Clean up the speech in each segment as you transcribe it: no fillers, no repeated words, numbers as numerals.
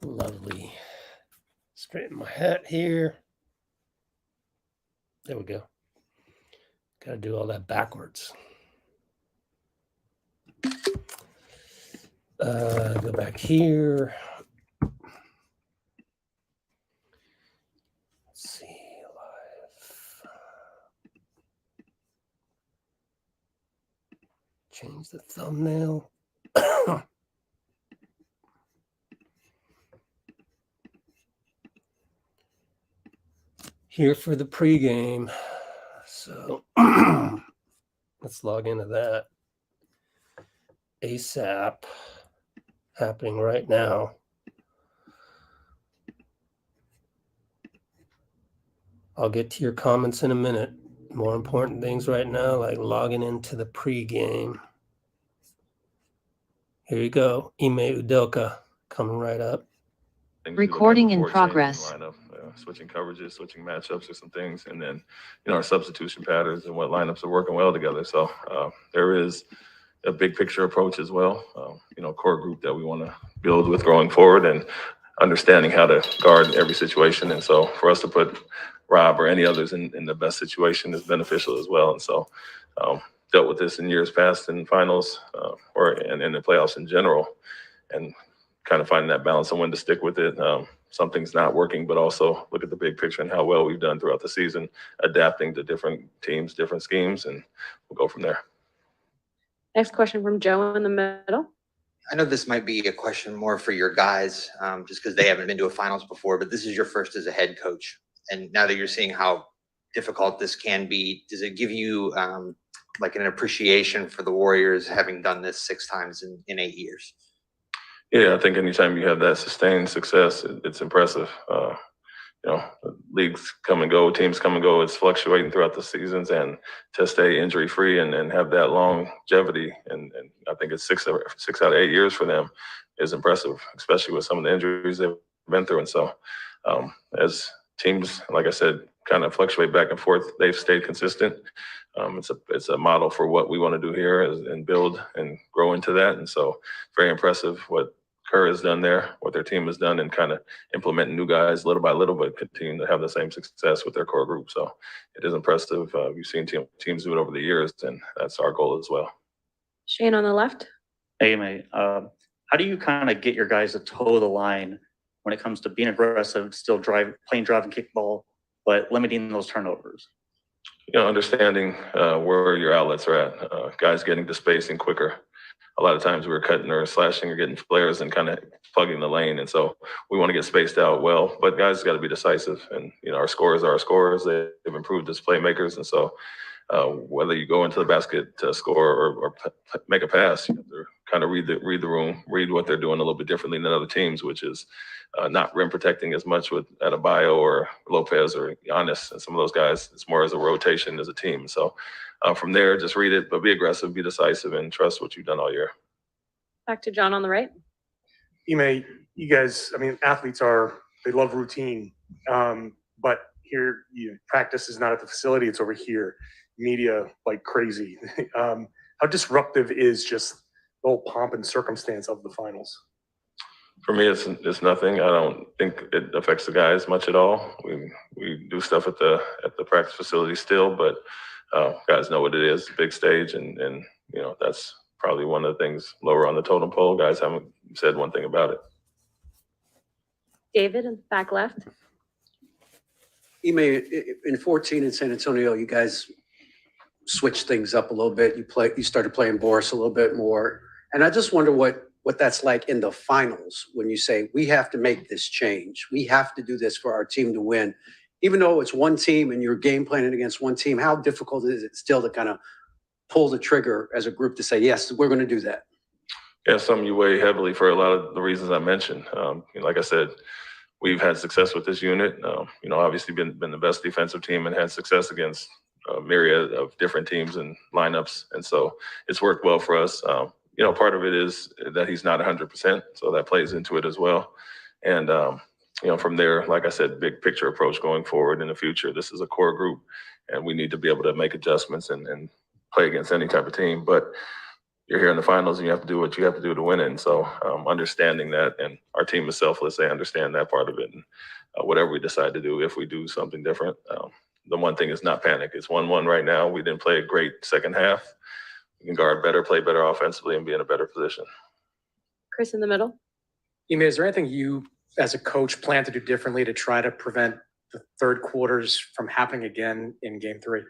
Lovely. Straighten my hat here. There we go. Got to do all that backwards. Go back here. Let's see, live. Change the thumbnail. Here for the pregame. So let's log into that. ASAP. Happening right now. I'll get to your comments in a minute. More important things right now, like logging into the pregame. Here you go. Ime Udoka coming right up. Recording in progress. Lineup, switching coverages, switching matchups or some things, and then our substitution patterns and what lineups are working well together. So there is a big picture approach as well. Core group that we want to build with going forward and understanding how to guard every situation. And so for us to put Rob or any others in the best situation is beneficial as well. And so dealt with this in years past in finals and in the playoffs in general, and kind of finding that balance on when to stick with it. Something's not working, but also look at the big picture and how well we've done throughout the season, adapting to different teams, different schemes, and we'll go from there. Next question from Joe in the middle. I know this might be a question more for your guys, just because they haven't been to a finals before, but this is your first as a head coach. And now that you're seeing how difficult this can be, does it give you like an appreciation for the Warriors having done this 6 times in 8 years? Yeah, I think anytime you have that sustained success, it's impressive. Leagues come and go, teams come and go. It's fluctuating throughout the seasons, and to stay injury free and have that longevity, and I think it's 6 out of 8 years for them is impressive, especially with some of the injuries they've been through. And so, as teams, like I said, kind of fluctuate back and forth, they've stayed consistent. It's a model for what we want to do here and build and grow into that. And so, very impressive what Kerr has done there, what their team has done, and kind of implementing new guys little by little, but continue to have the same success with their core group. So it is impressive. We've seen teams do it over the years, and that's our goal as well. Shane on the left. Hey, mate. How do you kind of get your guys to toe the line when it comes to being aggressive, still playing drive and kick ball, but limiting those turnovers? Understanding where your outlets are at, guys getting to spacing quicker. A lot of times we were cutting or slashing or getting flares and kind of plugging the lane. And so we want to get spaced out well, but guys got to be decisive. And, our scorers are our scorers. They've improved as playmakers. And so whether you go into the basket to score or make a pass, you have to kind of read the room, read what they're doing a little bit differently than other teams, which is not rim protecting as much with Adebayo or Lopez or Giannis and some of those guys. It's more as a rotation as a team. So from there, just read it, but be aggressive, be decisive, and trust what you've done all year. Back to John on the right. Ime, you guys, athletes they love routine, but here, practice is not at the facility, it's over here. Media like crazy. How disruptive is just the whole pomp and circumstance of the finals? For me, it's nothing. I don't think it affects the guys much at all. We do stuff at the practice facility still, but guys know what it is, big stage, and that's probably one of the things lower on the totem pole. Guys haven't said one thing about it. David in the back left. Ime, in 14 in San Antonio, you guys switched things up a little bit. You started playing Boris a little bit more, and I just wonder what that's like in the finals when you say we have to make this change. We have to do this for our team to win. Even though it's one team and you're game planning against one team, how difficult is it still to kind of pull the trigger as a group to say, yes, we're going to do that? Yeah, something you weigh heavily for a lot of the reasons I mentioned. Like I said, we've had success with this unit. Obviously been the best defensive team and had success against a myriad of different teams and lineups. And so it's worked well for us. Part of it is that he's not 100%, so that plays into it as well. And, from there, like I said, big picture approach going forward in the future. This is a core group, and we need to be able to make adjustments and play against any type of team. But, you're here in the finals and you have to do what you have to do to win it. And so understanding that, and our team is selfless, they understand that part of it. And whatever we decide to do, if we do something different, the one thing is not panic. It's 1-1 right now. We didn't play a great second half. We can guard better, play better offensively, and be in a better position. Chris in the middle. Ime, is there anything you as a coach plan to do differently to try to prevent the third quarters from happening again in game 3?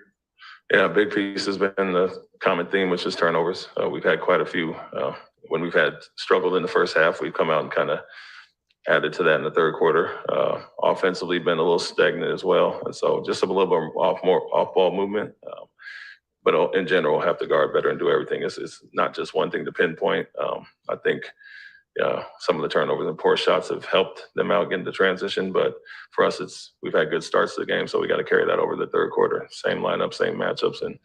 Yeah, a big piece has been the common theme, which is turnovers. We've had quite a few. When we've had struggled in the first half, we've come out and kind of added to that in the third quarter. Offensively, been a little stagnant as well. And so just a little bit more off-ball movement. But in general, have to guard better and do everything. It's not just one thing to pinpoint. I think some of the turnovers and poor shots have helped them out getting the transition. But for us, we've had good starts to the game, so we got to carry that over the third quarter. Same lineup, same matchups. And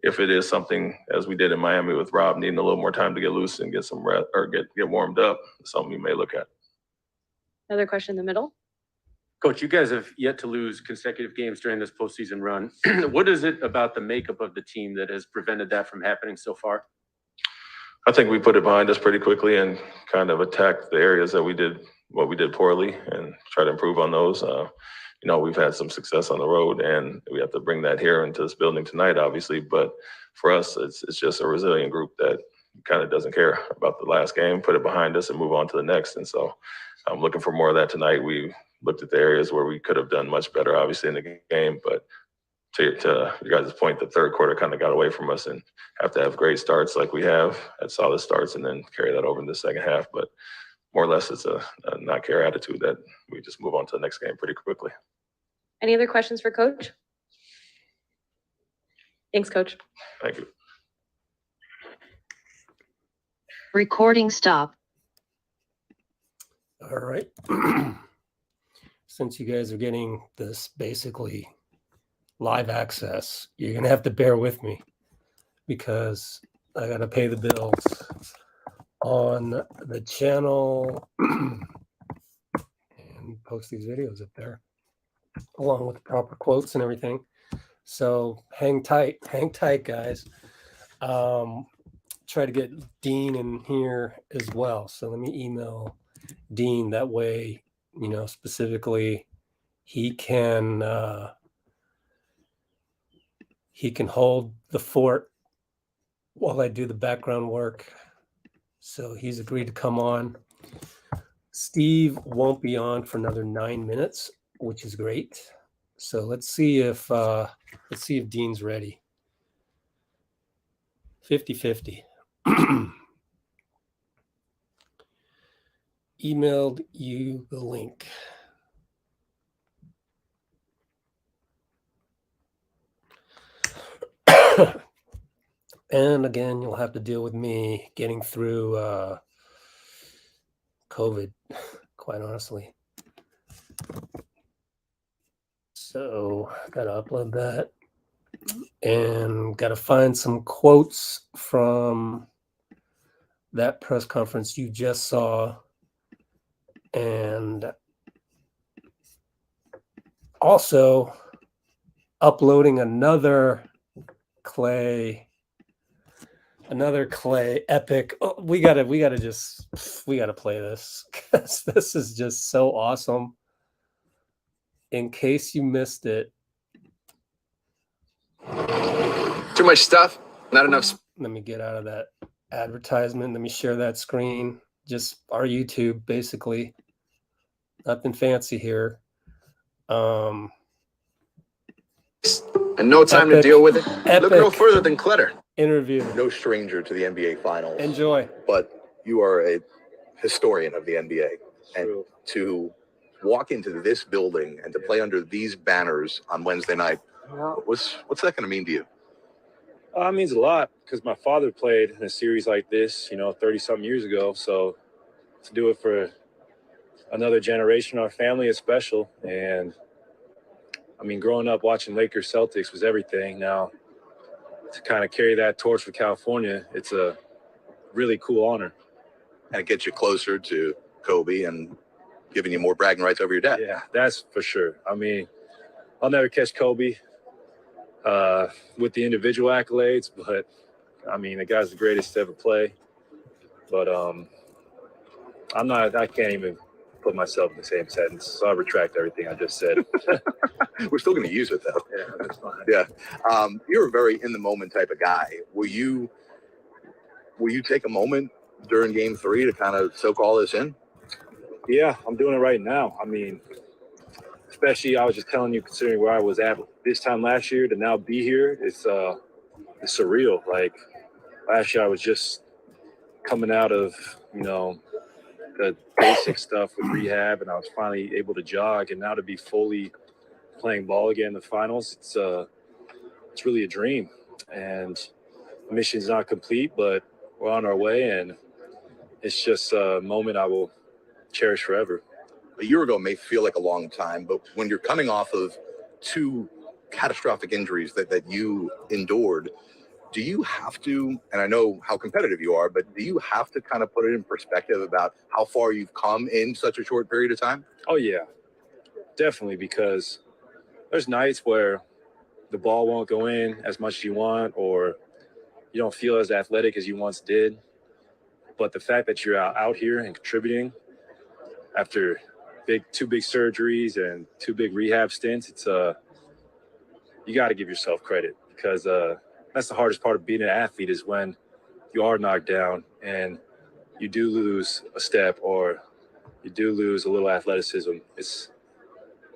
if it is something, as we did in Miami with Rob, needing a little more time to get loose and get some rest or get warmed up, something you may look at. Another question in the middle. Coach, you guys have yet to lose consecutive games during this postseason run. What is it about the makeup of the team that has prevented that from happening so far? I think we put it behind us pretty quickly and kind of attacked the areas that we did poorly and try to improve on those. We've had some success on the road, and we have to bring that here into this building tonight, obviously. But for us, it's just a resilient group that kind of doesn't care about the last game, put it behind us and move on to the next. And so I'm looking for more of that tonight. We looked at the areas where we could have done much better, obviously, in the game. But to you guys' point, the third quarter kind of got away from us and have to have great starts like we have, had solid starts, and then carry that over in the second half. But more or less, it's a not care attitude that we just move on to the next game pretty quickly. Any other questions for Coach? Thanks, Coach. Thank you. Recording stop. All right. Since you guys are getting this basically live access, you're going to have to bear with me because I got to pay the bills on the channel and post these videos up there along with the proper quotes and everything. So hang tight, guys. Try to get Dean in here as well. So let me email Dean that way, specifically he can hold the fort while I do the background work. So he's agreed to come on. Steve won't be on for another 9 minutes, which is great. So let's see if Dean's ready. 50-50. Emailed you the link. And again, you'll have to deal with me getting through COVID, quite honestly. So got to upload that and got to find some quotes from that press conference you just saw. And also uploading another Klay epic. Oh, we gotta play this because this is just so awesome. In case you missed it. Too much stuff, not enough. Let me get out of that advertisement. Let me share that screen. Just our YouTube, basically. Nothing fancy here. And no time to deal with it. Look no further than clutter. Interview. No stranger to the NBA Finals. Enjoy. But you are a historian of the NBA. And to walk into this building and to play under these banners on Wednesday night, what's that going to mean to you? It means a lot because my father played in a series like this, 30-something years ago. So to do it for another generation, our family is special. And, growing up watching Lakers Celtics was everything. Now, to kind of carry that torch for California, it's a really cool honor. And it gets you closer to Kobe and giving you more bragging rights over your dad. Yeah, that's for sure. I'll never catch Kobe with the individual accolades, but I mean, the guy's the greatest to ever play. But I can't even put myself in the same sentence. So I retract everything I just said. We're still going to use it though. Yeah, that's fine. Yeah. You're a very in the moment type of guy. Will you take a moment during game 3 to kind of soak all this in? Yeah, I'm doing it right now. I mean, especially I was just telling you, considering where I was at this time last year to now be here, it's surreal. Like last year I was just coming out of, the basic stuff with rehab, and I was finally able to jog, and now to be fully playing ball again in the finals, it's really a dream. And the mission's not complete, but we're on our way, and it's just a moment I will cherish forever. A year ago may feel like a long time, but when you're coming off of 2 catastrophic injuries that you endured, do you have to, and I know how competitive you are, but do you have to kind of put it in perspective about how far you've come in such a short period of time? Oh, yeah, definitely, because there's nights where the ball won't go in as much as you want, or you don't feel as athletic as you once did. But the fact that you're out here and contributing after 2 big surgeries and 2 big rehab stints, it's you got to give yourself credit, because that's the hardest part of being an athlete, is when you are knocked down and you do lose a step or you do lose a little athleticism. It's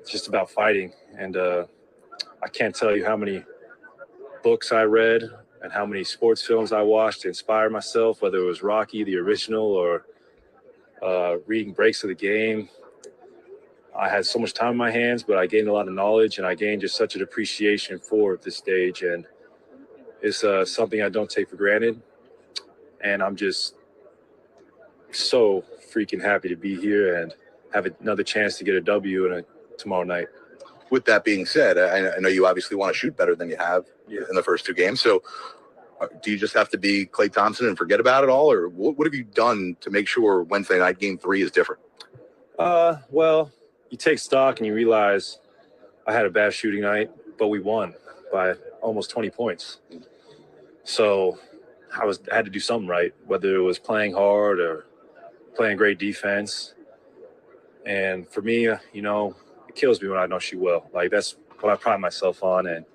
just about fighting. And I can't tell you how many books I read and how many sports films I watched to inspire myself, whether it was Rocky, the original, or reading breaks of the game. I had so much time in my hands, but I gained a lot of knowledge, and I gained just such an appreciation for this stage. And it's something I don't take for granted. And I'm just so freaking happy to be here and have another chance to get a W tomorrow night. With that being said, I know you obviously want to shoot better than you have in the first 2 games. So do you just have to be Klay Thompson and forget about it all? Or what have you done to make sure Wednesday night game 3 is different? Well, you take stock and you realize I had a bad shooting night, but we won by almost 20 points. So I had to do something right, whether it was playing hard or playing great defense. And for me, it kills me when I don't shoot well. Like, that's what I pride myself on. And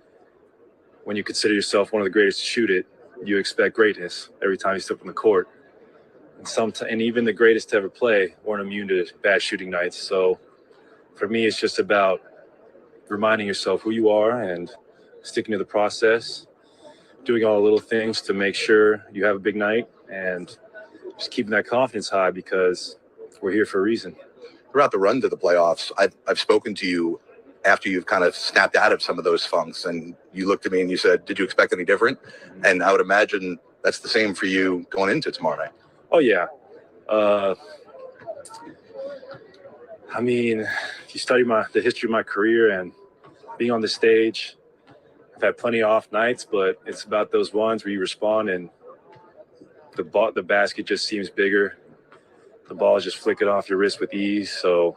when you consider yourself one of the greatest to shoot it, you expect greatness every time you step on the court. And even the greatest to ever play weren't immune to bad shooting nights. So for me, it's just about reminding yourself who you are and sticking to the process, doing all the little things to make sure you have a big night, and just keeping that confidence high, because we're here for a reason. Throughout the run to the playoffs, I've spoken to you after you've kind of snapped out of some of those funks, and you looked at me and you said, did you expect any different? And I would imagine that's the same for you going into tomorrow night. Oh, yeah. I mean, if you study the history of my career and being on the stage, I've had plenty of off nights, but it's about those ones where you respond and the basket just seems bigger. The ball is just flicking off your wrist with ease. So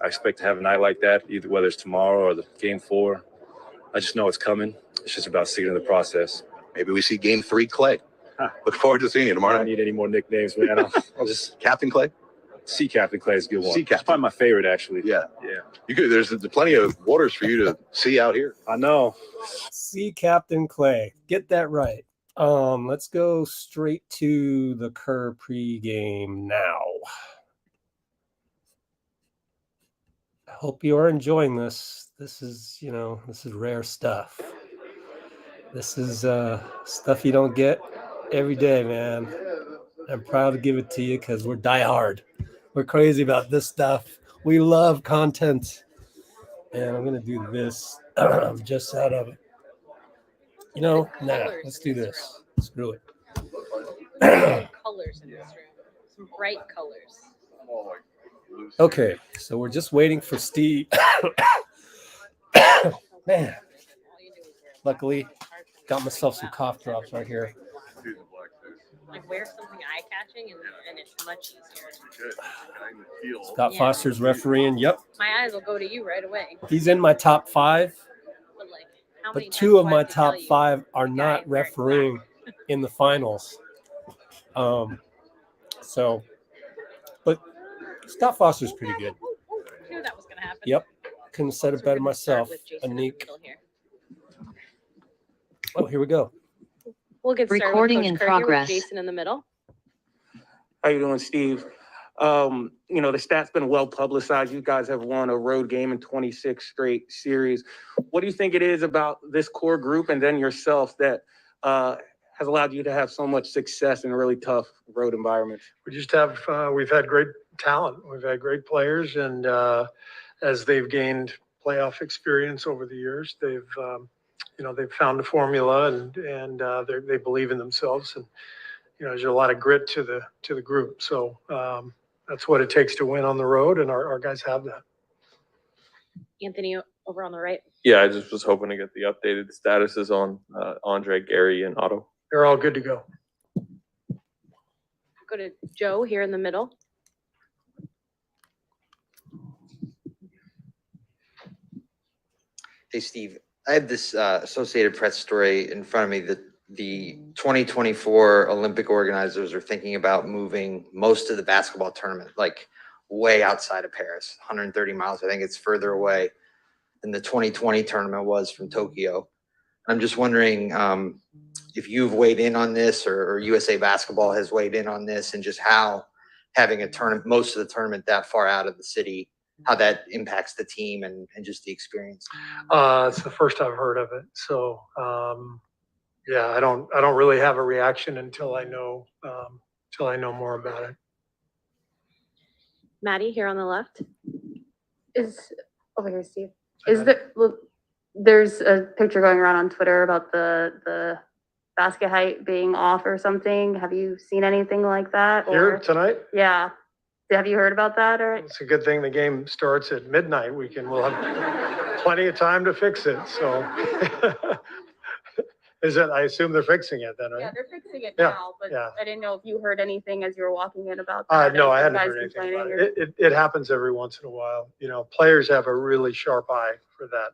I expect to have a night like that, either whether it's tomorrow or the game 4. I just know it's coming. It's just about sticking to the process. Maybe we see game 3 Klay. Look forward to seeing you tomorrow I don't night. need any more nicknames, man. I'll just Captain Klay? see Captain Klay is a good one. See It's Captain. probably my favorite, actually. Yeah. Yeah. You could. There's plenty of waters for you to see out here. I know. See Captain Klay. Get that right. Let's go straight to the Kerr pregame now. I hope you are enjoying this. This is rare stuff. This is stuff you don't get every day, man. I'm proud to give it to you because we're diehard. We're crazy about this stuff. We love content. And I'm going to do this just out of, let's do this. Screw it. Colors in this room. Some bright colors. Okay, so we're just waiting for Steve. Man, luckily, got myself some cough drops right here. Like, wear something eye-catching and it's much easier. Scott Foster's refereeing. Yep, My eyes will go to you right away. he's in my top 5, But, like, how many but 2 of times do I my have to tell top you 5 are the guy not is wearing refereeing. in the finals. So, but Scott Foster's pretty good. Knew that was going to happen. Yep. Couldn't have said it So we're better gonna start myself. with Jason in the Anik. middle here. Oh, here we go. We'll get started Recording with in Coach Kerr here with progress. Jason in the middle. How you doing, Steve? The stat's been well publicized. You guys have won a road game in 26 straight series. What do you think it is about this core group and then yourself that has allowed you to have so much success in really tough road environments? We've had great talent. We've had great players, and as they've gained playoff experience over the years, they've found a formula, and they believe in themselves, and there's a lot of grit to the group. So that's what it takes to win on the road, and our guys have that. Anthony over on the right. Yeah, I just was hoping to get the updated statuses on Andre, Gary, and Otto. They're all good to go. Go to Joe here in the middle. Hey, Steve, I have this Associated Press story in front of me that the 2024 Olympic organizers are thinking about moving most of the basketball tournament, like way outside of Paris, 130 miles. I think it's further away than the 2020 tournament was from Tokyo. I'm just wondering if you've weighed in on this, or USA Basketball has weighed in on this, and just how having a tournament, most of the tournament that far out of the city, how that impacts the team and just the experience. It's the first I've heard of it. So yeah, I don't really have a reaction until I know more about it. Maddie here on the left. Is over here, Steve. There's a picture going around on Twitter about the basket height being off or something. Have you seen anything like that? Here tonight? Yeah. Have you heard about that? Or It's a good thing the game starts at midnight. We'll have plenty of time to fix it. So I assume they're fixing it then, right? yeah, they're fixing it Yeah, now, but yeah. I didn't know if you heard anything as you were walking in about that. No, I If hadn't you guys heard anything about complaining it. It happens every once in a while. Players have a really sharp eye for that.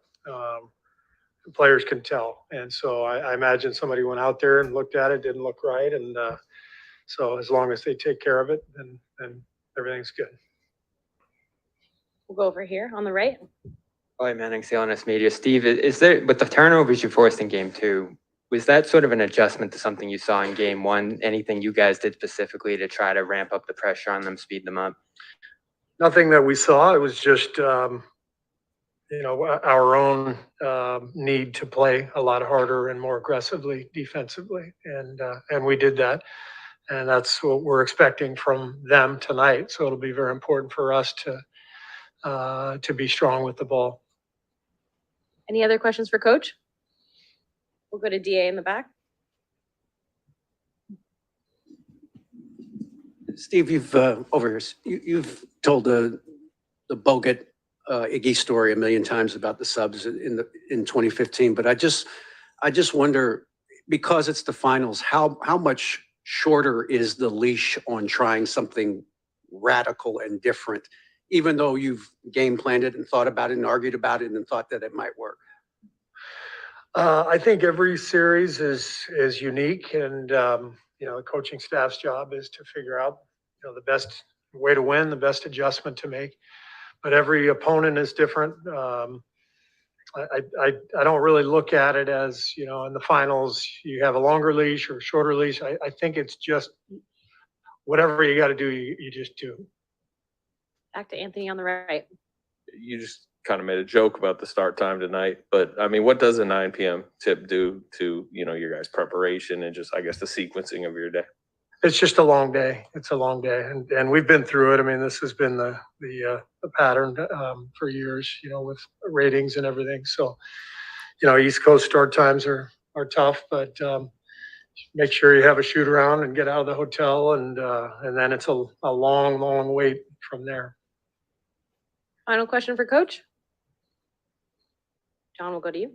Players can tell. And so I imagine somebody went out there and looked at it, didn't look right. And so as long as they take care of it, then everything's good. We'll go over here on the right. Hi, Manning, CLNS Media. Steve, is there, with the turnovers you forced in game 2, was that sort of an adjustment to something you saw in game 1? Anything you guys did specifically to try to ramp up the pressure on them, speed them up? Nothing that we saw. It was just, our own need to play a lot harder and more aggressively defensively. And we did that. And that's what we're expecting from them tonight. So it'll be very important for us to be strong with the ball. Any other questions for Coach? We'll go to DA in the back. Steve, you've over here. You've told the Bogut Iggy story a million times about the subs in 2015, but I just wonder, because it's the finals, how much shorter is the leash on trying something radical and different, even though you've game planned it and thought about it and argued about it and thought that it might work? I think every series is unique, and the coaching staff's job is to figure out the best way to win, the best adjustment to make. But every opponent is different. I don't really look at it as in the finals you have a longer leash or a shorter leash. I think it's just whatever you got to do, you just do. Back to Anthony on the right. You just kind of made a joke about the start time tonight, but I mean, what does a 9 p.m. tip do to your guys' preparation and just, I guess, the sequencing of your day? It's just a long day. It's a long day, and we've been through it. I mean, this has been the pattern for years, with ratings and everything. So, East Coast start times are tough, but make sure you have a shoot around and get out of the hotel, and then it's a long wait from there. Final question for Coach. John, we'll go to you.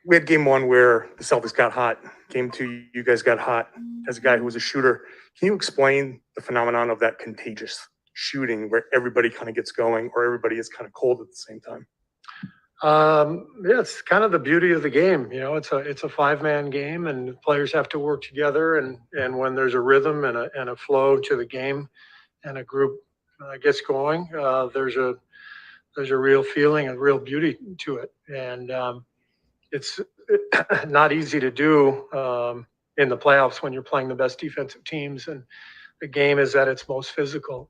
We had game 1 where the Celtics got hot. Game 2, you guys got hot. As a guy who was a shooter, can you explain the phenomenon of that contagious shooting where everybody kind of gets going or everybody is kind of cold at the same time? Yeah, it's kind of the beauty of the game. You know, it's a 5-man game, and players have to work together. And when there's a rhythm and a flow to the game, and a group gets going, there's a real feeling and real beauty to it. And it's not easy to do in the playoffs when you're playing the best defensive teams, and the game is at its most physical.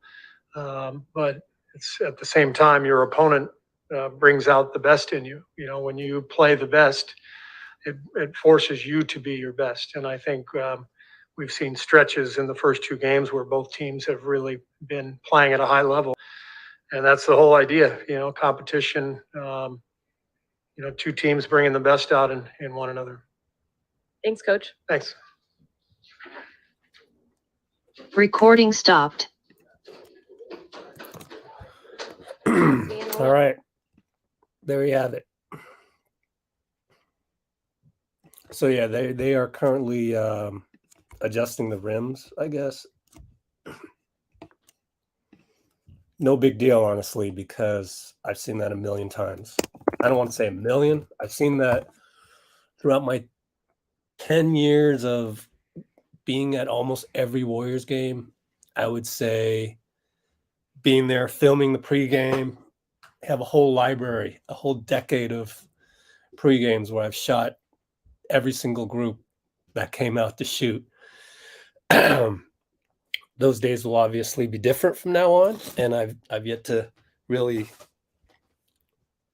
But it's at the same time, your opponent brings out the best in you. You know, when you play the best, it forces you to be your best. And I think we've seen stretches in the first 2 games where both teams have really been playing at a high level. And that's the whole idea, you know, competition, you know, 2 teams bringing the best out in one another. Thanks, Coach. Thanks. Recording stopped. All right. There you have it. So yeah, they are currently adjusting the rims, I guess. No big deal, honestly, because I've seen that a million times. I don't want to say a million. I've seen that throughout my 10 years of being at almost every Warriors game. I would say being there, filming the pregame, have a whole library, a whole decade of pregames where I've shot every single group that came out to shoot. Those days will obviously be different from now on, and I've yet to really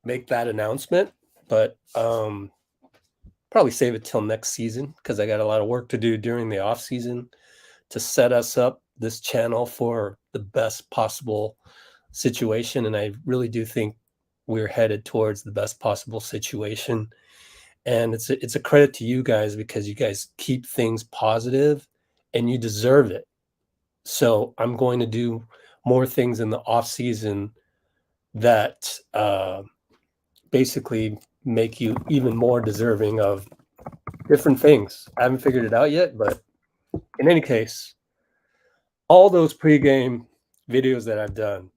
make that announcement, but probably save it till next season because I got a lot of work to do during the off season to set us up, this channel, for the best possible situation. And I really do think we're headed towards the best possible situation. And it's a credit to you guys because you guys keep things positive and you deserve it. So I'm going to do more things in the off season that basically make you even more deserving of different things. I haven't figured it out yet, but in any case, all those pregame videos that I've done,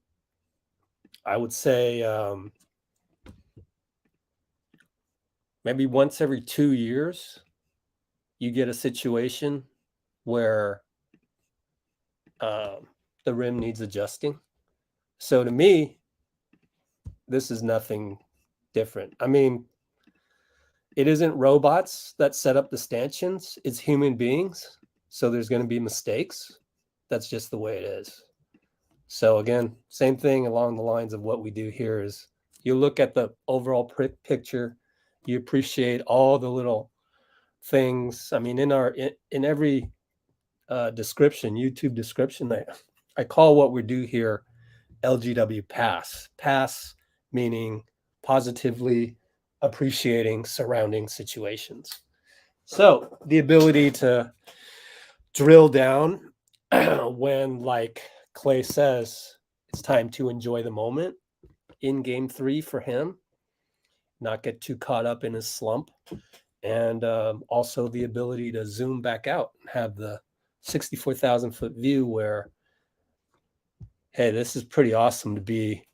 I would say maybe once every 2 years, you get a situation where the rim needs adjusting. So to me, this is nothing different. I mean, it isn't robots that set up the stanchions, it's human beings. So there's going to be mistakes. That's just the way it is. So again, same thing along the lines of what we do here is you look at the overall picture, you appreciate all the little things. I mean, in every description, YouTube description, I call what we do here LGW pass. Pass meaning positively appreciating surrounding situations. So the ability to drill down when, like Klay says, it's time to enjoy the moment in game 3 for him, not get too caught up in his slump. And also the ability to zoom back out and have the 64,000 foot view where, hey, this is pretty awesome to be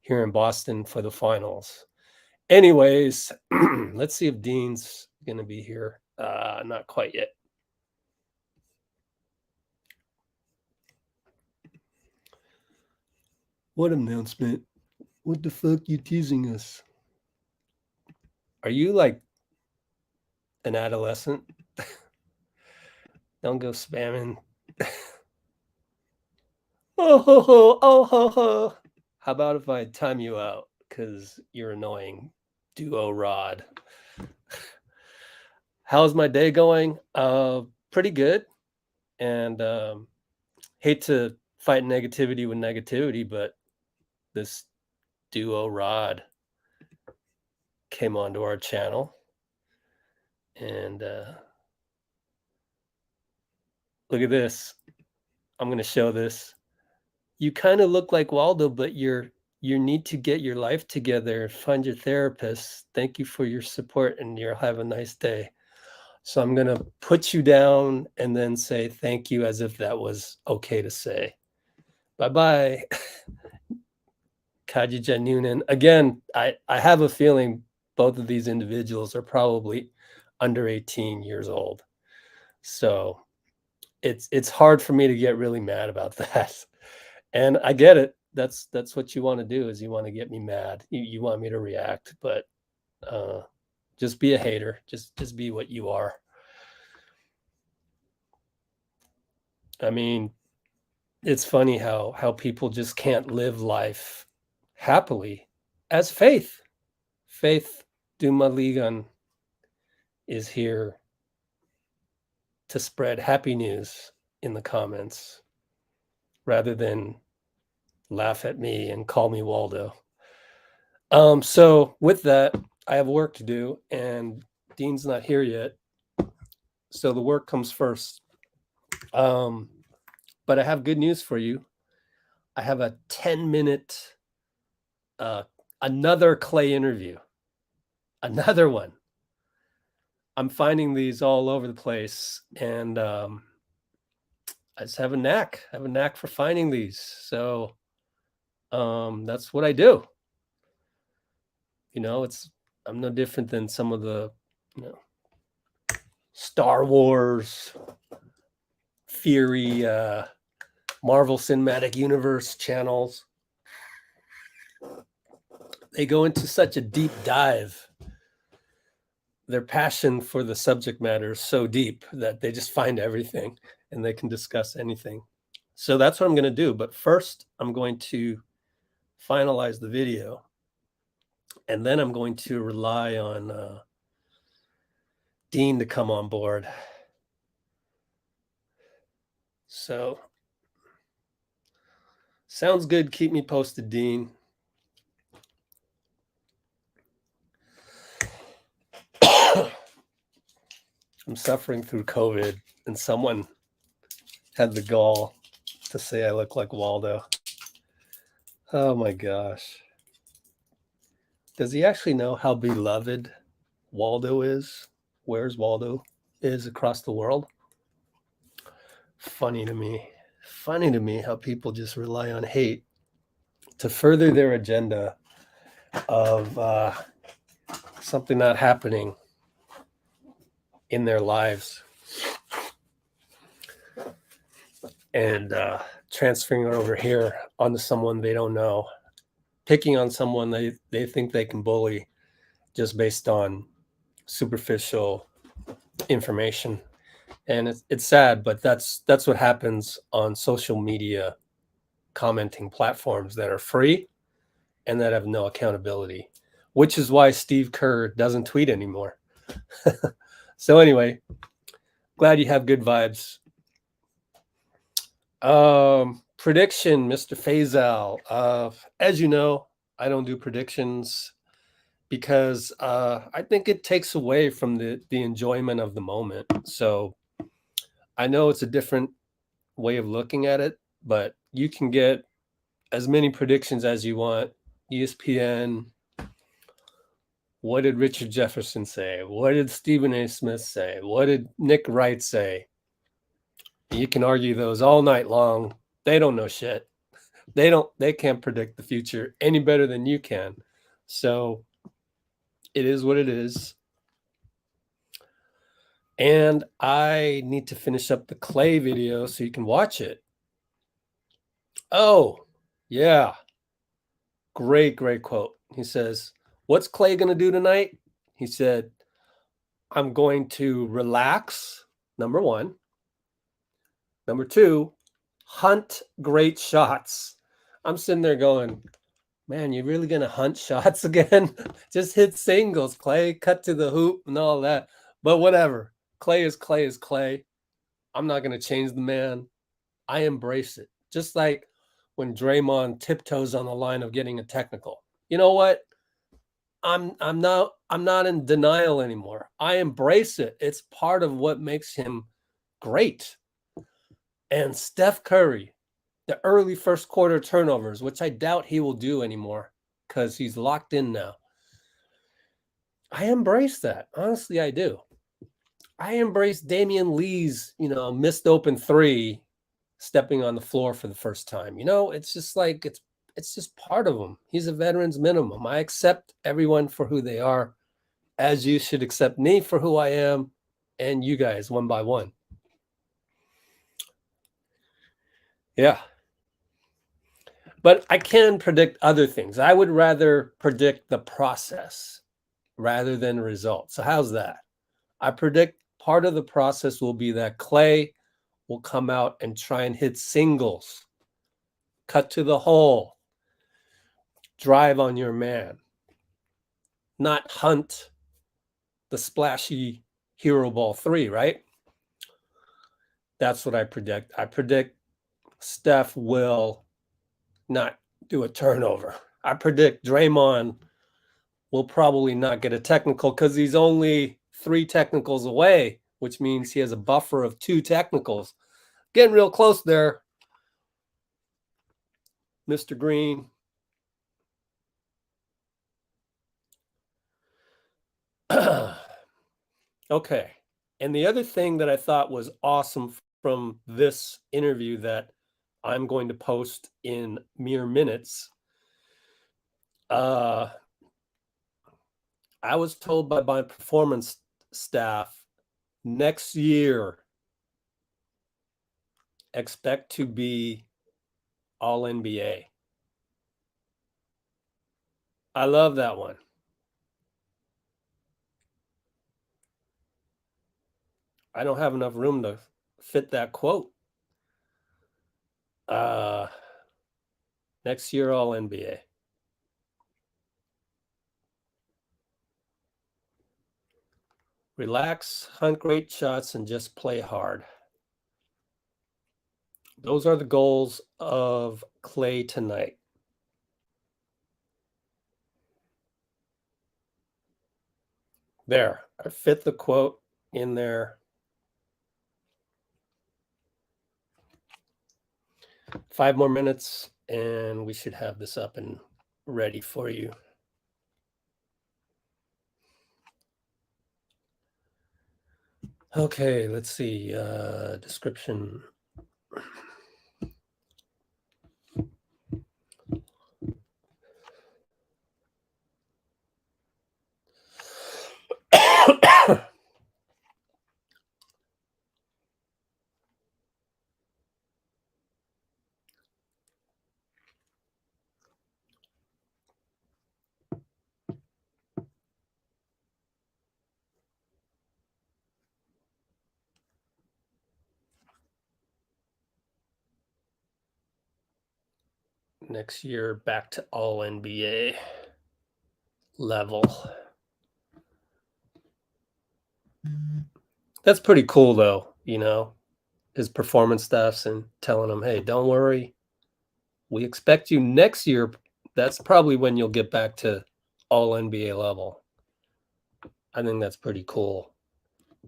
here in Boston for the finals. Anyways, let's see if Dean's going to be here. Not quite yet. What announcement? What the fuck you teasing us? Are you like an adolescent? Don't go spamming. Oh ho ho, oh ho ho. How about if I time you out because you're annoying, duo Rod? How's my day going? Pretty good. And hate to fight negativity with negativity, but this duo Rod came onto our channel, and look at this. I'm going to show this. You kind of look like Waldo, but you need to get your life together, find your therapist. Thank you for your support, and you'll have a nice day. So I'm going to put you down and then say thank you as if that was okay to say. Bye-bye. Contagious and Noonan. Again, I have a feeling both of these individuals are probably under 18 years old. So it's hard for me to get really mad about that. And I get it. That's what you want to do, is you want to get me mad. You want me to react, but just be a hater. Just be what you are. I mean, it's funny how people just can't live life happily as Faith. Faith Dumaligan is here to spread happy news in the comments rather than laugh at me and call me Waldo. So with that, I have work to do, and Dean's not here yet. So the work comes first. But I have good news for you. I have a 10-minute, another Klay interview. Another one. I'm finding these all over the place, and I just have a knack. I have a knack for finding these. So that's what I do. You know, I'm no different than some of the, Star Wars, Fury, Marvel Cinematic Universe channels. They go into such a deep dive. Their passion for the subject matter is so deep that they just find everything and they can discuss anything. So that's what I'm going to do. But first, I'm going to finalize the video. And then I'm going to rely on Dean to come on board. So, sounds good. Keep me posted, Dean. I'm suffering through COVID, and someone had the gall to say I look like Waldo. Oh my gosh. Does he actually know how beloved Waldo is? Where's Waldo is across the world? Funny to me. Funny to me how people just rely on hate to further their agenda of something not happening in their lives, and transferring it over here onto someone they don't know, picking on someone they think they can bully just based on superficial information. And it's sad, but that's what happens on social media commenting platforms that are free and that have no accountability, which is why Steve Kerr doesn't tweet anymore. So anyway, glad you have good vibes. Prediction, Mr. Faisal. As you know, I don't do predictions because I think it takes away from the enjoyment of the moment. So I know it's a different way of looking at it, but you can get as many predictions as you want. ESPN, what did Richard Jefferson say? What did Stephen A. Smith say? What did Nick Wright say? You can argue those all night long. They don't know shit. They can't predict the future any better than you can. So it is what it is. And I need to finish up the Klay video so you can watch it. Oh, yeah. Great quote. He says, "What's Klay going to do tonight?" He said, "I'm going to relax, number one. Number two, hunt great shots." I'm sitting there going, man, you're really going to hunt shots again? Just hit singles, Klay, cut to the hoop and all that. But whatever. Klay is Klay is Klay. I'm not going to change the man. I embrace it. Just like when Draymond tiptoes on the line of getting a technical. You know what? I'm not in denial anymore. I embrace it. It's part of what makes him great. And Steph Curry, the early first quarter turnovers, which I doubt he will do anymore because he's locked in now. I embrace that. Honestly, I do. I embrace Damian Lee's, missed open three, stepping on the floor for the first time. It's just like, It's just part of him. He's a veteran's minimum. I accept everyone for who they are, as you should accept me for who I am, and you guys one by one. Yeah. But I can predict other things. I would rather predict the process rather than results. So how's that? I predict part of the process will be that Klay will come out and try and hit singles, cut to the hole, drive on your man, not hunt the splashy hero ball three, right? That's what I predict. I predict Steph will not do a turnover. I predict Draymond will probably not get a technical because he's only 3 technicals away, which means he has a buffer of 2 technicals. Getting real close there, Mr. Green. Okay. And the other thing that I thought was awesome from this interview that I'm going to post in mere minutes, I was told by my performance staff, next year, expect to be all NBA. I love that one. I don't have enough room to fit that quote. Next year, all NBA. Relax, hunt great shots, and just play hard. Those are the goals of Klay tonight. There, I fit the quote in there. 5 more minutes, and we should have this up and ready for you. Okay, let's see. Description. Next year, back to all NBA level. That's pretty cool, though, you know, his performance staffs and telling him, hey, don't worry. We expect you next year. That's probably when you'll get back to all NBA level. I think that's pretty cool.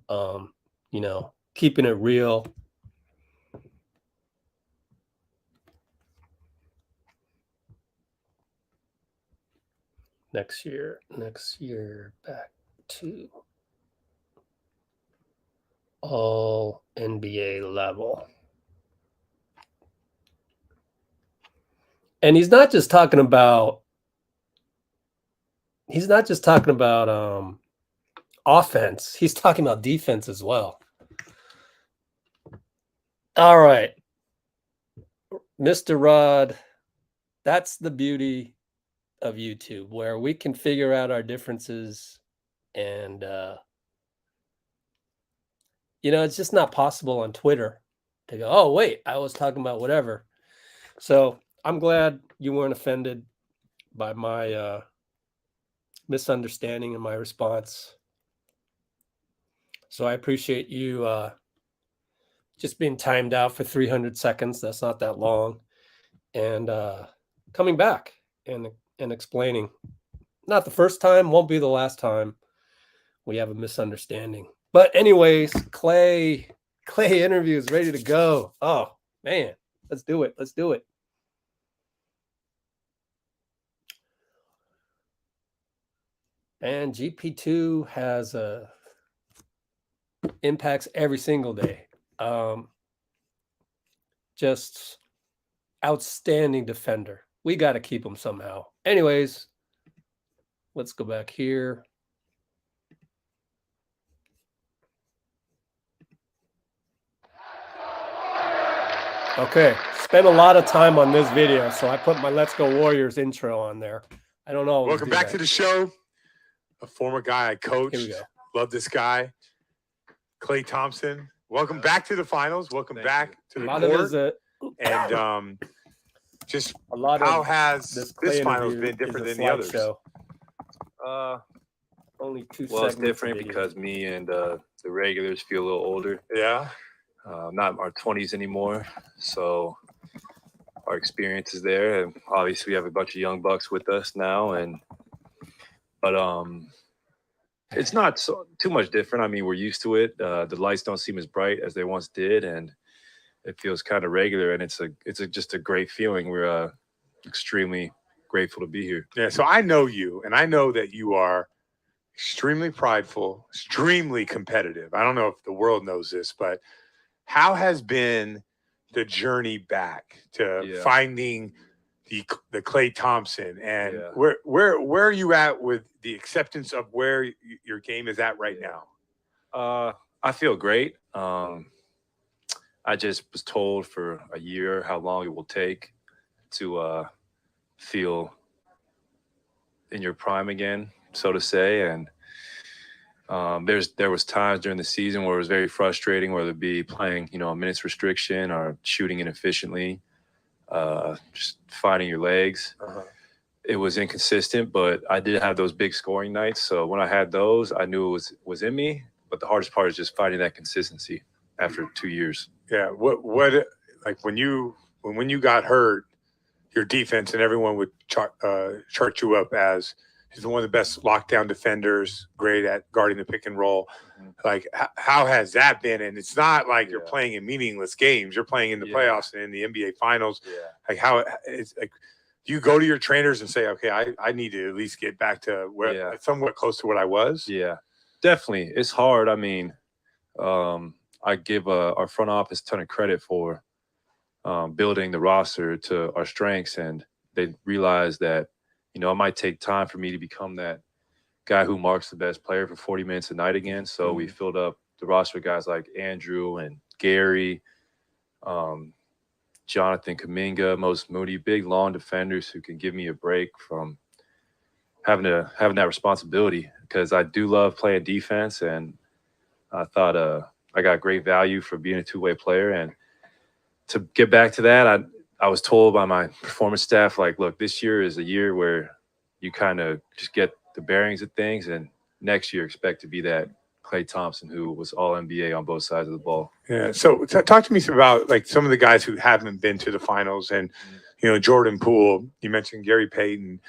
You know, keeping it real. Next year, back to all NBA level. And he's not just talking about offense. He's talking about defense as well. All right. Mr. Rod, that's the beauty of YouTube, where we can figure out our differences and you know, it's just not possible on Twitter to go, oh wait, I was talking about whatever. So I'm glad you weren't offended by my misunderstanding in my response. So I appreciate you just being timed out for 300 seconds. That's not that long. And coming back and explaining. Not the first time, won't be the last time we have a misunderstanding. But anyways, Klay interview is ready to go. Oh, man, let's do it. Let's do it. And GP2 has impacts every single day. Just outstanding defender. We got to keep them somehow. Anyways, let's go back here. Okay, spent a lot of time on this video, so I put my Let's Go Warriors intro on there. I don't know. Welcome back to the show. A former guy I coached. Here we go. Love this guy. Klay Thompson. Welcome back to the finals. Welcome back to the court. And just a lot how of has this finals been different than the others? Show. Only 2 Well, it's segments different of video. because me and the regulars feel a little older. Yeah. Not our 20s anymore. So our experience is there. And obviously we have a bunch of young bucks with us now. But it's not too much different. I mean, we're used to it. The lights don't seem as bright as they once did. And it feels kind of regular. And it's just a great feeling. We're extremely grateful to be here. Yeah. So I know you, and I know that you are extremely prideful, extremely competitive. I don't know if the world knows this, but how has been the journey back to finding the Klay Thompson, and where are you at with the acceptance of where your game is at right now? I feel great. I just was told for a year how long it will take to feel in your prime again, so to say. And there was times during the season where it was very frustrating, whether it be playing, a minutes restriction or shooting inefficiently, just finding your legs. It was inconsistent, but I did have those big scoring nights. So when I had those, I knew it was in me. But the hardest part is just finding that consistency after 2 years. Yeah. What like when you got hurt, your defense and everyone would chart you up as he's one of the best lockdown defenders, great at guarding the pick and roll. Like, how has that been? And it's not like you're playing in meaningless games. You're playing in the playoffs and in the NBA Finals. Like, how it's like, do you go to your trainers and say, okay, I need to at least get back to where somewhat close to what I was? Yeah, definitely. It's hard. I mean, I give our front office a ton of credit for building the roster to our strengths, and they realize that, it might take time for me to become that guy who marks the best player for 40 minutes a night again. So we filled up the roster with guys like Andrew and Gary, Jonathan Kuminga, Moses Moody, big, long defenders who can give me a break from having that responsibility, because I do love playing defense, and I thought I got great value for being a two-way player. And to get back to that, I was told by my performance staff, like, look, this year is a year where you kind of just get the bearings of things, and next year expect to be that Klay Thompson who was all NBA on both sides of the ball. Yeah. So talk to me about like some of the guys who haven't been to the finals, and, Jordan Poole, you mentioned Gary Payton.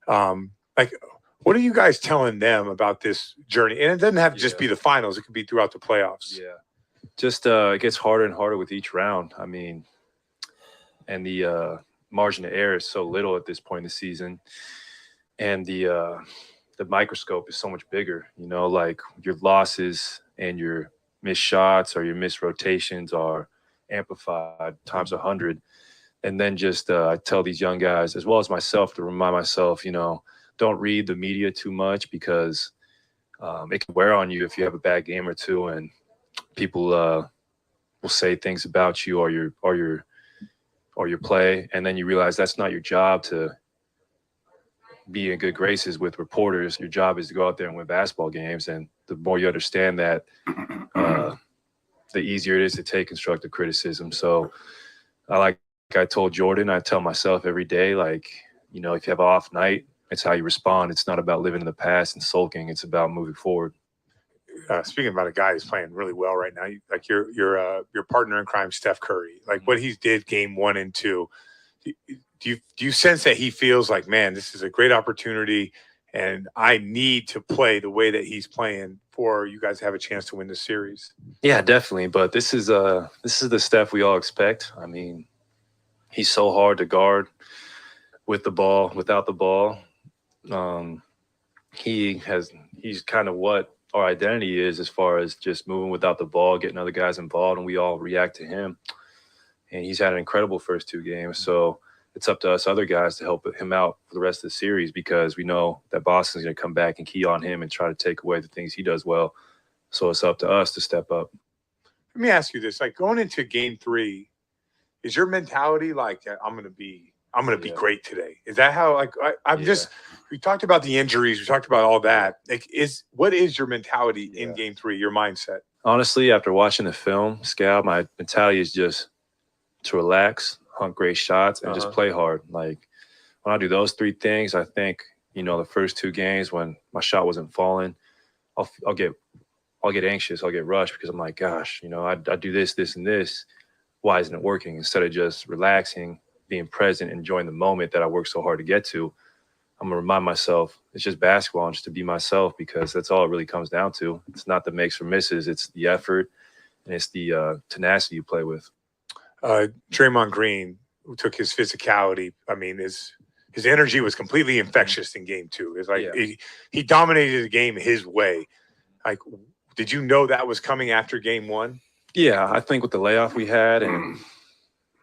Like, what are you guys telling them about this journey? And it doesn't have to just be the finals. It could be throughout the playoffs. Yeah. Just it gets harder and harder with each round. I mean, and the margin of error is so little at this point in the season, and the microscope is so much bigger. Like your losses and your missed shots or your missed rotations are amplified times 100. And then just I tell these young guys, as well as myself, to remind myself, don't read the media too much, because it can wear on you if you have a bad game or two, and people will say things about you or your play, and then you realize that's not your job to be in good graces with reporters. Your job is to go out there and win basketball games, and the more you understand that, the easier it is to take constructive criticism. So I told Jordan, I tell myself every day, like, if you have an off night, it's how you respond. It's not about living in the past and sulking. It's about moving forward. Speaking about a guy who's playing really well right now, like your partner in crime, Steph Curry, like what he did game 1 and 2, do you sense that he feels like, man, this is a great opportunity and I need to play the way that he's playing for you guys to have a chance to win the series? Yeah, definitely. But this is the Steph we all expect. I mean, he's so hard to guard with the ball, without the ball. He's kind of what our identity is, as far as just moving without the ball, getting other guys involved, and we all react to him. And he's had an incredible first 2 games. So it's up to us other guys to help him out for the rest of the series because we know that Boston's going to come back and key on him and try to take away the things he does well. So it's up to us to step up. Let me ask you this: like going into Game 3, is your mentality like I'm going to be great today? Is that how? Like I'm just. We talked about the injuries. We talked about all that. Like, what is your mentality in Game 3? Your mindset? Honestly, after watching the film, Scal, my mentality is just to relax, hunt great shots, and just play hard. Like when I do those 3 things, I think the first 2 games when my shot wasn't falling, I'll get anxious, I'll get rushed because I'm like, gosh, I do this, this, and this. Why isn't it working? Instead of just relaxing, being present, enjoying the moment that I worked so hard to get to, I'm going to remind myself it's just basketball and just to be myself because that's all it really comes down to. It's not the makes or misses. It's the effort and it's the tenacity you play with. Draymond Green, who took his physicality, I mean, his energy was completely infectious in Game 2. It's like he dominated the game his way. Like, did you know that was coming after Game 1? Yeah, I think with the layoff we had and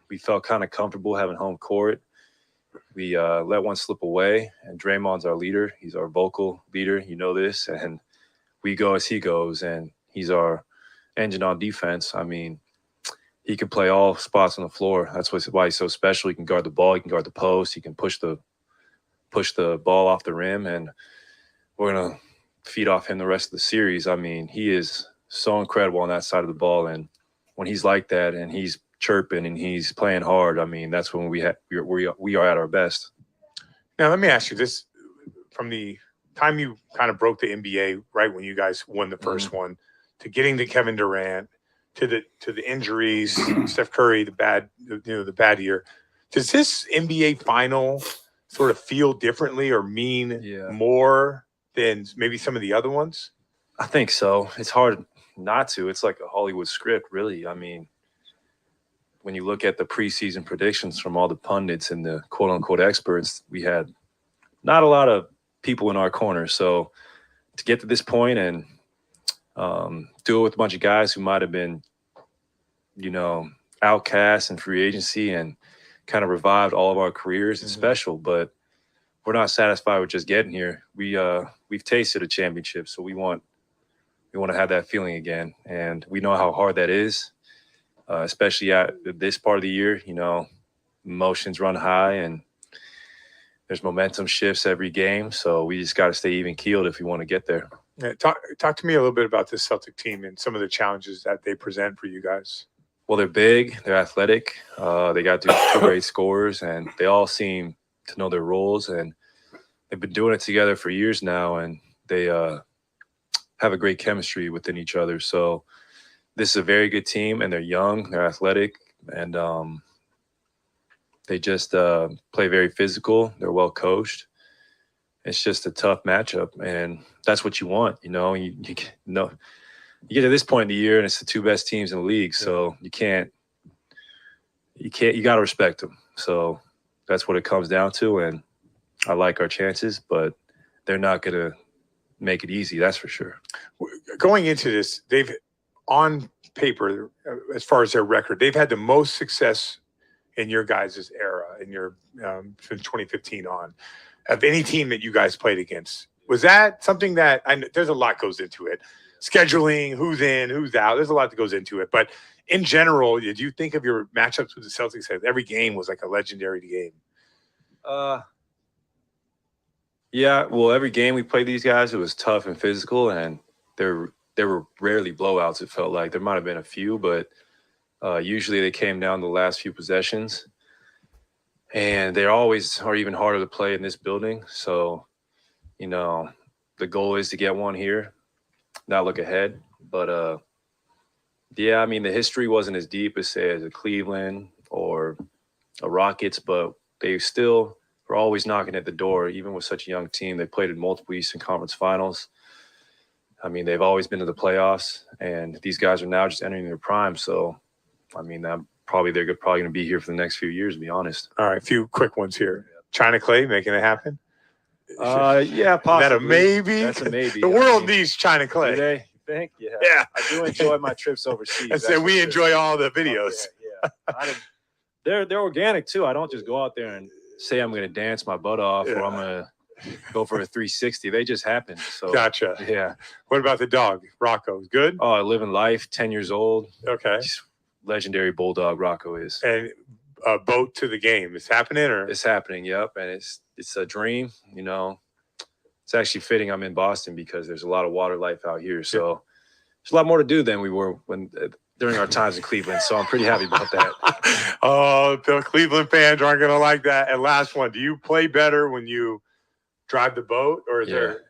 we felt kind of comfortable having home court. We let one slip away, and Draymond's our leader. He's our vocal leader. You know this. And we go as he goes, and he's our engine on defense. I mean, he can play all spots on the floor. That's why he's so special. He can guard the ball. He can guard the post. He can push the ball off the rim, and we're going to feed off him the rest of the series. I mean, he is so incredible on that side of the ball, and when he's like that and he's chirping and he's playing hard, I mean, that's when we are at our best. Now, let me ask you this: from the time you kind of broke the NBA, right when you guys won the first one, to getting to Kevin Durant, to the injuries, Steph Curry, the bad year, does this NBA final sort of feel differently or mean more than maybe some of the other ones? I think so. It's hard not to. It's like a Hollywood script, really. I mean, when you look at the preseason predictions from all the pundits and the quote-unquote experts, we had not a lot of people in our corner. So to get to this point and do it with a bunch of guys who might have been, outcast in free agency and kind of revived all of our careers, it's special. But we're not satisfied with just getting here. We've tasted a championship, so we want to have that feeling again. And we know how hard that is. Especially at this part of the year, emotions run high and there's momentum shifts every game. So we just got to stay even keeled if we want to get there. Yeah, talk to me a little bit about this Celtic team and some of the challenges that they present for you guys. Well, they're big, they're athletic, they got 2 great scorers, and they all seem to know their roles. And they've been doing it together for years now, and they have a great chemistry within each other. So this is a very good team, and they're young, they're athletic, and they just play very physical. They're well coached. It's just a tough matchup, and that's what you want. You get to this point in the year, and it's the 2 best teams in the league, so you got to respect them. So that's what it comes down to, and I like our chances, but they're not going to make it easy, that's for sure. Going into this, they've on paper, as far as their record, they've had the most success in your guys' era, in your since 2015 on, of any team that you guys played against. Was that something that there's a lot goes into it, scheduling, who's in, who's out. There's a lot that goes into it, but in general, did you think of your matchups with the Celtics as every game was like a legendary game? Yeah. Well, every game we played these guys, it was tough and physical, and there were rarely blowouts. It felt like there might have been a few, but usually they came down the last few possessions, and they always are even harder to play in this building. So, the goal is to get one here, not look ahead. But yeah, I mean, the history wasn't as deep as say as a Cleveland or a Rockets, but they still were always knocking at the door, even with such a young team. They played in multiple Eastern Conference Finals. I mean, they've always been to the playoffs, and these guys are now just entering their prime. So, I mean, they're probably going to be here for the next few years, to be honest. All right, a few quick ones here. China Klay making it happen? Yeah, possibly. Is that a maybe? That's a maybe. The world needs China Klay. Do they? You think? Yeah. Yeah. I do enjoy my trips overseas. I said we enjoy all the videos. Yeah. They're organic too. I don't just go out there and say I'm going to dance my butt off or I'm going to go for a 360. They just happen. So Gotcha. yeah. What about the dog? Rocco's good? Oh, living life, 10 years old. Okay. Just legendary bulldog Rocco is. And a boat to the game. It's happening or? It's happening, yep. And it's a dream, you know. It's actually fitting I'm in Boston because there's a lot of water life out here. So there's a lot more to do than we were during our times in Cleveland. So I'm pretty happy about that. Oh, the Cleveland fans aren't going to like that. And last one, do you play better when you drive the boat or is there?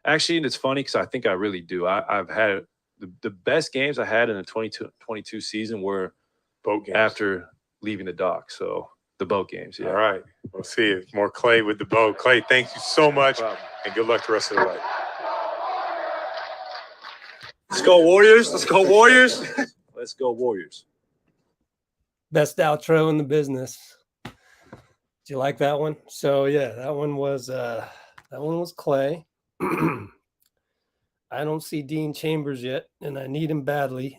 Actually, and it's funny because I think I really do. I've had the best games I had in the 22 season were boat games after leaving the dock. So the boat games. Yeah. All right. We'll see it. More Klay with the boat. Klay, thank you so much. And good luck the rest of the way. Let's go Warriors. Let's go Warriors. Let's go Warriors. Best outro in the business. Do you like that one? So yeah, that one was Klay. I don't see Dean Chambers yet, and I need him badly.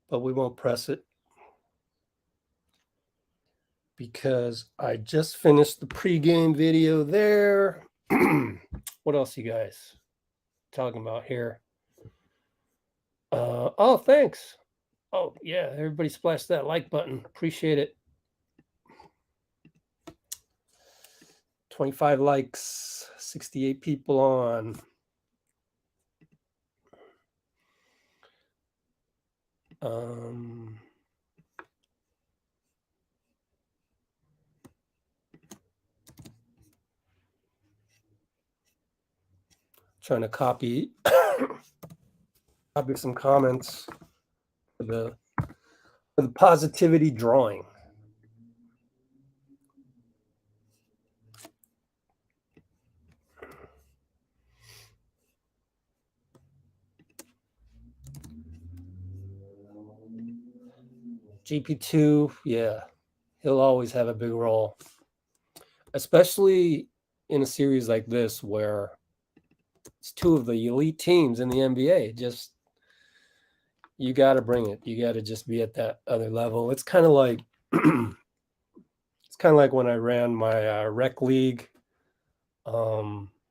But we won't press it. Because I just finished the pregame video there. What else you guys talking about here? Oh, thanks. Oh, yeah, everybody splash that like button. Appreciate it. 25 likes, 68 people on. Trying to copy some comments for the positivity drawing. GP2, yeah, he'll always have a big role, especially in a series like this where it's two of the elite teams in the NBA. Just, you got to bring it. You got to just be at that other level. It's kind of like when I ran my rec league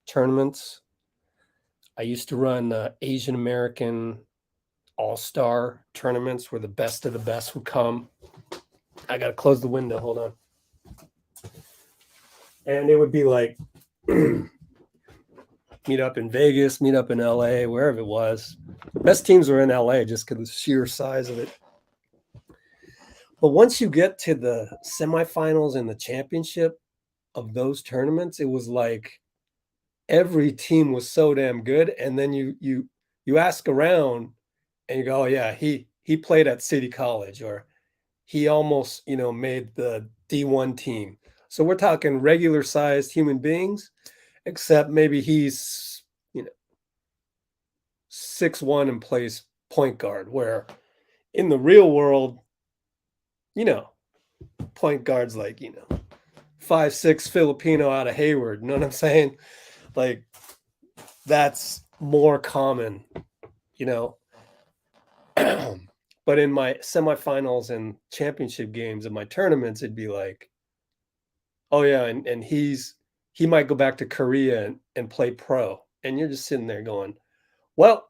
tournaments. I used to run Asian American all-star tournaments where the best of the best would come. I got to close the window. Hold on. And it would be like meet up in Vegas, meet up in LA, wherever it was. The best teams were in LA just because of the sheer size of it. But once you get to the semifinals and the championship of those tournaments, it was like every team was so damn good. And then you ask around and you go, oh yeah, he played at City College, or he almost, made the D1 team. So we're talking regular sized human beings, except maybe he's, 6'1" and plays point guard, where in the real world, point guards like, 5'6" Filipino out of Hayward. You know what I'm saying? Like, that's more common, But in my semifinals and championship games of my tournaments, it'd be like, oh yeah, and he might go back to Korea and play pro. And you're just sitting there going, well,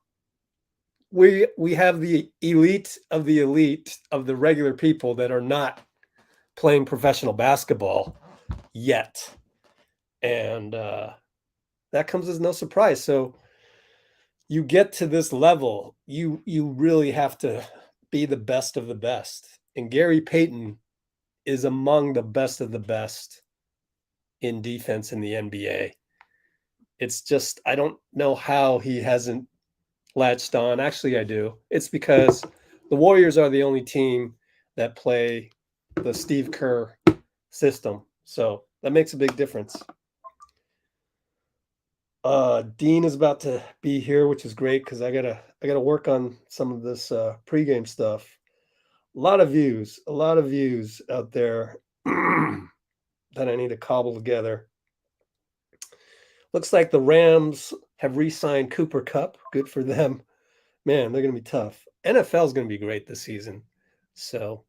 we have the elite of the regular people that are not playing professional basketball yet. And that comes as no surprise. So you get to this level, you really have to be the best of the best. And Gary Payton is among the best of the best in defense in the NBA. It's just, I don't know how he hasn't latched on. Actually, I do. It's because the Warriors are the only team that play the Steve Kerr system. So that makes a big difference. Dean is about to be here, which is great because I gotta work on some of this pregame stuff. A lot of views out there that I need to cobble together. Looks like the Rams have re-signed Cooper Kupp. Good for them. Man, they're going to be tough. NFL is going to be great this season. So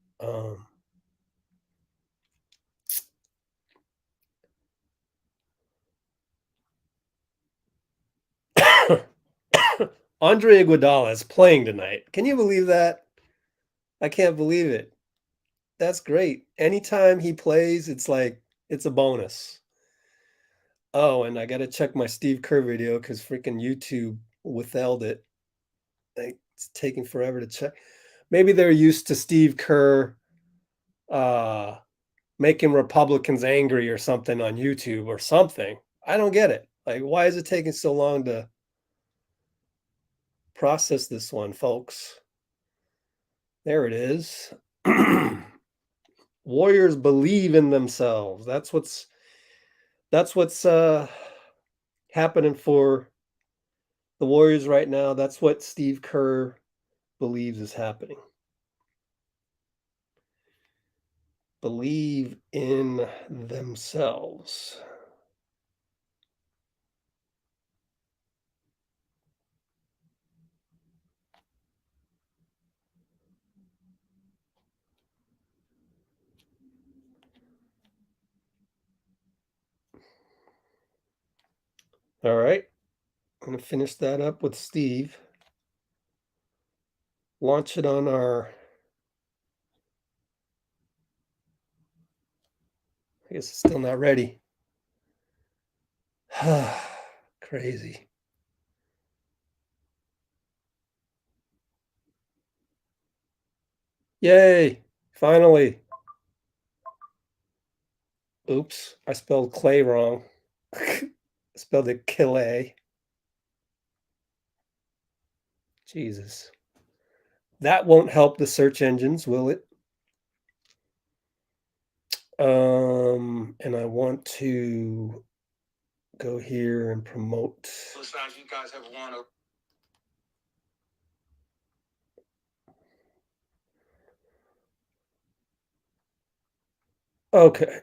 Andre Iguodala is playing tonight. Can you believe that? I can't believe it. That's great. Anytime he plays, it's like it's a bonus. Oh, and I got to check my Steve Kerr video because freaking YouTube withheld it. Like, it's taking forever to check. Maybe they're used to Steve Kerr making Republicans angry or something on YouTube or something. I don't get it. Like, why is it taking so long to process this one, folks? There it is. Warriors believe in themselves. That's what's happening for the Warriors right now. That's what Steve Kerr believes is happening. Believe in themselves. All right. I'm going to finish that up with Steve. Launch it on our... I guess it's still not ready. Crazy. Yay! Finally. Oops, I spelled Klay wrong. I spelled it Klay. Jesus. That won't help the search engines, will it? And I want to go here and promote. You guys have won a Okay.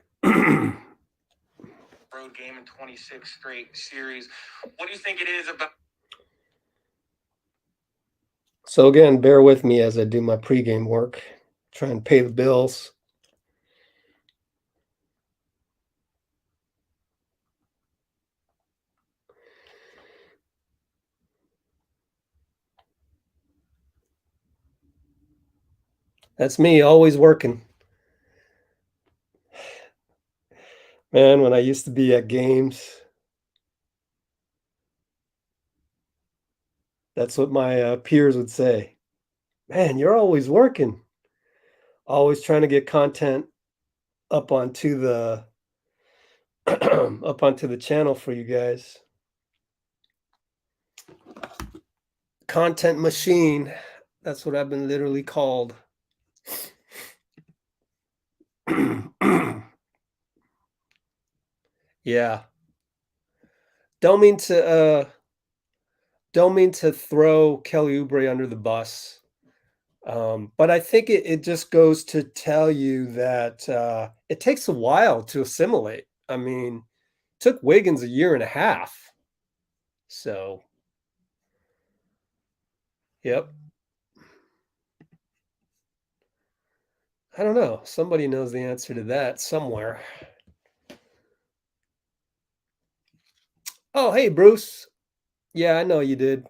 road game in 26 straight series. What do you think it is about? So again, bear with me as I do my pregame work. Try and pay the bills. That's me, always working. Man, when I used to be at games, that's what my peers would say. Man, you're always working. Always trying to get content up onto the up onto the channel for you guys. Content machine. That's what I've been literally called. Yeah. Don't mean to throw Kelly Oubre under the bus. But I think it just goes to tell you that it takes a while to assimilate. I mean, it took Wiggins a year and a half. So, yep. I don't know. Somebody knows the answer to that somewhere. Oh, hey, Bruce. Yeah, I know you did.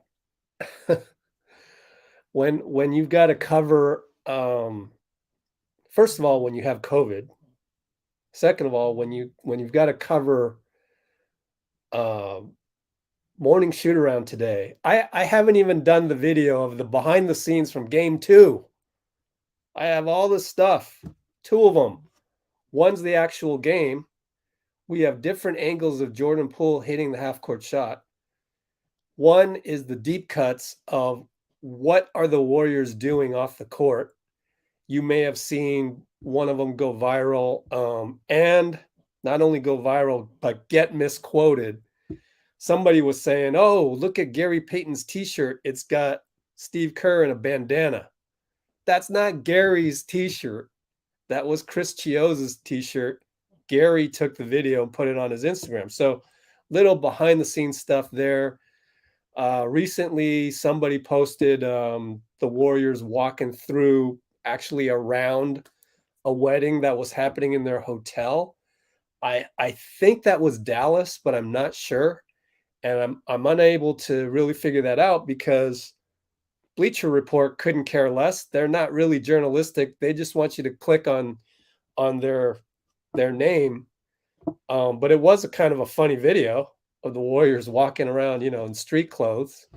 When you've got to cover, first of all, when you have COVID. Second of all, when you've got to cover morning shoot around today. I haven't even done the video of the behind the scenes from game 2. I have all this stuff, 2 of them. One's the actual game. We have different angles of Jordan Poole hitting the half-court shot. One is the deep cuts of what are the Warriors doing off the court. You may have seen one of them go viral, and not only go viral, but get misquoted. Somebody was saying, oh, look at Gary Payton's t-shirt. It's got Steve Kerr in a bandana. That's not Gary's t-shirt. That was Chris Chiozza's t-shirt. Gary took the video and put it on his Instagram. So little behind the scenes stuff there. Recently, somebody posted the Warriors walking through actually around a wedding that was happening in their hotel. I think that was Dallas, but I'm not sure. And I'm unable to really figure that out because Bleacher Report couldn't care less. They're not really journalistic. They just want you to click on their name. But it was a kind of a funny video of the Warriors walking around, in street clothes.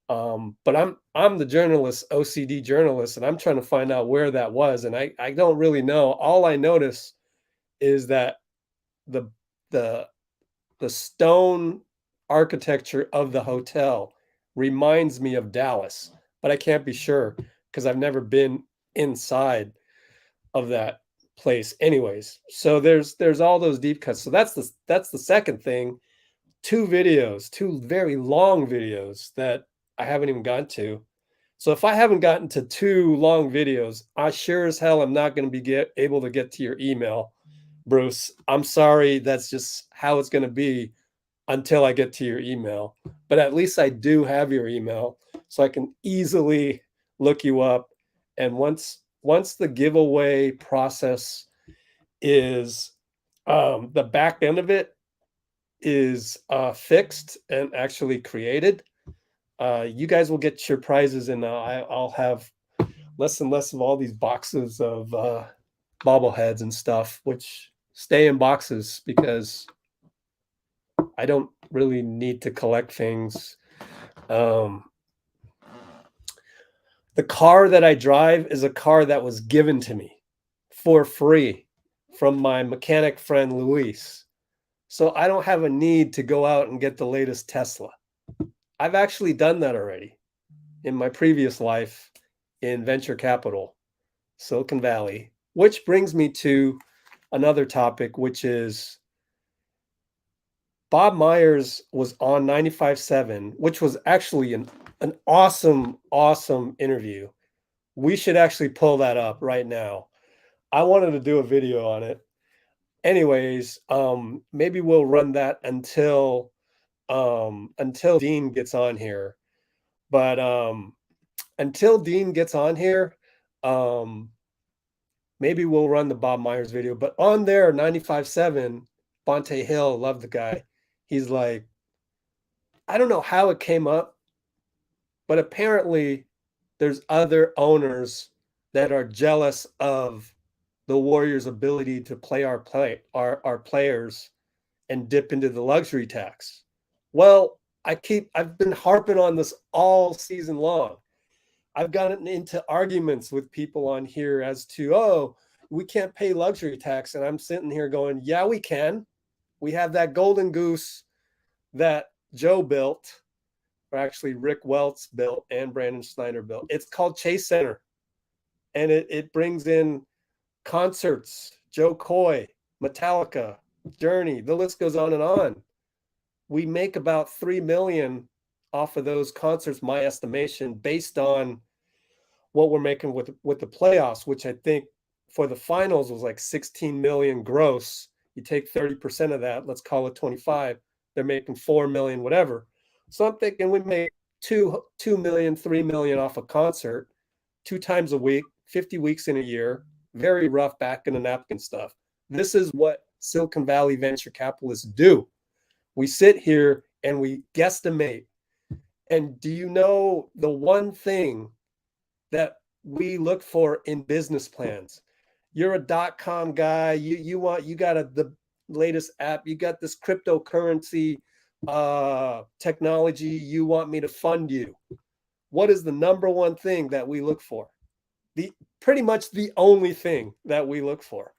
But I'm the journalist, OCD journalist, and I'm trying to find out where that was. And I don't really know. All I notice is that the stone architecture of the hotel reminds me of Dallas, but I can't be sure because I've never been inside of that place anyways. So there's all those deep cuts. So that's the second thing. Two very long videos that I haven't even gotten to. So if I haven't gotten to two long videos, I sure as hell am not going to be able to get to your email, Bruce. I'm sorry. That's just how it's going to be until I get to your email. But at least I do have your email, so I can easily look you up. And once the giveaway process is the back end of it is fixed and actually created, you guys will get your prizes, and I'll have less and less of all these boxes of bobbleheads and stuff, which stay in boxes because I don't really need to collect things. The car that I drive is a car that was given to me for free from my mechanic friend Luis. So I don't have a need to go out and get the latest Tesla. I've actually done that already in my previous life in venture capital, Silicon Valley, which brings me to another topic, which is Bob Myers was on 95.7, which was actually an awesome interview. We should actually pull that up right now. I wanted to do a video on it. Anyways, maybe we'll run that until Dean gets on here. But until Dean gets on here, maybe we'll run the Bob Myers video. But on there, 95.7, Bonte Hill, love the guy. He's like, I don't know how it came up, but apparently there's other owners that are jealous of the Warriors' ability to play our players and dip into the luxury tax. Well, I've been harping on this all season long. I've gotten into arguments with people on here as to, oh, we can't pay luxury tax. And I'm sitting here going, yeah, we can. We have that golden goose that Joe built, or actually Rick Welts built and Brandon Snyder built. It's called Chase Center. And it brings in concerts, Joe Coy, Metallica, Journey, the list goes on and on. We make about $3 million off of those concerts, my estimation, based on what we're making with the playoffs, which I think for the finals was like 16 million gross. You take 30% of that, let's call it 25. They're making 4 million, whatever. So I'm thinking we make 2 million, 3 million off a concert 2 times a week, 50 weeks in a year. Very rough back in the napkin stuff. This is what Silicon Valley venture capitalists do. We sit here and we guesstimate. And do you know the one thing that we look for in business plans? You're a .com guy. You got the latest app. You got this cryptocurrency technology. You want me to fund you. What is the number one thing that we look for? Pretty much the only thing that we look for.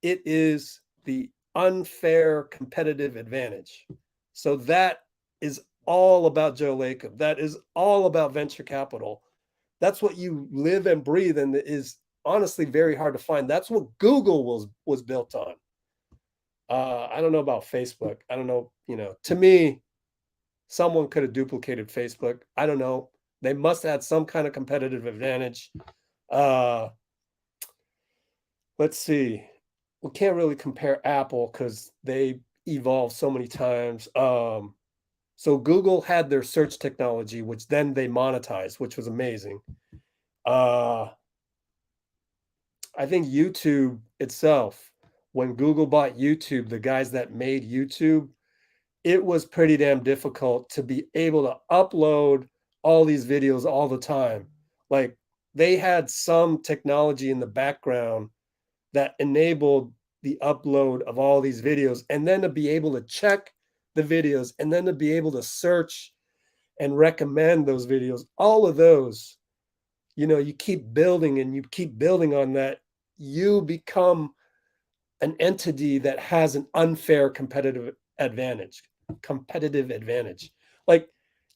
It is the unfair competitive advantage. So that is all about Joe Lacob. That is all about venture capital. That's what you live and breathe, and is honestly very hard to find. That's what Google was built on. I don't know about Facebook. I don't know, to me, someone could have duplicated Facebook. I don't know. They must have had some kind of competitive advantage. Let's see. We can't really compare Apple because they evolved so many times. So Google had their search technology, which then they monetized, which was amazing. I think YouTube itself, when Google bought YouTube, the guys that made YouTube, it was pretty damn difficult to be able to upload all these videos all the time. Like they had some technology in the background that enabled the upload of all these videos, and then to be able to check the videos, and then to be able to search and recommend those videos, all of those, you keep building and you keep building on that, you become an entity that has an unfair competitive advantage. Like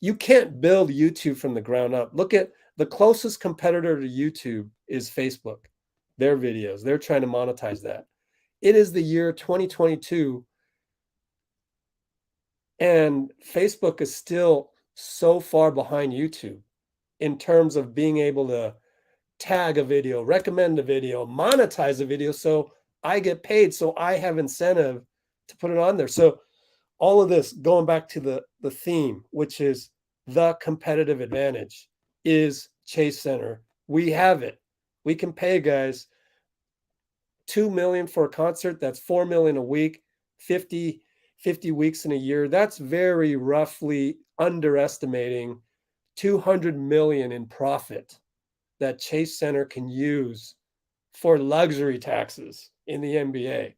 you can't build YouTube from the ground up. Look at the closest competitor to YouTube is Facebook. Their videos, they're trying to monetize that. It is the year 2022, and Facebook is still so far behind YouTube in terms of being able to tag a video, recommend a video, monetize a video, so I get paid, so I have incentive to put it on there. So all of this, going back to the theme, which is the competitive advantage, is Chase Center. We have it. We can pay guys $2 million for a concert. That's $4 million a week, 50 weeks in a year. That's very roughly underestimating $200 million in profit that Chase Center can use for luxury taxes in the NBA.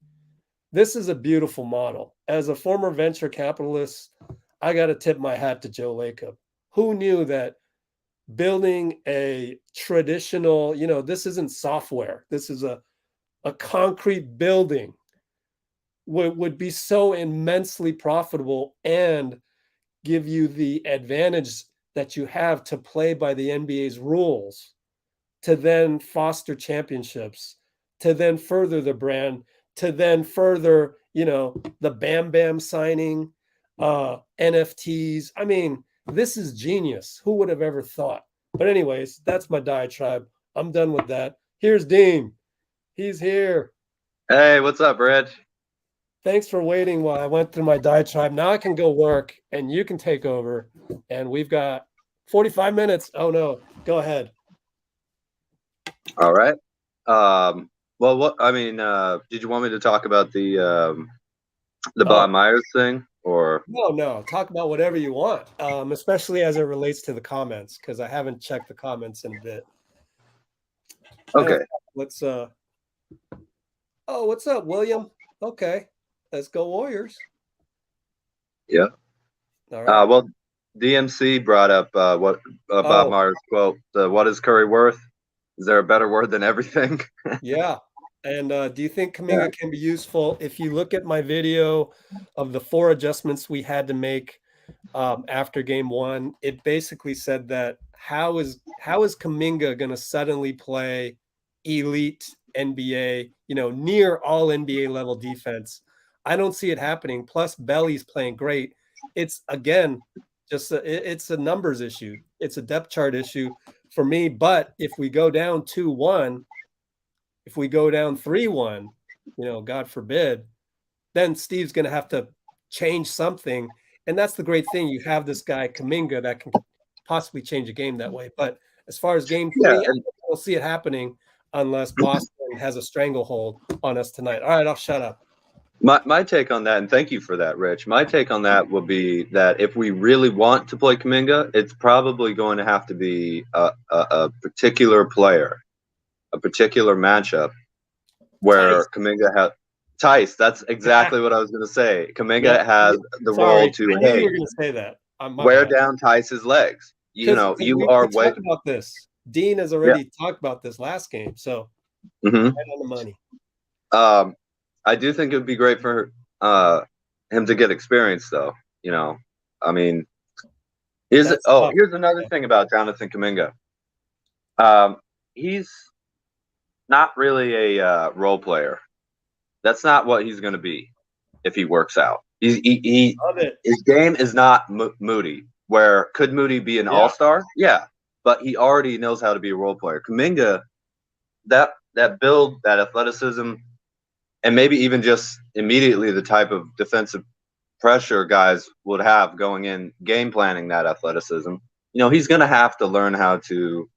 This is a beautiful model. As a former venture capitalist, I got to tip my hat to Joe Lacob. Who knew that building a traditional, this isn't software. This is a concrete building would be so immensely profitable and give you the advantage that you have to play by the NBA's rules, to then foster championships, to then further the brand, to then further, the Bam Bam signing, NFTs. I mean, this is genius. Who would have ever thought? But anyways, that's my diatribe. I'm done with that. Here's Dean. He's here. Hey, what's up, Reg? Thanks for waiting while I went through my diatribe. Now I can go work and you can take over. And we've got 45 minutes. Oh no, go ahead. All right. Did you want me to talk about the Bob Myers thing, or? No. Talk about whatever you want, especially as it relates to the comments, because I haven't checked the comments in a bit. Okay. Let's. Oh, what's up, William? Okay, let's go Warriors. Yeah. All right. Well, DMC brought up Bob Myers quote. What is Curry worth? Is there a better word than everything? Yeah. And do you think Kuminga can be useful? If you look at my video of the 4 adjustments we had to make after game 1, it basically said that how is Kuminga going to suddenly play elite NBA, near all NBA level defense? I don't see it happening. Plus, Belly's playing great. It's again just it's a numbers issue. It's a depth chart issue for me. But if we go down 2-1. If we go down 3-1, God forbid, then Steve's going to have to change something. And that's the great thing. You have this guy, Kuminga, that can possibly change a game that way. But as far as game 3, we'll see it happening unless Boston has a stranglehold on us tonight. All right, I'll shut up. My take on that, and thank you for that, Rich. My take on that would be that if we really want to play Kuminga, it's probably going to have to be a particular player, a particular matchup where Kuminga has Tice. That's exactly what I was going to say. Kuminga has the role to you were going to say that. Wear down Tice's legs. You are way about this. Dean has already talked about this last game, so right on the money. I do think it would be great for him to get experience, though. I mean, here's another thing about Jonathan Kuminga. He's not really a role player. That's not what he's going to be if he works out. His game is not Moody. Where could Moody be an all-star? Yeah, but he already knows how to be a role player. Kuminga, that build, that athleticism, and maybe even just immediately the type of defensive pressure guys would have going in game planning that athleticism. He's going to have to learn how to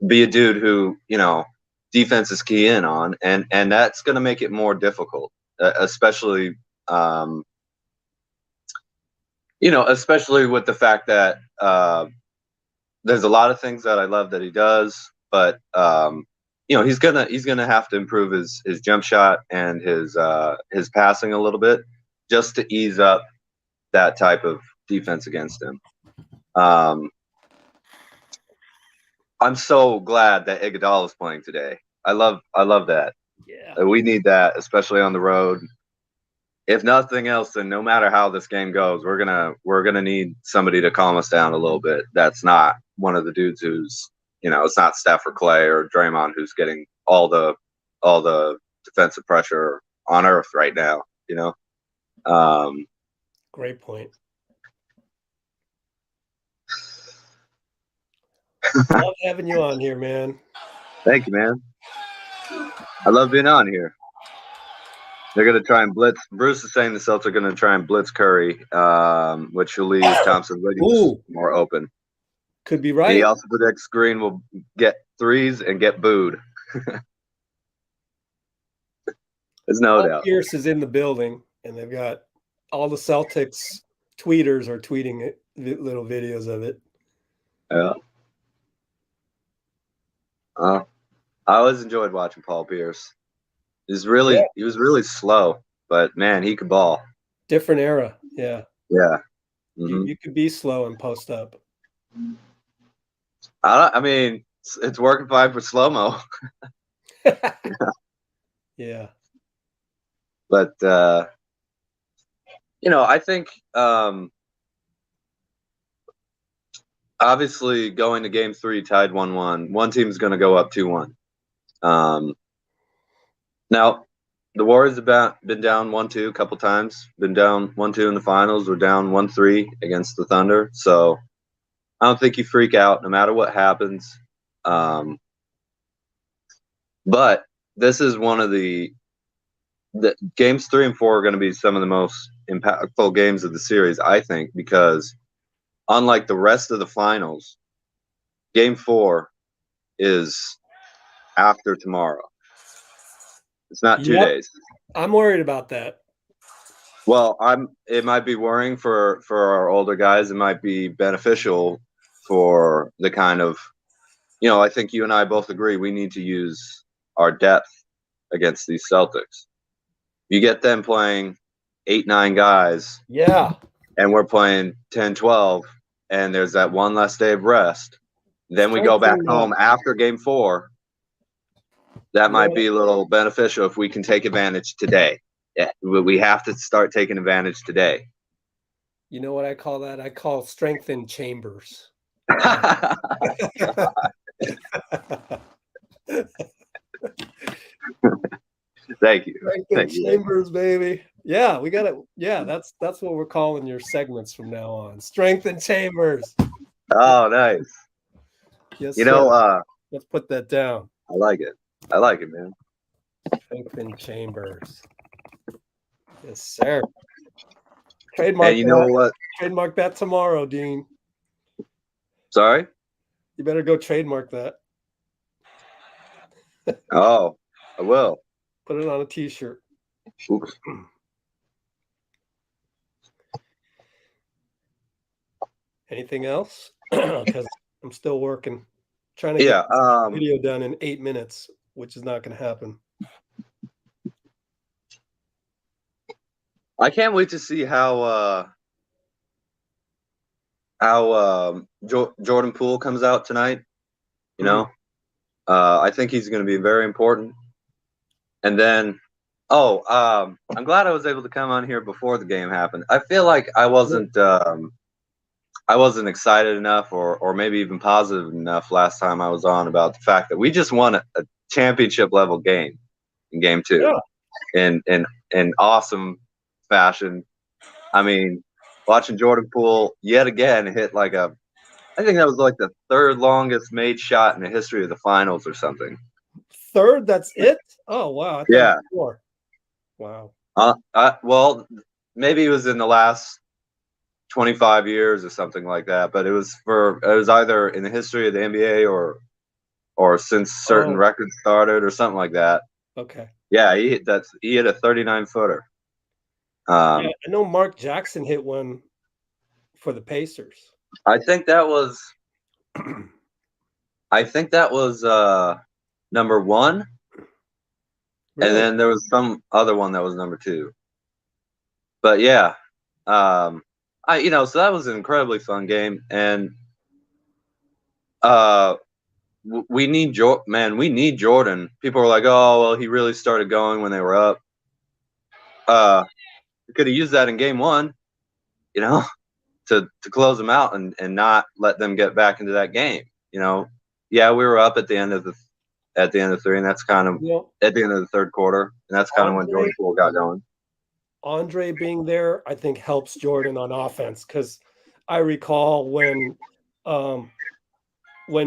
be a dude who, defense is key in on, and that's going to make it more difficult, especially especially with the fact that there's a lot of things that I love that he does, but he's gonna have to improve his jump shot and his passing a little bit just to ease up that type of defense against him. I'm so glad that Iguodala is playing today. I love that. Yeah. We need that, especially on the road. If nothing else, then no matter how this game goes, we're gonna need somebody to calm us down a little bit. That's not one of the dudes who's, it's not Steph or Klay or Draymond who's getting all the defensive pressure on earth right now. Great point. Love having you on here, man. Thank you, man. I love being on here. They're going to try and blitz. Bruce is saying the Celtics are going to try and blitz Curry, which will leave Thompson more open. Could be right. He also predicts Green will get threes and get booed. There's no doubt. Pierce is in the building, and they've got all the Celtics tweeters are tweeting it, little videos of it. Yeah. I always enjoyed watching Paul Pierce. He was really slow, but man, he could ball. Different era, yeah. Yeah. Mm-hmm. You could be slow and post up. I mean, it's working fine for slow-mo. Yeah. But I think obviously going to game 3 tied 1-1, one team's going to go up 2-1. Now, the Warriors have been down 1-2 a couple times, been down 1-2 in the finals. We're down 1-3 against the Thunder. So I don't think you freak out no matter what happens. But this is one of the games 3 and 4 are going to be some of the most impactful games of the series, I think, because unlike the rest of the finals, game 4 is after tomorrow. It's not 2 days. I'm worried about that. Well, it might be worrying for our older guys. It might be beneficial for the kind of, I think you and I both agree we need to use our depth against these Celtics. You get them playing 8-9 guys. Yeah. And we're playing 10-12, and there's that one last day of rest. Then we go back home after game 4. That might be a little beneficial if we can take advantage today. Yeah, we have to start taking advantage today. You know what I call that? I call strength in chambers. Thank you. Strength in chambers, baby. Yeah, we got it. Yeah, that's what we're calling your segments from now on. Strength in chambers. Oh, nice. Yes, let's put that down. I like it. I like it, man. Strength in chambers. Yes, sir. Trademark. And you know what? Trademark that tomorrow, Dean. Sorry? You better go trademark that. Oh, I will. Put it on a t-shirt. Oops. Anything else? Because I'm still working. Trying to get this video done in 8 minutes, which is not going to happen. I can't wait to see how Jordan Poole comes out tonight. I think he's going to be very important. And then, I'm glad I was able to come on here before the game happened. I feel like I wasn't excited enough or maybe even positive enough last time I was on about the fact that we just won a championship level game in game 2 in awesome fashion. I mean, watching Jordan Poole yet again hit I think that was like the 3rd longest made shot in the history of the finals or something. 3rd? That's it? Oh, wow. Yeah. 4. Wow. Well, maybe it was in the last 25 years or something like that, but it was either in the history of the NBA or or since certain records started or something like that. Okay. Yeah, he hit a 39-footer. Yeah, I know Mark Jackson hit one for the Pacers. I think that was number 1. Really? And then there was some other one that was number 2. But yeah, so that was an incredibly fun game, and we need we need Jordan. People are like, oh well, he really started going when they were up. We could have used that in game 1, to close them out and not let them get back into that game. Yeah, we were up at the end of 3, and that's kind of at the end of the third quarter, and that's kind of when Jordan Poole got going. Andre being there, I think, helps Jordan on offense, because I recall when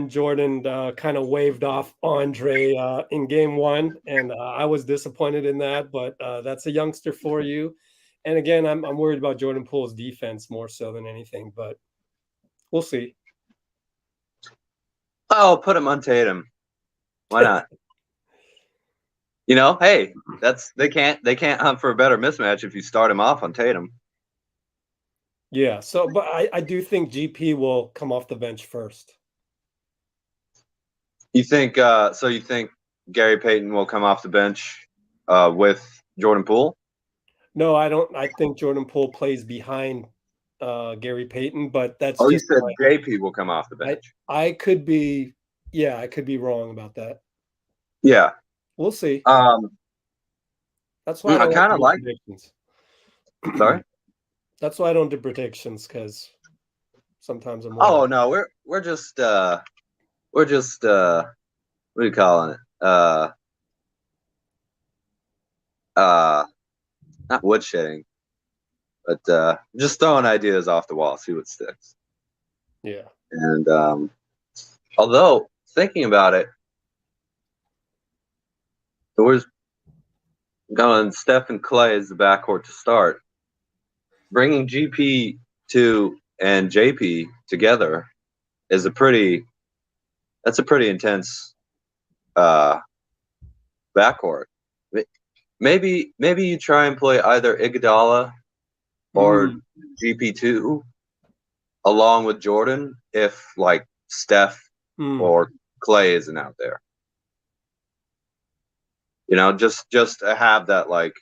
Jordan kind of waved off Andre in game 1, and I was disappointed in that, but that's a youngster for you. And again, I'm worried about Jordan Poole's defense more so than anything, but we'll see. Oh, put him on Tatum. Why not? Hey, they can't hunt for a better mismatch if you start him off on Tatum. Yeah. So, but I do think GP will come off the bench first. You think? So you think Gary Payton will come off the bench with Jordan Poole? No, I don't. I think Jordan Poole plays behind Gary Payton, but that's. Oh, you said JP will come off the bench. I could be. Yeah, I could be wrong about that. Yeah. We'll see. That's why I kind of like predictions. Sorry. That's why I don't do predictions, because sometimes I'm. Oh no, we're just what are you calling it? Not woodshedding, but just throwing ideas off the wall, see what sticks. Yeah. And although thinking about it, it was going Steph and Klay as the backcourt to start. Bringing GP2 and JP together is a pretty intense backcourt. Maybe you try and play either Iguodala or GP2 along with Jordan if like Steph or Klay isn't out there. Just to have that, like,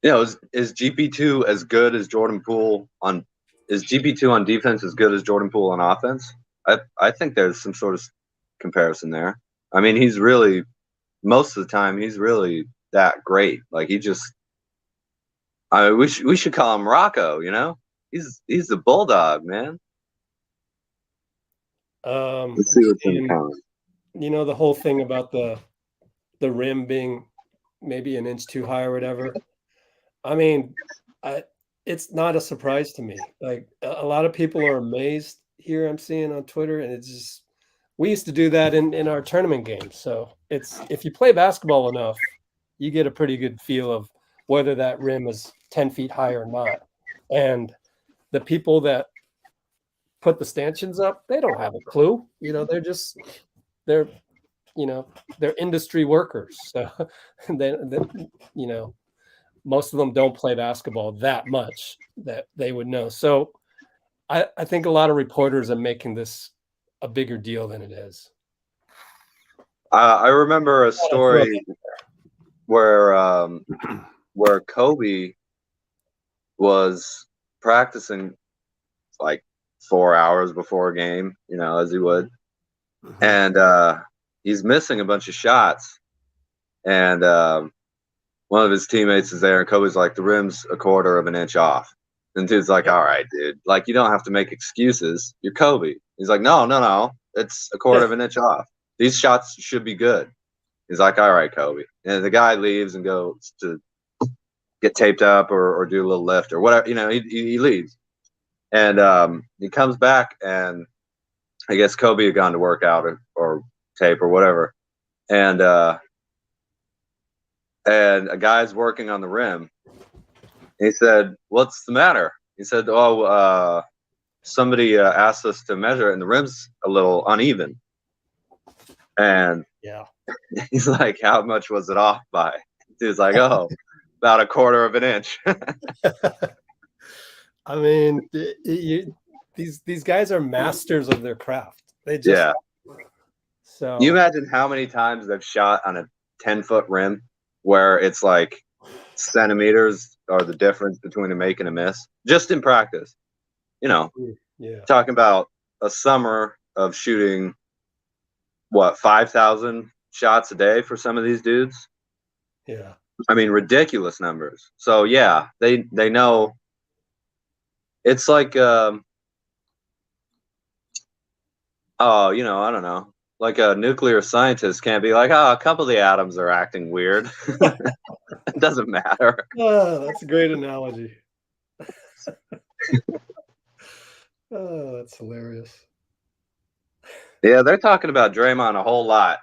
is GP2 as good as Jordan Poole on? Is GP2 on defense as good as Jordan Poole on offense? I think there's some sort of comparison there. I mean, he's really, most of the time, he's really that great. Like, we should call him Rocco. He's the bulldog, man. Let's see what's in the comments. The whole thing about the rim being maybe an inch too high or whatever. I mean, it's not a surprise to me. Like, a lot of people are amazed here, I'm seeing on Twitter, and it's just, we used to do that in our tournament games. So if you play basketball enough, you get a pretty good feel of whether that rim is 10 feet high or not. And the people that put the stanchions up, they don't have a clue. They're industry workers. So most of them don't play basketball that much that they would know. So I think a lot of reporters are making this a bigger deal than it is. I remember a story where Kobe was practicing like 4 hours before a game, as he would. And he's missing a bunch of shots. And one of his teammates is there, and Kobe's like, the rim's a quarter of an inch off. And dude's like, all right, dude. Like, you don't have to make excuses. You're Kobe. He's like, no. It's a quarter of an inch off. These shots should be good. He's like, all right, Kobe. And the guy leaves and goes to get taped up or do a little lift or whatever. He leaves. And he comes back, and I guess Kobe had gone to work out or tape or whatever. And a guy's working on the rim. He said, what's the matter? He said, somebody asked us to measure it, and the rim's a little uneven. And yeah, he's like, "How much was it off by?" Dude's like, "Oh, about 1/4 of an inch." I mean, these guys are masters of their craft. They just Yeah. So You imagine how many times they've shot on a 10-foot rim where it's like centimeters are the difference between a make and a miss, just in practice. You know, yeah, talking about a summer of shooting, what, 5,000 shots a day for some of these dudes? yeah. I mean, ridiculous numbers. So yeah, they know. It's like, oh, you know, I don't know. Like a nuclear scientist can't be like, oh, a couple of the atoms are acting weird. It doesn't matter. Oh, that's a great analogy. Oh, that's hilarious. Yeah, they're talking about Draymond a whole lot.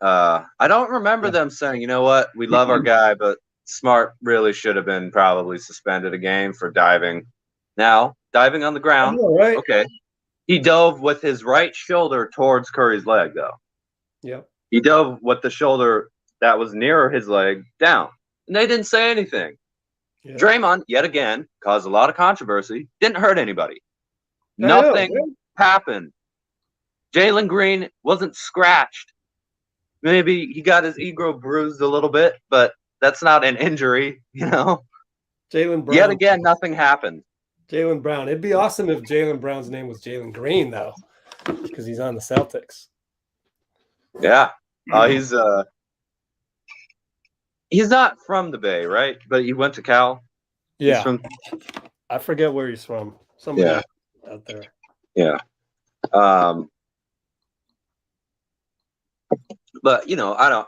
I don't remember them saying, you know what, we love our guy, but Smart really should have been probably suspended a game for diving. Now, diving on the ground, right? Okay. He dove with his right shoulder towards Curry's leg, though. Yep. He dove with the shoulder that was nearer his leg down. And they didn't say anything. Yeah. Draymond, yet again, caused a lot of controversy. Didn't hurt anybody. I know, Nothing right? happened. Jalen Green wasn't scratched. Maybe he got his ego bruised a little bit, but that's not an injury, you know? Jalen Brown. Yet again, nothing happened. Jalen Brown. It'd be awesome if Jalen Brown's name was Jalen Green, though, because he's on the Celtics. Yeah. He's not from the Bay, right? But he went to Cal. Yeah. He's from, I forget where he's from. Somebody out there. yeah. But, you know,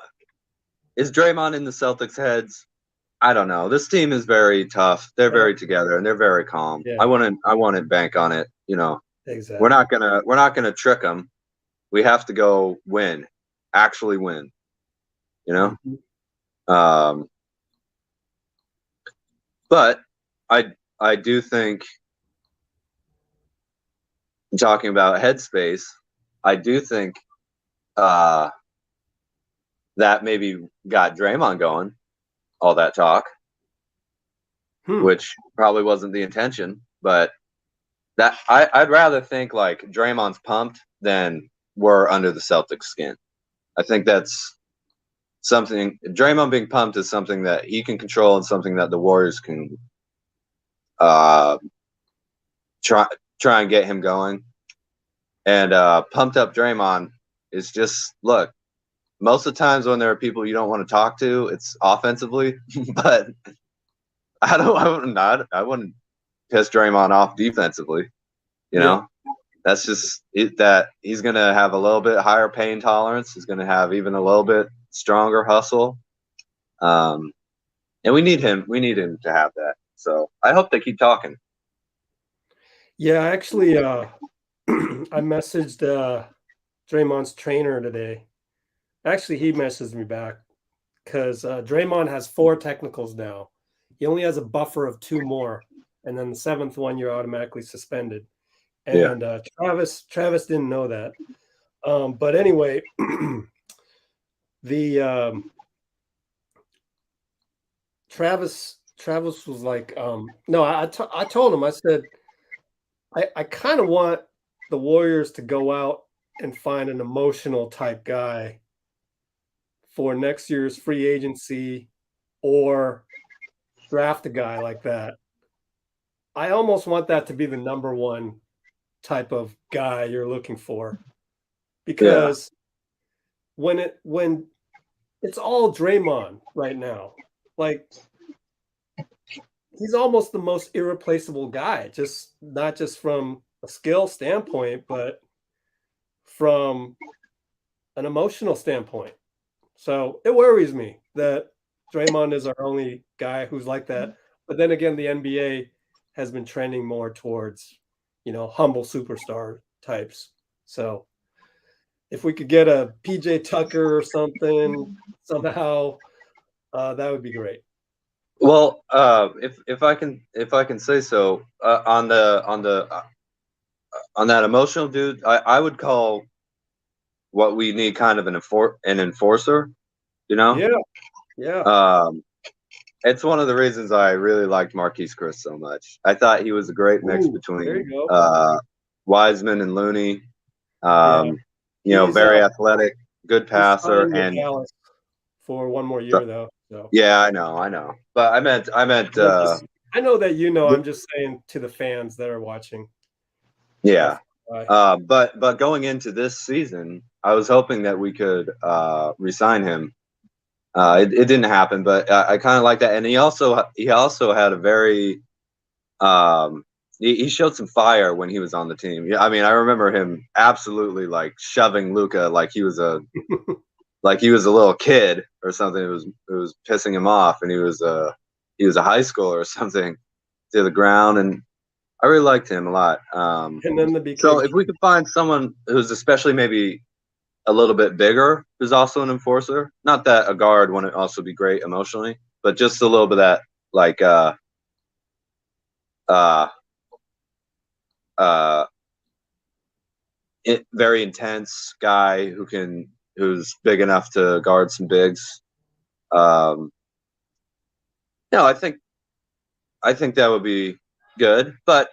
is Draymond in the Celtics' heads? I don't know. This team is very tough. They're very together and they're very calm. Yeah. I wouldn't bank on it. You know, Exactly. we're not gonna trick them. We have to go win, actually win. You know, but I do think, talking about headspace, I do think that maybe got Draymond going. All that talk, which probably wasn't the intention, but that I'd rather think like Draymond's pumped than we're under the Celtics skin. I think that's something. Draymond being pumped is something that he can control and something that the Warriors can try and get him going. And pumped up Draymond is just, look, most of the times when there are people you don't want to talk to, it's offensively, but I wouldn't piss Draymond off defensively. You know, that's just it, that he's going to have a little bit higher pain tolerance. He's going to have even a little bit stronger hustle. And we need him. We need him to have that. So I hope they keep talking. Yeah, actually, I messaged Draymond's trainer today. Actually, he messaged me back because Draymond has 4 technicals now. He only has a buffer of 2 more, and then the 7th one you're automatically suspended. And Travis didn't know that. But anyway, the Travis was like, no, I told him, I said, I kind of want the Warriors to go out and find an emotional type guy for next year's free agency or draft a guy like that. I almost want that to be the number one type of guy you're looking for, because when it's all Draymond right now, like he's almost the most irreplaceable guy, just not just from a skill standpoint, but from an emotional standpoint. So it worries me that Draymond is our only guy who's like that. But then again, the NBA has been trending more towards, you know, humble superstar types. So if we could get a PJ Tucker or something somehow, that would be great. Well, if I can say so, on the on that emotional dude, I would call what we need kind of an enforcer, you know? Yeah. It's one of the reasons I really liked Marquise Chris so much. I thought he was a great mix Ooh, there between you go. Wiseman and Looney. Yeah. You know, He's, very athletic, good He's passer, signed with and Dallas for one more year, though. So yeah, I know. But I meant. I know that you know. I'm just saying to the fans that are watching. Yeah. FYI. But going into this season, I was hoping that we could re-sign him. It didn't happen, but I kind of like that. And he also had a very he showed some fire when he was on the team. Yeah, I mean, I remember him absolutely like shoving Luka like he was a little kid or something. It was pissing him off, and he was a high schooler or something to the ground. And I really liked him a lot. And then the BK. So if we could find someone who's especially maybe a little bit bigger, who's also an enforcer, not that a guard wouldn't also be great emotionally, but just a little bit of that like very intense guy who's big enough to guard some bigs. I think that would be good, but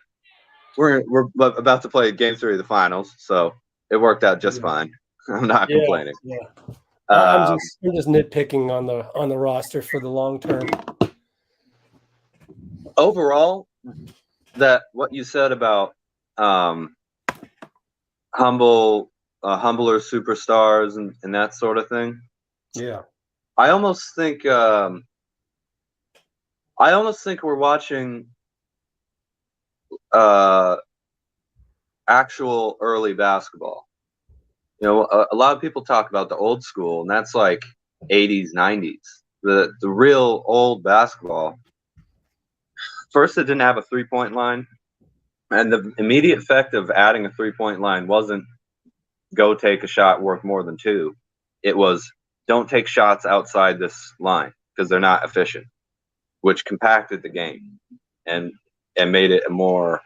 we're about to play game 3 of the finals, so it worked out just fine. I'm not complaining. Yeah. I'm just nitpicking on the roster for the long term. Overall, that what you said about humbler superstars and that sort of thing. Yeah. I almost think we're watching actual early basketball. You know, a lot of people talk about the old school, and that's like 80s, 90s. The real old basketball. First, it didn't have a 3-point line, and the immediate effect of adding a 3-point line wasn't go take a shot worth more than 2. It was don't take shots outside this line because they're not efficient, which compacted the game and made it a more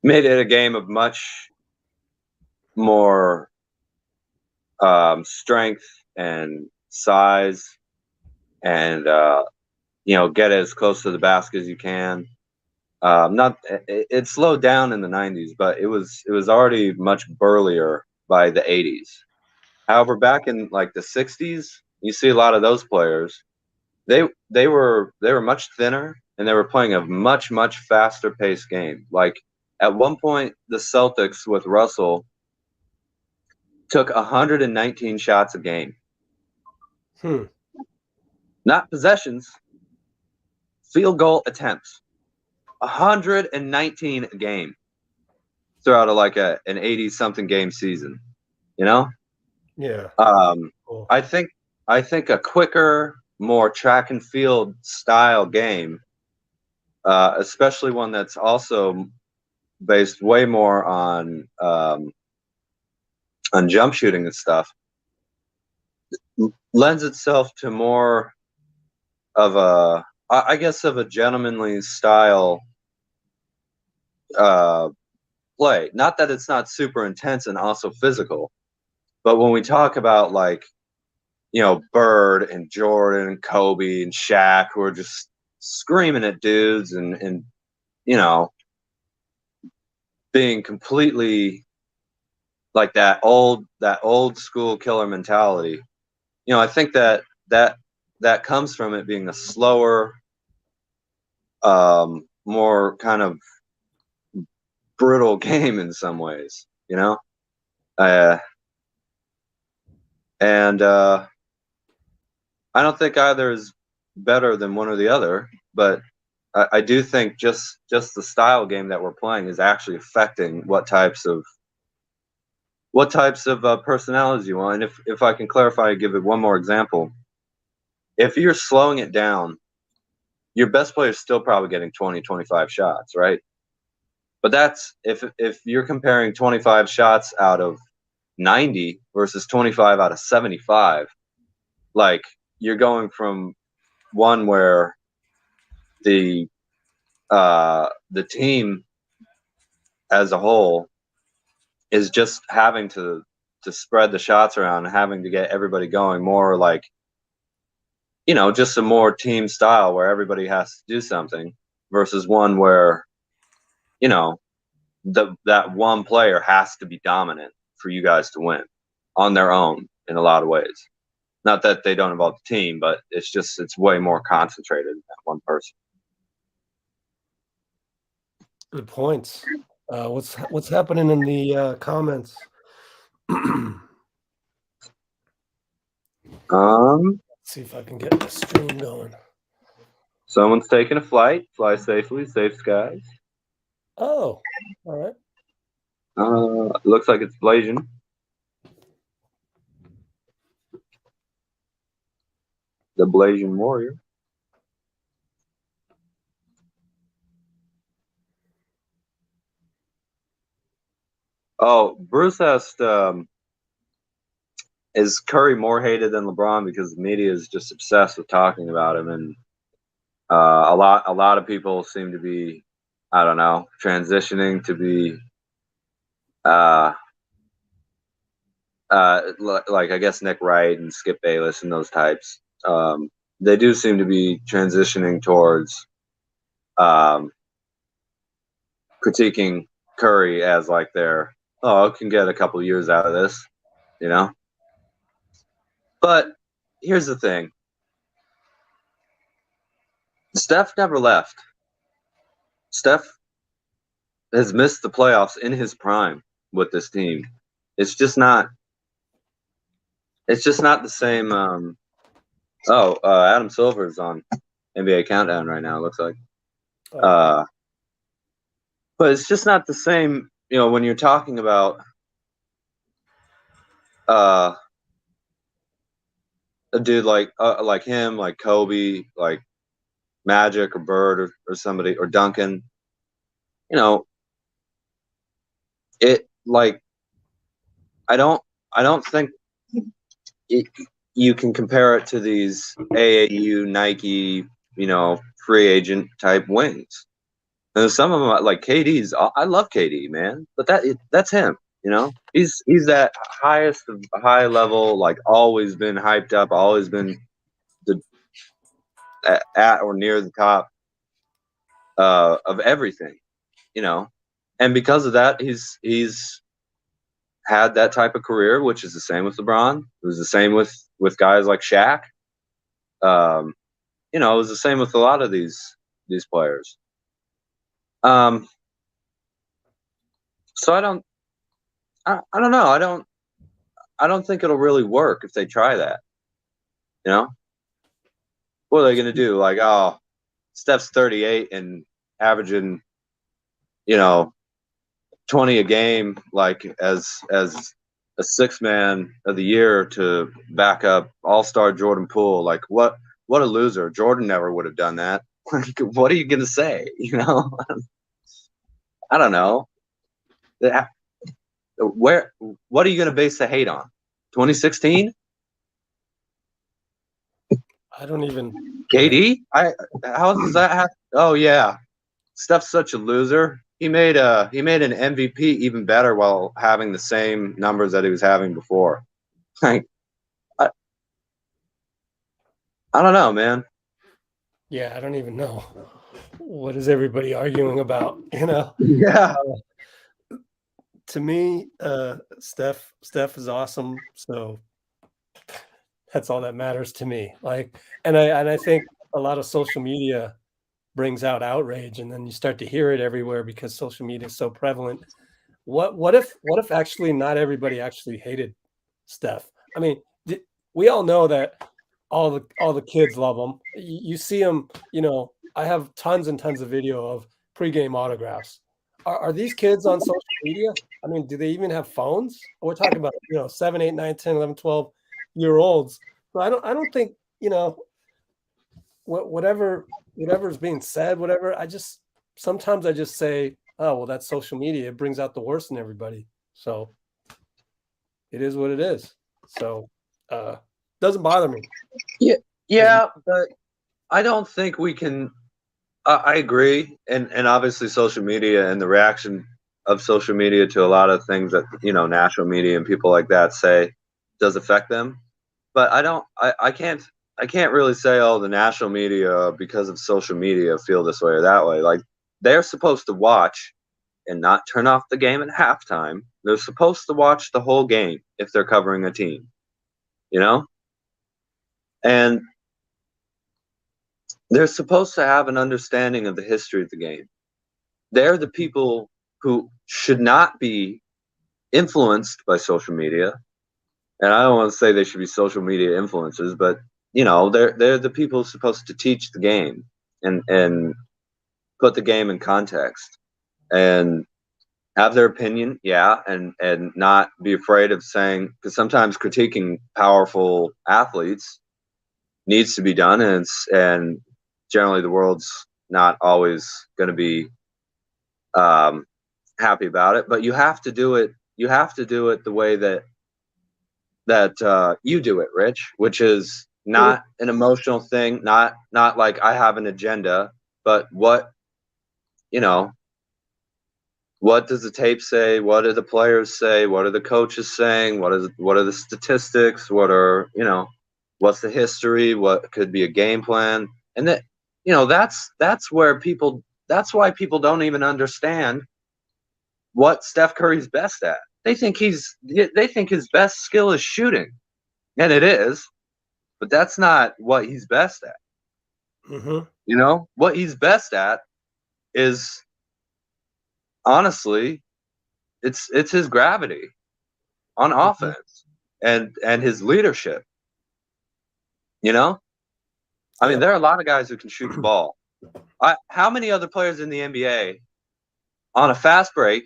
made it a game of much more strength and size, and get as close to the basket as you can. It slowed down in the 90s, but it was already much burlier by the 80s. However, back in like the 60s, you see a lot of those players. They were much thinner, and they were playing a much faster paced game. Like at one point, the Celtics with Russell took 119 shots a game. Not possessions, field goal attempts. 119 a game throughout an 80-something game season. You know? Yeah. Cool. I think a quicker, more track and field style game, especially one that's also based way more on jump shooting and stuff, lends itself to more of a gentlemanly style play. Not that it's not super intense and also physical, but when we talk about Bird and Jordan and Kobe and Shaq, who are just screaming at dudes and being completely like that old school killer mentality. I think that comes from it being a slower, more kind of brutal game in some ways, and I don't think either is better than one or the other, but I do think just the style game that we're playing is actually affecting what types of personalities you want. And if I can clarify, give it one more example. If you're slowing it down, your best player is still probably getting 20, 25 shots, right? But that's if you're comparing 25 shots out of 90 versus 25 out of 75, like you're going from one where the team as a whole is just having to spread the shots around and having to get everybody going more like, you know, just a more team style where everybody has to do something versus one where, you know, that one player has to be dominant for you guys to win on their own in a lot of ways. Not that they don't involve the team, but it's way more concentrated than that one person. Good points. What's happening in the comments? Let's see if I can get the stream going. Someone's taking a flight. Fly safely, safe skies. Oh, all right. Looks like it's Blasian. The Blasian Warrior. Oh, Bruce asked, is Curry more hated than LeBron because the media is just obsessed with talking about him, and a lot of people seem to be, I don't know, transitioning to be like I guess Nick Wright and Skip Bayless and those types. They do seem to be transitioning towards critiquing Curry as like their, I can get a couple of years out of this, you know? But here's the thing. Steph never left. Steph has missed the playoffs in his prime with this team. It's just not the same. Adam Silver's on NBA Countdown right now, it looks like. But it's just not the same, you know, when you're talking about a dude like him, like Kobe, like Magic or Bird or somebody, or Duncan. You know, it like I don't think you can compare it to these AAU, Nike, you know, free agent type wings. And some of them, like KD's, I love KD, man, but that's him. You know, he's that highest of high level, like always been hyped up, always been at or near the top of everything, you know. And because of that, he's had that type of career, which is the same with LeBron. It was the same with guys like Shaq. You know, it was the same with a lot of these players. So I don't know. I don't think it'll really work if they try that. You know, what are they going to do? Like, oh, Steph's 38 and averaging, you know, 20 a game, like as a sixth man of the year to back up All-Star Jordan Poole. Like, what a loser. Jordan never would have done that. Like, what are you going to say? You know, I don't know. What are you going to base the hate on? 2016? I don't even. KD? How does that happen? Oh yeah, Steph's such a loser. He made an MVP even better while having the same numbers that he was having before. Like, I don't know, man. Yeah, I don't even know. What is everybody arguing about? You know? Yeah. To me, Steph is awesome. So that's all that matters to me. Like, and I think a lot of social media brings out outrage, and then you start to hear it everywhere because social media is so prevalent. What if actually not everybody actually hated Steph? I mean, we all know that all the kids love him. You see him, you know. I have tons and tons of video of pregame autographs. Are these kids on social media? I mean, do they even have phones? We're talking about, you know, 7, 8, 9, 10, 11, 12-year-olds. So I don't think, you know, whatever's being said, whatever. Sometimes I just say, oh, well, that's social media. It brings out the worst in everybody. So it is what it is. So doesn't bother me. Yeah, but I don't think we can. I agree, and obviously social media and the reaction of social media to a lot of things that, you know, national media and people like that say does affect them. But I can't really say, oh, the national media, because of social media, feel this way or that way. Like, they're supposed to watch and not turn off the game at halftime. They're supposed to watch the whole game if they're covering a team, you know? And they're supposed to have an understanding of the history of the game. They're the people who should not be influenced by social media. And I don't want to say they should be social media influencers, but, you know, they're the people supposed to teach the game and put the game in context and have their opinion, yeah, and not be afraid of saying, because sometimes critiquing powerful athletes needs to be done, and generally the world's not always going to be happy about it, but you have to do it. You have to do it the way that you do it, Rich, which is not an emotional thing, not like I have an agenda, but what, you know, what does the tape say? What do the players say? What are the coaches saying? What are the statistics? What are, you know, what's the history? What could be a game plan? And that, you know, that's why people don't even understand what Steph Curry's best at. They think his best skill is shooting, and it is, but that's not what he's best at. Mm-hmm. You know, what he's best at is, honestly, it's his gravity on offense and his leadership. You know, I mean, there are a lot of guys who can shoot the ball. How many other players in the NBA on a fast break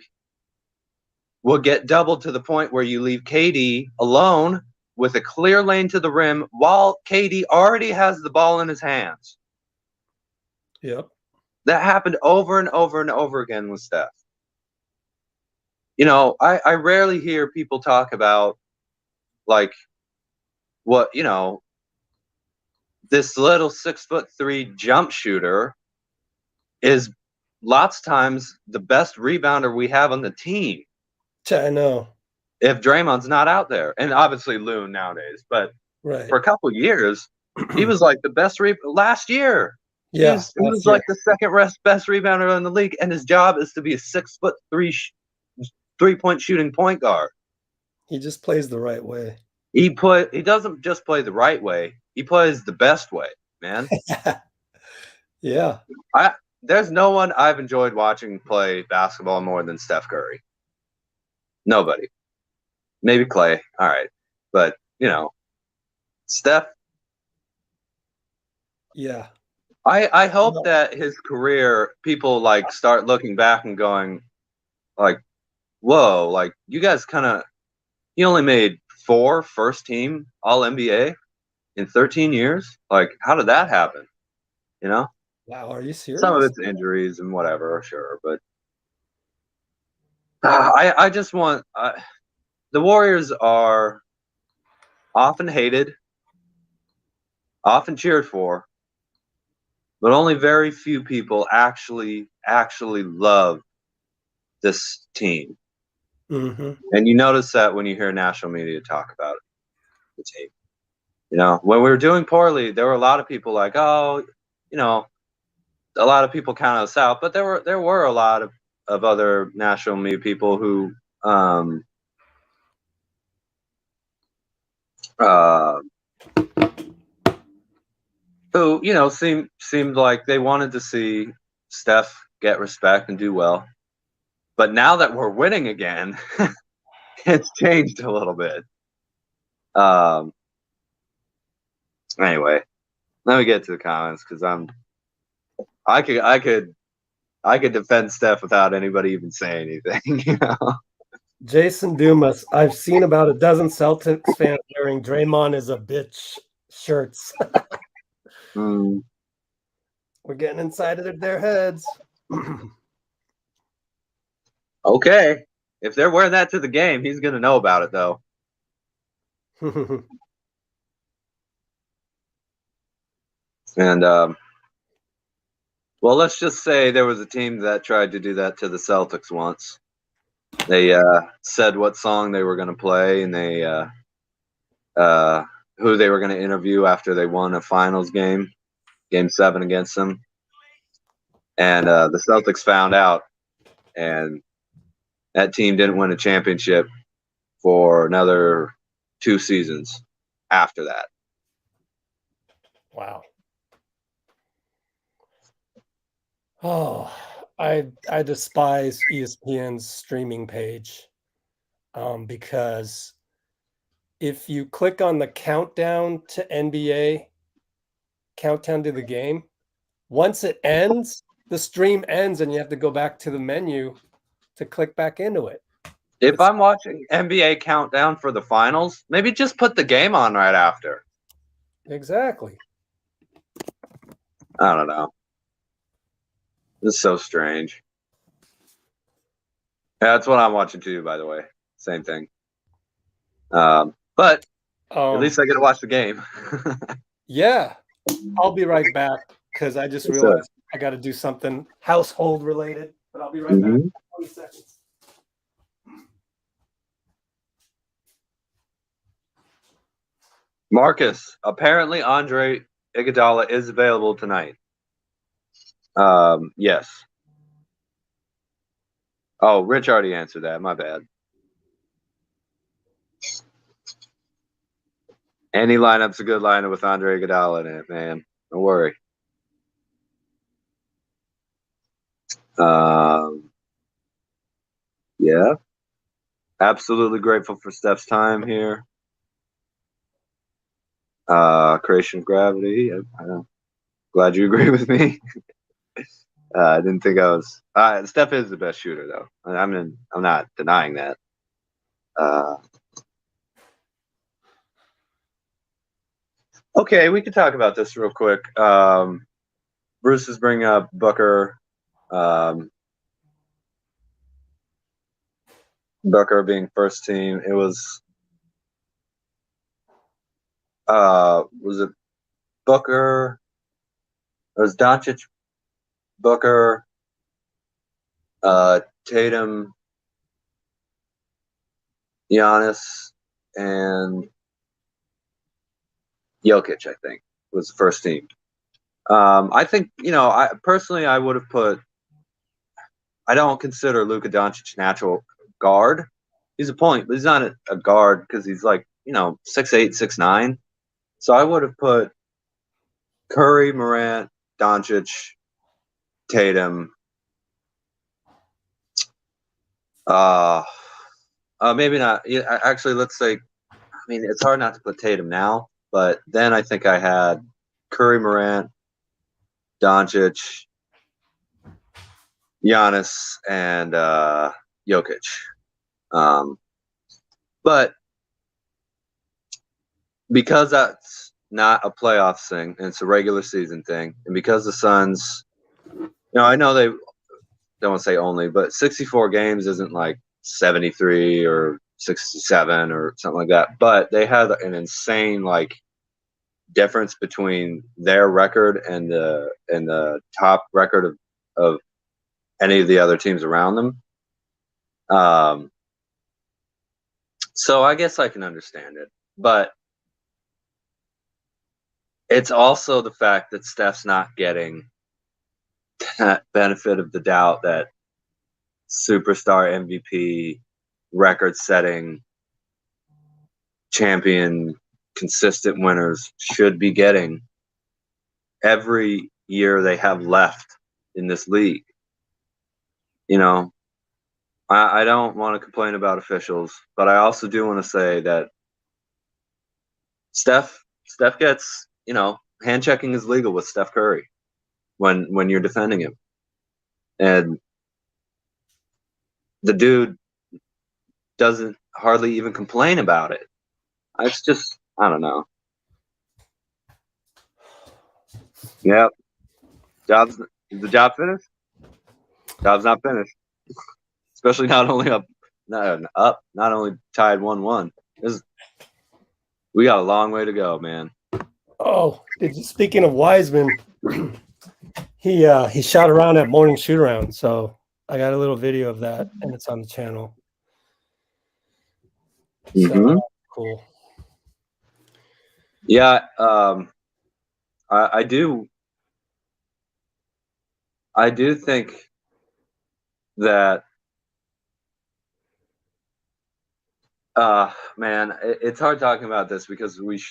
will get doubled to the point where you leave KD alone with a clear lane to the rim while KD already has the ball in his hands? Yep. That happened over and over and over again with Steph. You know, I rarely hear people talk about, like, what, you know, this little 6'3" jump shooter is lots of times the best rebounder we have on the team. I know. If Draymond's not out there, and obviously Loon nowadays, but right. for a couple years, he was like the best last year. Yeah, he was like the second best rebounder in the league, and his job is to be a 6'3" 3-point shooting point guard. He just plays the right way. He doesn't just play the right way. He plays the best way, man. Yeah. There's no one I've enjoyed watching play basketball more than Steph Curry. Nobody. Maybe Klay. All right. But, you know, Steph. Yeah. I hope that his career, people like start looking back and going, like, whoa, like, you guys he only made 4 first-team All-NBA in 13 years? Like, how did that happen? You know? Wow, are you serious? Some of it's injuries and whatever, sure, but I just want the Warriors are often hated, often cheered for, but only very few people actually love this team. Mm-hmm. And you notice that when you hear national media talk about it, the team. You know, when we were doing poorly, there were a lot of people like, oh, you know, a lot of people count us out, but there were a lot of other national media people who you know, seemed like they wanted to see Steph get respect and do well. But now that we're winning again, it's changed a little bit. Anyway, let me get to the comments because I could defend Steph without anybody even saying anything. You know? Jason Dumas, I've seen about a dozen Celtics fans wearing Draymond is a bitch shirts. We're getting inside of their heads. Okay. If they're wearing that to the game, he's going to know about it, though. And, well, let's just say there was a team that tried to do that to the Celtics once. They said what song they were going to play, and they who they were going to interview after they won a finals game, Game 7 against them. And the Celtics found out, and that team didn't win a championship for another 2 seasons after that. Wow. Oh, I despise ESPN's streaming page because if you click on the countdown to NBA, countdown to the game, once it ends, the stream ends and you have to go back to the menu to click back into it. If I'm watching NBA countdown for the finals, maybe just put the game on right after. Exactly. I don't know. It's so strange. Yeah, that's what I'm watching too, by the way. Same thing. But at least I get to watch the game. Yeah. I'll be right back because I just realized I got to do something household related, but I'll be right back. 20 seconds. Marcus, apparently Andre Iguodala is available tonight. Yes. Oh, Rich already answered that. My bad. Any lineup's a good lineup with Andre Iguodala in it, man. Don't worry. Yeah. Absolutely grateful for Steph's time here. Creation of gravity. I'm glad you agree with me. I didn't think I was. Steph is the best shooter, though. I'm not denying that. Okay, we can talk about this real quick. Bruce is bringing up Booker. Booker being first team. It was it Booker? It was Doncic, Booker, Tatum, Giannis, and Jokic, I think, was the first team. I think, I personally would have put. I don't consider Luka Doncic natural guard. He's a point, but he's not a guard because he's like 6'8", 6'9". So I would have put Curry, Morant, Doncic, Tatum. Maybe not. Yeah, actually, let's say. I mean, it's hard not to put Tatum now, but then I think I had Curry, Morant, Doncic, Giannis, and Jokic. But because that's not a playoff thing, and it's a regular season thing, and because the Suns, I know they don't want to say only, but 64 games isn't like 73 or 67 or something like that. But they had an insane difference between their record and the top record of any of the other teams around them. So I guess I can understand it, but it's also the fact that Steph's not getting that benefit of the doubt that superstar MVP, record-setting, champion, consistent winners should be getting every year they have left in this league. I don't want to complain about officials, but I also do want to say that Steph gets, hand checking is legal with Steph Curry when you're defending him. And the dude doesn't hardly even complain about it. It's just, I don't know. Yep. Is the job finished? Job's not finished. Especially not only not only tied 1-1. We got a long way to go, man. Oh, speaking of Wiseman, he shot around at morning shoot around. So I got a little video of that, and it's on the channel. Mhm. So cool. Yeah, I do think that man, it's hard talking about this because we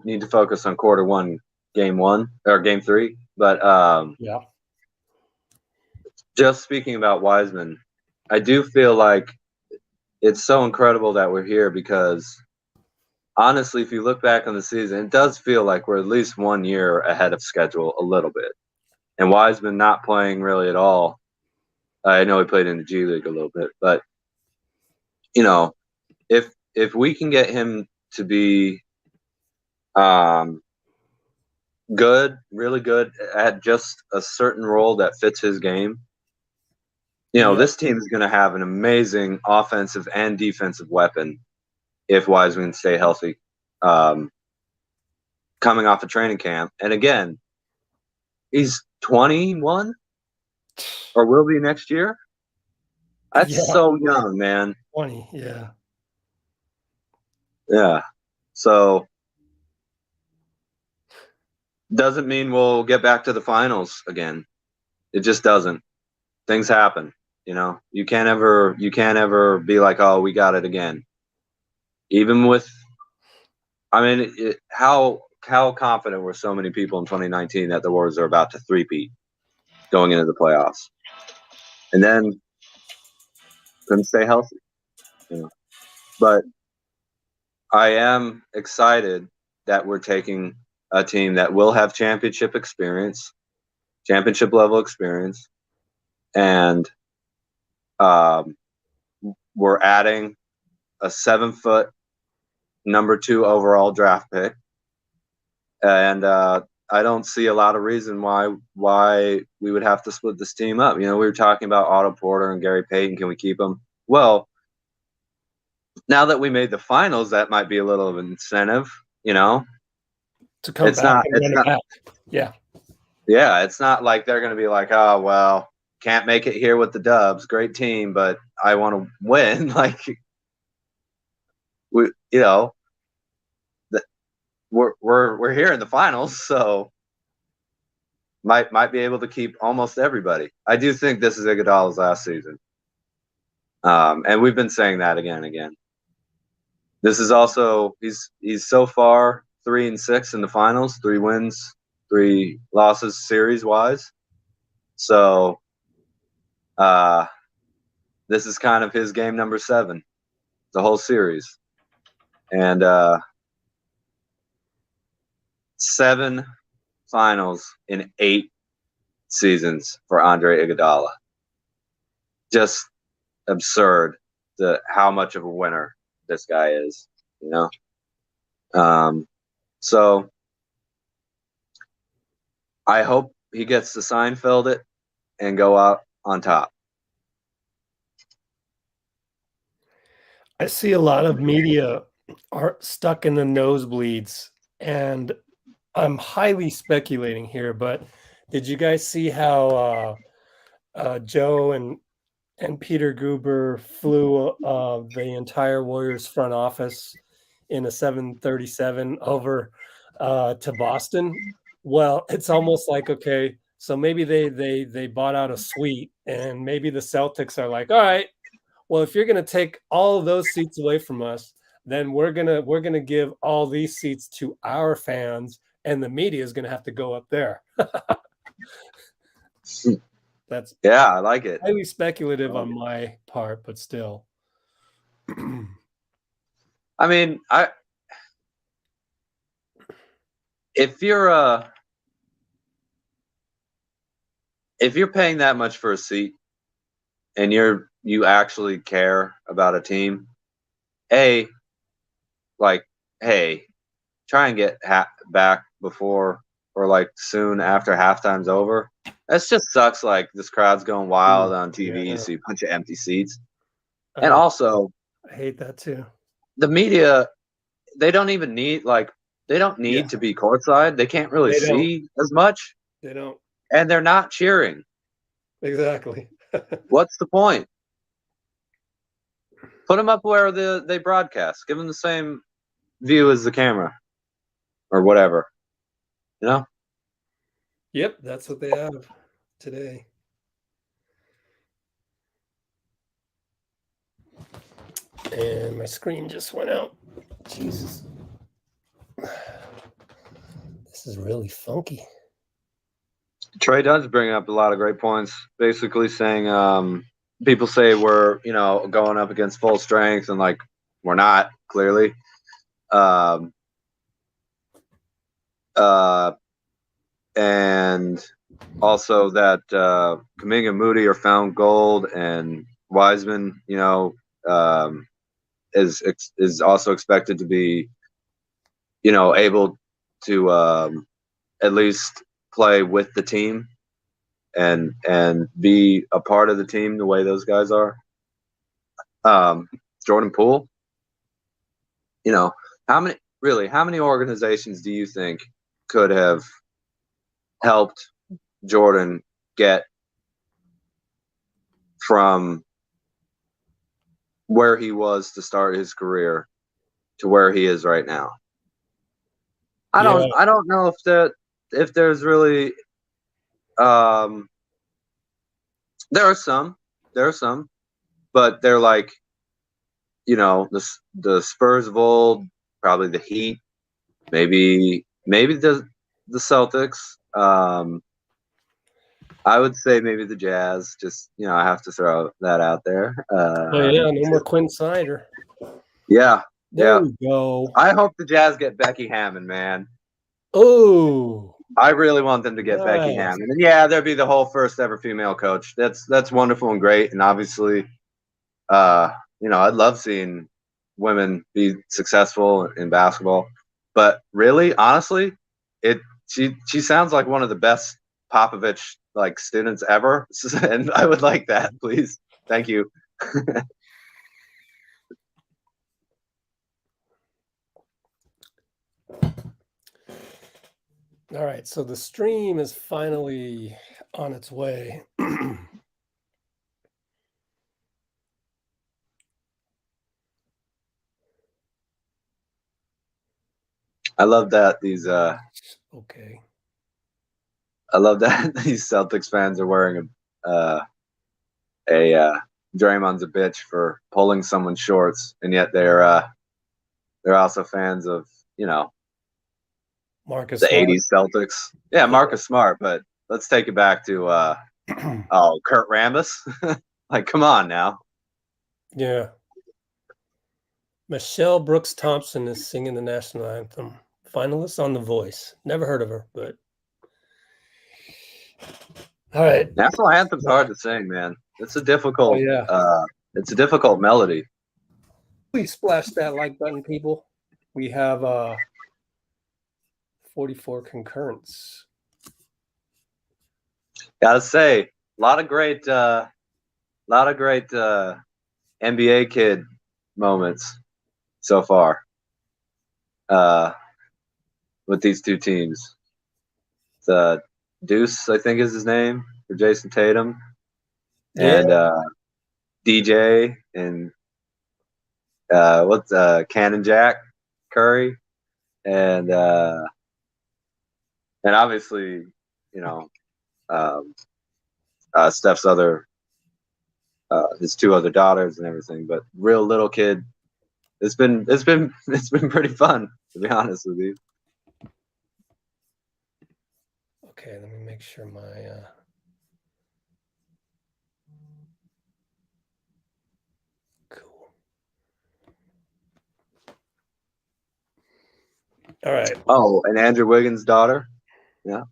need to focus on quarter one, game one or game three. But Yeah. just speaking about Wiseman, I do feel like it's so incredible that we're here because honestly, if you look back on the season, it does feel like we're at least 1 year ahead of schedule a little bit. And Wiseman not playing really at all. I know he played in the G League a little bit, but you know, if we can get him to be good, really good at just a certain role that fits his game, this team is going to have an amazing offensive and defensive weapon if Wiseman stay healthy. Coming off a training camp, and again, he's 21 or will be next year. That's so young, man. 20, yeah. Yeah. So doesn't mean we'll get back to the finals again. It just doesn't. Things happen, You can't ever be like, "Oh, we got it again." Even with how confident were so many people in 2019 that the Warriors are about to three-peat going into the playoffs. And then couldn't stay healthy. But I am excited that we're taking a team that will have championship level experience, and we're adding a 7-foot number 2 overall draft pick, and I don't see a lot of reason why we would have to split this team up. We were talking about Otto Porter and Gary Payton. Can we keep them? Well, now that we made the finals, that might be a little of an incentive, to come back and run it back. Yeah. Yeah, it's not like they're going to be like, "Oh, well, can't make it here with the Dubs. Great team, but I want to win." Like, we're here in the finals, so might be able to keep almost everybody. I do think this is Iguodala's last season, and we've been saying that again and again. This is also he's so far 3-6 in the finals, 3 wins, 3 losses series wise. So this is kind of his game number 7, the whole series. And 7 finals in 8 seasons for Andre Iguodala. Just absurd how much of a winner this guy is, So I hope he gets to Seinfeld it and go out on top. I see a lot of media are stuck in the nosebleeds, and I'm highly speculating here, but did you guys see how Joe and Peter Guber flew the entire Warriors front office in a 737 over to Boston? Well, it's almost like, okay, so maybe they bought out a suite, and maybe the Celtics are like, all right, well, if you're going to take all of those seats away from us, then we're gonna give all these seats to our fans, and the media is going to have to go up there. That's I like it. Highly speculative on my part, but still. If you're paying that much for a seat and you actually care about a team, like, hey, try and get back before or like soon after halftime's over. That just sucks. Like, this crowd's going wild on TV. You see a bunch of empty seats. And also, I hate that too. The media, they don't even need to be courtside. They can't really see as much. They don't. And they're not cheering. Exactly. What's the point? Put them up where they broadcast. Give them the same view as the camera or whatever. You know? Yep, that's what they have today. And my screen just went out. Jesus. This is really funky. Trey does bring up a lot of great points, basically saying people say we're, going up against full strength, and like we're not, clearly. And also that Kuminga and Moody are found gold, and Wiseman, is also expected to be, able to at least play with the team and be a part of the team the way those guys are. Jordan Poole, how many organizations do you think could have helped Jordan get from where he was to start his career to where he is right now? I don't know if there's really there are some, but they're like, the Spurs of old, probably the Heat, maybe the Celtics. I would say maybe the Jazz. Just I have to throw that out there. No more Quinn Snyder. Yeah, there we go. I hope the Jazz get Becky Hammond, man. Oh, I really want them to get Becky Hammond. And there'd be the whole first ever female coach. That's wonderful and great. And obviously, I'd love seeing women be successful in basketball. But really, honestly, she sounds like one of the best Popovich students ever. And I would like that, please. Thank you. All right, so the stream is finally on its way. I love that these okay. I love that these Celtics fans are wearing a Draymond's a bitch for pulling someone's shorts, and yet they're also fans of Marcus the Smart. 80s Celtics. Yeah, Marcus Smart, but let's take it back to Kurt Rambis. Come on now. Yeah. Michelle Brooks Thompson is singing the national anthem. Finalist on The Voice. Never heard of her, but all right. National anthem's hard to sing, man. It's a difficult it's a difficult melody. Please splash that like button, people. We have 44 concurrents. Gotta say, a lot of great NBA kid moments so far with these two teams. The Deuce, I think, is his name, for Jason Tatum, and DJ, and Cannon Jack Curry, and obviously Steph's other his two other daughters and everything. But real little kid, it's been pretty fun, to be honest with you. Okay, let me make sure my cool. All right. Oh, and Andrew Wiggins' daughter. Yeah.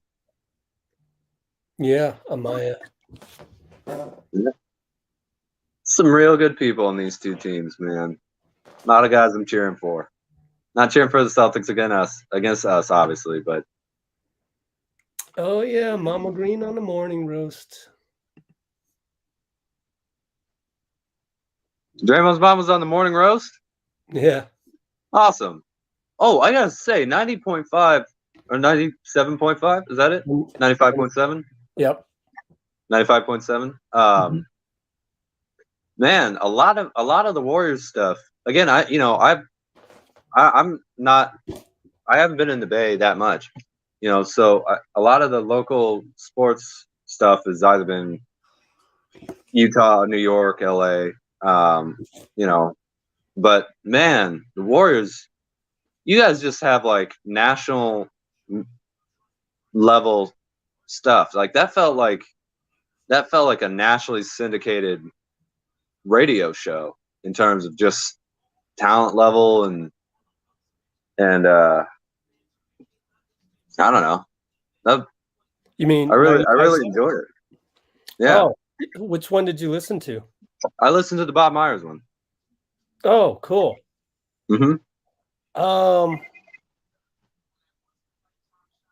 Yeah, Amaya. Yeah. Some real good people on these two teams, man. A lot of guys I'm cheering for. Not cheering for the Celtics against us, obviously, but oh yeah, Mama Green on the morning roast. Draymond's mom was on the morning roast? Yeah. Awesome. Oh, I gotta say, 90.5 or 97.5, is that it? 95.7? Yep. 95.7. man, a lot of the Warriors stuff. Again, I haven't been in the Bay that much, so a lot of the local sports stuff has either been Utah, New York, LA, but man, the Warriors, you guys just have like national level stuff. Like that felt like a nationally syndicated radio show in terms of just talent level and I don't know. You mean I really enjoyed it. Yeah. Oh, which one did you listen to? I listened to the Bob Myers one. Oh, cool. Mm-hmm.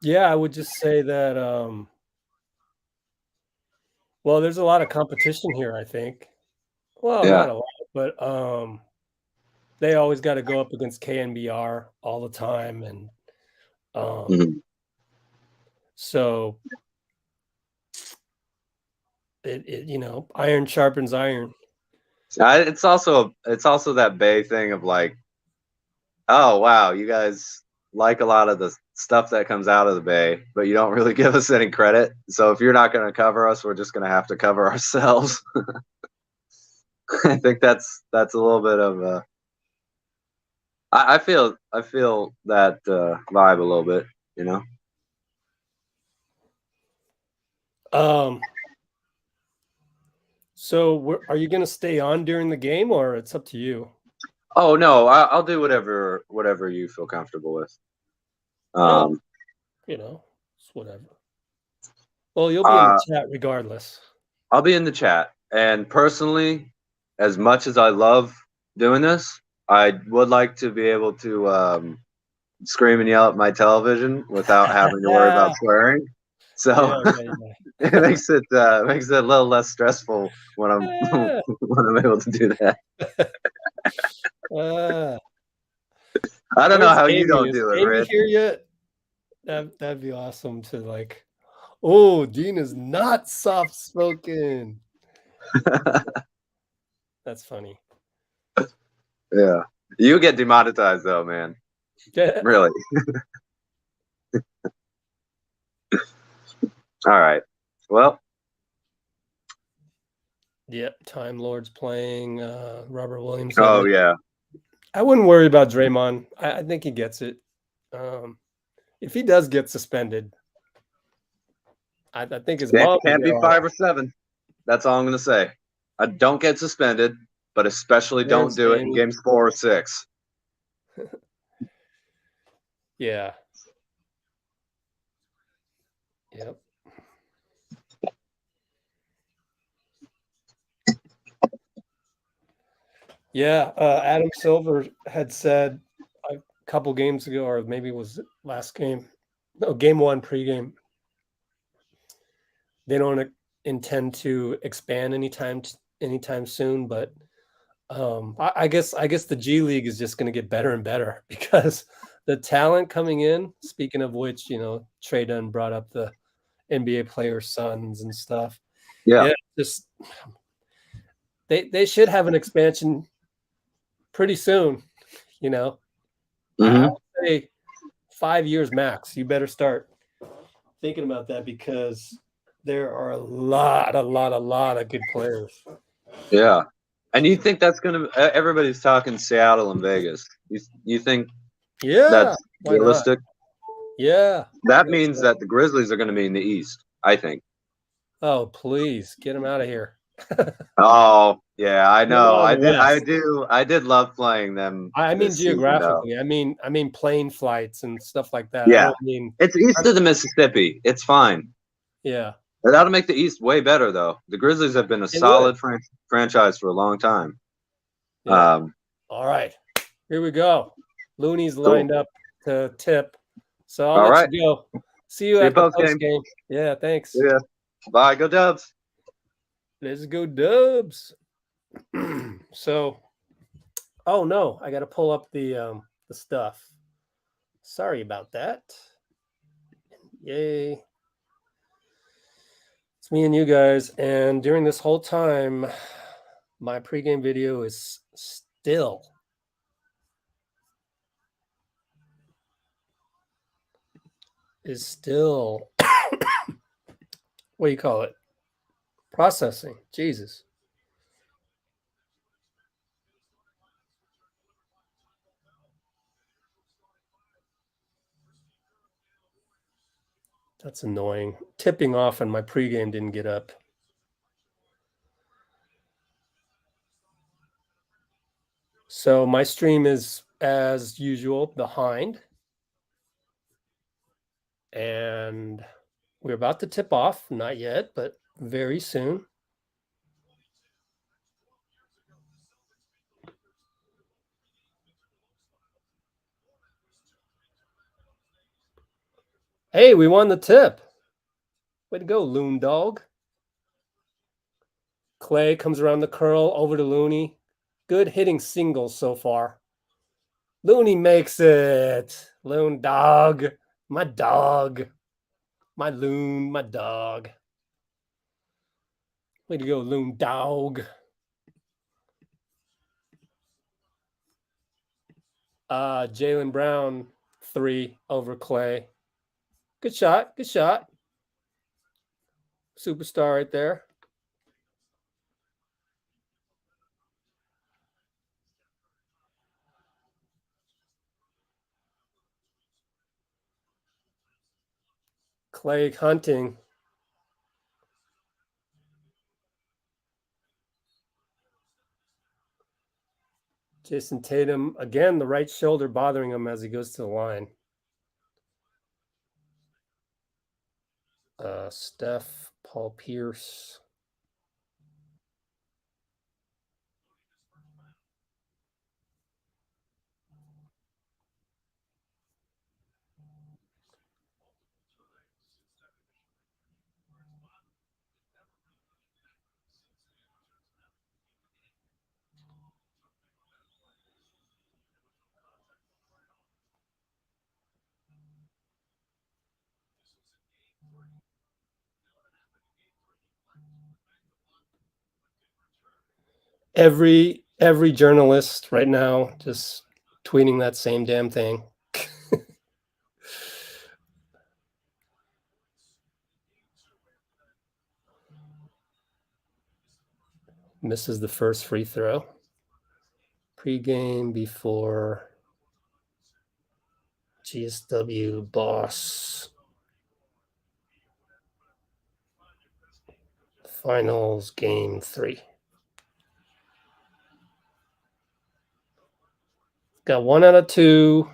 Yeah, I would just say that well, there's a lot of competition here, I think. Well, Yeah. not a lot, but they always got to go up against KNBR all the time, and so it iron sharpens iron. It's also that Bay thing of like, oh wow, you guys like a lot of the stuff that comes out of the Bay, but you don't really give us any credit. So if you're not going to cover us, we're just going to have to cover ourselves. I think that's a little bit of I feel that vibe a little bit, So are you going to stay on during the game, or it's up to you? Oh no, I'll do whatever you feel comfortable with. It's whatever. Well, you'll be in the chat regardless. I'll be in the chat, and personally, as much as I love doing this, I would like to be able to scream and yell at my television without having to worry about swearing. So it makes it a little less stressful when I'm when I'm able to do that. I don't know how you don't do it, Rich. Here yet? That'd be awesome to like. Oh, Dean is not soft spoken. That's funny. Yeah, you get demonetized though, man. Really. All right. Well. Yep. Time Lord's playing. Robert Williams. Oh yeah. I wouldn't worry about Draymond. I think he gets it. If he does get suspended, I think his mom can't be 5 or 7. That's all I'm going to say. I don't get suspended, but especially don't do it in games 4 or 6. Yeah. Yep. Yeah, Adam Silver had said a couple games ago, or maybe it was last game. No, game 1 pregame. They don't intend to expand anytime soon, but I guess the G League is just going to get better and better because the talent coming in. Speaking of which, Trey Dunn brought up the NBA players' sons and stuff. Yeah, just they should have an expansion pretty soon. I would say 5 years max. You better start thinking about that because there are a lot of good players. Yeah. And you think that's going to – everybody's talking Seattle and Vegas. You think that's realistic? Yeah. That means that the Grizzlies are going to be in the East, I think. Oh, please. Get them out of here. Oh, yeah, I know. I did love playing them. I mean geographically. Season, I mean plane flights and stuff like that. Yeah. It's east of the Mississippi. It's fine. Yeah. That'll make the East way better, though. The Grizzlies have been a solid franchise for a long time. Yeah. All right. Here we go. Looney's lined up to tip. So I'll let you go. See you at the post game. Yeah, thanks. Yeah. Bye. Go Dubs. Let's go Dubs. So, oh no, I got to pull up the stuff. Sorry about that. Yay. It's me and you guys. And during this whole time, My pregame video is still what do you call it? Processing. Jesus. That's annoying. Tipping off and my pregame didn't get up. So my stream is, as usual, behind. And we're about to tip off. Not yet, but very soon. Hey, we won the tip. Way to go, Loon Dog. Klay comes around the curl over to Looney. Good hitting singles so far. Looney makes it. Loon Dog. My dog. My Loon, my dog. Way to go, Loon Dog. Jaylen Brown, 3 over Klay. Good shot. Good shot. Superstar right there. Klay hunting. Jason Tatum, again, the right shoulder bothering him as he goes to the line. Steph, Paul Pierce. Every journalist right now just tweeting that same damn thing. Misses the first free throw. Pre-game before GSW boss. Finals game 3. Got 1 out of 2.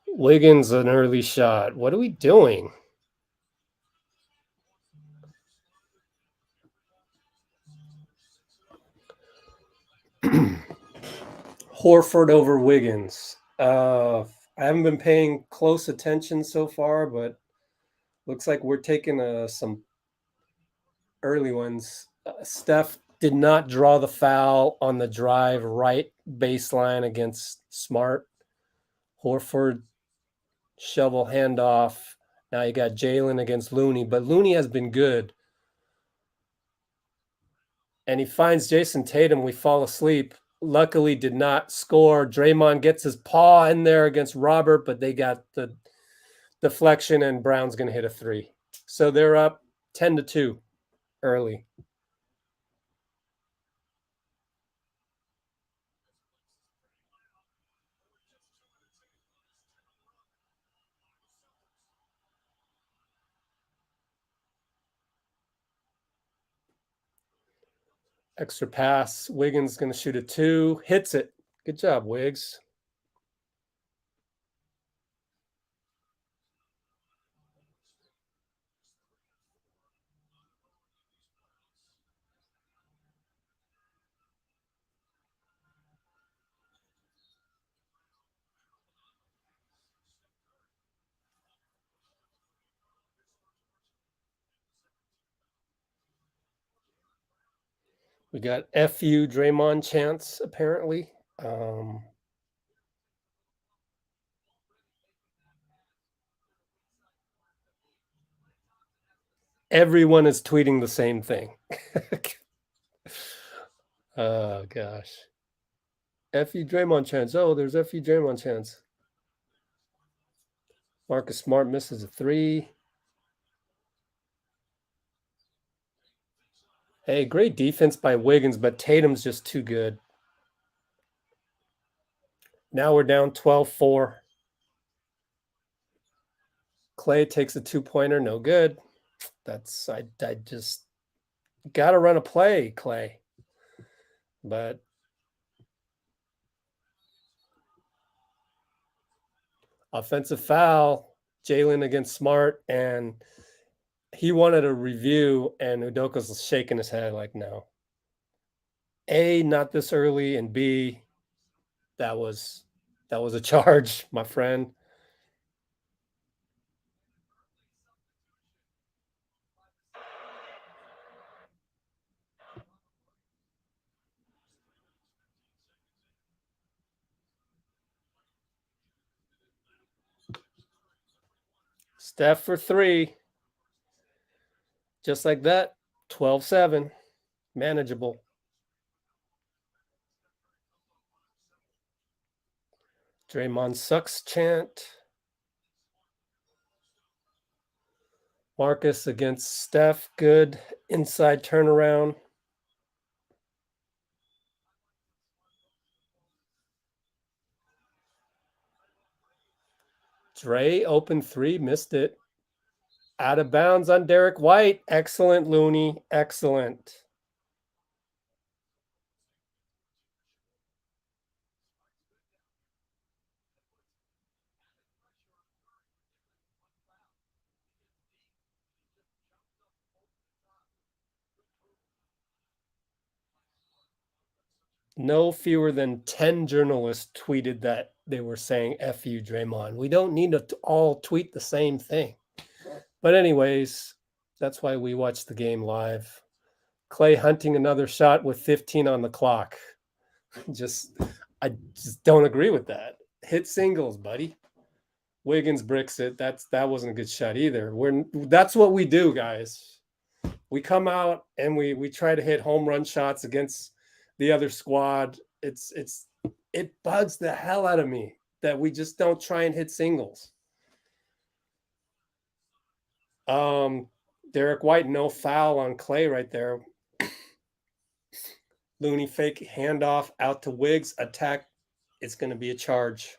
Wiggins, an early shot. What are we doing? Horford over Wiggins. I haven't been paying close attention so far, but looks like we're taking some early ones. Steph did not draw the foul on the drive right baseline against Smart. Horford shovel handoff. Now you got Jaylen against Looney, but Looney has been good. And he finds Jason Tatum. We fall asleep. Luckily did not score. Draymond gets his paw in there against Robert, but they got the deflection and Brown's going to hit a 3. So they're up 10-2 early. Extra pass. Wiggins going to shoot a 2. Hits it. Good job, Wiggs. We got FU Draymond chants, apparently. Everyone is tweeting the same thing. Oh gosh. FU Draymond chance. Oh, there's FU Draymond chance. Marcus Smart misses a 3. Hey, great defense by Wiggins, but Tatum's just too good. Now we're down 12-4. Klay takes a 2-pointer, no good. That's I just gotta run a play, Klay. But offensive foul, Jalen against Smart, and he wanted a review, and Udoka's shaking his head like, no. A, not this early, and B, that was a charge, my friend. Steph for 3. Just like that, 12-7, manageable. Draymond sucks chant. Marcus against Steph, good inside turnaround. Dre open 3, missed it. Out of bounds on Derek White. Excellent, Looney. Excellent. No fewer than 10 journalists tweeted that they were saying F you, Draymond. We don't need to all tweet the same thing. But anyways, that's why we watch the game live. Klay hunting another shot with 15 on the clock. I just don't agree with that. Hit singles, buddy. Wiggins bricks it. That wasn't a good shot either. That's what we do, guys. We come out and we try to hit home run shots against the other squad. It bugs the hell out of me that we just don't try and hit singles. Derek White, no foul on Klay right there. Looney fake handoff out to Wiggs, attack. It's going to be a charge.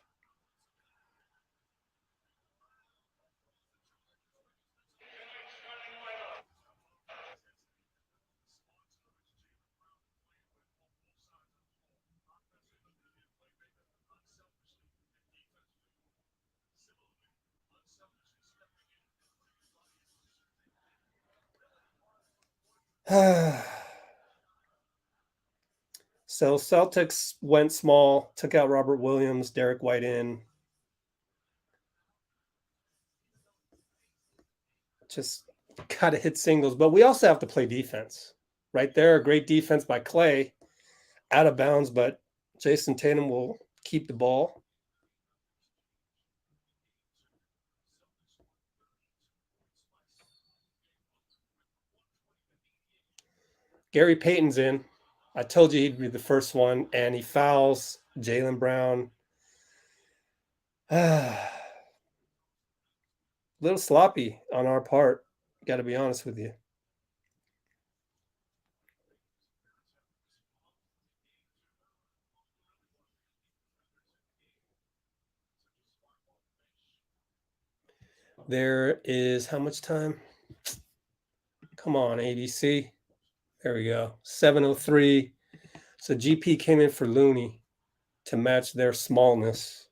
So Celtics went small, took out Robert Williams, Derek White in. Just got to hit singles. But we also have to play defense. Right there, a great defense by Klay. Out of bounds, but Jason Tatum will keep the ball. Gary Payton's in. I told you he'd be the first one, and he fouls Jaylen Brown. A little sloppy on our part, got to be honest with you. There is how much time? Come on, ABC. There we go. 7:03. So GP came in for Looney to match their smallness.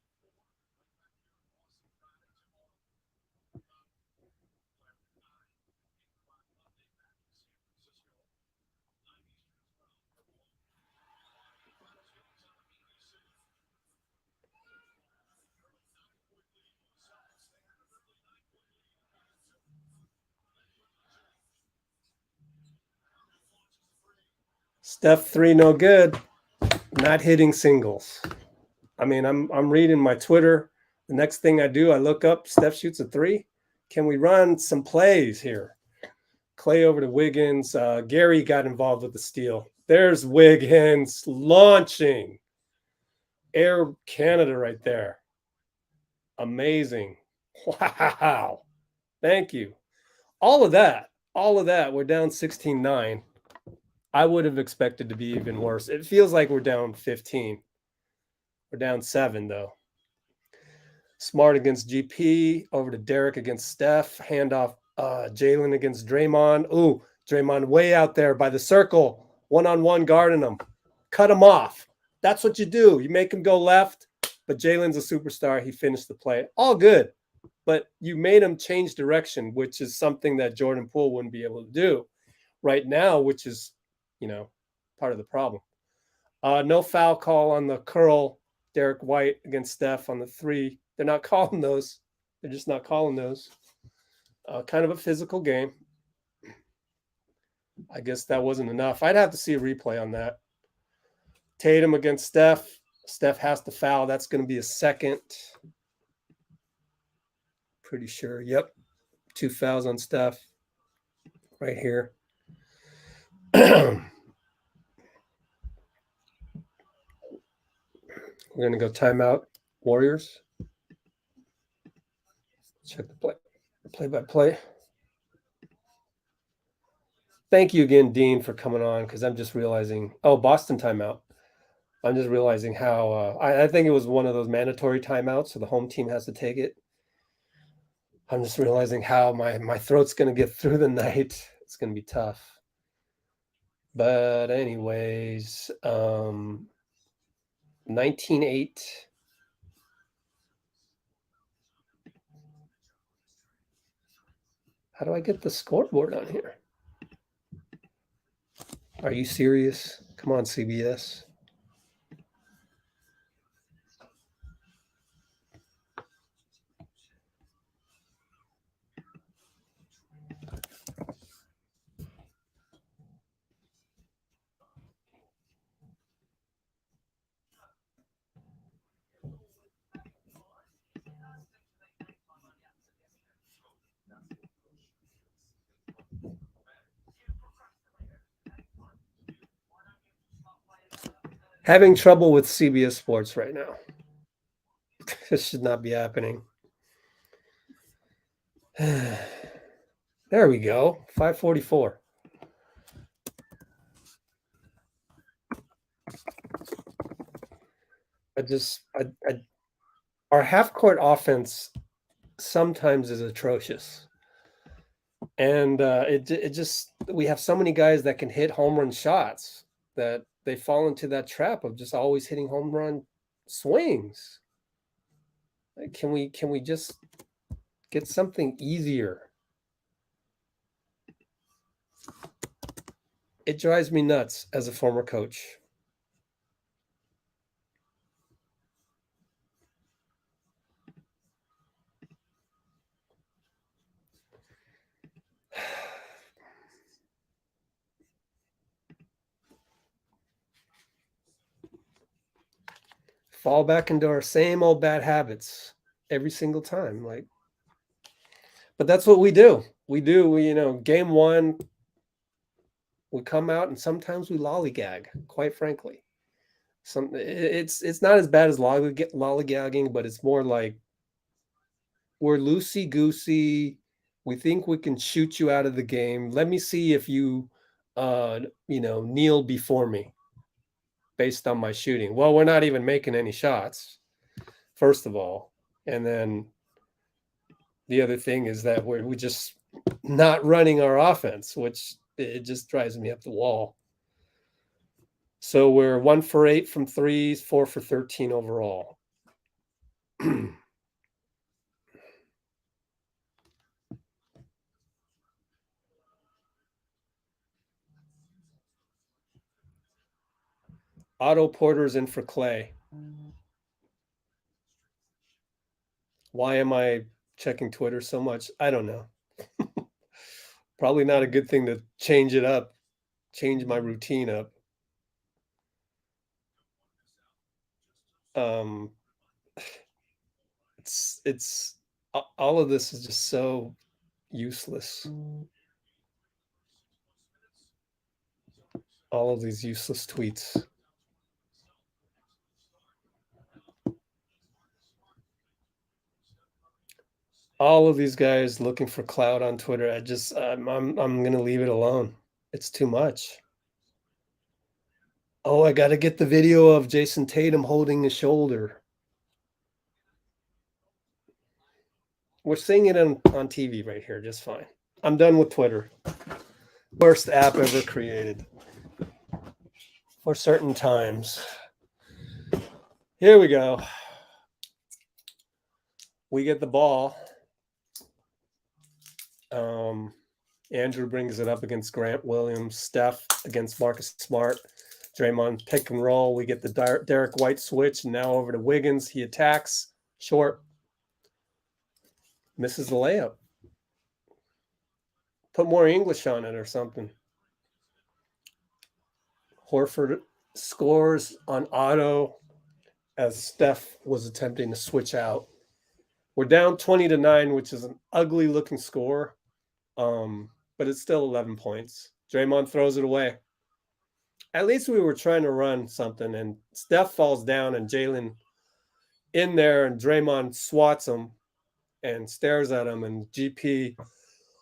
Steph 3, no good. Not hitting singles. I mean, I'm reading my Twitter. The next thing I do, I look up, Steph shoots a 3. Can we run some plays here? Klay over to Wiggins. Gary got involved with the steal. There's Wiggins launching. Air Canada right there. Amazing. Wow. Thank you. All of that. We're down 16-9. I would have expected to be even worse. It feels like we're down 15. We're down 7, though. Smart against GP. Over to Derek against Steph. Handoff Jalen against Draymond. Ooh, Draymond way out there by the circle. One-on-one guarding him. Cut him off. That's what you do. You make him go left, but Jalen's a superstar. He finished the play. All good. But you made him change direction, which is something that Jordan Poole wouldn't be able to do right now, which is, part of the problem. No foul call on the curl. Derek White against Steph on the 3. They're not calling those. They're just not calling those. Kind of a physical game. I guess that wasn't enough. I'd have to see a replay on that. Tatum against Steph. Steph has to foul. That's going to be a second. Pretty sure. Yep. 2 fouls on Steph. Right here. We're going to go timeout. Warriors. Check the play by play. Thank you again, Dean, for coming on, because I'm just realizing, Boston timeout. I'm just realizing how I think it was one of those mandatory timeouts, so the home team has to take it. I'm just realizing how my throat's going to get through the night. It's going to be tough. But anyways, 19-8. How do I get the scoreboard on here? Are you serious? Come on, CBS. Having trouble with CBS Sports right now. This should not be happening. There we go. 5:44. Our half-court offense sometimes is atrocious. And we have so many guys that can hit home run shots that they fall into that trap of just always hitting home run swings. Like, can we just get something easier? It drives me nuts as a former coach. Fall back into our same old bad habits every single time. But that's what we do. We game one, we come out and sometimes we lollygag, quite frankly. It's not as bad as lollygagging, but it's more like we're loosey-goosey. We think we can shoot you out of the game. Let me see if you, kneel before me based on my shooting. Well, we're not even making any shots, first of all. And then the other thing is that we're just not running our offense, which it just drives me up the wall. So we're 1 for 8 from threes, 4 for 13 overall. Otto Porter's in for Klay. Why am I checking Twitter so much? I don't know. Probably not a good thing to change it up, change my routine up. It's all of this is just so useless. All of these useless tweets. All of these guys looking for clout on Twitter. I'm gonna leave it alone. It's too much. Oh, I got to get the video of Jason Tatum holding his shoulder. We're seeing it on TV right here, just fine. I'm done with Twitter. Worst app ever created for certain times. Here we go. We get the ball. Andrew brings it up against Grant Williams. Steph against Marcus Smart. Draymond pick and roll. We get the Derek White switch. And now over to Wiggins. He attacks. Short. Misses the layup. Put more English on it or something. Horford scores on auto as Steph was attempting to switch out. We're down 20-9, which is an ugly looking score. But it's still 11 points. Draymond throws it away. At least we were trying to run something, and Steph falls down, and Jalen in there, and Draymond swats him and stares at him, and GP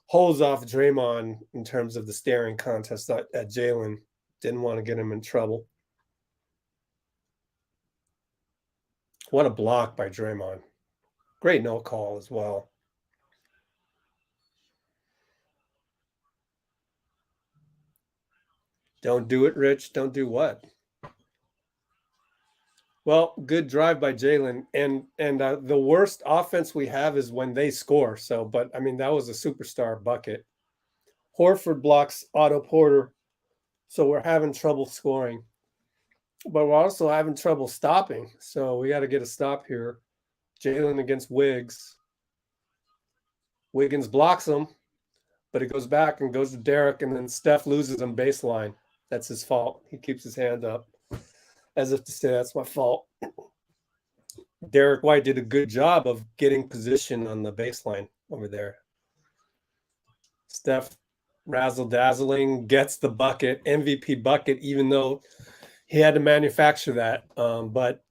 holds off Draymond in terms of the staring contest at Jalen. Didn't want to get him in trouble. What a block by Draymond. Great no call as well. Don't do it, Rich. Don't do what? Well, good drive by Jalen. And the worst offense we have is when they score. So, but I mean, that was a superstar bucket. Horford blocks Otto Porter. So we're having trouble scoring. But we're also having trouble stopping. So we got to get a stop here. Jalen against Wiggs. Wiggins blocks him, but it goes back and goes to Derek, and then Steph loses him baseline. That's his fault. He keeps his hand up as if to say, that's my fault. Derek White did a good job of getting position on the baseline over there. Steph razzle-dazzling, gets the bucket, MVP bucket, even though he had to manufacture that. But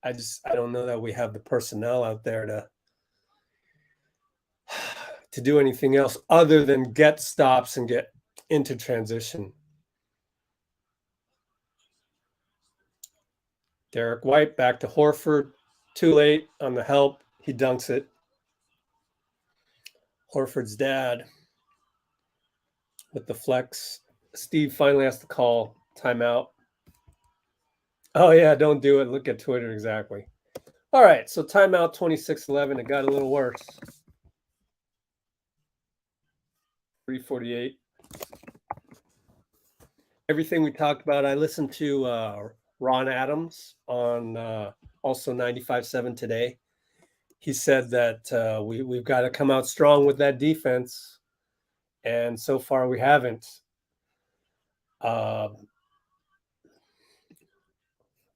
I don't know that we have the personnel out there to do anything else other than get stops and get into transition. Derek White back to Horford. Too late on the help. He dunks it. Horford's dad with the flex. Steve finally has to call timeout. Oh, yeah, don't do it. Look at Twitter exactly. All right, so timeout 26-11. It got a little worse. 3:48. Everything we talked about, I listened to Ron Adams on also 95.7 today. He said that we've got to come out strong with that defense, and so far we haven't.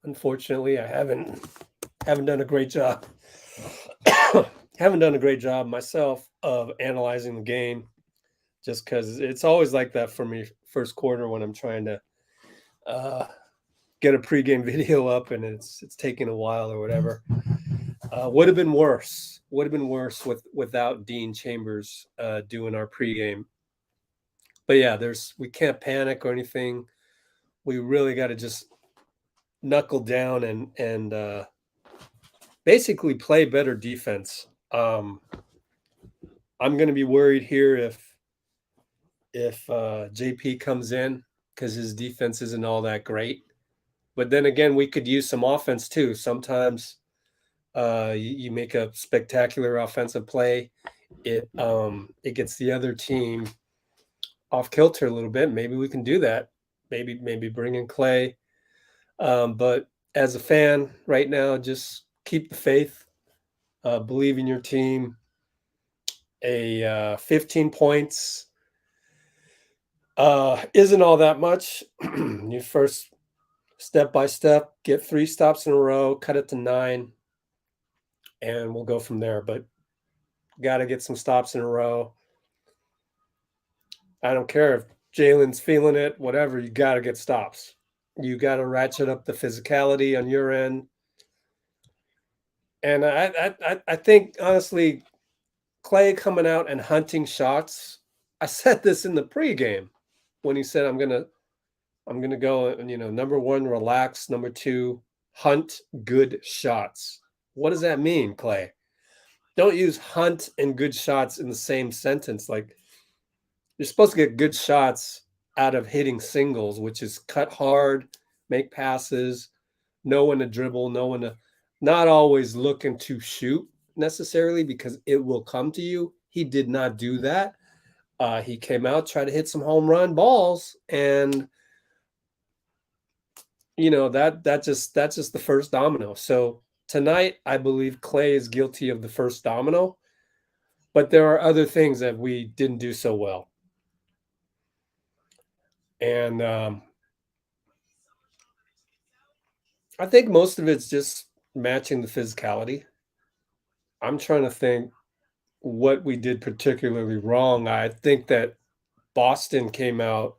Unfortunately, I haven't done a great job. Haven't done a great job myself of analyzing the game, just because it's always like that for me first quarter when I'm trying to get a pregame video up and it's taking a while or whatever. Would have been worse. Would have been worse without Dean Chambers doing our pregame. But yeah, we can't panic or anything. We really got to just knuckle down and basically play better defense. I'm going to be worried here if JP comes in because his defense isn't all that great. But then again, we could use some offense too. Sometimes you make a spectacular offensive play, it gets the other team off kilter a little bit. Maybe we can do that. Maybe bring in Klay. But as a fan right now, just keep the faith, believe in your team. 15 points isn't all that much. You first step by step, get 3 stops in a row, cut it to 9, and we'll go from there. But got to get some stops in a row. I don't care if Jalen's feeling it, whatever, you got to get stops. You got to ratchet up the physicality on your end. And I think, honestly, Klay coming out and hunting shots, I said this in the pregame when he said, I'm gonna go and, number one, relax. Number two, hunt good shots. What does that mean, Klay? Don't use hunt and good shots in the same sentence. Like, you're supposed to get good shots out of hitting singles, which is cut hard, make passes, know when to dribble, know when to, not always looking to shoot necessarily because it will come to you. He did not do that. He came out, tried to hit some home run balls, and that's just the first domino. So tonight, I believe Klay is guilty of the first domino, but there are other things that we didn't do so well. And I think most of it's just matching the physicality. I'm trying to think what we did particularly wrong. I think that Boston came out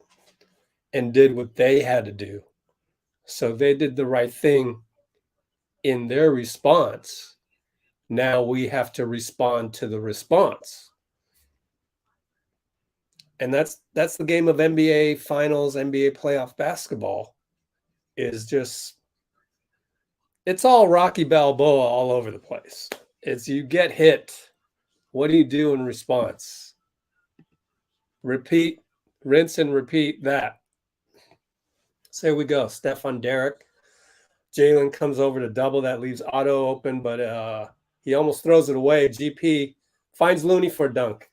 and did what they had to do. So they did the right thing in their response. Now we have to respond to the response. And that's the game of NBA Finals, NBA playoff basketball, is just, it's all Rocky Balboa all over the place. It's you get hit. What do you do in response? Repeat, rinse and repeat that. So here we go. Steph on Derek. Jalen comes over to double. That leaves Otto open, but he almost throws it away. GP finds Looney for a dunk.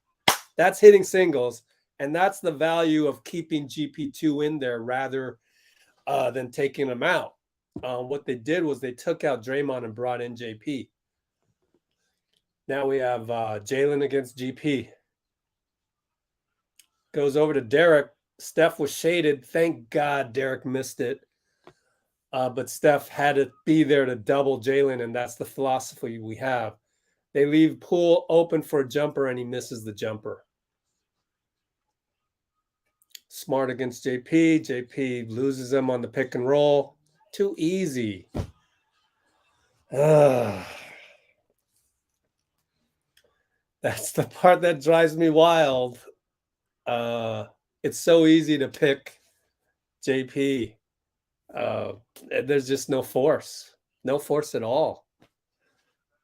That's hitting singles, and that's the value of keeping GP2 in there rather than taking him out. What they did was they took out Draymond and brought in JP. Now we have Jalen against GP. Goes over to Derek. Steph was shaded. Thank God Derek missed it. But Steph had to be there to double Jalen, and that's the philosophy we have. They leave Poole open for a jumper, and he misses the jumper. Smart against JP. JP loses him on the pick and roll. Too easy. That's the part that drives me wild. It's so easy to pick JP. There's just no force at all.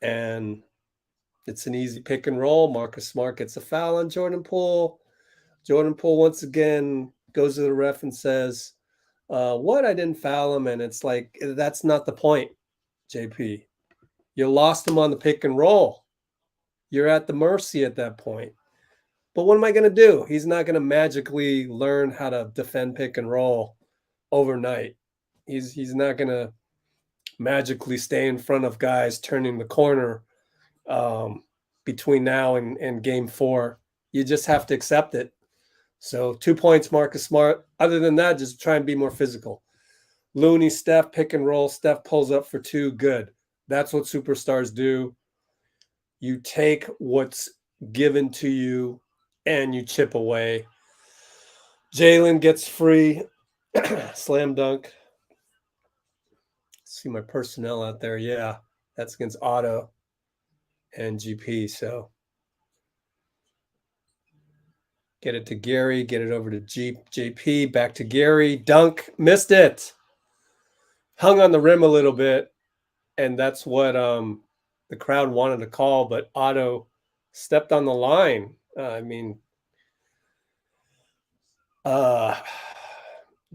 And it's an easy pick and roll. Marcus Smart gets a foul on Jordan Poole. Jordan Poole once again goes to the ref and says, what? I didn't foul him. And it's like, that's not the point, JP. You lost him on the pick and roll. You're at the mercy at that point. But what am I going to do? He's not going to magically learn how to defend pick and roll overnight. He's not going to magically stay in front of guys turning the corner between now and game 4. You just have to accept it. So 2 points, Marcus Smart. Other than that, just try and be more physical. Looney, Steph, pick and roll. Steph pulls up for 2. Good. That's what superstars do. You take what's given to you and you chip away. Jalen gets free. Slam dunk. See my personnel out there. Yeah, that's against Otto and GP. So get it to Gary. Get it over to JP. Back to Gary. Dunk. Missed it. Hung on the rim a little bit. And that's what the crowd wanted to call. But Otto stepped on the line.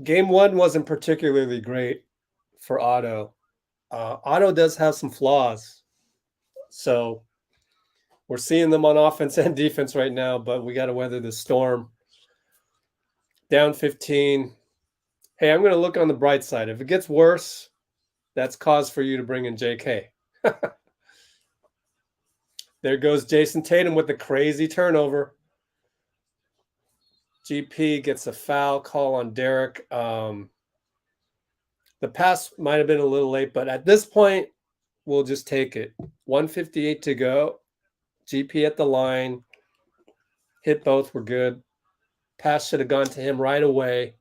Game 1 wasn't particularly great for Otto. Otto does have some flaws. So we're seeing them on offense and defense right now, but we got to weather the storm. Down 15. Hey, I'm going to look on the bright side. If it gets worse, that's cause for you to bring in JK. There goes Jason Tatum with the crazy turnover. GP gets a foul call on Derek. The pass might have been a little late, but at this point, we'll just take it. 1:58 to go. GP at the line. Hit both. We're good. Pass should have gone to him right away.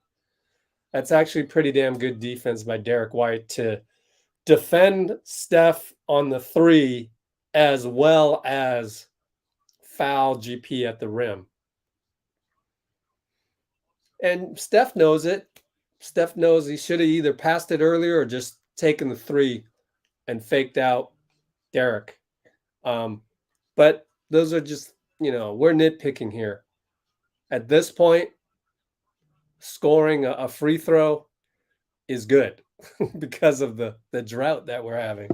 That's actually pretty damn good defense by Derek White to defend Steph on the 3 as well as foul GP at the rim. And Steph knows it. Steph knows he should have either passed it earlier or just taken the 3 and faked out Derek. But those are just, we're nitpicking here. At this point, scoring a free throw is good because of the drought that we're having.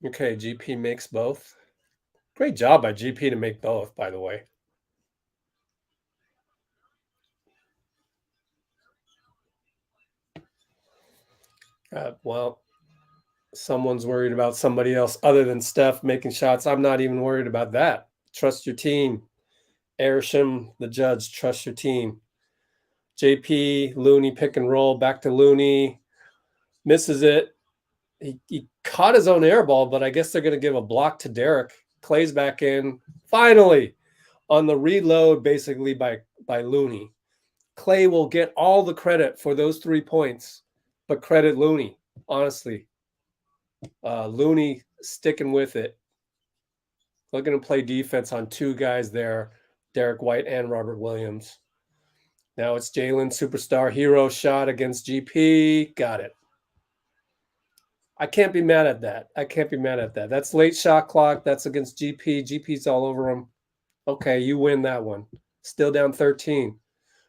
Okay, GP makes both. Great job by GP to make both, by the way. Well, someone's worried about somebody else other than Steph making shots. I'm not even worried about that. Trust your team. Airsham, the judge, trust your team. JP, Looney, pick and roll, back to Looney. Misses it. He caught his own air ball, but I guess they're going to give a block to Derek. Clay's back in. Finally, on the reload, basically by Looney. Klay will get all the credit for those 3 points, but credit Looney, honestly. Looney sticking with it. Looking to play defense on 2 guys there, Derek White and Robert Williams. Now it's Jalen, superstar hero shot against GP. Got it. I can't be mad at that. That's late shot clock. That's against GP. GP's all over him. Okay, you win that one. Still down 13.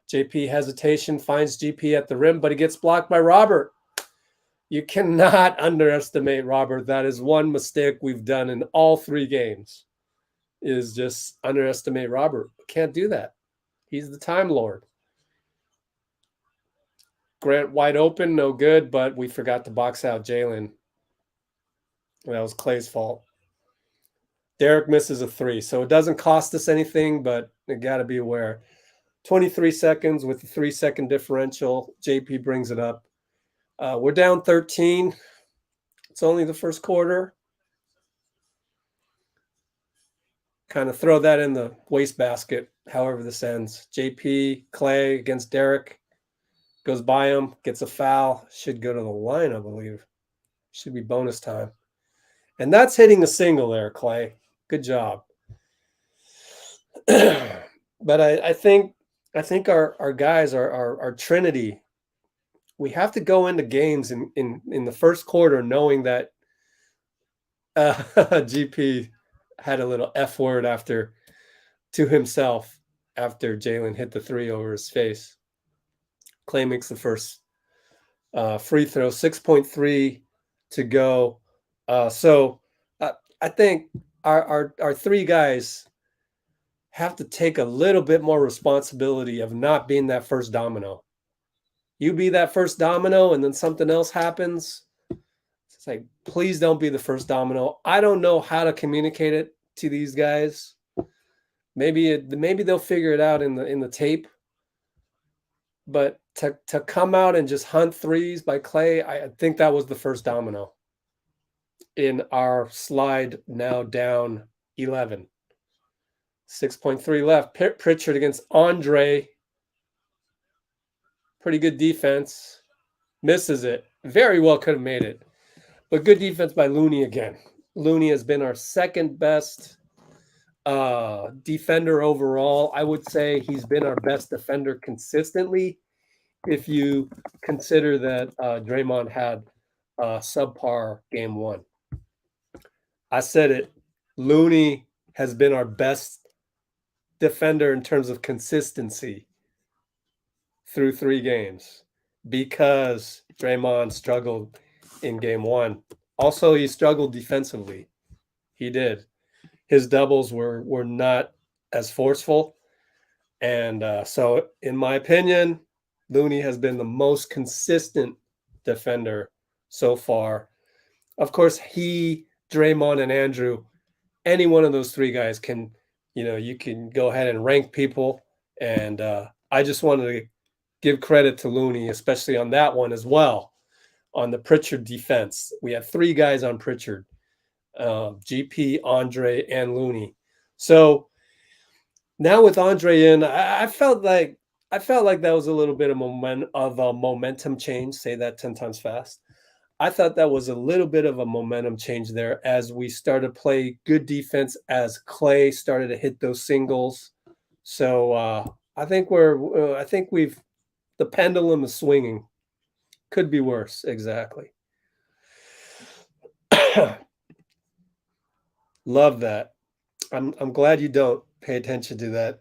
JP hesitation, finds GP at the rim, but he gets blocked by Robert. You cannot underestimate Robert. That is one mistake we've done in all 3 games, is just underestimate Robert. Can't do that. He's the Time Lord. Grant wide open, no good, but we forgot to box out Jalen. That was Klay's fault. Derek misses a 3, so it doesn't cost us anything, but you got to be aware. 23 seconds with the 3-second differential. JP brings it up. We're down 13. It's only the first quarter. Kind of throw that in the wastebasket, however this ends. JP, Klay against Derek. Goes by him, gets a foul. Should go to the line, I believe. Should be bonus time. And that's hitting a single there, Klay. Good job. But I think our guys, our Trinity, we have to go into games in the first quarter knowing that GP had a little F word to himself after Jalen hit the 3 over his face. Klay makes the first free throw, 6.3 to go. So I think our 3 guys have to take a little bit more responsibility of not being that first domino. You be that first domino and then something else happens. It's like, please don't be the first domino. I don't know how to communicate it to these guys. Maybe they'll figure it out in the tape. But to come out and just hunt 3s by Klay, I think that was the first domino in our slide, now down 11. 6.3 left. Pritchard against Andre. Pretty good defense. Misses it. Very well could have made it. But good defense by Looney again. Looney has been our second best defender overall. I would say he's been our best defender consistently, if you consider that Draymond had subpar game 1. I said it. Looney has been our best defender in terms of consistency through 3 games because Draymond struggled in game 1. Also, he struggled defensively. He did. His doubles were not as forceful. And so, in my opinion, Looney has been the most consistent defender so far. Of course, he, Draymond, and Andrew, any one of those 3 guys can, you can go ahead and rank people. And I just wanted to give credit to Looney, especially on that one as well, on the Pritchard defense. We had 3 guys on Pritchard. GP, Andre, and Looney. So now with Andre in, I felt like that was a little bit of a momentum change. Say that 10 times fast. I thought that was a little bit of a momentum change there as we started to play good defense, as Klay started to hit those singles. So I think the pendulum is swinging. Could be worse. Exactly. Love that. I'm glad you don't pay attention to that.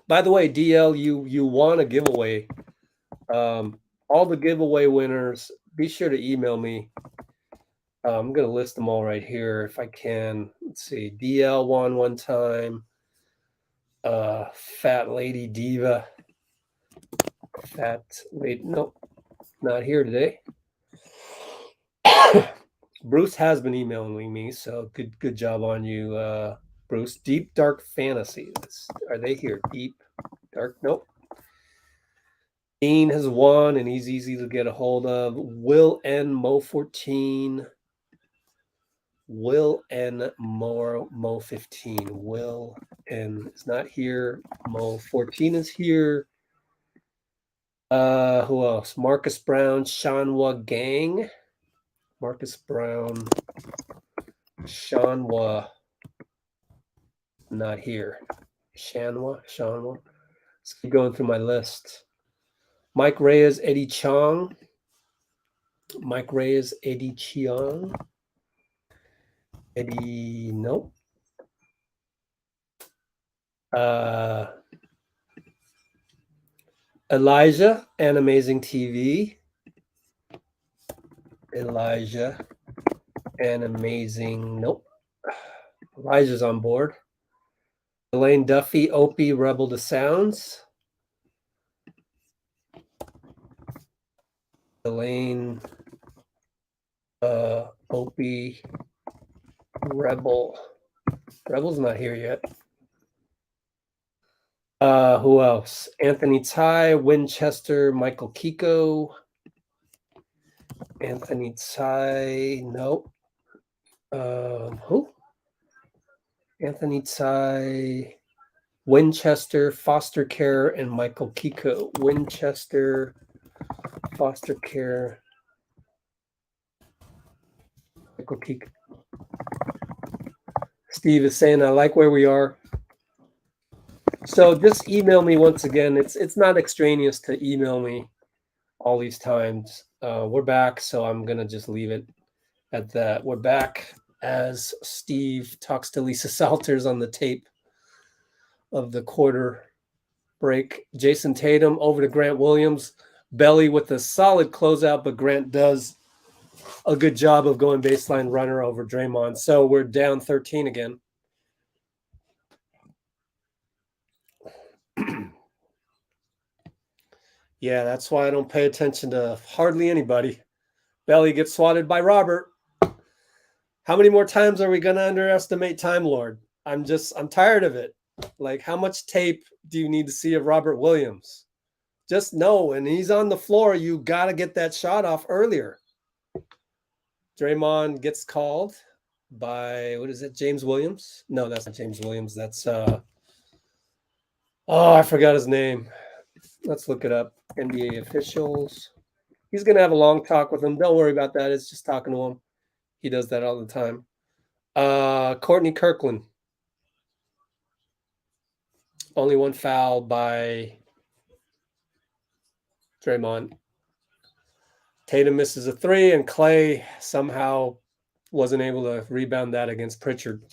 By the way, DL, you won a giveaway. All the giveaway winners, be sure to email me. I'm going to list them all right here if I can. Let's see. DL won one time. Fat Lady Diva. Fat Lady. Nope. Not here today. Bruce has been emailing me, so good job on you, Bruce. Deep Dark Fantasy. Are they here? Deep Dark? Nope. Dean has won, and he's easy to get a hold of. Will N. Mo 14. Will N. Mo 15. Will N. is not here. Mo 14 is here. Who else? Marcus Brown, Shanwa Gang. Marcus Brown, Shanwa, not here. Shanwa. Let's keep going through my list. Mike Reyes, Eddie Chong. Eddie, nope. Elijah and Amazing TV. Elijah and Amazing, nope. Elijah's on board. Elaine Duffy, Opie, Rebel to Sounds. Elaine, Opie, Rebel. Rebel's not here yet. Who else? Anthony Ty, Winchester, Michael Kiko. Anthony Ty, nope. Who? Anthony Ty, Winchester, Foster Care, and Michael Kiko. Winchester, Foster Care, Michael Kiko. Steve is saying, I like where we are. So just email me once again. It's not extraneous to email me all these times. We're back, so I'm going to just leave it at that. We're back as Steve talks to Lisa Salters on the tape of the quarter break. Jason Tatum over to Grant Williams. Belly with a solid closeout, but Grant does a good job of going baseline runner over Draymond. So we're down 13 again. Yeah, that's why I don't pay attention to hardly anybody. Belly gets swatted by Robert. How many more times are we going to underestimate Time Lord? I'm tired of it. Like, how much tape do you need to see of Robert Williams? Just know, when he's on the floor, you got to get that shot off earlier. Draymond gets called by, what is it, James Williams? No, that's not James Williams. That's, I forgot his name. Let's look it up. NBA officials. He's going to have a long talk with him. Don't worry about that. It's just talking to him. He does that all the time. Courtney Kirkland. Only one foul by Draymond. Tatum misses a three, and Klay somehow wasn't able to rebound that against Pritchard.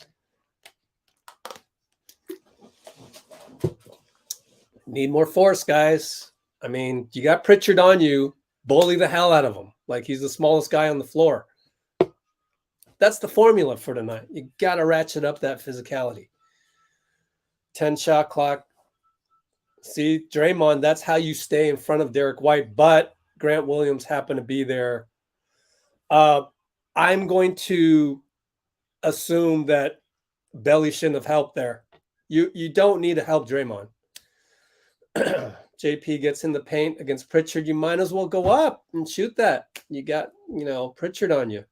Need more force, guys. I mean, you got Pritchard on you. Bully the hell out of him. Like he's the smallest guy on the floor. That's the formula for tonight. You got to ratchet up that physicality. 10 shot clock. See, Draymond, that's how you stay in front of Derek White, but Grant Williams happened to be there. I'm going to assume that Belly shouldn't have helped there. You don't need to help Draymond. JP gets in the paint against Pritchard. You might as well go up and shoot that. You got, Pritchard on you.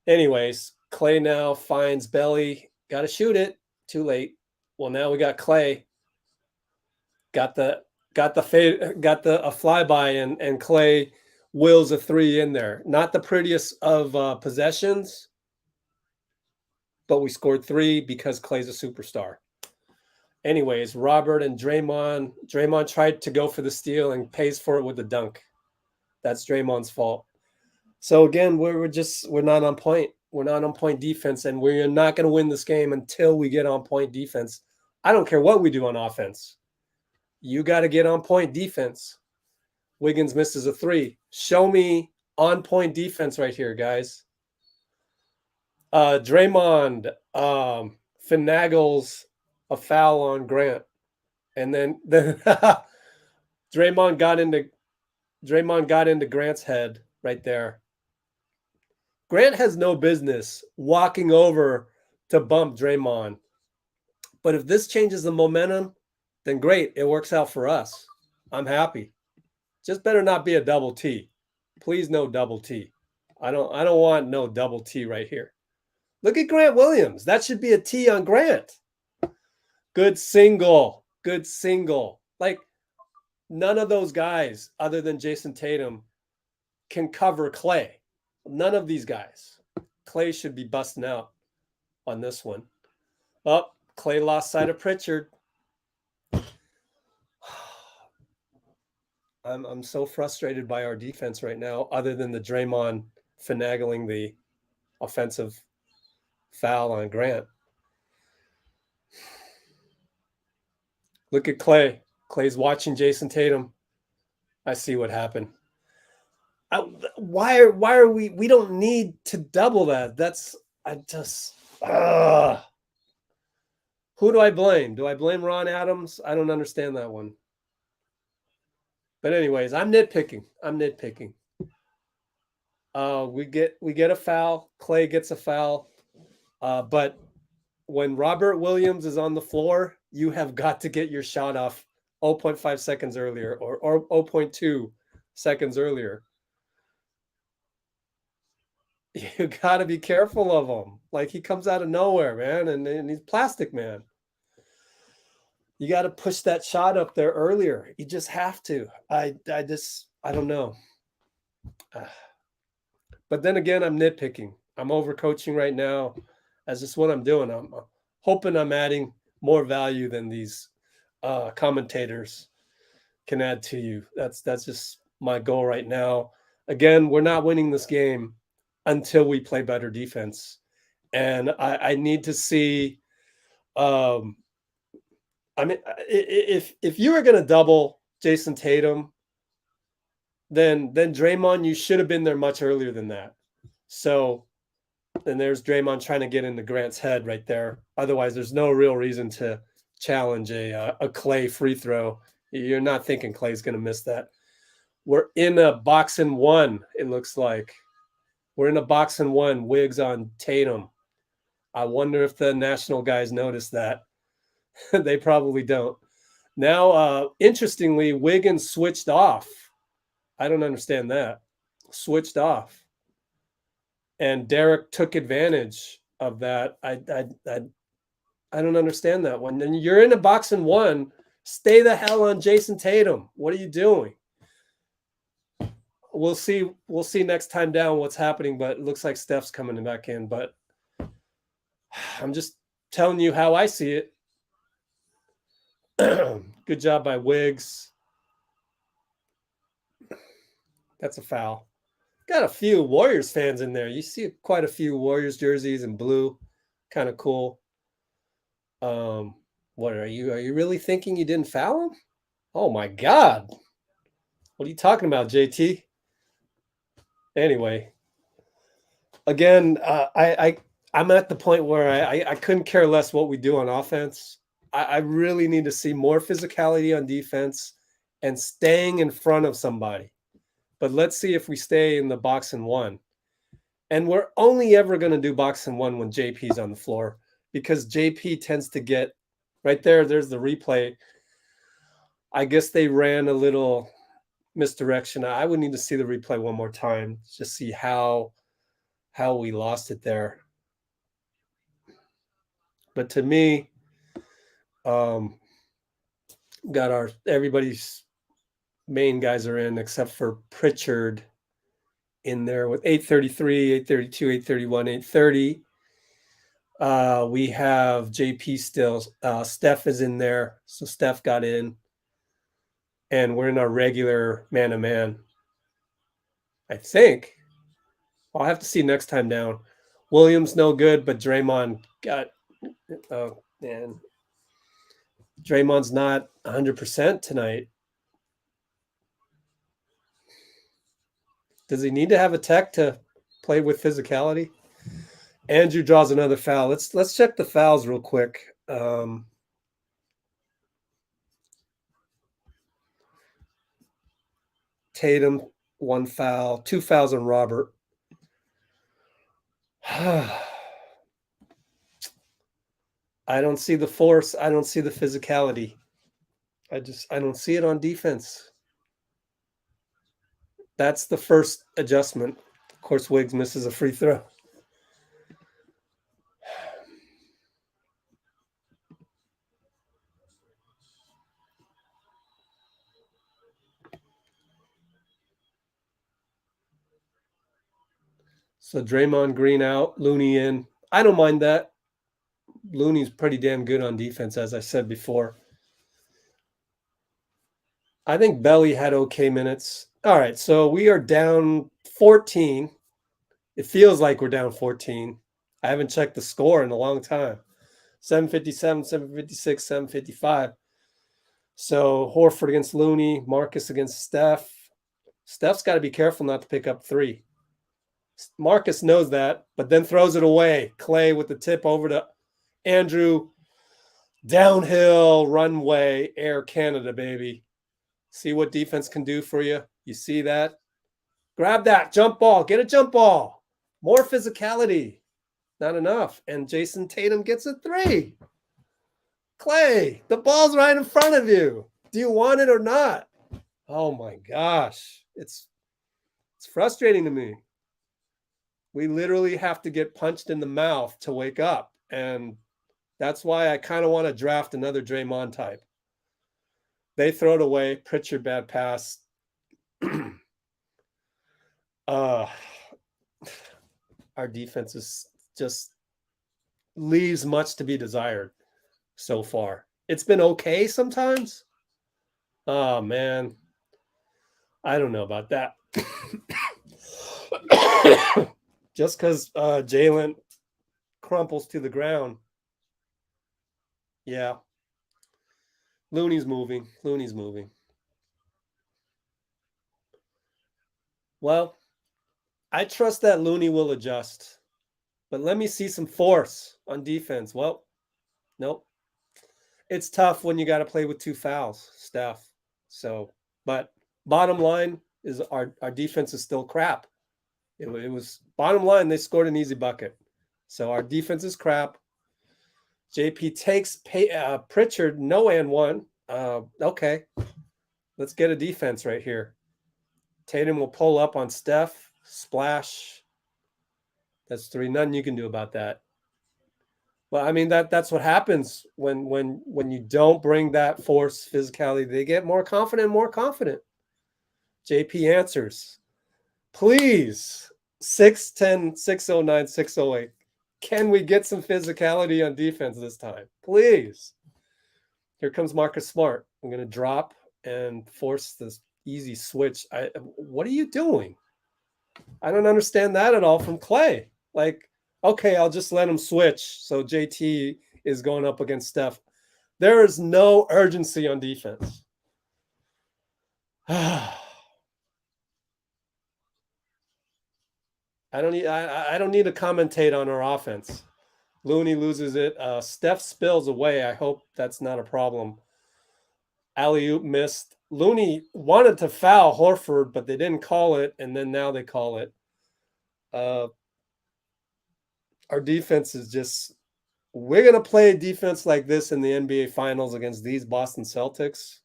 Anyways, Klay now finds belly. Got to shoot it. Too late. Well, now we got Klay. Got a flyby, and Klay wills a 3 in there. Not the prettiest of possessions, but we scored 3 because Klay's a superstar. Anyways, Robert and Draymond. Draymond tried to go for the steal and pays for it with the dunk. That's Draymond's fault. So again, we're not on point. We're not on point defense, and we're not going to win this game until we get on point defense. I don't care what we do on offense. You got to get on point defense. Wiggins misses a 3. Show me on point defense right here, guys. Draymond finagles a foul on Grant, and then Draymond got into Grant's head right there. Grant has no business walking over to bump Draymond, but if this changes the momentum, then great, it works out for us. I'm happy. Just better not be a double T. Please, no double T. I don't want no double T right here. Look at Grant Williams. That should be a T on Grant. Good single. Good single. Like, none of those guys, other than Jason Tatum, can cover Klay. None of these guys. Klay should be busting out on this one. Oh, Klay lost sight of Pritchard. I'm so frustrated by our defense right now, other than the Draymond finagling the offensive foul on Grant. Look at Klay. Klay's watching Jason Tatum. I see what happened. Why are we don't need to double that. Who do I blame? Do I blame Ron Adams? I don't understand that one. But anyways, I'm nitpicking. We get a foul. Klay gets a foul. But when Robert Williams is on the floor, you have got to get your shot off 0.5 seconds earlier or 0.2 seconds earlier. You got to be careful of him. Like, he comes out of nowhere, man, and he's plastic, man. You got to push that shot up there earlier. You just have to. I don't know. But then again, I'm nitpicking. I'm overcoaching right now. That's just what I'm doing. I'm hoping I'm adding more value than these commentators can add to you. That's just my goal right now. Again, we're not winning this game until we play better defense. And I need to see if you were going to double Jason Tatum, then Draymond, you should have been there much earlier than that. So, and there's Draymond trying to get into Grant's head right there. Otherwise, there's no real reason to challenge a Klay free throw. You're not thinking Klay's going to miss that. We're in a box and one, it looks like. We're in a box and one, Wiggs on Tatum. I wonder if the national guys noticed that. They probably don't. Now, interestingly, Wiggins switched off. I don't understand that. Switched off. And Derek took advantage of that. I don't understand that one. And you're in a box and one. Stay the hell on Jason Tatum. What are you doing? We'll see next time down what's happening, but it looks like Steph's coming back in. But I'm just telling you how I see it. Good job by Wiggs. That's a foul. Got a few Warriors fans in there. You see quite a few Warriors jerseys in blue. Kind of cool. What are you really thinking you didn't foul him? Oh my God. What are you talking about, JT? Anyway, again, I'm at the point where I couldn't care less what we do on offense. I really need to see more physicality on defense and staying in front of somebody. But let's see if we stay in the box and one. And we're only ever going to do box and one when JP's on the floor, because JP tends to get right there. There's the replay. I guess they ran a little misdirection. I would need to see the replay one more time, just see how we lost it there. But to me, got everybody's main guys are in except for Pritchard in there with 833, 832, 831, 830. We have JP still. Steph is in there. So Steph got in. And we're in our regular man-to-man. I think. I'll have to see next time down. Williams no good, but Draymond got man. Draymond's not 100% tonight. Does he need to have a tech to play with physicality? Andrew draws another foul. Let's check the fouls real quick. Tatum, 1 foul, 2 fouls on Robert. I don't see the force. I don't see the physicality. I don't see it on defense. That's the first adjustment. Of course, Wiggs misses a free throw. So Draymond Green out, Looney in. I don't mind that. Looney's pretty damn good on defense, as I said before. I think Belly had okay minutes. All right, so we are down 14. It feels like we're down 14. I haven't checked the score in a long time. 757, 756, 755. So Horford against Looney, Marcus against Steph. Steph's got to be careful not to pick up 3. Marcus knows that, but then throws it away. Klay with the tip over to Andrew. Downhill, runway, Air Canada, baby. See what defense can do for you? You see that? Grab that. Jump ball. Get a jump ball. More physicality. Not enough. And Jason Tatum gets a 3. Klay, the ball's right in front of you. Do you want it or not? Oh, my gosh. It's frustrating to me. We literally have to get punched in the mouth to wake up. And that's why I kind of want to draft another Draymond type. They throw it away. Pritchard, bad pass. Our defense is just leaves much to be desired so far. It's been okay sometimes. Oh, man. I don't know about that. Just because Jalen crumples to the ground. Yeah. Looney's moving. Well, I trust that Looney will adjust. But let me see some force on defense. Well, nope. It's tough when you got to play with 2 fouls, Steph. So, but bottom line is our defense is still crap. It was bottom line, they scored an easy bucket. So our defense is crap. JP takes Pritchard, no and 1. Okay. Let's get a defense right here. Tatum will pull up on Steph. Splash. That's 3. Nothing you can do about that. Well, I mean, that's what happens when you don't bring that force, physicality. They get more confident. JP answers. Please. 6'10", 6'09", 6'08". Can we get some physicality on defense this time? Please. Here comes Marcus Smart. I'm going to drop and force this easy switch. What are you doing? I don't understand that at all from Klay. Like, okay, I'll just let him switch. So JT is going up against Steph. There is no urgency on defense. I don't need to commentate on our offense. Looney loses it. Steph spills away. I hope that's not a problem. Alley-oop missed. Looney wanted to foul Horford, but they didn't call it, and then now they call it. Our defense is just – we're going to play defense like this in the NBA Finals against these Boston Celtics.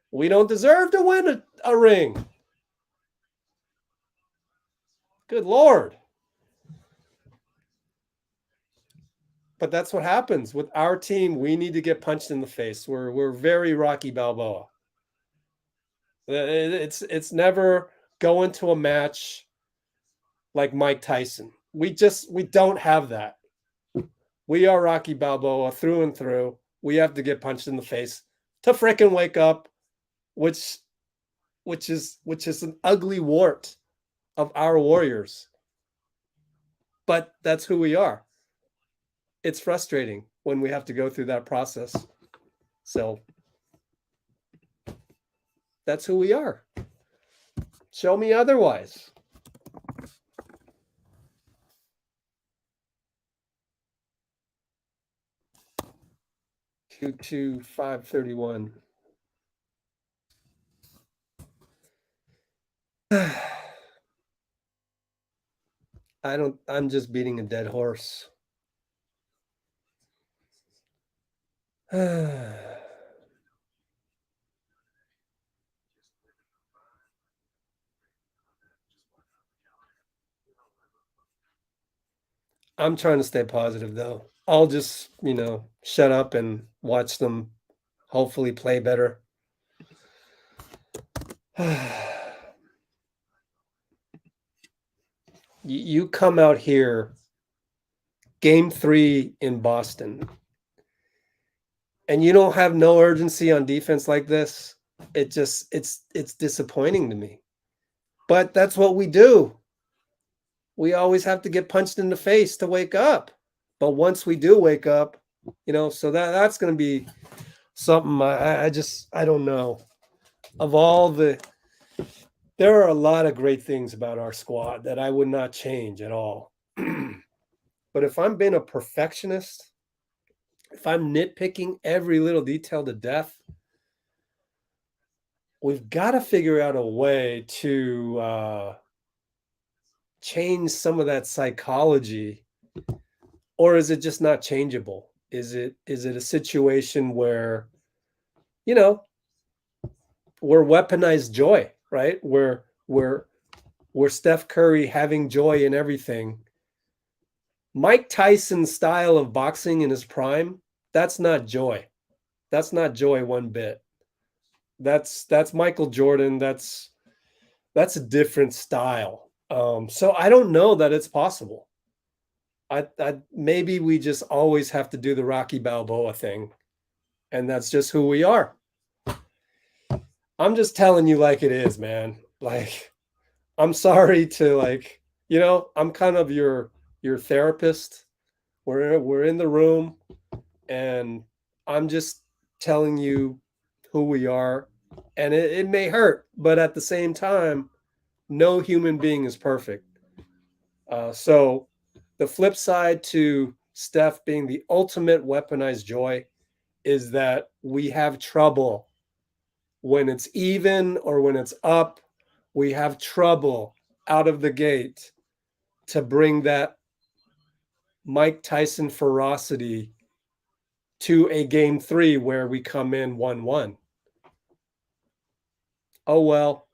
We don't deserve to win a ring. Good Lord. But that's what happens with our team. We need to get punched in the face. We're very Rocky Balboa. It's never go into a match like Mike Tyson. We don't have that. We are Rocky Balboa through and through. We have to get punched in the face to frickin' wake up, which is an ugly wart of our warriors. But that's who we are. It's frustrating when we have to go through that process. So that's who we are. Show me otherwise. Q2 531. I'm just beating a dead horse. I'm trying to stay positive though. I'll just, shut up and watch them hopefully play better. You come out here, game 3 in Boston, and you don't have no urgency on defense like this. It's disappointing to me. But that's what we do. We always have to get punched in the face to wake up. But once we do wake up, so that's going to be something I don't know. There are a lot of great things about our squad that I would not change at all. But if I'm being a perfectionist, if I'm nitpicking every little detail to death, we've got to figure out a way to change some of that psychology. Or is it just not changeable? Is it a situation where, we're weaponized joy, right? We're Steph Curry having joy in everything. Mike Tyson's style of boxing in his prime, that's not joy. That's not joy one bit. That's Michael Jordan. That's a different style. So I don't know that it's possible. I maybe we just always have to do the Rocky Balboa thing, and that's just who we are. I'm just telling you like it is, man. Like, I'm sorry to I'm kind of your therapist. We're in the room, and I'm just telling you who we are, and it may hurt, but at the same time, no human being is perfect. So the flip side to Steph being the ultimate weaponized joy is that we have trouble when it's even or when it's up. We have trouble out of the gate to bring that Mike Tyson ferocity to a game 3 where we come in 1-1. Oh, well.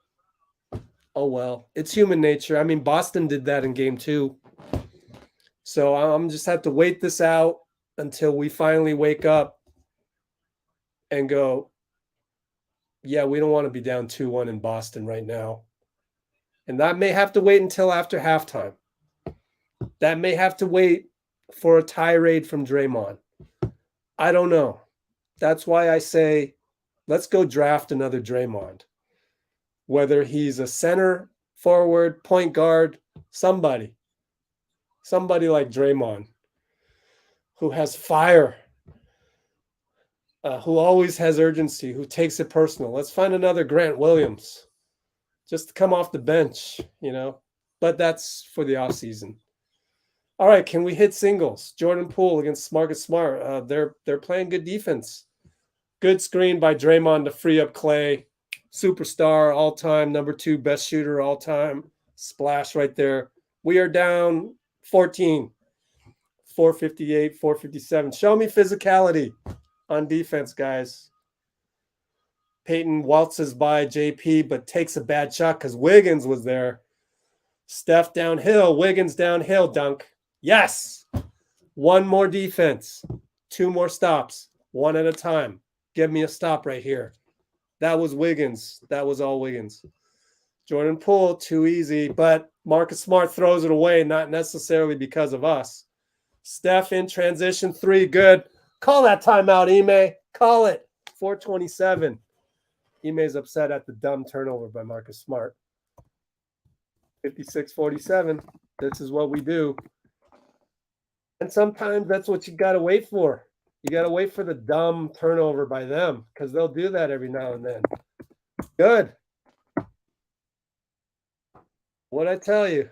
It's human nature. I mean, Boston did that in game 2. So I'm just have to wait this out until we finally wake up and go, yeah, we don't want to be down 2-1 in Boston right now. And that may have to wait until after halftime. That may have to wait for a tirade from Draymond. I don't know. That's why I say, let's go draft another Draymond. Whether he's a center, forward, point guard, somebody like Draymond, who has fire, who always has urgency, who takes it personal. Let's find another Grant Williams, just to come off the bench, But that's for the offseason. All right, can we hit singles? Jordan Poole against Marcus Smart. They're playing good defense. Good screen by Draymond to free up Klay. Superstar, all-time, number 2 best shooter all-time. Splash right there. We are down 14. 458, 457. Show me physicality on defense, guys. Peyton waltzes by JP, but takes a bad shot because Wiggins was there. Steph downhill. Wiggins downhill. Dunk. Yes. One more defense, 2 more stops, one at a time. Give me a stop right here. That was Wiggins. That was all Wiggins. Jordan Poole, too easy, but Marcus Smart throws it away, not necessarily because of us. Steph in transition 3, good. Call that timeout, Ime. Call it. 4:27. Ime's upset at the dumb turnover by Marcus Smart. 56-47. This is what we do. And sometimes that's what you got to wait for. You got to wait for the dumb turnover by them because they'll do that every now and then. Good. What'd I tell you?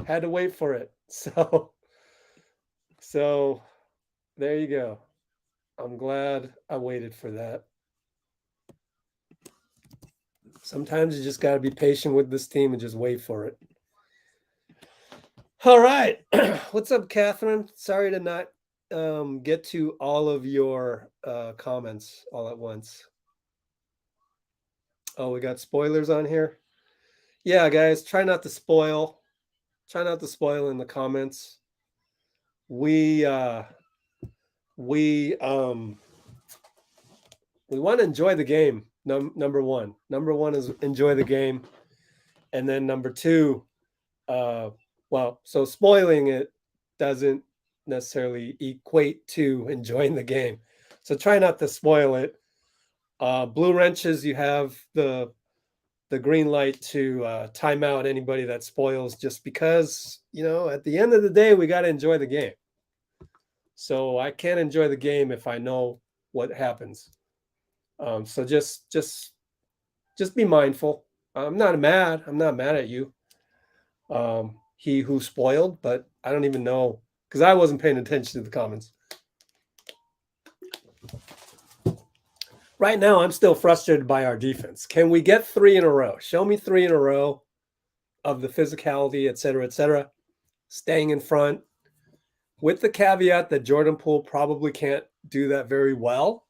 Had to wait for it. So there you go. I'm glad I waited for that. Sometimes you just got to be patient with this team and just wait for it. All right. What's up, Catherine? Sorry to not get to all of your comments all at once. Oh, we got spoilers on here? Yeah, guys, try not to spoil. Try not to spoil in the comments. We want to enjoy the game. Number one. Number one is enjoy the game. And then number two, so spoiling it doesn't necessarily equate to enjoying the game. So try not to spoil it. Blue wrenches, you have the green light to time out anybody that spoils just because, at the end of the day, we got to enjoy the game. So I can't enjoy the game if I know what happens. So just be mindful. I'm not mad at you. He who spoiled, but I don't even know because I wasn't paying attention to the comments. Right now, I'm still frustrated by our defense. Can we get 3 in a row? Show me 3 in a row of the physicality, et cetera, staying in front, with the caveat that Jordan Poole probably can't do that very well,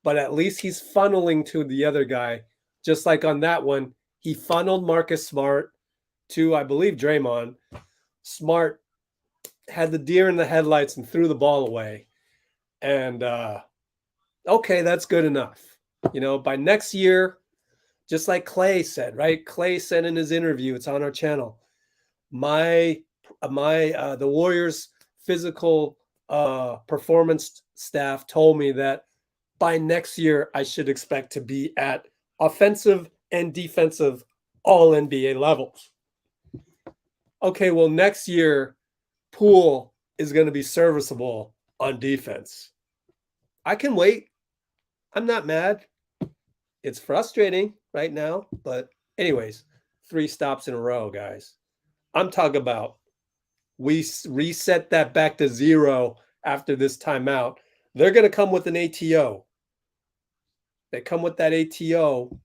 but at least he's funneling to the other guy. Just like on that one, he funneled Marcus Smart to, I believe, Draymond. Smart had the deer in the headlights and threw the ball away. And, okay, that's good enough. By next year, just like Klay said, right? Klay said in his interview, it's on our channel, the Warriors physical performance staff told me that by next year, I should expect to be at offensive and defensive all NBA levels. Okay, well, next year, Poole is going to be serviceable on defense. I can wait. I'm not mad. It's frustrating right now, but anyways, 3 stops in a row, guys. I'm talking about we reset that back to 0 after this timeout. They're going to come with an ATO. They come with that ATO.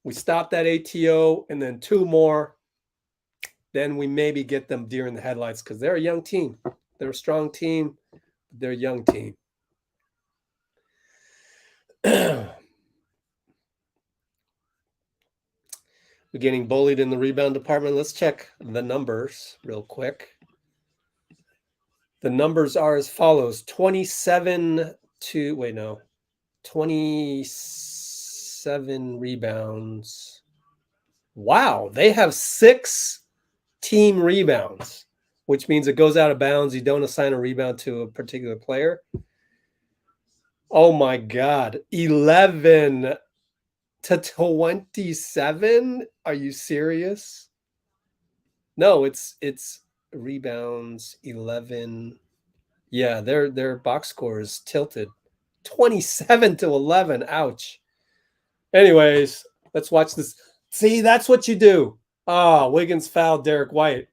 We stop that ATO and then 2 more. Then we maybe get them deer in the headlights because they're a young team. They're a strong team. They're a young team. We're getting bullied in the rebound department. Let's check the numbers real quick. The numbers are as follows. 27 rebounds. Wow, they have 6 team rebounds, which means it goes out of bounds. You don't assign a rebound to a particular player. Oh my God, 11 to 27? Are you serious? No, it's rebounds 11. Yeah, their box score is tilted. 27 to 11. Ouch. Anyways, let's watch this. See, that's what you do. Ah, Wiggins fouled Derek White.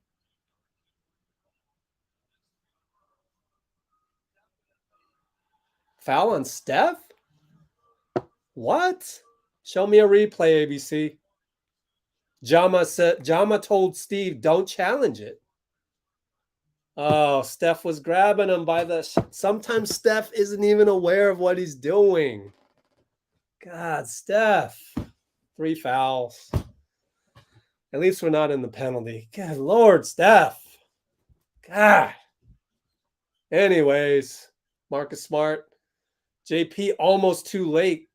Foul on Steph? What? Show me a replay, ABC. Jama told Steve, don't challenge it. Oh, Steph was grabbing him by the... Sometimes Steph isn't even aware of what he's doing. God, Steph. 3 fouls. At least we're not in the penalty. Good Lord, Steph. God. Anyways, Marcus Smart. JP almost too late.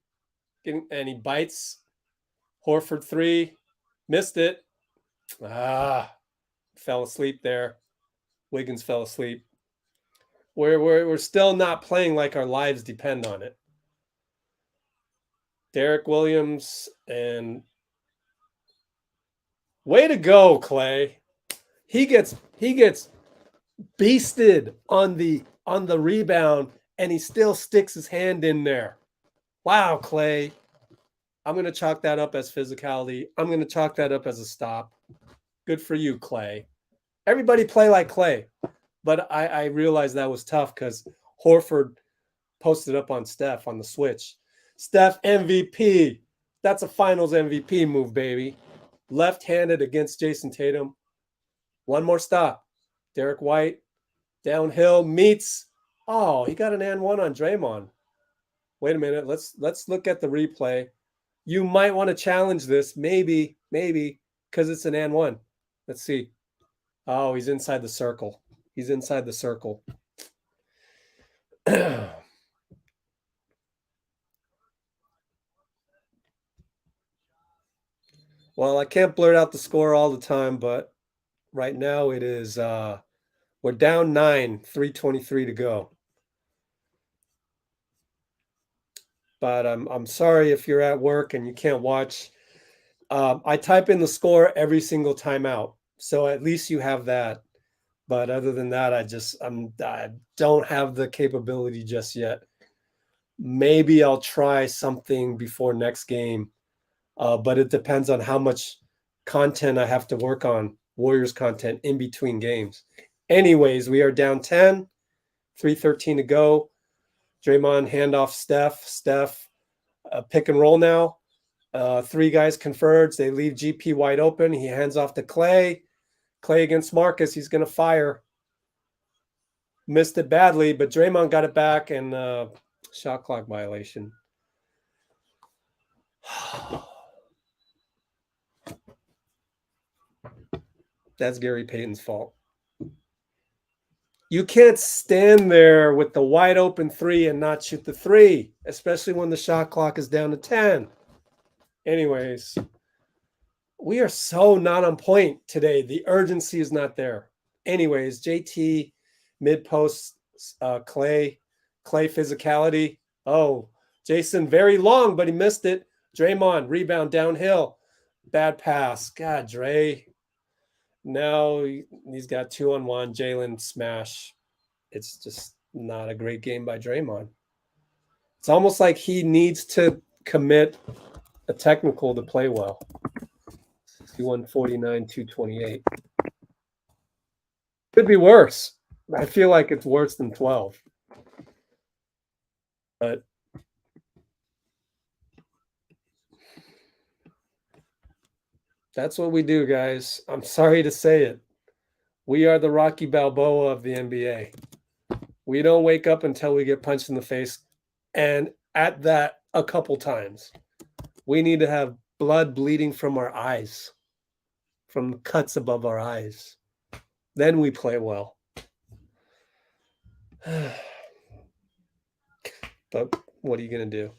And he bites. Horford 3. Missed it. Fell asleep there. Wiggins fell asleep. We're still not playing like our lives depend on it. Derek Williams and way to go, Klay. He gets beasted on the rebound and he still sticks his hand in there. Wow, Klay. I'm going to chalk that up as physicality. I'm going to chalk that up as a stop. Good for you, Klay. Everybody play like Klay. But I realized that was tough because Horford posted up on Steph on the switch. Steph MVP. That's a finals MVP move, baby. Left-handed against Jason Tatum. One more stop. Derek White. Downhill meets. Oh, he got an and one on Draymond. Wait a minute. Let's look at the replay. You might want to challenge this. Maybe, because it's an and one. Let's see. Oh, he's inside the circle. He's inside the circle. Well, I can't blurt out the score all the time, but right now it is we're down 9, 3:23 to go. But I'm sorry if you're at work and you can't watch. I type in the score every single time out, so at least you have that. But other than that, I don't have the capability just yet. Maybe I'll try something before next game, but it depends on how much content I have to work on, Warriors content in between games. Anyways, we are down 10, 3:13 to go. Draymond handoff Steph, pick and roll now. 3 guys converge. They leave GP wide open. He hands off to Klay. Klay against Marcus. He's going to fire. Missed it badly, but Draymond got it back and shot clock violation. That's Gary Payton's fault. You can't stand there with the wide open 3 and not shoot the 3, especially when the shot clock is down to 10. Anyways, we are so not on point today. The urgency is not there. Anyways, JT, mid-post, Klay physicality. Oh, Jason, very long, but he missed it. Draymond, rebound downhill. Bad pass. God, Dre. Now he's got 2-on-1. Jalen smash. It's just not a great game by Draymond. It's almost like he needs to commit a technical to play well. 61-49, 228. Could be worse. I feel like it's worse than 12. But that's what we do, guys. I'm sorry to say it. We are the Rocky Balboa of the NBA. We don't wake up until we get punched in the face, and at that, a couple times. We need to have blood bleeding from our eyes, from the cuts above our eyes. Then we play well. But what are you going to do?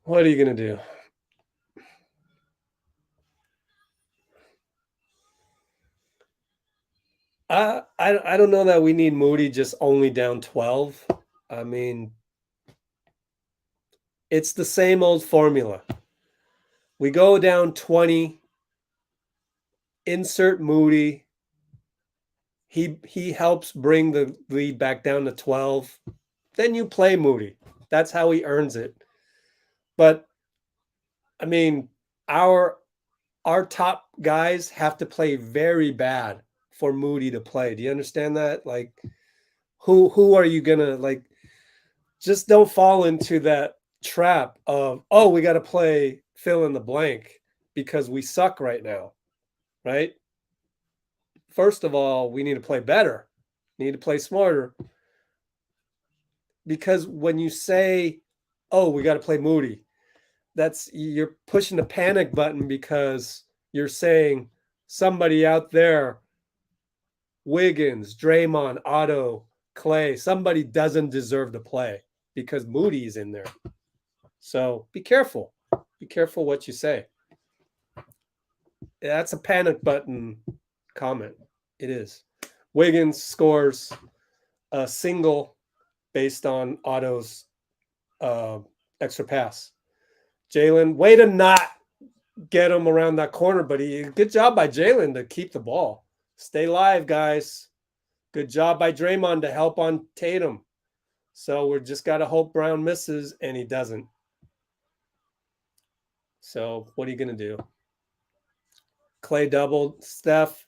What are you going to do? I don't know that we need Moody just only down 12. I mean, it's the same old formula. We go down 20, insert Moody. He helps bring the lead back down to 12. Then you play Moody. That's how he earns it. But I mean, our top guys have to play very bad for Moody to play. Do you understand that? Like, who are you gonna like? Just don't fall into that trap of, oh, we got to play fill in the blank because we suck right now, right? First of all, we need to play better. We need to play smarter. Because when you say, oh, we got to play Moody, you're pushing the panic button because you're saying somebody out there Wiggins, Draymond, Otto, Klay, somebody doesn't deserve to play because Moody's in there. So be careful. Be careful what you say. That's a panic button comment. It is. Wiggins scores a single based on Otto's extra pass. Jalen, way to not get him around that corner, but good job by Jalen to keep the ball. Stay live, guys. Good job by Draymond to help on Tatum. So we're just got to hope Brown misses, and he doesn't. So what are you going to do? Klay doubled. Steph,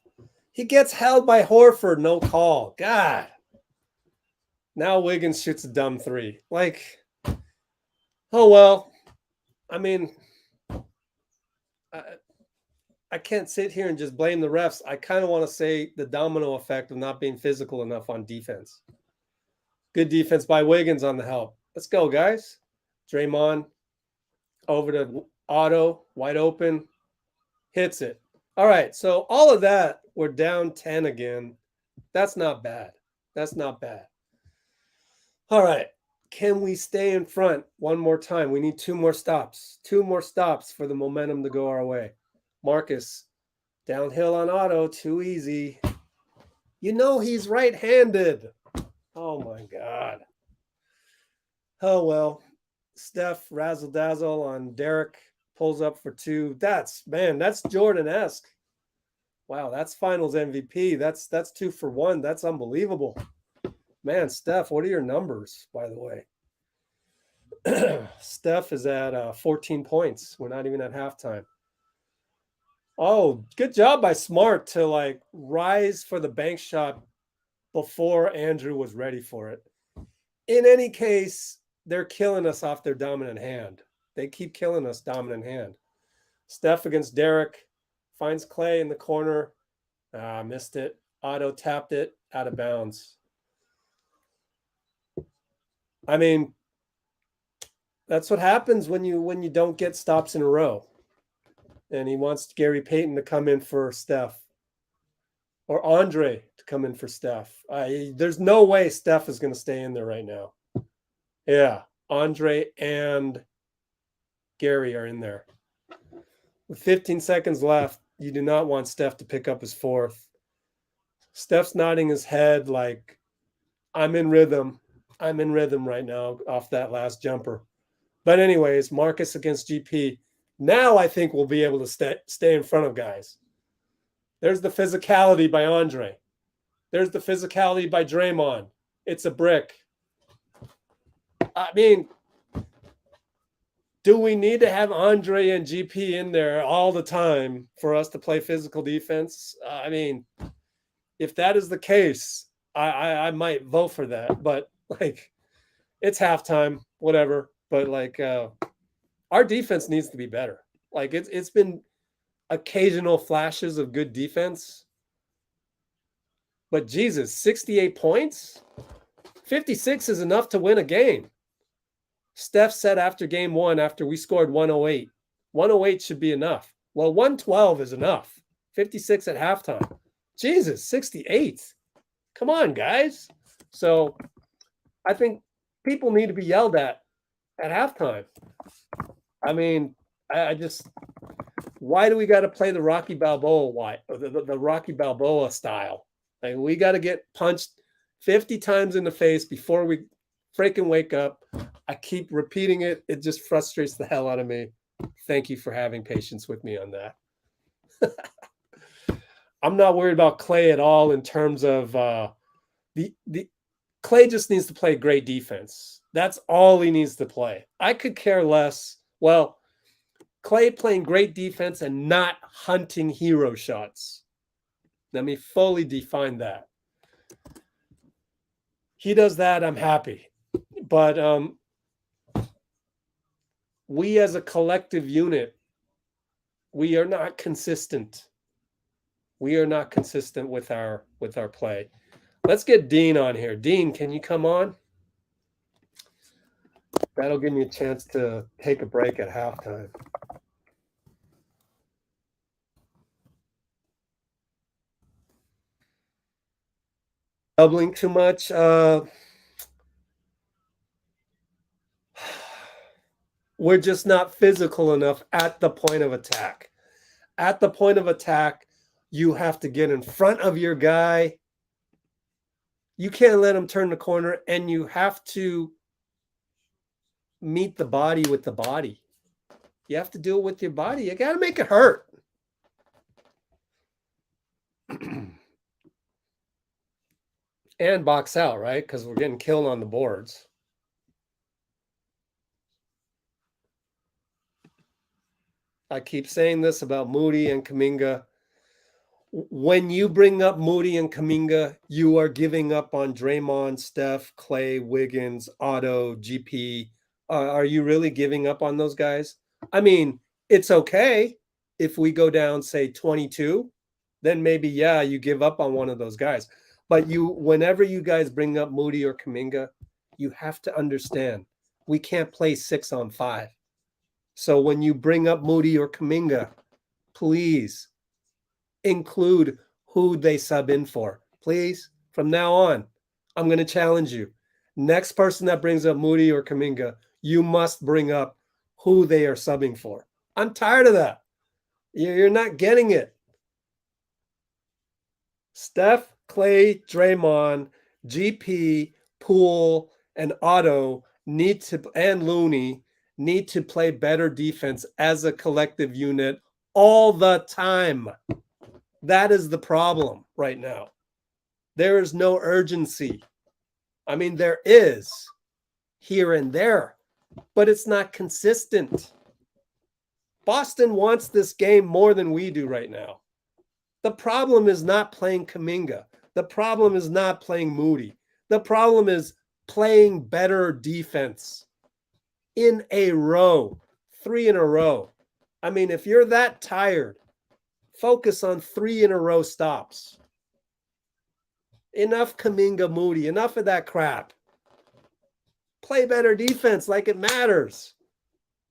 he gets held by Horford. No call. God. Now Wiggins shoots a dumb three. Like, oh, well. I mean, I can't sit here and just blame the refs. I kind of want to say the domino effect of not being physical enough on defense. Good defense by Wiggins on the help. Let's go, guys. Draymond over to Otto, wide open, hits it. All right, so all of that, we're down 10 again. That's not bad. That's not bad. All right, can we stay in front one more time? We need 2 more stops. 2 more stops for the momentum to go our way. Marcus, downhill on Otto, too easy. You know he's right-handed. Oh, my God. Oh, well. Steph, razzle-dazzle on Derek, pulls up for 2. That's Jordan-esque. Wow, that's finals MVP. That's 2 for 1. That's unbelievable. Man, Steph, what are your numbers, by the way? Steph is at 14 points. We're not even at halftime. Oh, good job by Smart to rise for the bank shot before Andrew was ready for it. In any case, they're killing us off their dominant hand. They keep killing us dominant hand. Steph against Derek, finds Klay in the corner. Missed it. Otto tapped it out of bounds. I mean, that's what happens when you don't get stops in a row. And he wants Gary Payton to come in for Steph. Or Andre to come in for Steph. There's no way Steph is going to stay in there right now. Yeah, Andre and Gary are in there. With 15 seconds left, you do not want Steph to pick up his 4th. Steph's nodding his head like, I'm in rhythm. I'm in rhythm right now off that last jumper. But anyways, Marcus against GP. Now I think we'll be able to stay in front of guys. There's the physicality by Andre. There's the physicality by Draymond. It's a brick. I mean, do we need to have Andre and GP in there all the time for us to play physical defense? I mean, if that is the case, I might vote for that. But, it's halftime, whatever. But, our defense needs to be better. It's been occasional flashes of good defense. But, Jesus, 68 points? 56 is enough to win a game. Steph said after game 1, after we scored 108, 108 should be enough. Well, 112 is enough. 56 at halftime. Jesus, 68. Come on, guys. So I think people need to be yelled at halftime. I mean, I just, why do we got to play the Rocky Balboa the Rocky Balboa style? We got to get punched 50 times in the face before we freaking wake up. I keep repeating it. It just frustrates the hell out of me. Thank you for having patience with me on that. I'm not worried about Klay at all in terms of the Klay just needs to play great defense. That's all he needs to play. I could care less. Well, Klay playing great defense and not hunting hero shots. Let me fully define that. He does that, I'm happy. But we as a collective unit, we are not consistent. We are not consistent with our play. Let's get Dean on here. Dean, can you come on? That'll give me a chance to take a break at halftime. Doubling too much. We're just not physical enough at the point of attack. At the point of attack, you have to get in front of your guy. You can't let him turn the corner, and you have to meet the body with the body. You have to do it with your body. You got to make it hurt. And box out, right? Because we're getting killed on the boards. I keep saying this about Moody and Kuminga. When you bring up Moody and Kuminga, you are giving up on Draymond, Steph, Klay, Wiggins, Otto, GP. Are you really giving up on those guys? I mean, it's okay if we go down, say, 22, then maybe, yeah, you give up on one of those guys. But whenever you guys bring up Moody or Kuminga, you have to understand we can't play 6-on-5. So when you bring up Moody or Kuminga, please include who they sub in for. Please, from now on, I'm going to challenge you. Next person that brings up Moody or Kuminga, you must bring up who they are subbing for. I'm tired of that. You're not getting it. Steph, Klay, Draymond, GP, Poole, and Otto and Looney need to play better defense as a collective unit all the time. That is the problem right now. There is no urgency. I mean, there is here and there, but it's not consistent. Boston wants this game more than we do right now. The problem is not playing Kuminga. The problem is not playing Moody. The problem is playing better defense in a row, 3 in a row. I mean, if you're that tired, focus on 3 in a row stops. Enough Kuminga, Moody, enough of that crap. Play better defense like it matters.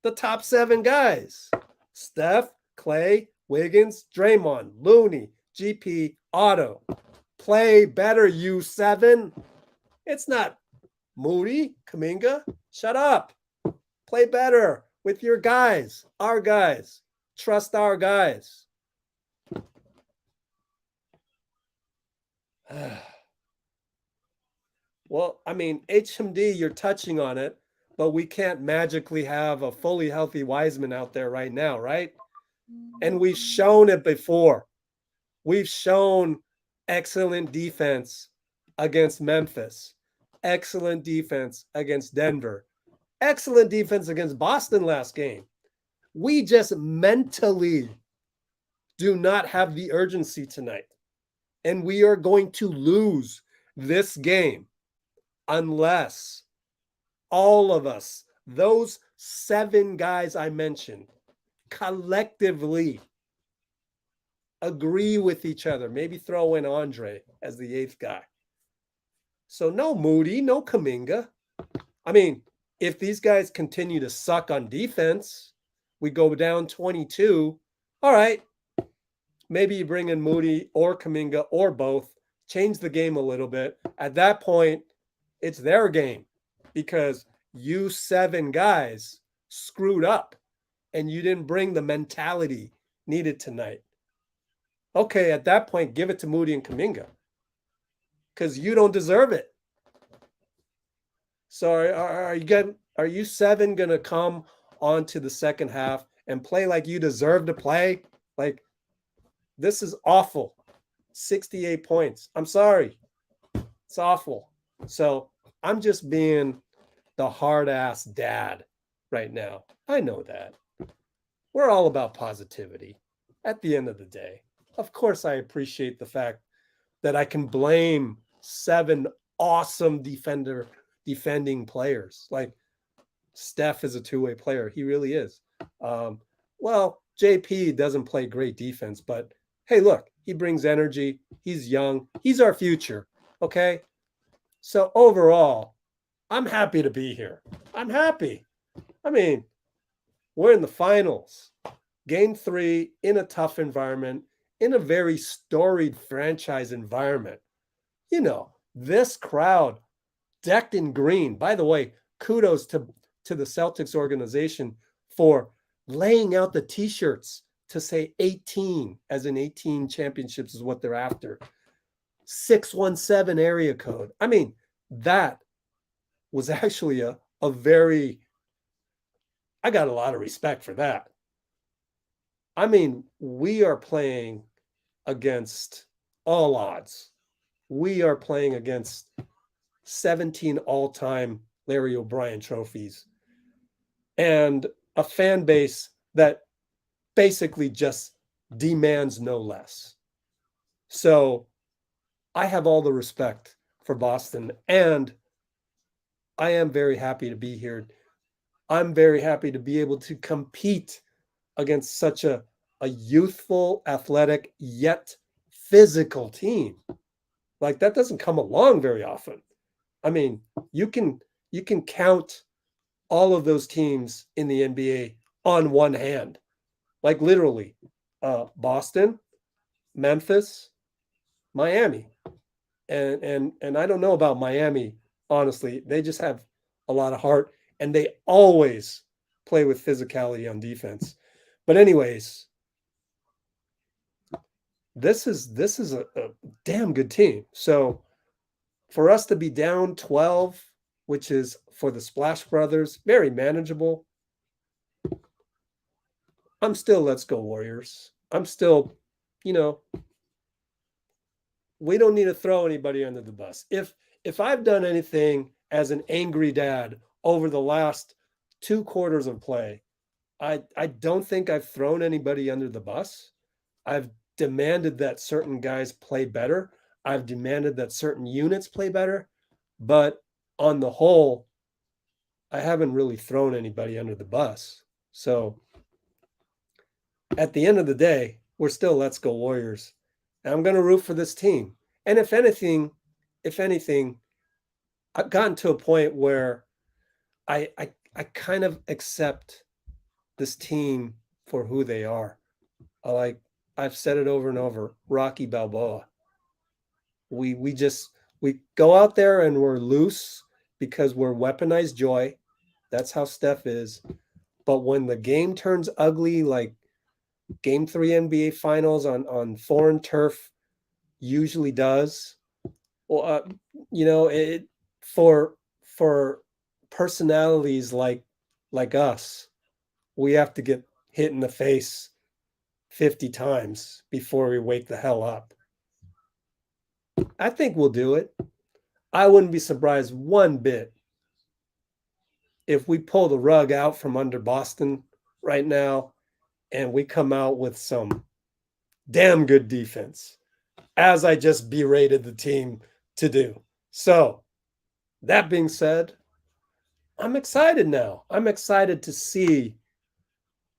The top 7 guys: Steph, Klay, Wiggins, Draymond, Looney, GP, Otto. Play better, you 7. It's not Moody, Kuminga. Shut up. Play better with your guys, our guys. Trust our guys. Well, I mean, HMD, you're touching on it, but we can't magically have a fully healthy Wiseman out there right now, right? And we've shown it before. We've shown excellent defense against Memphis, excellent defense against Denver, excellent defense against Boston last game. We just mentally do not have the urgency tonight. And we are going to lose this game unless all of us, those 7 guys I mentioned, collectively agree with each other. Maybe throw in Andre as the 8th guy. So no Moody, no Kuminga. I mean, if these guys continue to suck on defense, we go down 22. All right. Maybe you bring in Moody or Kuminga or both, change the game a little bit. At that point, it's their game because you 7 guys screwed up and you didn't bring the mentality needed tonight. Okay, at that point, give it to Moody and Kuminga because you don't deserve it. So are you 7 going to come onto the second half and play like you deserve to play? Like, this is awful. 68 points. I'm sorry. It's awful. So I'm just being the hard-ass dad right now. I know that. We're all about positivity at the end of the day. Of course, I appreciate the fact that I can blame 7 awesome defending players. Like Steph is a two-way player. He really is. Well, JP doesn't play great defense, but hey, look, he brings energy. He's young. He's our future. Okay. So overall, I'm happy to be here. I'm happy. I mean, we're in the finals. Game 3 in a tough environment, in a very storied franchise environment. You know, This crowd decked in green. By the way, kudos to the Celtics organization for laying out the T-shirts to say 18, as in 18 championships is what they're after. 617 area code. I mean, that was actually a very, I got a lot of respect for that. I mean, we are playing against all odds. We are playing against 17 all-time Larry O'Brien trophies and a fan base that basically just demands no less. So I have all the respect for Boston, and I am very happy to be here. I'm very happy to be able to compete against such a youthful, athletic, yet physical team. Like, that doesn't come along very often. I mean, you can count all of those teams in the NBA on one hand. Like, literally, Boston, Memphis, Miami. And I don't know about Miami, honestly. They just have a lot of heart, and they always play with physicality on defense. But anyways, this is a damn good team. So for us to be down 12, which is for the Splash Brothers, very manageable. I'm still, let's go Warriors. I'm still, we don't need to throw anybody under the bus. If I've done anything as an angry dad over the last 2 quarters of play, I don't think I've thrown anybody under the bus. I've demanded that certain guys play better. I've demanded that certain units play better. But on the whole, I haven't really thrown anybody under the bus. So at the end of the day, we're still let's go Warriors. And I'm going to root for this team. And if anything, I've gotten to a point where I kind of accept this team for who they are. I've said it over and over, Rocky Balboa. We go out there and we're loose because we're weaponized joy. That's how Steph is. But when the game turns ugly, like Game 3 NBA Finals on foreign turf usually does, well, for personalities like us, we have to get hit in the face 50 times before we wake the hell up. I think we'll do it. I wouldn't be surprised one bit if we pull the rug out from under Boston right now and we come out with some damn good defense, as I just berated the team to do. So, that being said, I'm excited now. I'm excited to see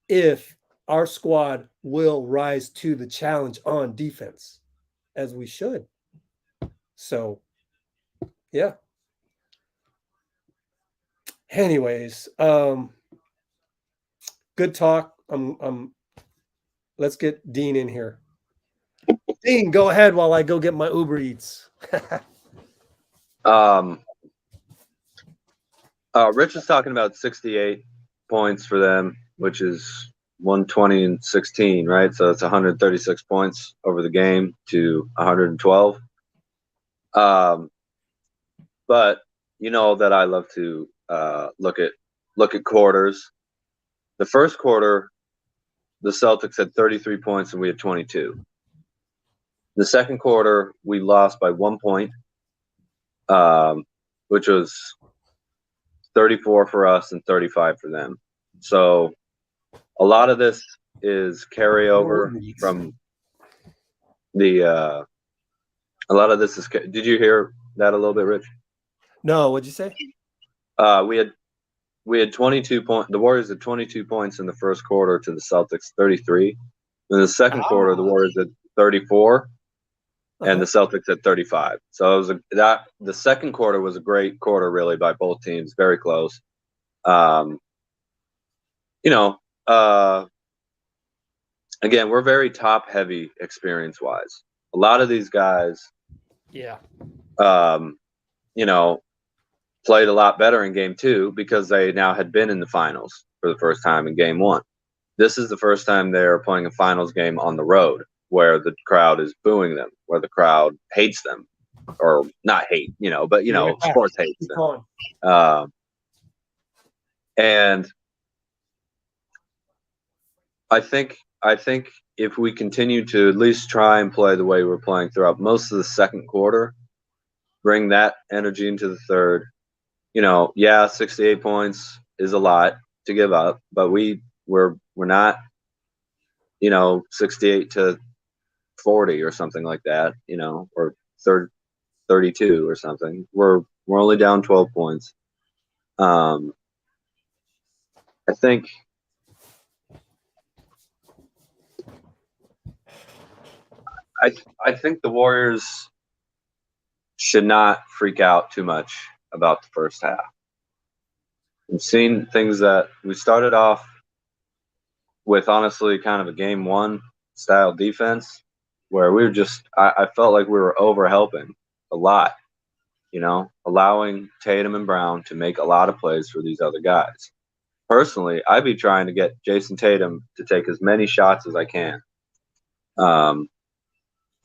if our squad will rise to the challenge on defense, as we should. So, yeah. Anyways, good talk. Let's get Dean in here. Dean, go ahead while I go get my Uber Eats. Rich is talking about 68 points for them, which is 120 and 16, right? So it's 136 points over the game to 112. But you know that I love to look at quarters. The first quarter, the Celtics had 33 points and we had 22. The second quarter, we lost by 1 point, which was 34 for us and 35 for them. So a lot of this is carryover from the a lot of this is. Did you hear that a little bit, Rich? No, what'd you say? We had 22 points. The Warriors had 22 points in the first quarter to the Celtics 33. In the second quarter, the Warriors had 34, and the Celtics had 35. So it was the second quarter was a great quarter, really, by both teams, very close. Again, we're very top heavy experience wise. A lot of these guys, you know, played a lot better in game 2 because they now had been in the finals for the first time in game 1. This is the first time they're playing a finals game on the road where the crowd is booing them, where the crowd hates them, or not hate, you know, but, you know, sports hates them. And I think if we continue to at least try and play the way we're playing throughout most of the second quarter, bring that energy into the third, you know, yeah, 68 points is a lot to give up, but we're not, you know, 68 to 40 or something like that, you know, or 32 or something. We're only down 12 points. I think I think the Warriors should not freak out too much about the first half. We've seen things that we started off with, honestly, kind of a game 1 style defense where we were just, I felt like we were over helping a lot, you know, allowing Tatum and Brown to make a lot of plays for these other guys. Personally, I'd be trying to get Jason Tatum to take as many shots as I can.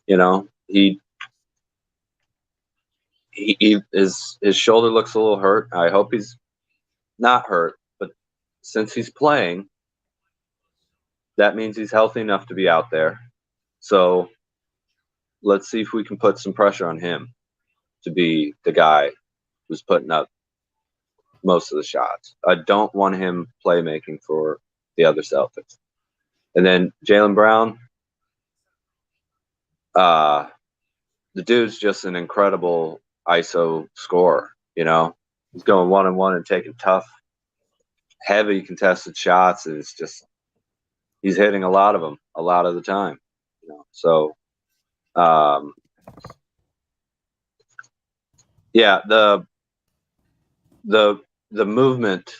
You know, his shoulder looks a little hurt. I hope he's not hurt, but since he's playing, that means he's healthy enough to be out there. So let's see if we can put some pressure on him to be the guy who's putting up most of the shots. I don't want him playmaking for the other Celtics. And then Jaylen Brown, the dude's just an incredible ISO scorer, you know. He's going 1-on-1 and taking tough, heavy contested shots, and it's just he's hitting a lot of them a lot of the time, you know. So yeah, the movement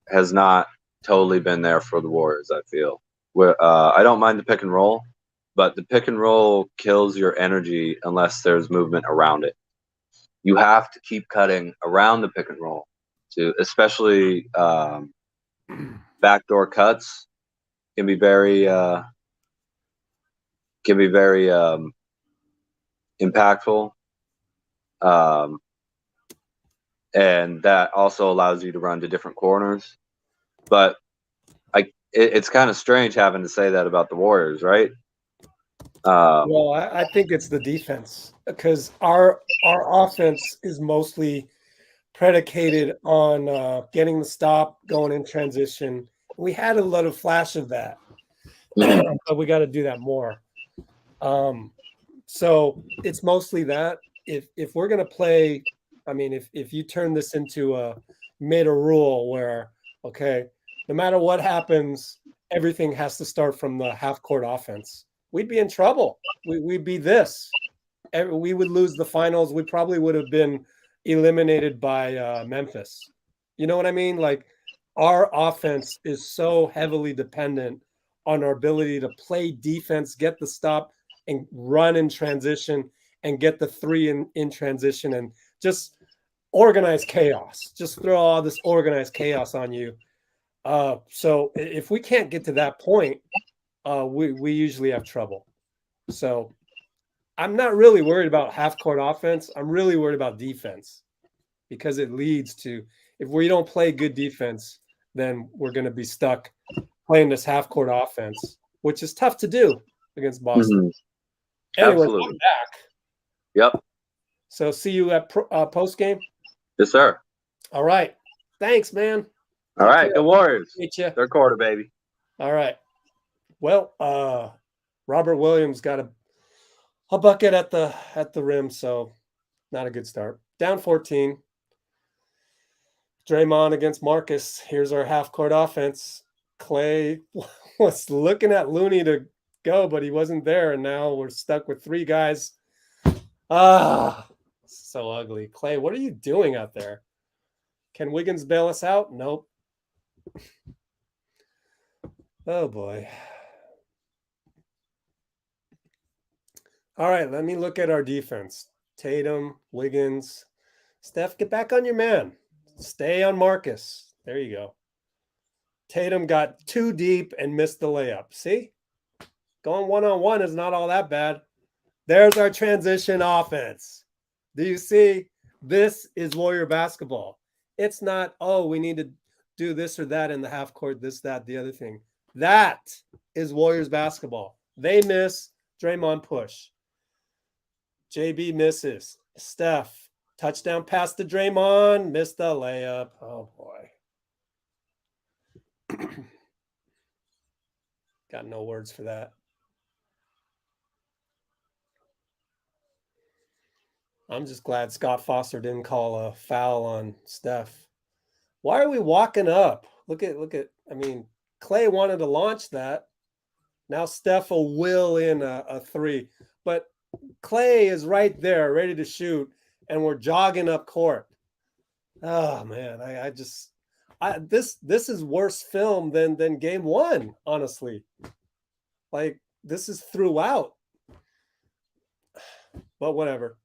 has not totally been there for the Warriors, I feel. I don't mind the pick and roll, but the pick and roll kills your energy unless there's movement around it. You have to keep cutting around the pick and roll, to especially backdoor cuts can be very impactful, and that also allows you to run to different corners. But it's kind of strange having to say that about the Warriors, right? Well, I think it's the defense, because our offense is mostly predicated on getting the stop, going in transition. We had a lot of flash of that, but we got to do that more. So it's mostly that. If we're going to play, I mean, if you turn this into made a rule where, okay, no matter what happens, everything has to start from the half court offense, we'd be in trouble. We'd be this. We would lose the finals. We probably would have been eliminated by Memphis. You know what I mean? Like, our offense is so heavily dependent on our ability to play defense, get the stop, and run in transition, and get the three in transition, and just organize chaos. Just throw all this organized chaos on you. So if we can't get to that point, we usually have trouble. So I'm not really worried about half-court offense. I'm really worried about defense, because it leads to, if we don't play good defense, then we're going to be stuck playing this half-court offense, which is tough to do against Boston. Mm-hmm. Anyway, Absolutely. I'm back. Yep. So see you at post-game? Yes, sir. All right. Thanks, man. All right. The Warriors. Meet you. Third quarter, baby. All right. Well, Robert Williams got a bucket at the rim, so not a good start. Down 14. Draymond against Marcus. Here's our half-court offense. Klay was looking at Looney to go, but he wasn't there, and now we're stuck with three guys. So ugly. Klay, what are you doing out there? Can Wiggins bail us out? Nope. Oh, boy. All right, let me look at our defense. Tatum, Wiggins. Steph, get back on your man. Stay on Marcus. There you go. Tatum got too deep and missed the layup. See? Going one-on-one is not all that bad. There's our transition offense. Do you see? This is Warrior basketball. It's not, oh, we need to do this or that in the half court, this, that, the other thing. That is Warriors basketball. They miss, Draymond push. JB misses. Steph, touchdown pass to Draymond, missed the layup. Oh, boy. Got no words for that. I'm just glad Scott Foster didn't call a foul on Steph. Why are we walking up? Look at, I mean, Klay wanted to launch that. Now Steph will will in a three. But Klay is right there, ready to shoot, and we're jogging up court. Oh, man, this is worse film than game one, honestly. Like, this is throughout. But whatever.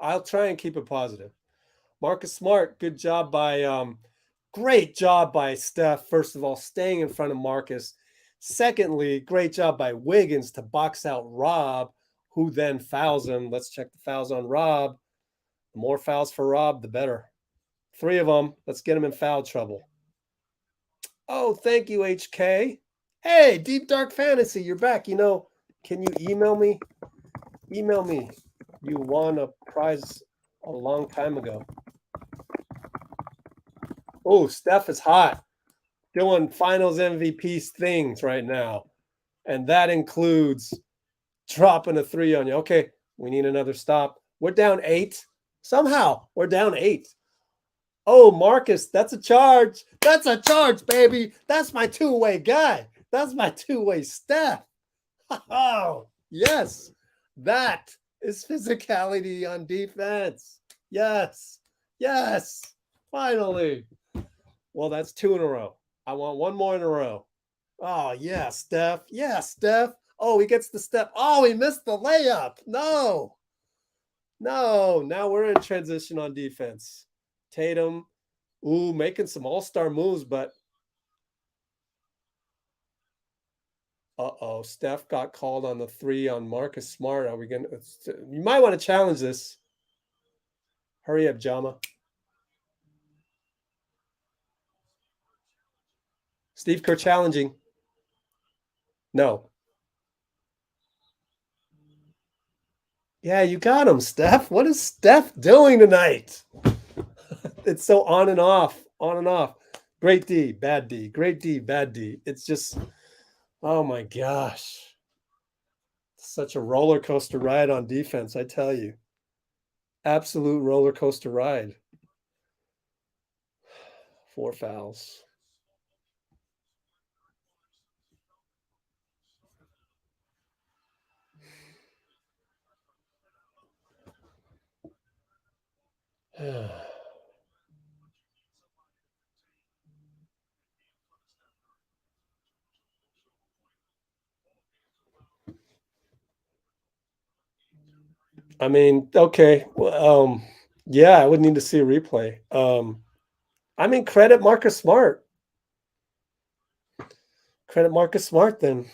I'll try and keep it positive. Marcus Smart, good job by great job by Steph. First of all, staying in front of Marcus. Secondly, great job by Wiggins to box out Rob, who then fouls him. Let's check the fouls on Rob. The more fouls for Rob, the better. 3 of them. Let's get him in foul trouble. Oh, thank you, HK. Hey, Deep Dark Fantasy, you're back. You know, can you email me? Email me. You won a prize a long time ago. Oh, Steph is hot. Doing finals MVP things right now. And that includes dropping a 3 on you. Okay, we need another stop. We're down 8. Somehow, we're down 8. Oh, Marcus, that's a charge. That's a charge, baby. That's my two-way guy. That's my two-way Steph. Oh, yes. That is physicality on defense. Yes. Yes. Finally. Well, that's 2 in a row. I want 1 more in a row. Oh, yeah, Steph. Yeah, Steph. Oh, he gets the step. Oh, he missed the layup. No. No. Now we're in transition on defense. Tatum. Ooh, making some all-star moves, but uh-oh, Steph got called on the 3 on Marcus Smart. Are we going to – you might want to challenge this. Hurry up, Jama. Steve Kerr challenging. No. Yeah, you got him, Steph. What is Steph doing tonight? It's so on and off, on and off. Great D, bad D. Great D, bad D. It's just – oh, my gosh. Such a roller coaster ride on defense, I tell you. Absolute roller coaster ride. 4 fouls. I mean, okay. Well, yeah, I would need to see a replay. I mean, credit Marcus Smart. Credit Marcus Smart then.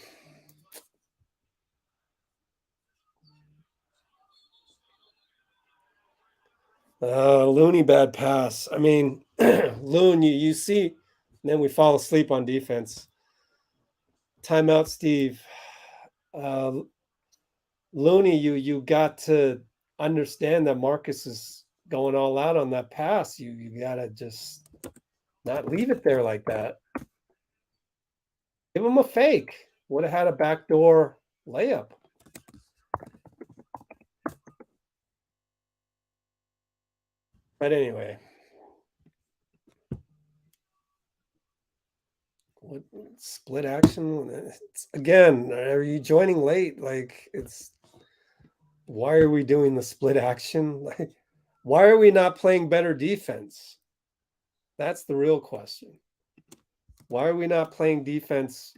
Looney bad pass. I mean, Loon, you see, and then we fall asleep on defense. Timeout, Steve. Looney, you got to understand that Marcus is going all out on that pass. You got to just not leave it there like that. Give him a fake. Would have had a backdoor layup. But anyway. What split action? Again, are you joining late? Like, it's why are we doing the split action? Like, why are we not playing better defense? That's the real question. Why are we not playing defense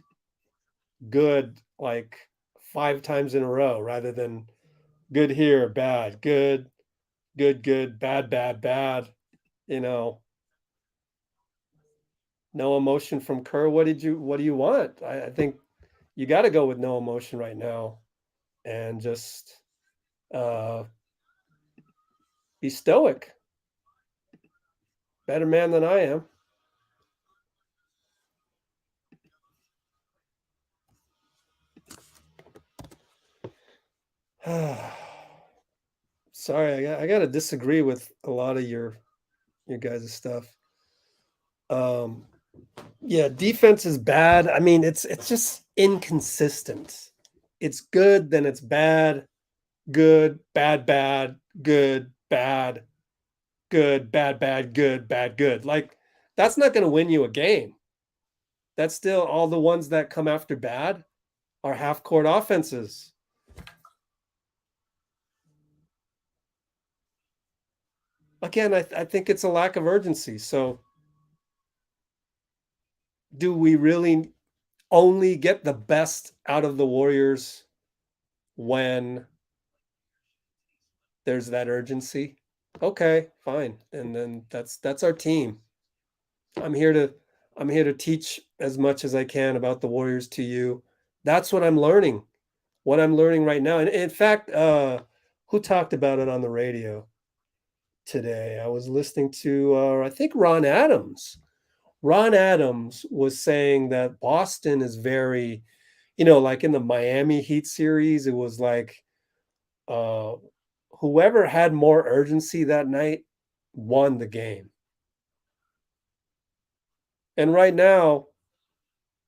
good like 5 times in a row rather than good here, bad, good, good, good, bad, bad, bad. You know, no emotion from Kerr. What do you want? I think you got to go with no emotion right now and just be stoic. Better man than I am. Sorry, I got to disagree with a lot of your guys' stuff. Yeah, defense is bad. I mean, it's just inconsistent. It's good, then it's bad, good, bad, bad, good, bad, good, bad, bad, good, bad, good. Like, that's not going to win you a game. That's still all the ones that come after bad are half-court offenses. Again, I think it's a lack of urgency. So do we really only get the best out of the Warriors when there's that urgency? Okay, fine. And then that's our team. I'm here to teach as much as I can about the Warriors to you. That's what I'm learning. What I'm learning right now. And in fact, who talked about it on the radio today? I was listening to I think Ron Adams. Ron Adams was saying that Boston is very, like in the Miami Heat series, it was like whoever had more urgency that night won the game. And right now,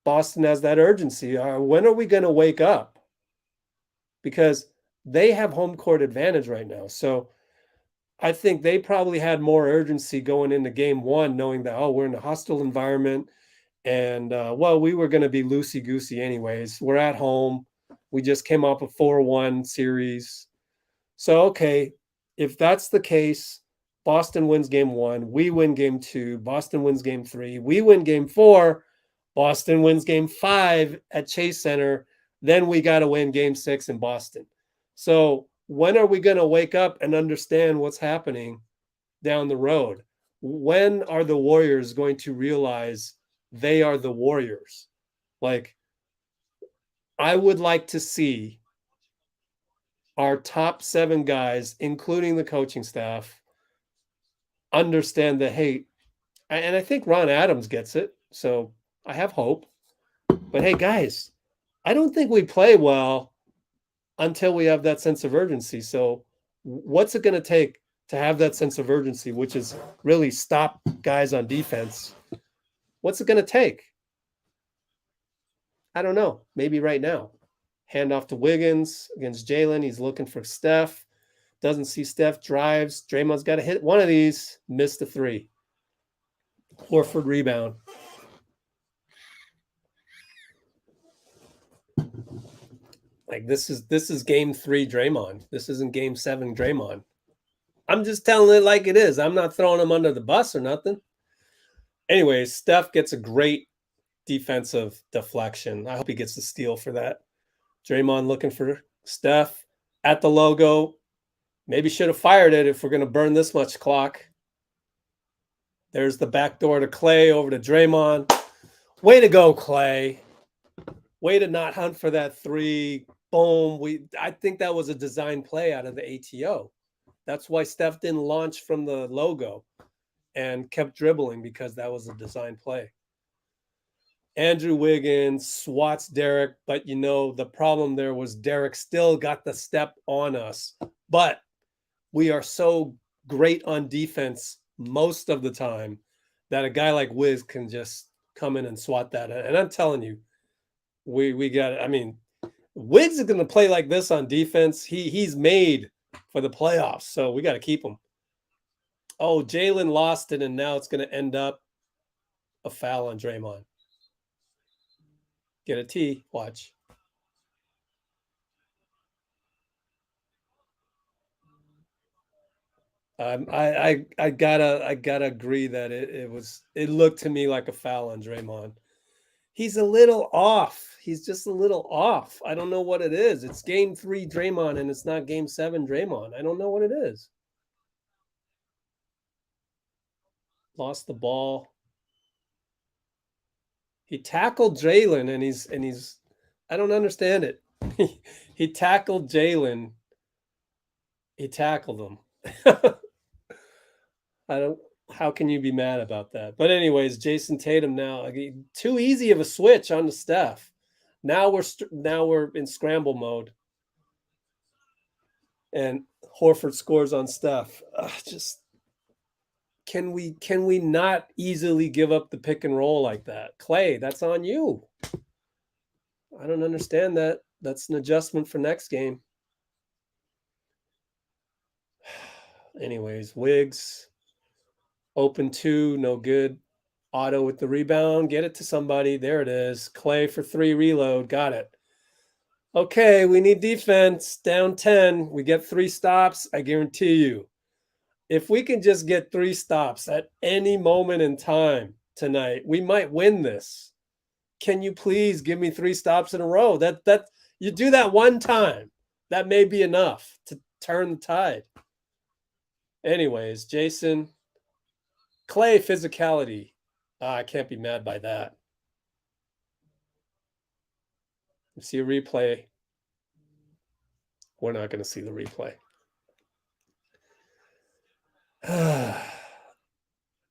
Boston has that urgency. When are we going to wake up? Because they have home court advantage right now. So I think they probably had more urgency going into game one, knowing that, we're in a hostile environment. And, we were going to be loosey-goosey anyways. We're at home. We just came off a 4-1 series. So, okay, if that's the case, Boston wins game one. We win game two. Boston wins game three. We win game four. Boston wins game 5 at Chase Center. Then we got to win game 6 in Boston. So when are we going to wake up and understand what's happening down the road? When are the Warriors going to realize they are the Warriors? Like, I would like to see our top 7 guys, including the coaching staff, understand that, hey, and I think Ron Adams gets it, so I have hope. But hey, guys, I don't think we play well until we have that sense of urgency. So what's it going to take to have that sense of urgency, which is really stop guys on defense? What's it going to take? I don't know. Maybe right now. Hand off to Wiggins against Jalen. He's looking for Steph. Doesn't see Steph, drives. Draymond's got to hit one of these. Missed the 3. Horford rebound. Like, this is game 3 Draymond. This isn't game 7 Draymond. I'm just telling it like it is. I'm not throwing him under the bus or nothing. Anyways, Steph gets a great defensive deflection. I hope he gets the steal for that. Draymond looking for Steph at the logo. Maybe should have fired it if we're going to burn this much clock. There's the back door to Klay, over to Draymond. Way to go, Klay. Way to not hunt for that 3. Boom. I think that was a design play out of the ATO. That's why Steph didn't launch from the logo and kept dribbling, because that was a design play. Andrew Wiggins swats Derek, but the problem there was Derek still got the step on us. But we are so great on defense most of the time that a guy like Wiz can just come in and swat that. And I'm telling you, we got it. I mean, Wiggs is going to play like this on defense. He's made for the playoffs, so we got to keep him. Oh, Jalen lost it, and now it's going to end up a foul on Draymond. Get a T. Watch. I gotta agree that it looked to me like a foul on Draymond. He's a little off. He's just a little off. I don't know what it is. It's game 3 Draymond, and it's not game 7 Draymond. I don't know what it is. lost the ball. He tackled Jalen, and he's I don't understand it. He tackled Jalen. He tackled him. How can you be mad about that? But anyways, Jason Tatum now, too easy of a switch on the Steph. Now we're in scramble mode. And Horford scores on Steph. Just can we not easily give up the pick and roll like that? Klay, that's on you. I don't understand that. That's an adjustment for next game. Anyways, Wiggs, open 2, no good. Otto with the rebound, get it to somebody. There it is. Klay for 3, reload, got it. Okay, we need defense. Down 10, we get 3 stops. I guarantee you, if we can just get 3 stops at any moment in time tonight, we might win this. Can you please give me 3 stops in a row? That you do that one time, that may be enough to turn the tide. Anyways, Jason, Klay physicality. I can't be mad by that. You see a replay. We're not going to see the replay.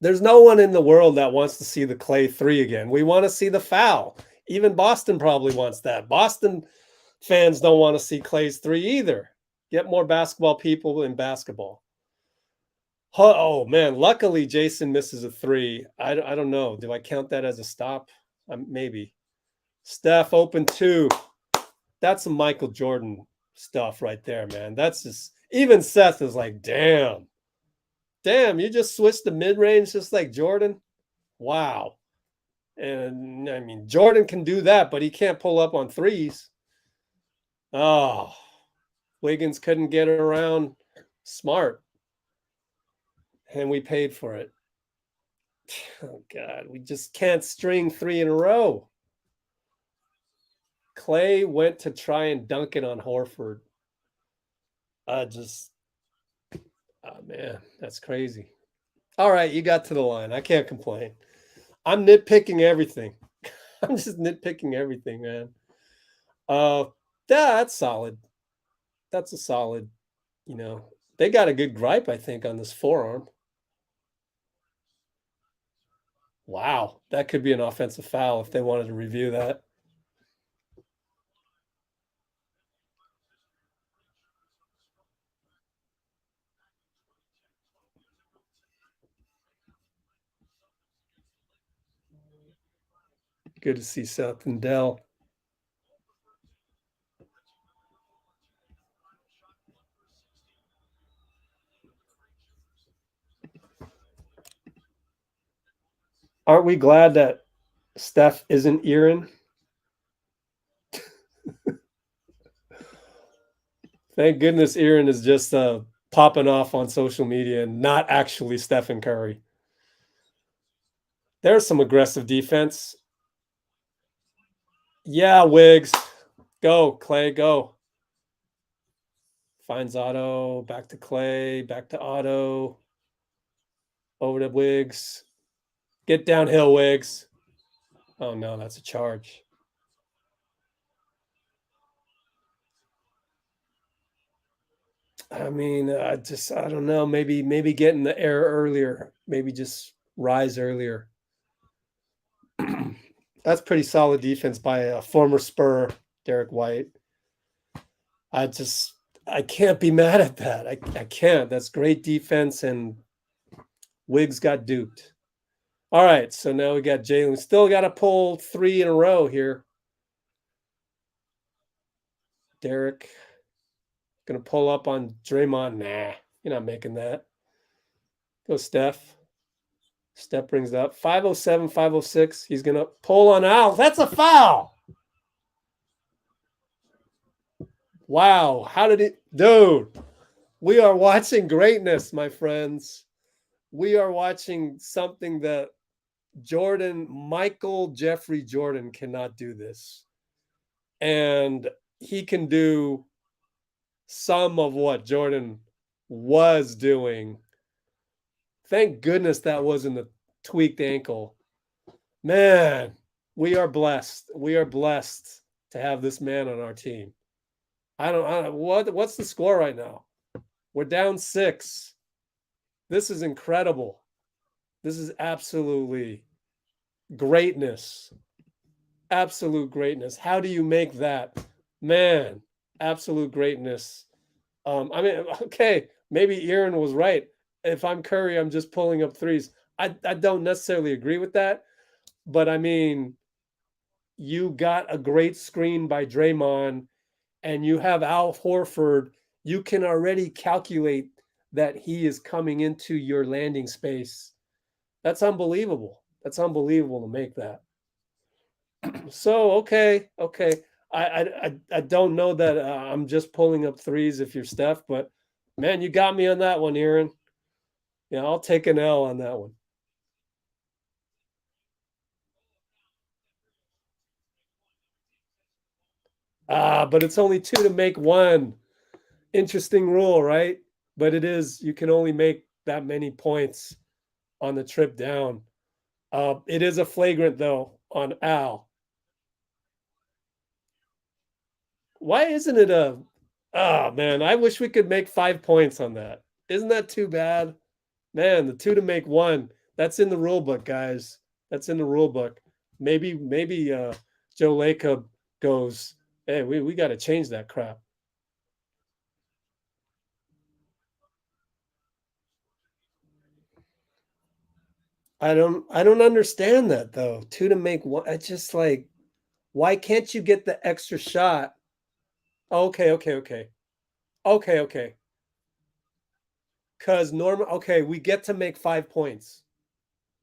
There's no one in the world that wants to see the Klay 3 again. We want to see the foul. Even Boston probably wants that. Boston fans don't want to see Klay's 3 either. Get more basketball people in basketball. Oh, man. Luckily, Jason misses a 3. I don't know. Do I count that as a stop? Maybe. Steph, open 2. That's some Michael Jordan stuff right there, man. That's just... Even Seth is like, damn. Damn, you just switched the mid-range just like Jordan? Wow. And, I mean, Jordan can do that, but he can't pull up on 3s. Oh. Wiggins couldn't get around Smart. And we paid for it. Oh, God. We just can't string 3 in a row. Klay went to try and dunk it on Horford. Oh, man, that's crazy. All right, you got to the line. I can't complain. I'm nitpicking everything. I'm just nitpicking everything, man. That's solid. That's a solid, they got a good gripe, I think, on this forearm. Wow, that could be an offensive foul if they wanted to review that. Good to see Seth and Dell. Aren't we glad that Steph isn't Aaron? Thank goodness Aaron is just popping off on social media and not actually Stephen Curry. There's some aggressive defense. Yeah, Wiggs. Go, Klay, go. Finds Otto. Back to Klay. Back to Otto. Over to Wiggs. Get downhill, Wiggs. Oh, no, that's a charge. I mean, I don't know. Maybe get in the air earlier. Maybe just rise earlier. That's pretty solid defense by a former Spur, Derek White. I can't be mad at that. I can't. That's great defense, and Wiggs got duped. All right, so now we got Jalen. We still got to pull 3 in a row here. Derek going to pull up on Draymond. Nah, you're not making that. Go Steph. Steph brings it up. 507, 506. He's going to pull on Al. That's a foul. Wow. How did it? Dude, we are watching greatness, my friends. We are watching something that Michael Jeffrey Jordan cannot do this. And he can do some of what Jordan was doing. Thank goodness that wasn't tweaked ankle. Man, we are blessed. We are blessed to have this man on our team. I don't what's the score right now? We're down 6. This is incredible. This is absolutely greatness. Absolute greatness. How do you make that? Man, absolute greatness. I mean, okay, maybe Aaron was right. If I'm Curry, I'm just pulling up threes. I don't necessarily agree with that, but I mean, you got a great screen by Draymond and you have Al Horford. You can already calculate that he is coming into your landing space. That's unbelievable. That's unbelievable to make that. So, okay. I don't know that I'm just pulling up threes if you're Steph, but man, you got me on that one, Aaron. Yeah, I'll take an L on that one. But it's only 2 to make 1. Interesting rule, right? But it is, you can only make that many points on the trip down. It is a flagrant, though, on Al. Why isn't it a... Oh, man, I wish we could make 5 points on that. Isn't that too bad? Man, the 2 to make 1. That's in the rule book, guys. That's in the rule book. Maybe Joe Lacob goes, hey, we got to change that crap. I don't understand that, though. 2 to make 1. I just like, why can't you get the extra shot? Okay. Because normal, okay, we get to make 5 points.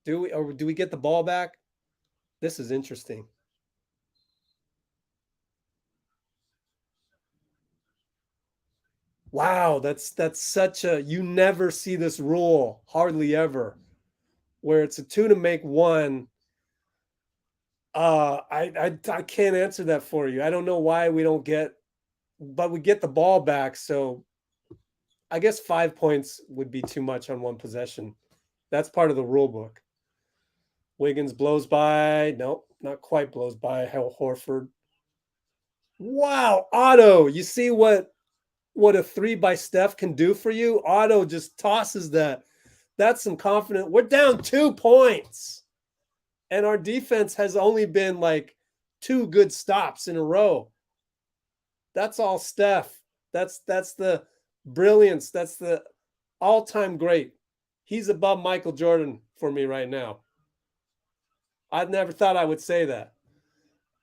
Do we, or do we get the ball back? This is interesting. Wow, that's such a, you never see this rule, hardly ever, where it's a 2 to make 1. I can't answer that for you. I don't know why we don't get, but we get the ball back, so I guess 5 points would be too much on one possession. That's part of the rule book. Wiggins blows by. Nope, not quite blows by Al Horford. Wow, Otto, you see what a 3 by Steph can do for you? Otto just tosses that. That's some confidence. We're down 2 points. And our defense has only been like 2 good stops in a row. That's all Steph. That's the brilliance. That's the all-time great. He's above Michael Jordan for me right now. I've never thought I would say that.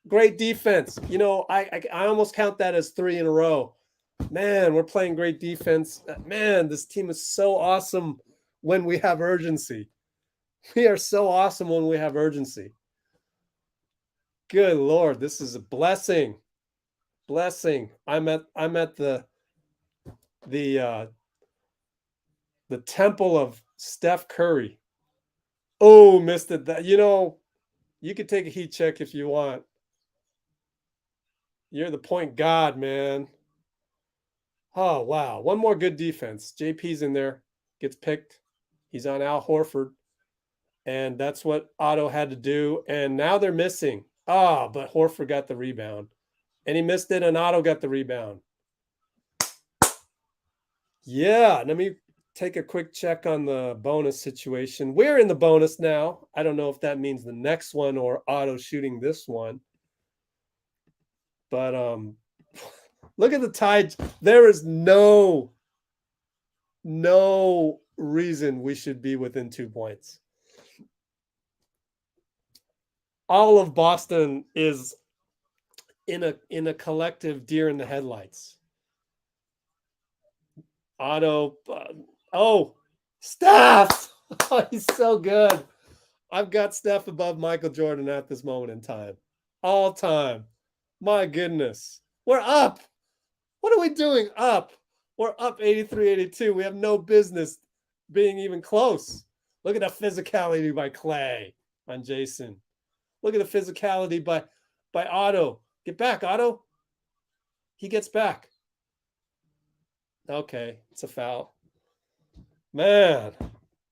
Great defense. You know, I almost count that as 3 in a row. Man, we're playing great defense. Man, this team is so awesome when we have urgency. We are so awesome when we have urgency. Good Lord, this is a blessing. Blessing. I'm at the temple of Steph Curry. Oh, missed it. That, you know, you could take a heat check if you want. You're the point god, man. Oh, wow. One more good defense. JP's in there. Gets picked. He's on Al Horford. And that's what Otto had to do. And now they're missing. But Horford got the rebound. And he missed it, and Otto got the rebound. Yeah, let me take a quick check on the bonus situation. We're in the bonus now. I don't know if that means the next one or Otto shooting this one. But look at the Tide. There is no reason we should be within 2 points. All of Boston is in a collective deer in the headlights. Otto, Steph! Oh, he's so good. I've got Steph above Michael Jordan at this moment in time. All time. My goodness. We're up. What are we doing up? We're up 83-82. We have no business being even close. Look at the physicality by Klay on Jason. Look at the physicality by Otto. Get back, Otto. He gets back. Okay, it's a foul. Man,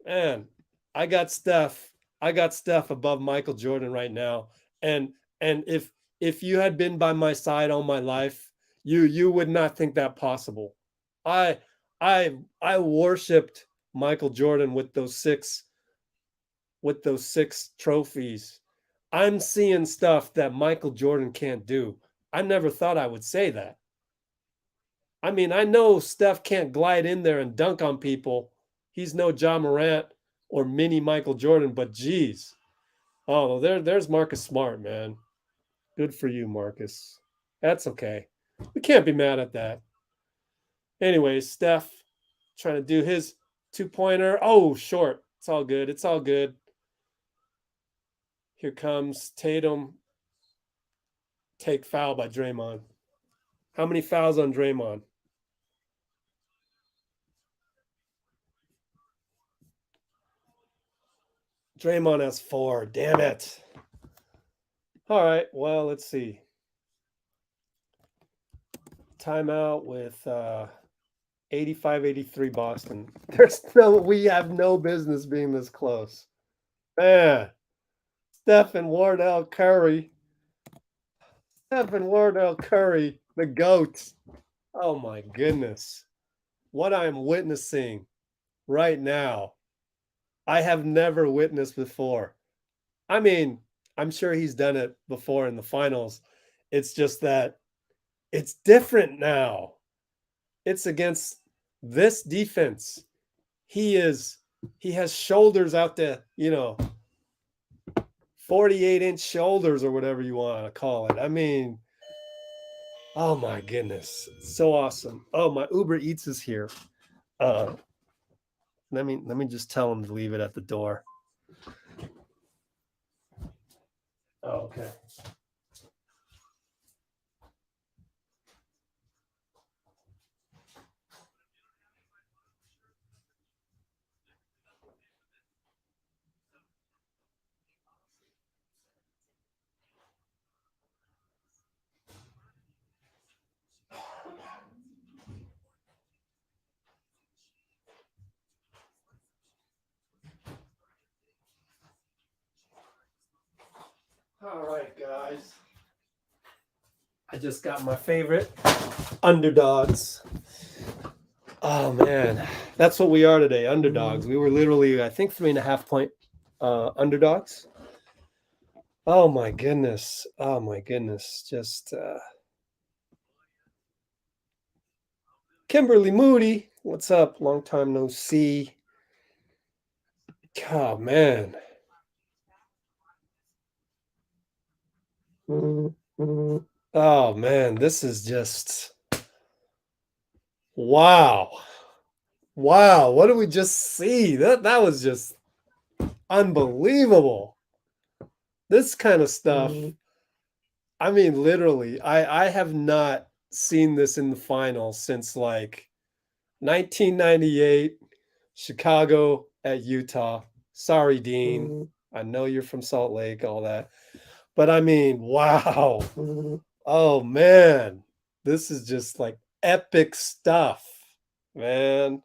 I got Steph I got Steph above Michael Jordan right now. And if you had been by my side all my life, you would not think that possible. I worshipped Michael Jordan with those six trophies. I'm seeing stuff that Michael Jordan can't do. I never thought I would say that. I mean, I know Steph can't glide in there and dunk on people. He's no John Morant or mini Michael Jordan, but geez. Oh, there's Marcus Smart, man. Good for you, Marcus. That's okay. We can't be mad at that. Anyways, Steph trying to do his 2-pointer. Oh, short. It's all good. It's all good. Here comes Tatum. Take foul by Draymond. How many fouls on Draymond? Draymond has 4. Damn it. All right. Well, let's see. Timeout with 85-83 Boston. We have no business being this close. Man. Stephen Wardell Curry. The GOAT. Oh my goodness. What I'm witnessing right now, I have never witnessed before. I mean, I'm sure he's done it before in the finals. It's just that it's different now. It's against this defense. He has shoulders out there, 48-inch shoulders or whatever you want to call it. I mean, oh my goodness. So awesome. Oh, my Uber Eats is here. Let me just tell him to leave it at the door. Oh, okay. All right, guys. I just got my favorite underdogs. Oh man, that's what we are today, underdogs. We were literally, I think, 3.5 point underdogs. Oh my goodness. Just Kimberly Moody, what's up? Long time no see. Oh man. Oh man, this is just wow. What did we just see? That was just unbelievable. This kind of stuff. I mean, literally, I have not seen this in the finals since like 1998, Chicago at Utah. Sorry, Dean. I know you're from Salt Lake, all that. But I mean, wow. Oh man, this is just like epic stuff, man.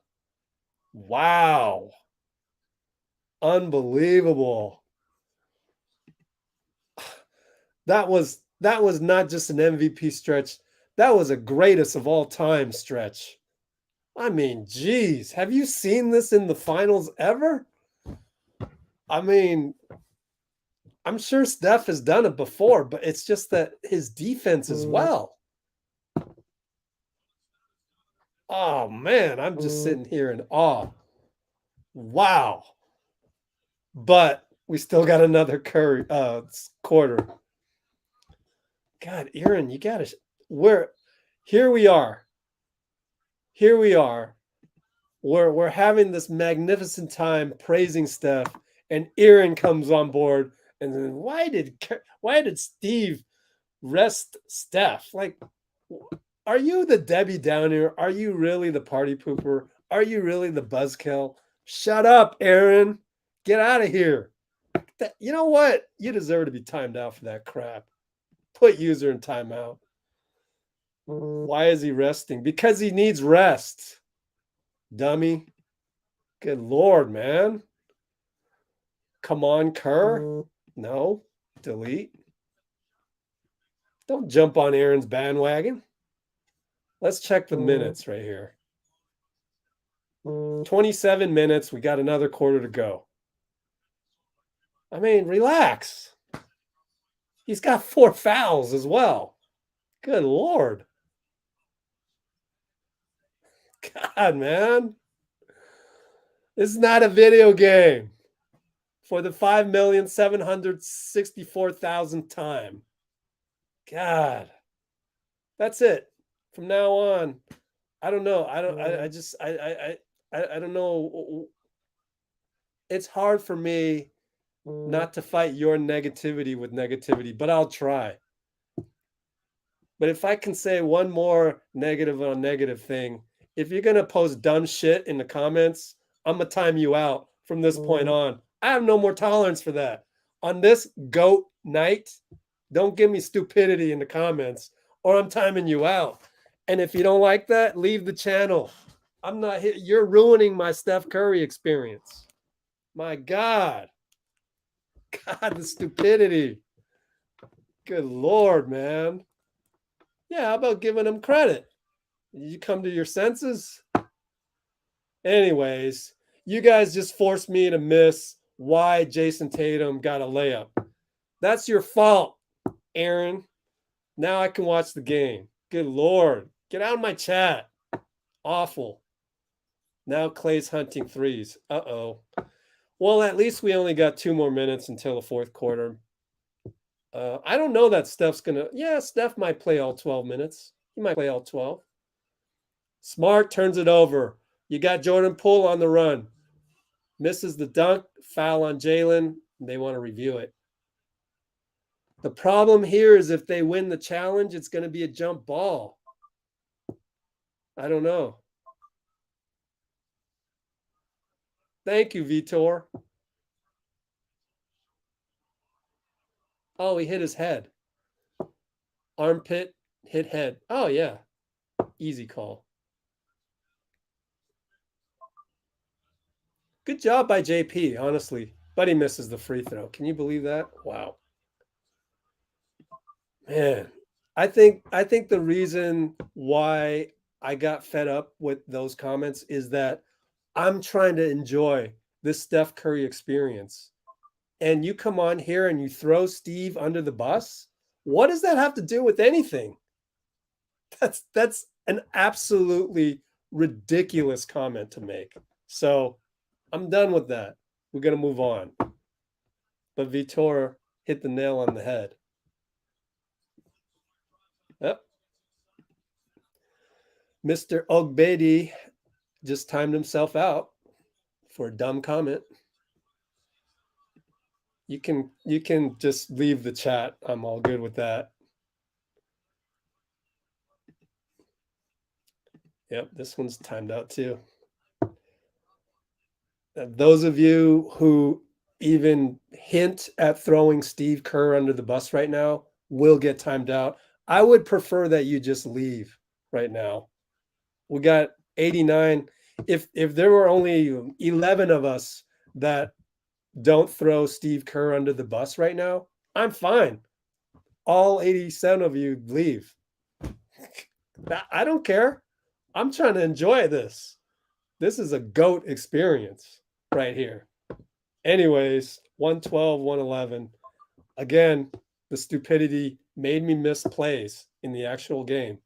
Wow. Unbelievable. That was not just an MVP stretch. That was a greatest of all time stretch. I mean, geez, have you seen this in the finals ever? I mean, I'm sure Steph has done it before, but it's just that his defense as well. Oh man, I'm just sitting here in awe. Wow. But we still got another Curry quarter. God, Aaron, you gotta here we are. We're having this magnificent time praising Steph, and Aaron comes on board. And then why did Steve rest Steph? Like, are you the Debbie Downer? Are you really the party pooper? Are you really the buzzkill? Shut up, Aaron. Get out of here. You know what? You deserve to be timed out for that crap. Put user in timeout. Why is he resting? Because he needs rest. Dummy. Good Lord, man. Come on, Kerr. No. Delete. Don't jump on Aaron's bandwagon. Let's check the minutes right here. 27 minutes. We got another quarter to go. I mean, relax. He's got 4 fouls as well. Good Lord. God, man. This is not a video game for the 5,764,000th time. God. That's it. From now on, I don't know. I don't know. It's hard for me not to fight your negativity with negativity, but I'll try. But if I can say one more negative on negative thing, if you're going to post dumb shit in the comments, I'm going to time you out from this point on. I have no more tolerance for that. On this GOAT night, don't give me stupidity in the comments or I'm timing you out. And if you don't like that, leave the channel. I'm not here. You're ruining my Steph Curry experience. My God. God, the stupidity. Good Lord, man. Yeah, how about giving him credit? Did you come to your senses? Anyways, you guys just forced me to miss why Jason Tatum got a layup. That's your fault, Aaron. Now I can watch the game. Good Lord. Get out of my chat. Awful. Now Klay's hunting threes. Uh-oh. Well, at least we only got 2 more minutes until the fourth quarter. I don't know that Steph's going to... Yeah, Steph might play all 12 minutes. He might play all 12. Smart turns it over. You got Jordan Poole on the run. Misses the dunk. Foul on Jalen. They want to review it. The problem here is if they win the challenge, it's going to be a jump ball. I don't know. Thank you, Vitor. Oh, he hit his head. Armpit, hit head. Oh, yeah. Easy call. Good job by JP, honestly. But he misses the free throw. Can you believe that? Wow. Man, I think the reason why I got fed up with those comments is that I'm trying to enjoy this Steph Curry experience. And you come on here and you throw Steve under the bus? What does that have to do with anything? That's an absolutely ridiculous comment to make. So I'm done with that. We're going to move on. But Vitor hit the nail on the head. Yep. Mr. Ogbedi just timed himself out for a dumb comment. You can just leave the chat. I'm all good with that. Yep, this one's timed out too. Those of you who even hint at throwing Steve Kerr under the bus right now will get timed out. I would prefer that you just leave right now. We got 89. If there were only 11 of us that don't throw Steve Kerr under the bus right now, I'm fine. All 87 of you leave. I don't care. I'm trying to enjoy this. This is a GOAT experience right here. Anyways, 112, 111. Again, the stupidity made me miss plays in the actual game.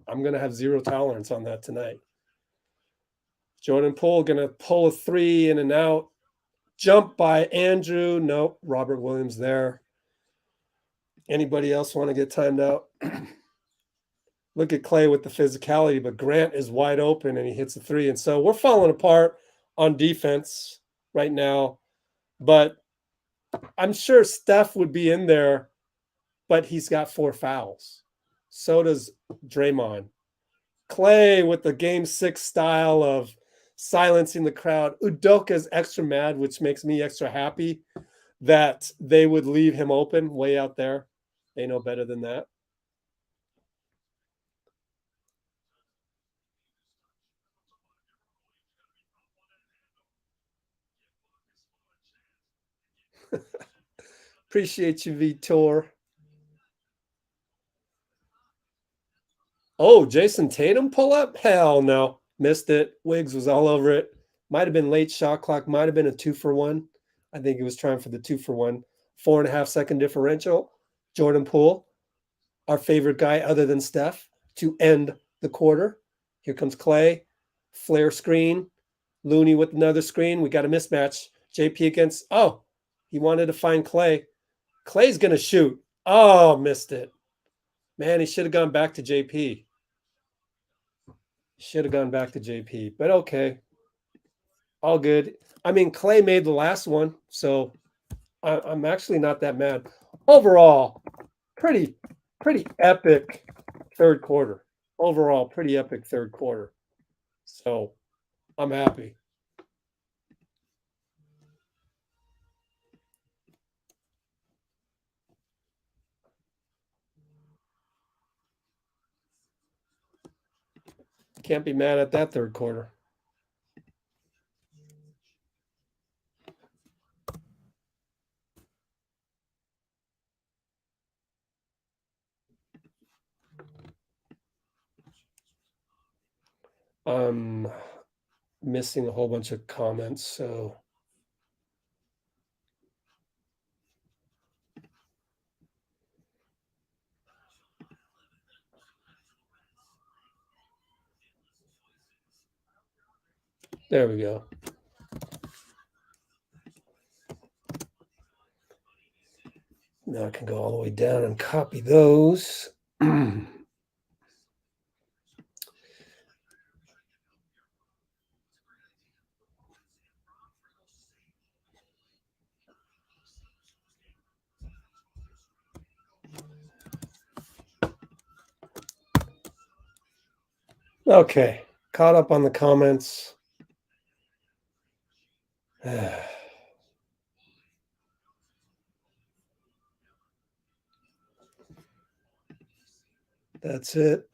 I'm going to have zero tolerance on that tonight. Jordan Poole going to pull a 3 in and out. Jump by Andrew. Nope. Robert Williams there. Anybody else want to get timed out? Look at Klay with the physicality, but Grant is wide open and he hits a 3. And so we're falling apart on defense right now. But I'm sure Steph would be in there, but he's got 4 fouls. So does Draymond. Klay with the game 6 style of silencing the crowd. Udoka's extra mad, which makes me extra happy that they would leave him open way out there. They know better than that. Appreciate you, Vitor. Oh, Jason Tatum pull up? Hell no. Missed it. Wiggs was all over it. Might have been late shot clock. Might have been a 2-for-1. I think he was trying for the 2-for-1. 4.5-second differential. Jordan Poole, our favorite guy other than Steph, to end the quarter. Here comes Klay. Flare screen. Looney with another screen. We got a mismatch. JP against, oh, he wanted to find Klay. Klay's going to shoot. Oh, missed it. Man, he should have gone back to JP. Should have gone back to JP, but okay. All good. I mean, Klay made the last one, so I'm actually not that mad. Overall, pretty epic third quarter. Overall, pretty epic third quarter. So I'm happy. Can't be mad at that third quarter. I'm missing a whole bunch of comments, so there we go. Now I can go all the way down and copy those. Okay, caught up on the comments. That's it.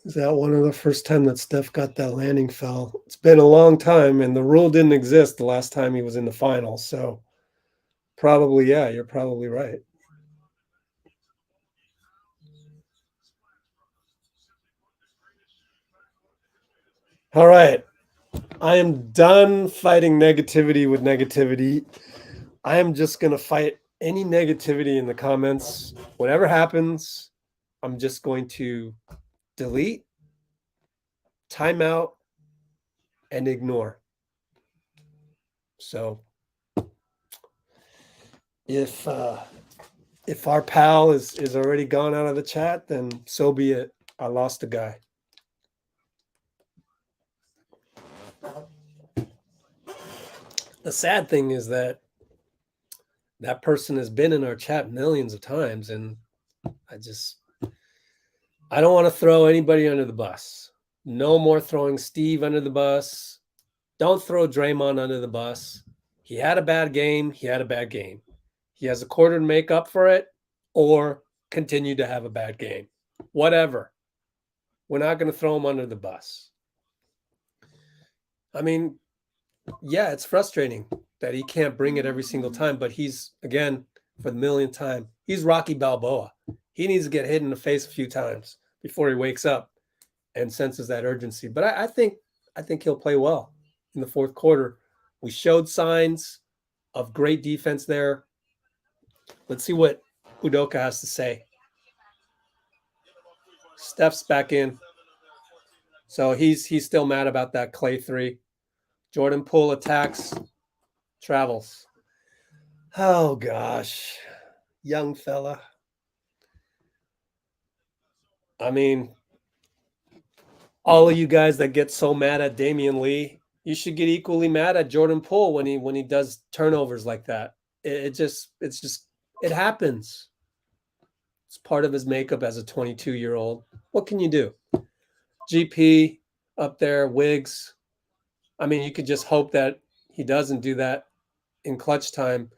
Is that one of the first time that Steph got that landing foul? It's been a long time, and the rule didn't exist the last time he was in the finals. So probably, yeah, you're probably right. All right. I am done fighting negativity with negativity. I am just going to fight any negativity in the comments. Whatever happens, I'm just going to delete, timeout, and ignore. So if our pal is already gone out of the chat, then so be it. I lost a guy. The sad thing is that person has been in our chat millions of times, and I don't want to throw anybody under the bus. No more throwing Steve under the bus. Don't throw Draymond under the bus. He had a bad game. He had a bad game. He has a quarter to make up for it, or continue to have a bad game. Whatever. We're not going to throw him under the bus. I mean, yeah, it's frustrating that he can't bring it every single time, but he's, again, for the millionth time, he's Rocky Balboa. He needs to get hit in the face a few times before he wakes up and senses that urgency. But I think he'll play well in the fourth quarter. We showed signs of great defense there. Let's see what Udoka has to say. Steph's back in. So he's still mad about that Klay 3. Jordan Poole attacks, travels. Oh, gosh. Young fella. I mean, all of you guys that get so mad at Damian Lee, you should get equally mad at Jordan Poole when he does turnovers like that. It happens. It's part of his makeup as a 22-year-old. What can you do? GP up there, Wiggs. I mean, you could just hope that he doesn't do that in clutch time.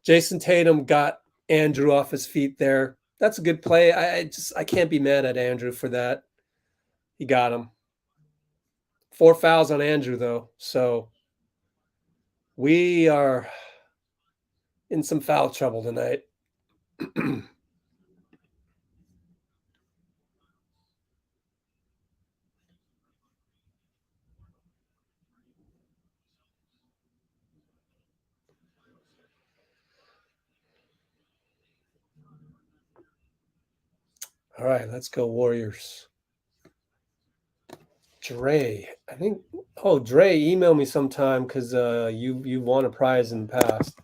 Jason Tatum got Andrew off his feet there. That's a good play. I can't be mad at Andrew for that. He got him. 4 fouls on Andrew, though. So we are in some foul trouble tonight. All right, let's go Warriors. Dre, I think. Oh, Dre, email me sometime because you've won a prize in the past.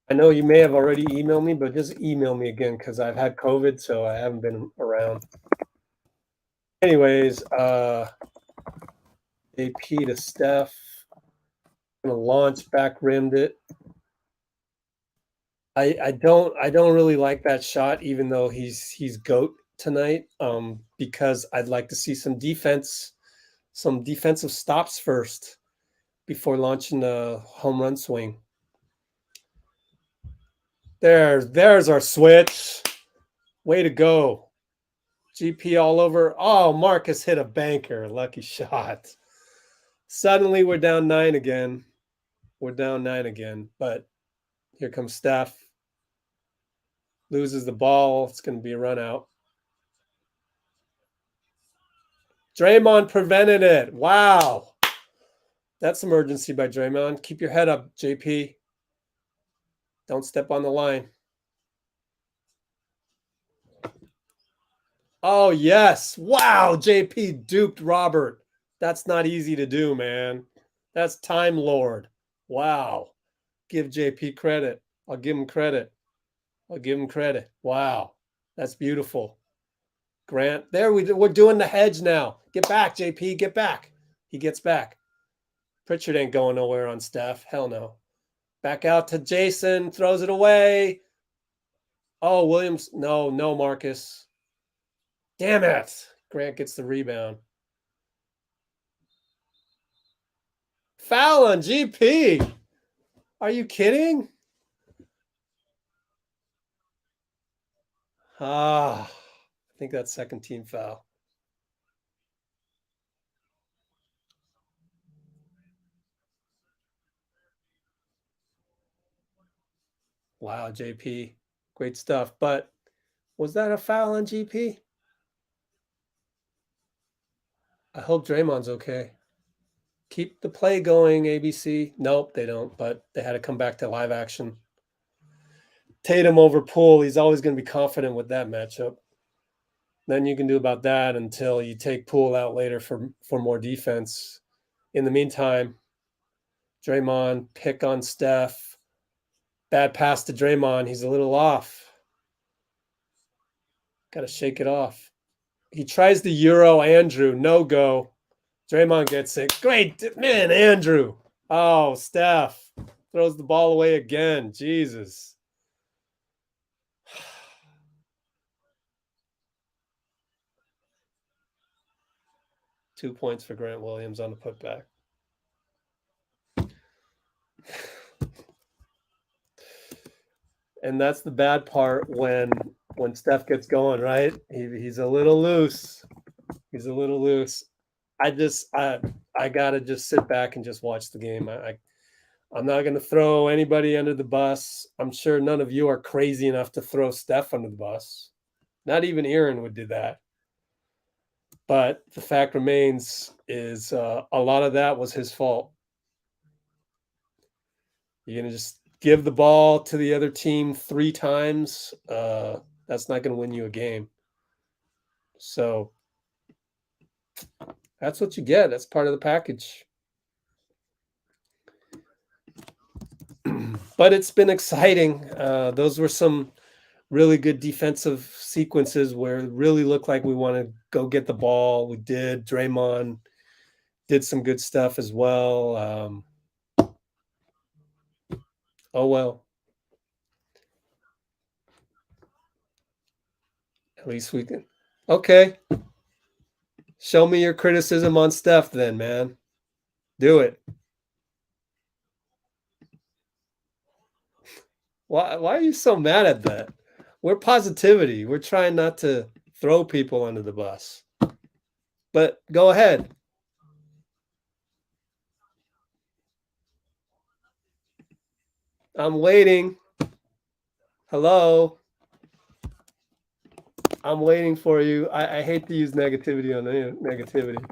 I know you may have already emailed me, but just email me again because I've had COVID, so I haven't been around. Anyways, AP to Steph. Gonna launch, back rimmed it. I don't really like that shot, even though he's GOAT tonight. Because I'd like to see some defensive stops first before launching the home run swing. There's our switch. Way to go. GP all over. Oh, Marcus hit a banker. Lucky shot. Suddenly we're down 9 again. We're down 9 again. But here comes Steph. Loses the ball. It's going to be a run out. Draymond prevented it. Wow. That's emergency by Draymond. Keep your head up, JP. Don't step on the line. Oh, yes. Wow, JP duped Robert. That's not easy to do, man. That's Time Lord. Wow. Give JP credit. I'll give him credit. I'll give him credit. Wow. That's beautiful. Grant. There, we're doing the hedge now. Get back, JP. Get back. He gets back. Pritchard ain't going nowhere on Steph. Hell no. Back out to Jason. Throws it away. Oh, Williams. No, Marcus. Damn it. Grant gets the rebound. Foul on GP. Are you kidding? I think that's second team foul. Wow, JP. Great stuff. But was that a foul on GP? I hope Draymond's okay. Keep the play going, ABC. Nope, they don't, but they had to come back to live action. Tatum over Poole. He's always going to be confident with that matchup. Then you can do about that until you take Poole out later for more defense. In the meantime, Draymond, pick on Steph. Bad pass to Draymond. He's a little off. Got to shake it off. He tries the Euro Andrew. No go. Draymond gets it. Great. Man, Andrew. Oh, Steph throws the ball away again. Jesus. Two points for Grant Williams on the putback. And that's the bad part when Steph gets going, right? He's a little loose. He's a little loose. I gotta just sit back and just watch the game. I'm not gonna throw anybody under the bus. I'm sure none of you are crazy enough to throw Steph under the bus. Not even Aaron would do that. But the fact remains is a lot of that was his fault. You're gonna just give the ball to the other team 3 times. That's not gonna win you a game. So that's what you get. That's part of the package. But it's been exciting. Those were some really good defensive sequences where it really looked like we want to go get the ball. We did. Draymond did some good stuff as well. Oh, well. At least we can. Okay. Show me your criticism on Steph then, man. Do it. Why are you so mad at that? We're positivity. We're trying not to throw people under the bus. But go ahead. I'm waiting. Hello. I'm waiting for you. I hate to use negativity on negativity.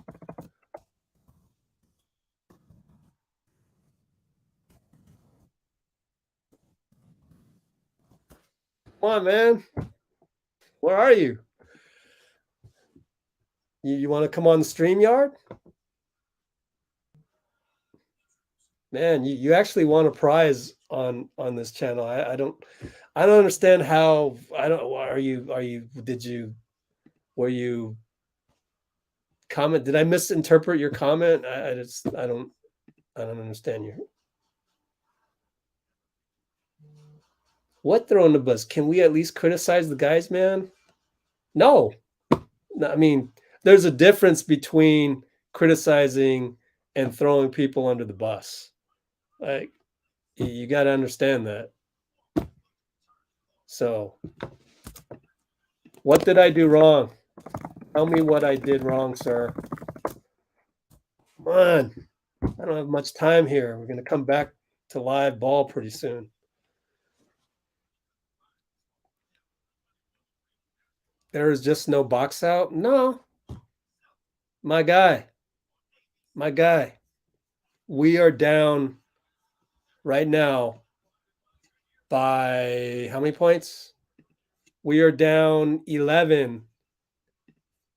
Come on, man. Where are you? You want to come on the StreamYard? Man, you actually won a prize on this channel. I don't understand how. Were you comment? Did I misinterpret your comment? I don't understand you. What throwing the bus? Can we at least criticize the guys, man? No. I mean, there's a difference between criticizing and throwing people under the bus. Like, you got to understand that. So, what did I do wrong? Tell me what I did wrong, sir. Come on. I don't have much time here. We're going to come back to live ball pretty soon. There is just no box out? No. My guy. We are down right now by how many points? We are down 11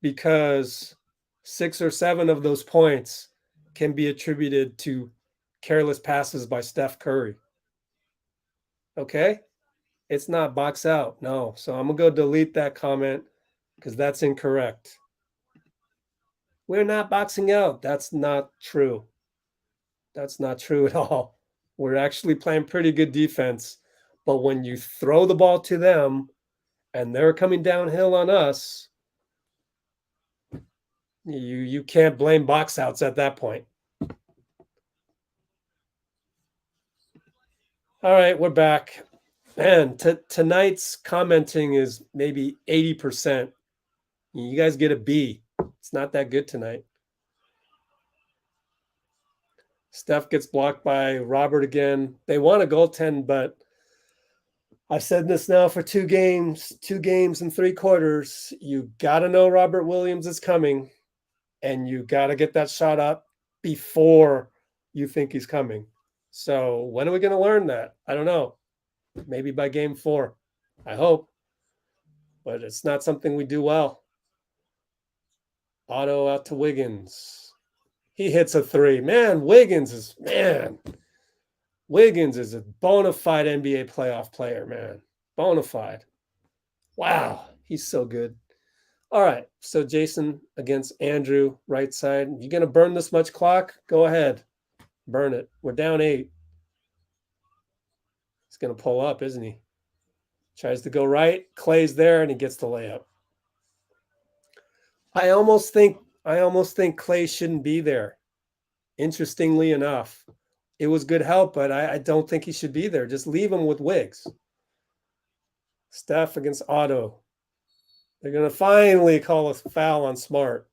because 6 or 7 of those points can be attributed to careless passes by Steph Curry. Okay? It's not box out. No. So I'm going to go delete that comment because that's incorrect. We're not boxing out. That's not true. That's not true at all. We're actually playing pretty good defense. But when you throw the ball to them and they're coming downhill on us, you can't blame box outs at that point. All right, we're back. Man, tonight's commenting is maybe 80%. You guys get a B. It's not that good tonight. Steph gets blocked by Robert again. They want a goaltend, but I've said this now for 2 games and 3 quarters. You got to know Robert Williams is coming, and you got to get that shot up before you think he's coming. So when are we going to learn that? I don't know. Maybe by game 4. I hope. But it's not something we do well. Otto out to Wiggins. He hits a 3. Man, Wiggins is a bona fide NBA playoff player, man. Bona fide. Wow, he's so good. All right, so Jason against Andrew, right side. You going to burn this much clock? Go ahead. Burn it. We're down 8. He's going to pull up, isn't he? Tries to go right. Klay's there, and he gets the layup. I almost think Klay shouldn't be there. Interestingly enough, it was good help, but I don't think he should be there. Just leave him with Wiggs. Steph against Otto. They're going to finally call a foul on Smart.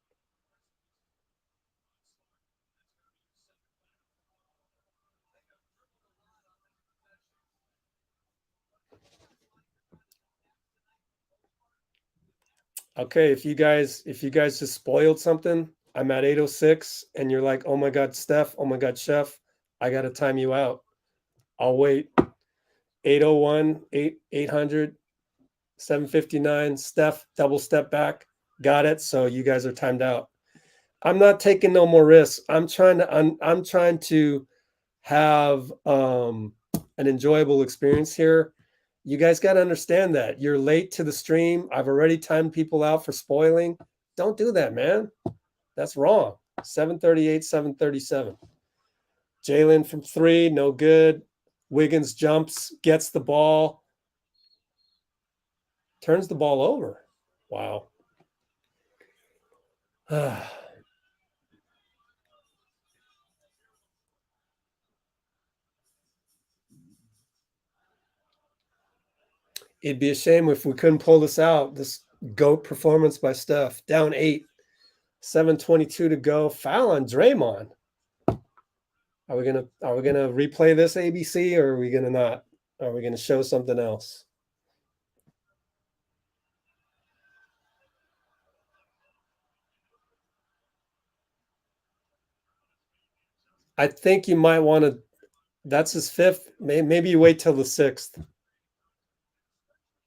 Okay, if you guys just spoiled something, I'm at 8:06 and you're like, "Oh my God, Steph, oh my God, Chef, I got to time you out." I'll wait. 8:01, 800, 7:59, Steph, double step back. Got it. So you guys are timed out. I'm not taking no more risks. I'm trying to have an enjoyable experience here. You guys got to understand that. You're late to the stream. I've already timed people out for spoiling. Don't do that, man. That's wrong. 7:38, 7:37. Jalen from 3, no good. Wiggins jumps, gets the ball, turns the ball over. Wow. It'd be a shame if we couldn't pull this out. This GOAT performance by Steph. Down 8, 7:22 to go. Foul on Draymond. Are we gonna replay this, ABC, or are we gonna not? Are we gonna show something else? I think you might want to. That's his 5th. Maybe you wait till the 6th.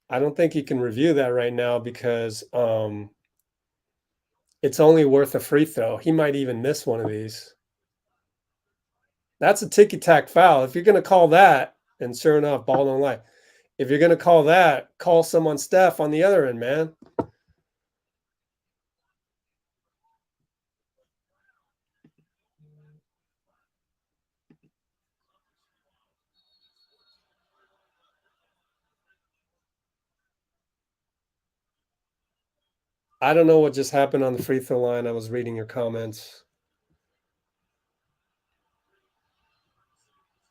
I don't think you can review that right now because it's only worth a free throw. He might even miss one of these. That's a ticky-tack foul. If you're going to call that, and sure enough, ball don't lie. If you're going to call that, call someone Steph on the other end, man. I don't know what just happened on the free throw line. I was reading your comments.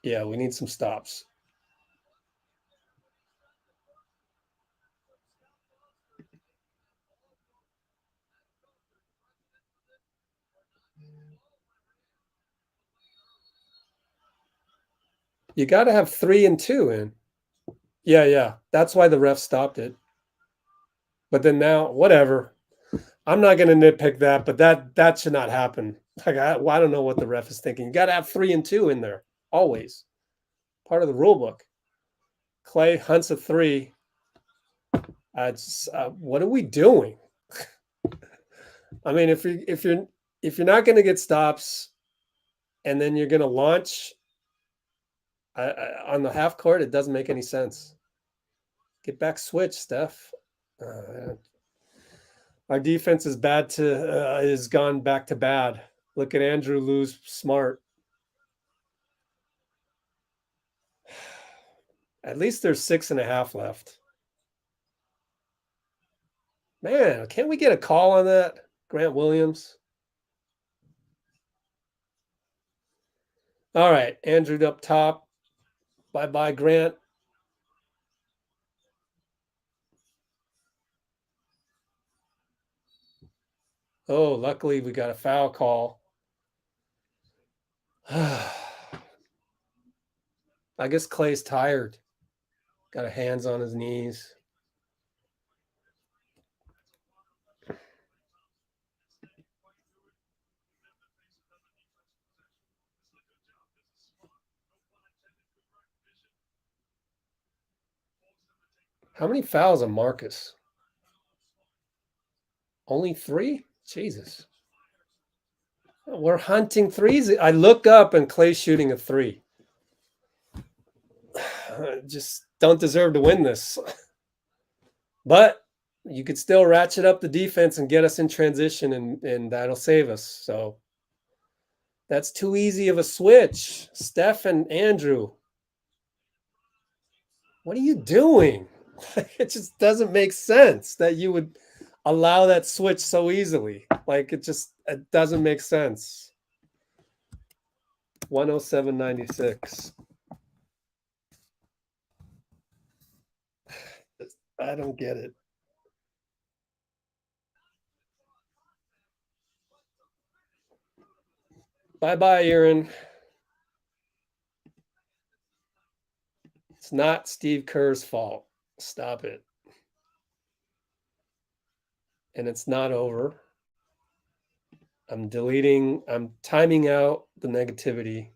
Yeah, we need some stops. You got to have 3 and 2 in. Yeah. That's why the ref stopped it. But then now, whatever. I'm not going to nitpick that, but that should not happen. Like I don't know what the ref is thinking. You got to have 3 and 2 in there always. Part of the rule book. Klay hunts a 3. What are we doing? I mean, if you're not going to get stops, and then you're going to launch on the half court, it doesn't make any sense. Get back switch, Steph. Our defense is bad is gone back to bad. Look at Andrew lose smart. At least there's 6.5 left. Man, can't we get a call on that, Grant Williams? All right, Andrew up top. Bye-bye, Grant. Oh, luckily we got a foul call. I guess Klay's tired. Got a hands on his knees. How many fouls on Marcus? Only 3? Jesus. We're hunting 3s. I look up and Klay's shooting a 3. Just don't deserve to win this. But you could still ratchet up the defense and get us in transition, and that'll save us. So that's too easy of a switch. Steph and Andrew. What are you doing? It just doesn't make sense that you would allow that switch so easily. Like it doesn't make sense. 107.96. I don't get it. Bye-bye, Aaron. It's not Steve Kerr's fault. Stop it. And it's not over. I'm timing out the negativity.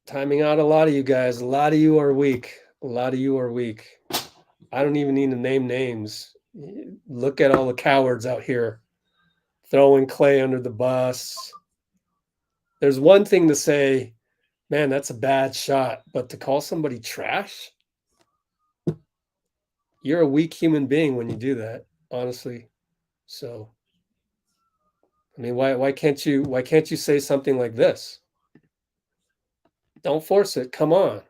Timing out a lot of you guys. A lot of you are weak. A lot of you are weak. I don't even need to name names. Look at all the cowards out here throwing Klay under the bus. There's one thing to say, man, that's a bad shot. But to call somebody trash? You're a weak human being when you do that, honestly. So, I mean, why can't you say something like this? Don't force it. Come on.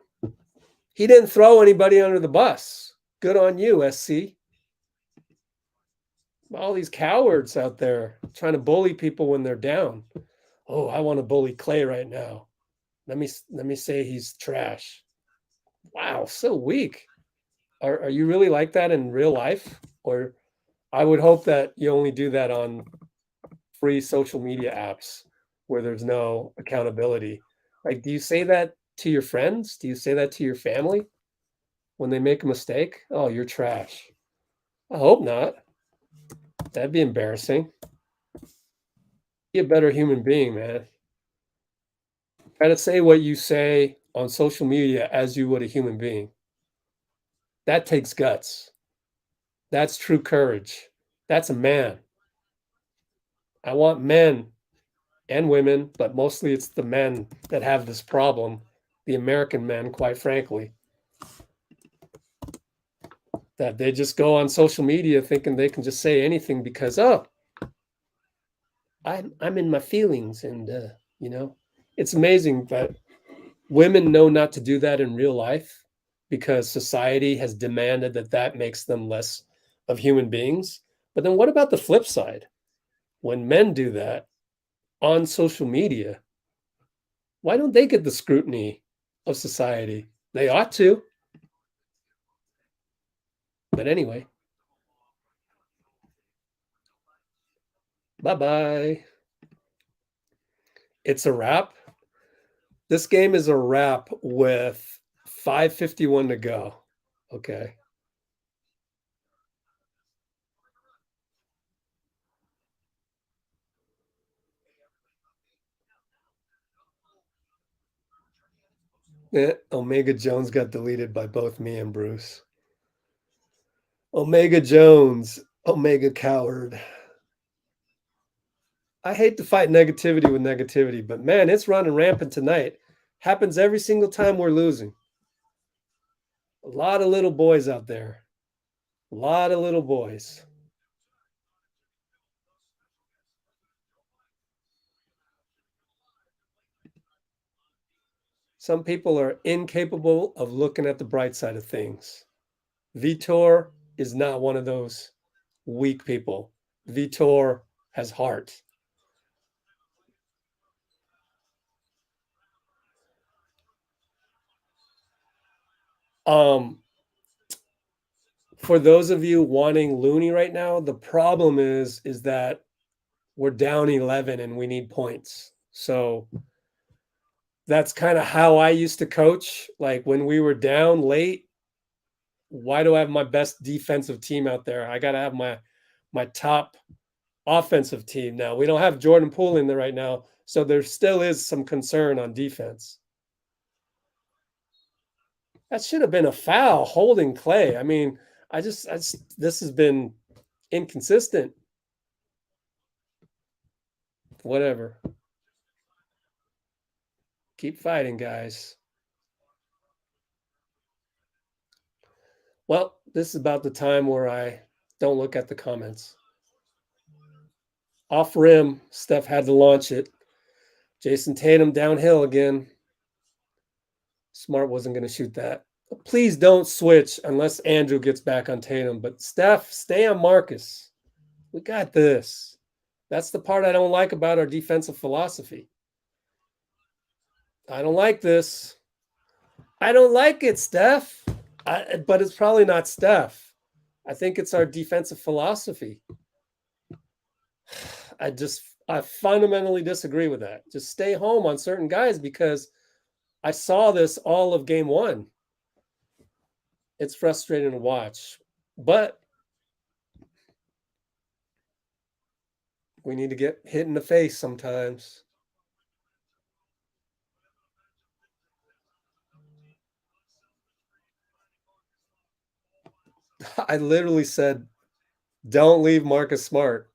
He didn't throw anybody under the bus. Good on you, SC. All these cowards out there trying to bully people when they're down. Oh, I want to bully Klay right now. Let me say he's trash. Wow, so weak. Are you really like that in real life? Or I would hope that you only do that on free social media apps where there's no accountability. Like, do you say that to your friends? Do you say that to your family when they make a mistake? Oh, you're trash. I hope not. That'd be embarrassing. Be a better human being, man. Try to say what you say on social media as you would a human being. That takes guts. That's true courage. That's a man. I want men and women, but mostly it's the men that have this problem, the American men, quite frankly, that they just go on social media thinking they can just say anything because, oh, I'm in my feelings. And, it's amazing that women know not to do that in real life because society has demanded that makes them less of human beings. But then what about the flip side? When men do that on social media, why don't they get the scrutiny of society? They ought to. But anyway, bye-bye. It's a wrap. This game is a wrap with 5:51 to go. Okay. Omega Jones got deleted by both me and Bruce. Omega Jones, Omega Coward. I hate to fight negativity with negativity, but man, it's running rampant tonight. Happens every single time we're losing. A lot of little boys out there. A lot of little boys. Some people are incapable of looking at the bright side of things. Vitor is not one of those weak people. Vitor has heart. For those of you wanting Looney right now, the problem is that we're down 11 and we need points. So that's kind of how I used to coach. Like when we were down late, why do I have my best defensive team out there? I got to have my top offensive team now. We don't have Jordan Poole in there right now, so there still is some concern on defense. That should have been a foul holding Klay. I mean, this has been inconsistent. Whatever. Keep fighting, guys. Well, this is about the time where I don't look at the comments. Off rim, Steph had to launch it. Jason Tatum downhill again. Smart wasn't going to shoot that. Please don't switch unless Andrew gets back on Tatum. But Steph, stay on Marcus. We got this. That's the part I don't like about our defensive philosophy. I don't like this. I don't like it, Steph. But it's probably not Steph. I think it's our defensive philosophy. I fundamentally disagree with that. Just stay home on certain guys because I saw this all of game one. It's frustrating to watch, but we need to get hit in the face sometimes. I literally said, don't leave Marcus Smart.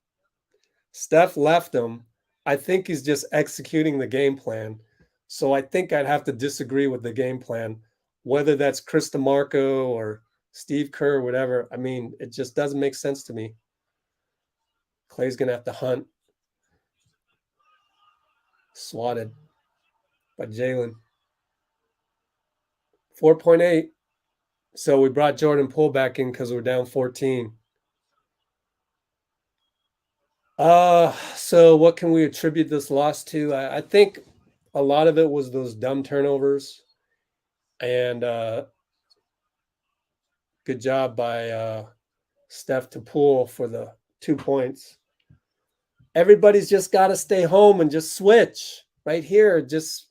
Steph left him. I think he's just executing the game plan. So I think I'd have to disagree with the game plan, whether that's Chris DeMarco or Steve Kerr, or whatever. I mean, it just doesn't make sense to me. Klay's going to have to hunt. Swatted by Jalen. 4.8. So we brought Jordan Poole back in because we're down 14. So what can we attribute this loss to? I think a lot of it was those dumb turnovers. And good job by Steph to Poole for the 2 points. Everybody's just got to stay home and just switch right here. Just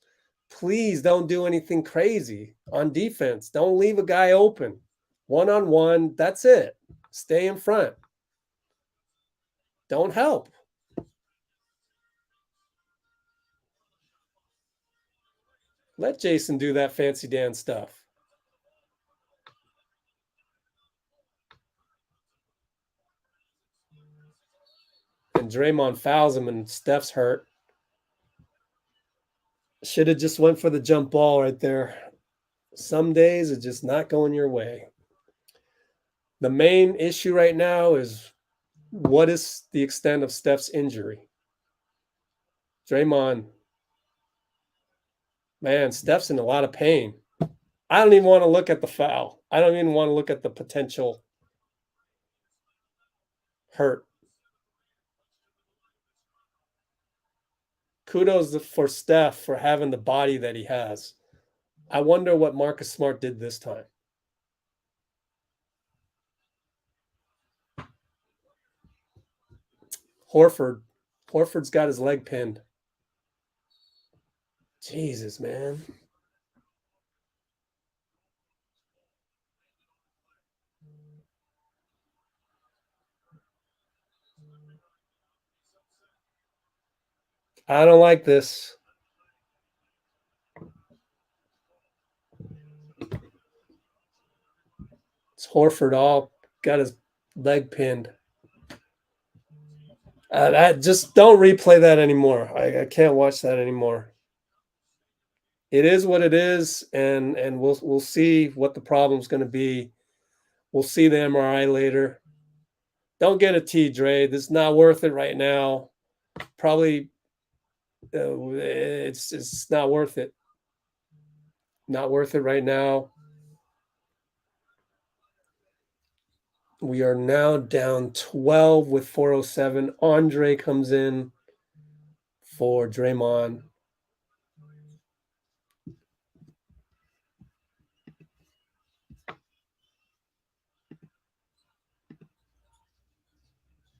please don't do anything crazy on defense. Don't leave a guy open. One-on-one, that's it. Stay in front. Don't help. Let Jason do that fancy dance stuff. And Draymond fouls him and Steph's hurt. Should have just went for the jump ball right there. Some days it's just not going your way. The main issue right now is what is the extent of Steph's injury? Draymond, man, Steph's in a lot of pain. I don't even want to look at the foul. I don't even want to look at the potential hurt. Kudos for Steph for having the body that he has. I wonder what Marcus Smart did this time. Horford's got his leg pinned. Jesus, man. I don't like this. It's Horford all got his leg pinned. Just don't replay that anymore. I can't watch that anymore. It is what it is, and we'll see what the problem's going to be. We'll see the MRI later. Don't get a T, Dre. This is not worth it right now. Probably it's not worth it. Not worth it right now. We are now down 12 with 4:07. Andre comes in for Draymond.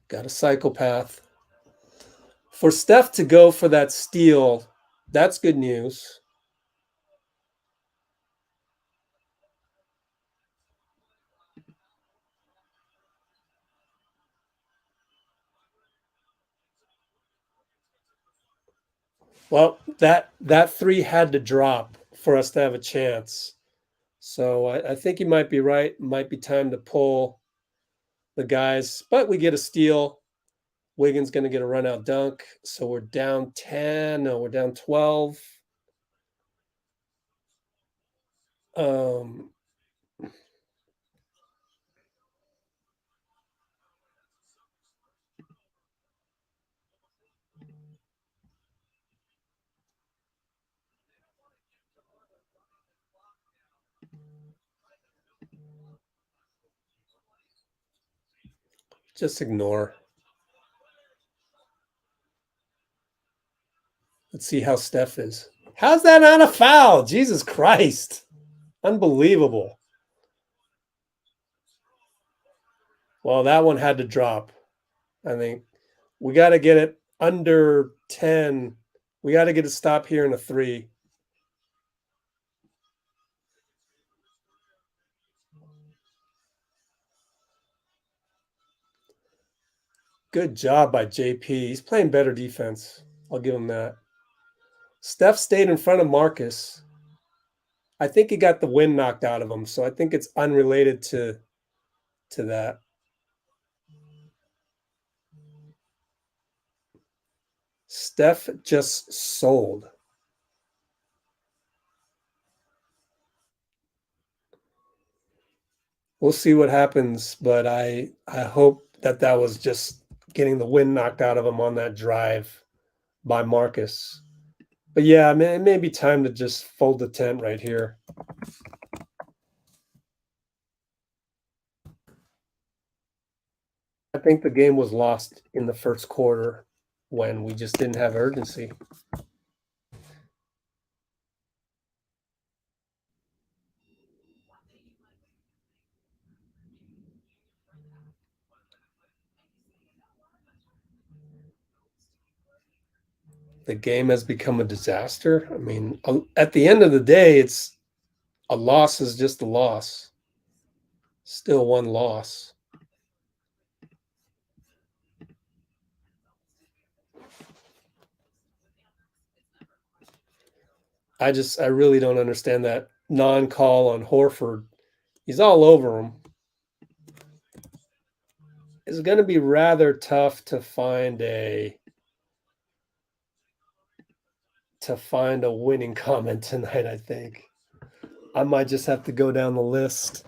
Got a psychopath. For Steph to go for that steal, that's good news. Well, that three had to drop for us to have a chance. So I think you might be right. Might be time to pull the guys. But we get a steal. Wiggins going to get a run-out dunk. So we're down 10. No, we're down 12. Just ignore. Let's see how Steph is. How's that not a foul? Jesus Christ. Unbelievable. Well, that one had to drop. I think we got to get it under 10. We got to get a stop here in a 3. Good job by JP. He's playing better defense. I'll give him that. Steph stayed in front of Marcus. I think he got the wind knocked out of him, so I think it's unrelated to that. Steph just sold. We'll see what happens, but I hope that was just getting the wind knocked out of him on that drive by Marcus. But yeah, man, it may be time to just fold the tent right here. I think the game was lost in the first quarter when we just didn't have urgency. The game has become a disaster. I mean, at the end of the day, it's a loss is just a loss. Still one loss. I really don't understand that non-call on Horford. He's all over him. It's going to be rather tough to find a winning comment tonight, I think. I might just have to go down the list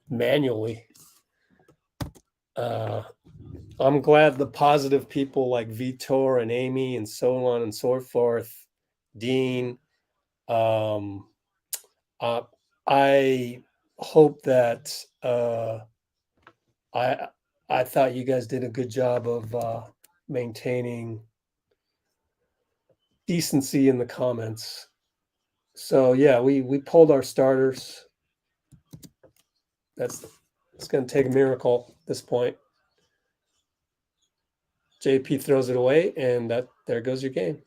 manually. I'm glad the positive people like Vitor and Amy and so on and so forth, Dean. I hope that I thought you guys did a good job of maintaining decency in the comments. So yeah, we pulled our starters. It's going to take a miracle at this point. JP throws it away, and there goes your game.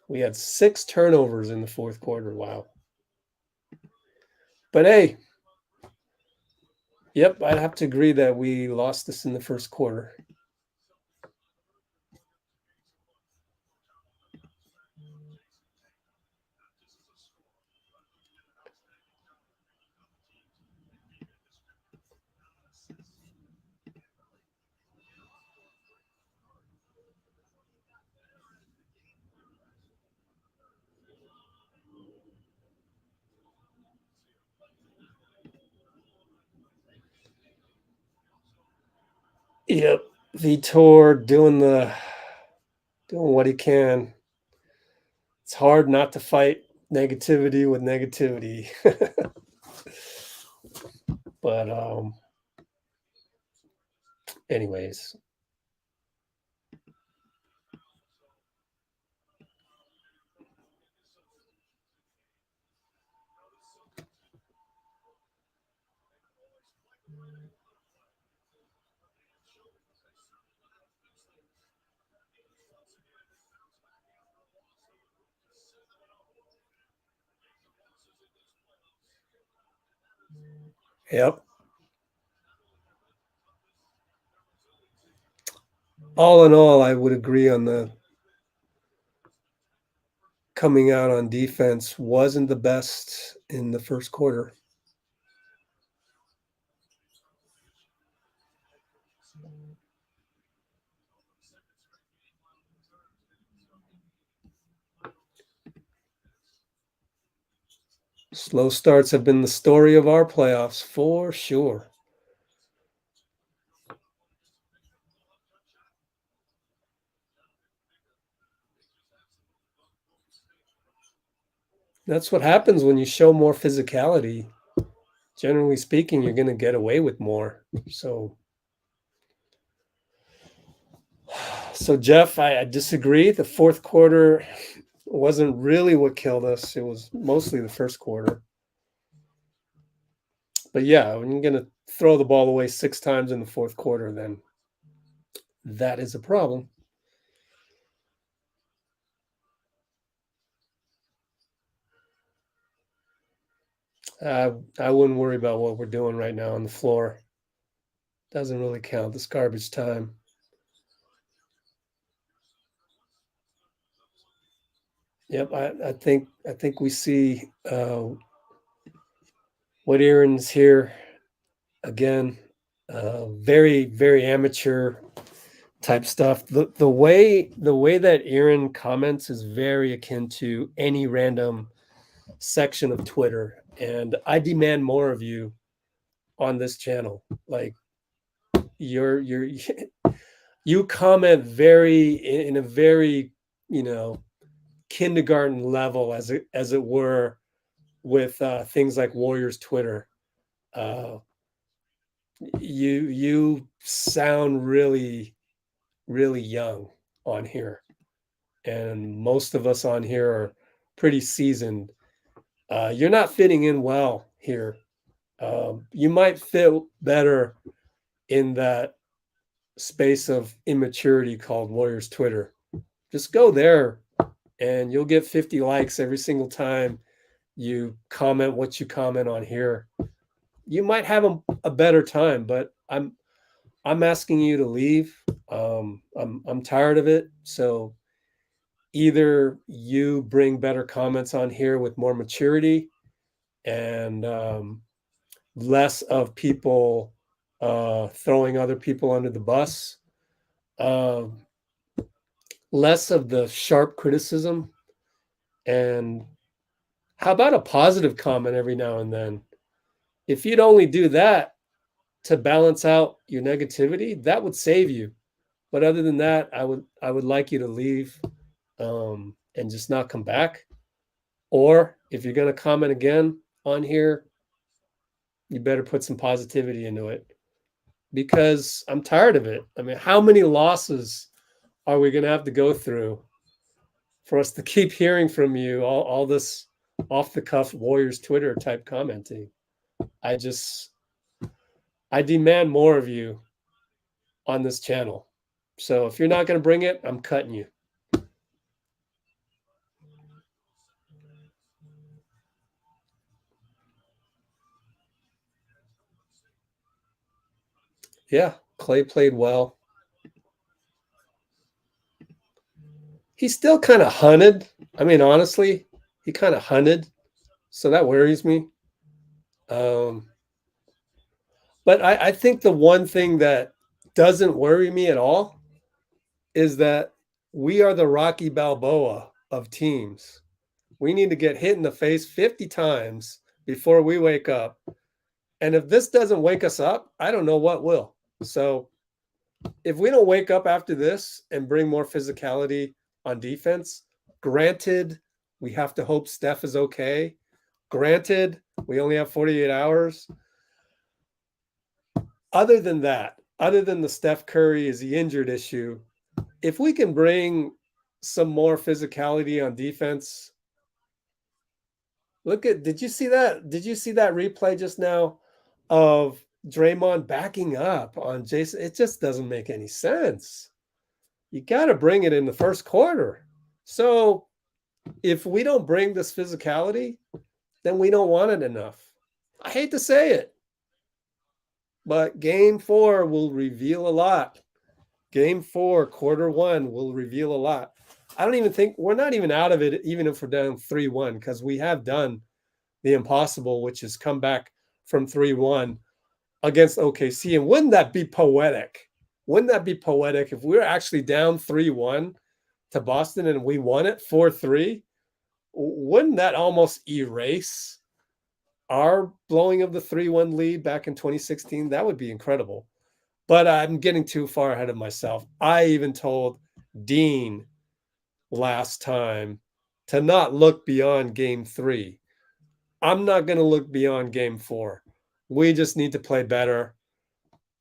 We had 6 turnovers in the fourth quarter. Wow. But hey, yep, I'd have to agree that we lost this in the first quarter. Yep, Vitor doing what he can. It's hard not to fight negativity with negativity. But anyways. Yep. All in all, I would agree on the coming out on defense wasn't the best in the first quarter. Slow starts have been the story of our playoffs for sure. That's what happens when you show more physicality. Generally speaking, you're going to get away with more. So Jeff, I disagree. The fourth quarter wasn't really what killed us. It was mostly the first quarter. But yeah, when you're going to throw the ball away 6 times in the fourth quarter, then that is a problem. I wouldn't worry about what we're doing right now on the floor. Doesn't really count. This garbage time. Yep, I think we see what Aaron's here again. Very, very amateur type stuff. The way that Aaron comments is very akin to any random section of Twitter, and I demand more of you on this channel. Like you comment in a very kindergarten level, as it were, with things like Warriors Twitter. You sound really, really young on here, and most of us on here are pretty seasoned. You're not fitting in well here. You might fit better in that space of immaturity called Warriors Twitter. Just go there and you'll get 50 likes every single time you comment what you comment on here. You might have a better time, but I'm asking you to leave. I'm tired of it. So either you bring better comments on here with more maturity and less of people throwing other people under the bus, less of the sharp criticism, and how about a positive comment every now and then? If you'd only do that to balance out your negativity, that would save you. But other than that, I would like you to leave and just not come back. Or if you're going to comment again on here, you better put some positivity into it, because I'm tired of it. I mean, how many losses are we going to have to go through for us to keep hearing from you all this off the cuff Warriors Twitter type commenting? I demand more of you on this channel. So if you're not going to bring it, I'm cutting you. Yeah, Klay played well. He's still kind of hunted. I mean, honestly, he kind of hunted. So that worries me. But I think the one thing that doesn't worry me at all is that we are the Rocky Balboa of teams. We need to get hit in the face 50 times before we wake up. And if this doesn't wake us up, I don't know what will. So if we don't wake up after this and bring more physicality on defense, granted, we have to hope Steph is okay. Granted, we only have 48 hours. Other than that, other than the Steph Curry is the injured issue, if we can bring some more physicality on defense, did you see that? Did you see that replay just now of Draymond backing up on Jason? It just doesn't make any sense. You got to bring it in the first quarter. So if we don't bring this physicality, then we don't want it enough. I hate to say it, but game 4 will reveal a lot. Game 4, quarter 1 will reveal a lot. I don't even think we're not even out of it, even if we're down 3-1, because we have done the impossible, which is come back from 3-1 against OKC. And wouldn't that be poetic? Wouldn't that be poetic if we were actually down 3-1 to Boston and we won it 4-3? Wouldn't that almost erase our blowing of the 3-1 lead back in 2016? That would be incredible. But I'm getting too far ahead of myself. I even told Dean last time to not look beyond game 3. I'm not going to look beyond game 4. We just need to play better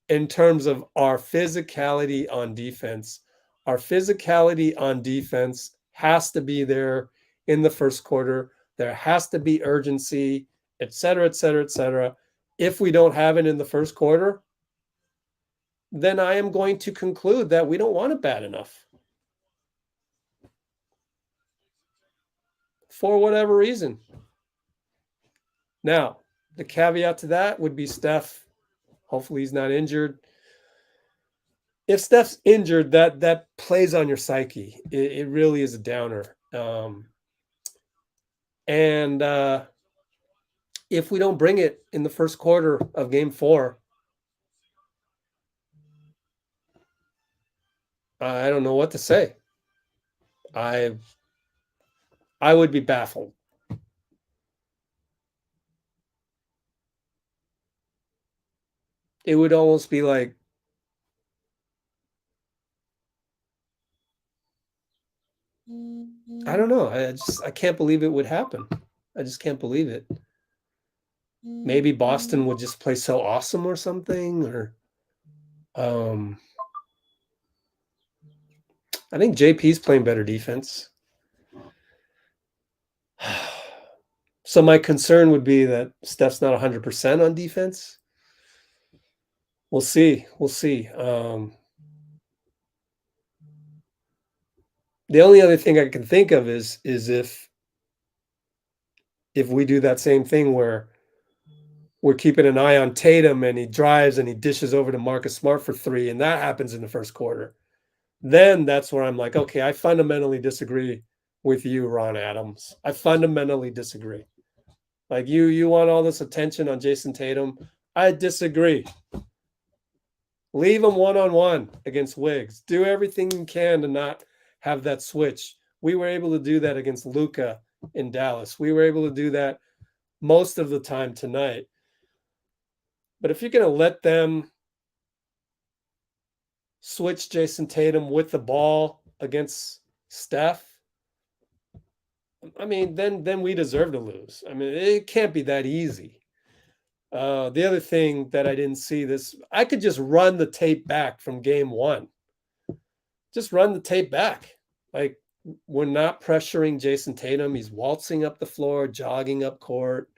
in terms of our physicality on defense. Our physicality on defense has to be there in the first quarter. There has to be urgency, et cetera, et cetera, et cetera. If we don't have it in the first quarter, then I am going to conclude that we don't want it bad enough. For whatever reason. Now, the caveat to that would be Steph. Hopefully he's not injured. If Steph's injured, that plays on your psyche. It really is a downer. If we don't bring it in the first quarter of game 4, I don't know what to say. I would be baffled. It would almost be like, I don't know. I can't believe it would happen. I just can't believe it. Maybe Boston would just play so awesome or something, or I think JP's playing better defense. So my concern would be that Steph's not 100% on defense. We'll see. We'll see. The only other thing I can think of is if we do that same thing where we're keeping an eye on Tatum and he drives and he dishes over to Marcus Smart for 3, and that happens in the first quarter, then that's where I'm like, okay, I fundamentally disagree with you, Ron Adams. I fundamentally disagree. Like you want all this attention on Jason Tatum. I disagree. Leave him one-on-one against Wiggs. Do everything you can to not have that switch. We were able to do that against Luka in Dallas. We were able to do that most of the time tonight. But if you're going to let them switch Jason Tatum with the ball against Steph, I mean, then we deserve to lose. I mean, it can't be that easy. The other thing that I didn't see this, I could just run the tape back from game 1. Just run the tape back. Like, we're not pressuring Jason Tatum. He's waltzing up the floor, jogging up court.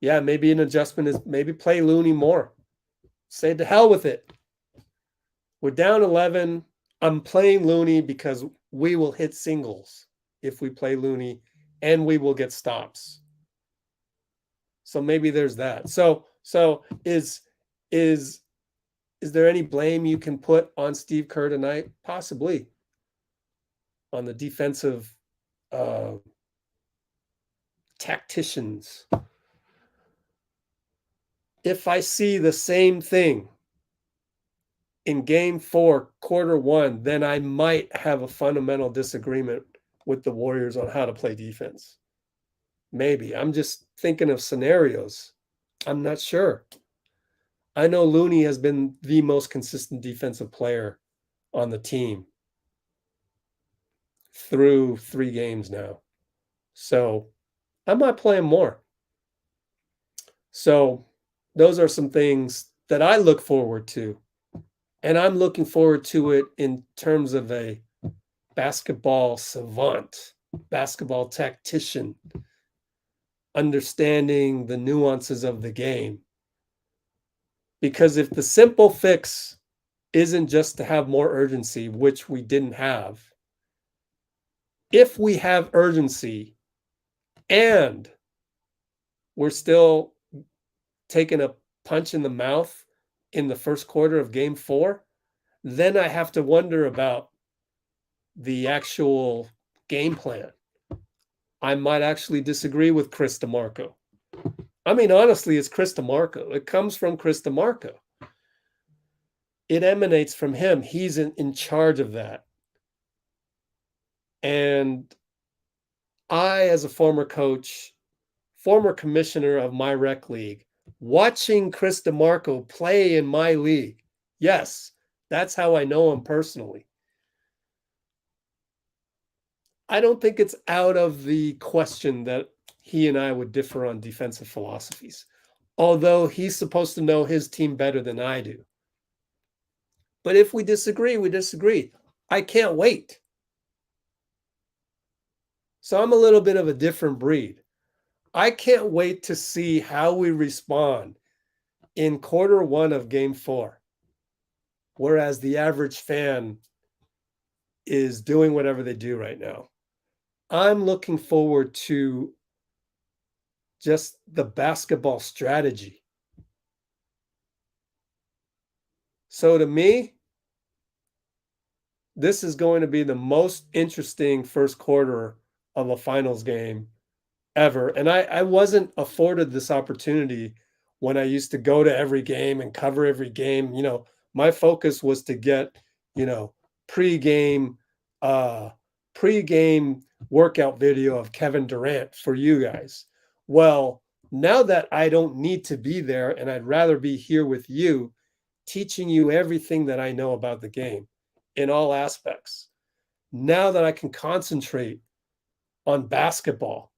Yeah, maybe an adjustment is maybe play Looney more. Say to hell with it. We're down 11. I'm playing Looney because we will hit singles if we play Looney, and we will get stops. So maybe there's that. So is there any blame you can put on Steve Kerr tonight? Possibly. On the defensive tacticians. If I see the same thing in game 4, quarter 1, then I might have a fundamental disagreement with the Warriors on how to play defense. Maybe. I'm just thinking of scenarios. I'm not sure. I know Looney has been the most consistent defensive player on the team through 3 games now. So I might play him more. So those are some things that I look forward to. And I'm looking forward to it in terms of a basketball savant, basketball tactician, understanding the nuances of the game. Because if the simple fix isn't just to have more urgency, which we didn't have, if we have urgency and we're still taking a punch in the mouth in the first quarter of game 4, then I have to wonder about the actual game plan. I might actually disagree with Chris DeMarco. I mean, honestly, it's Chris DeMarco. It comes from Chris DeMarco. It emanates from him. He's in charge of that. And I, as a former coach, former commissioner of my rec league, watching Chris DeMarco play in my league, yes, that's how I know him personally. I don't think it's out of the question that he and I would differ on defensive philosophies, although he's supposed to know his team better than I do. But if we disagree, we disagree. I can't wait. So I'm a little bit of a different breed. I can't wait to see how we respond in quarter 1 of game 4, whereas the average fan is doing whatever they do right now. I'm looking forward to just the basketball strategy. So to me, this is going to be the most interesting first quarter of a finals game ever. And I wasn't afforded this opportunity when I used to go to every game and cover every game. You know, my focus was to get, you know, pregame workout video of Kevin Durant for you guys. Well, now that I don't need to be there and I'd rather be here with you, teaching you everything that I know about the game in all aspects. now that I can concentrate on basketball,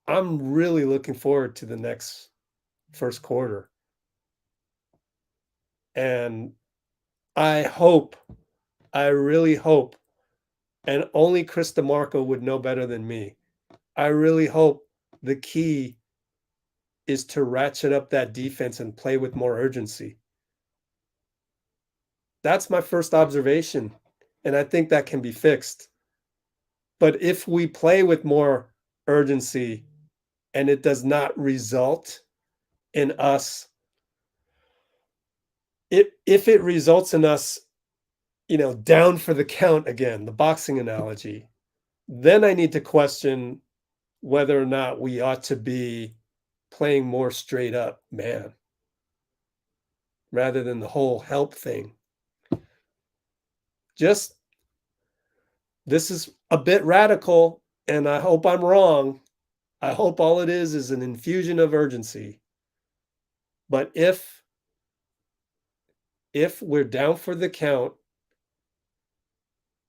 I'm really looking forward to the next first quarter. And I really hope, and only Chris DeMarco would know better than me, I really hope the key is to ratchet up that defense and play with more urgency. That's my first observation, and I think that can be fixed. But if we play with more urgency and it does not result in us, if it results in us, down for the count again, the boxing analogy, then I need to question whether or not we ought to be playing more straight up man rather than the whole help thing. This is a bit radical, and I hope I'm wrong. I hope all it is an infusion of urgency. But if we're down for the count,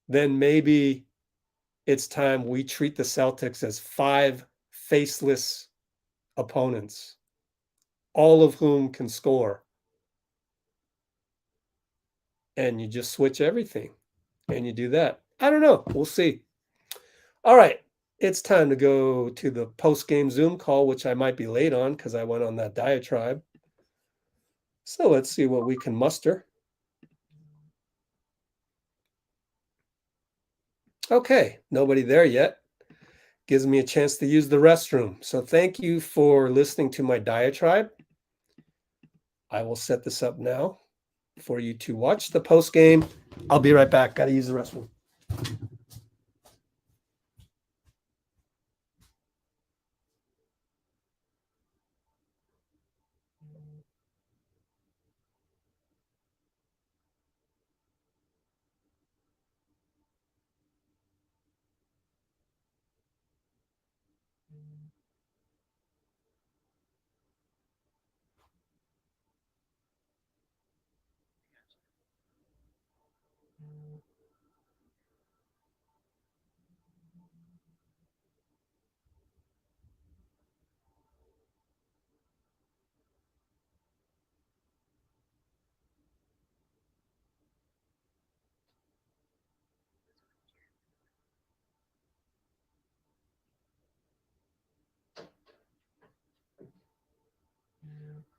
then maybe it's time we treat the Celtics as 5 faceless opponents, all of whom can score. And you just switch everything and you do that. I don't know. We'll see. All right. It's time to go to the post-game Zoom call, which I might be late on because I went on that diatribe. So let's see what we can muster. Okay, nobody there yet. Gives me a chance to use the restroom. So thank you for listening to my diatribe. I will set this up now for you to watch the post game. I'll be right back. Got to use the restroom.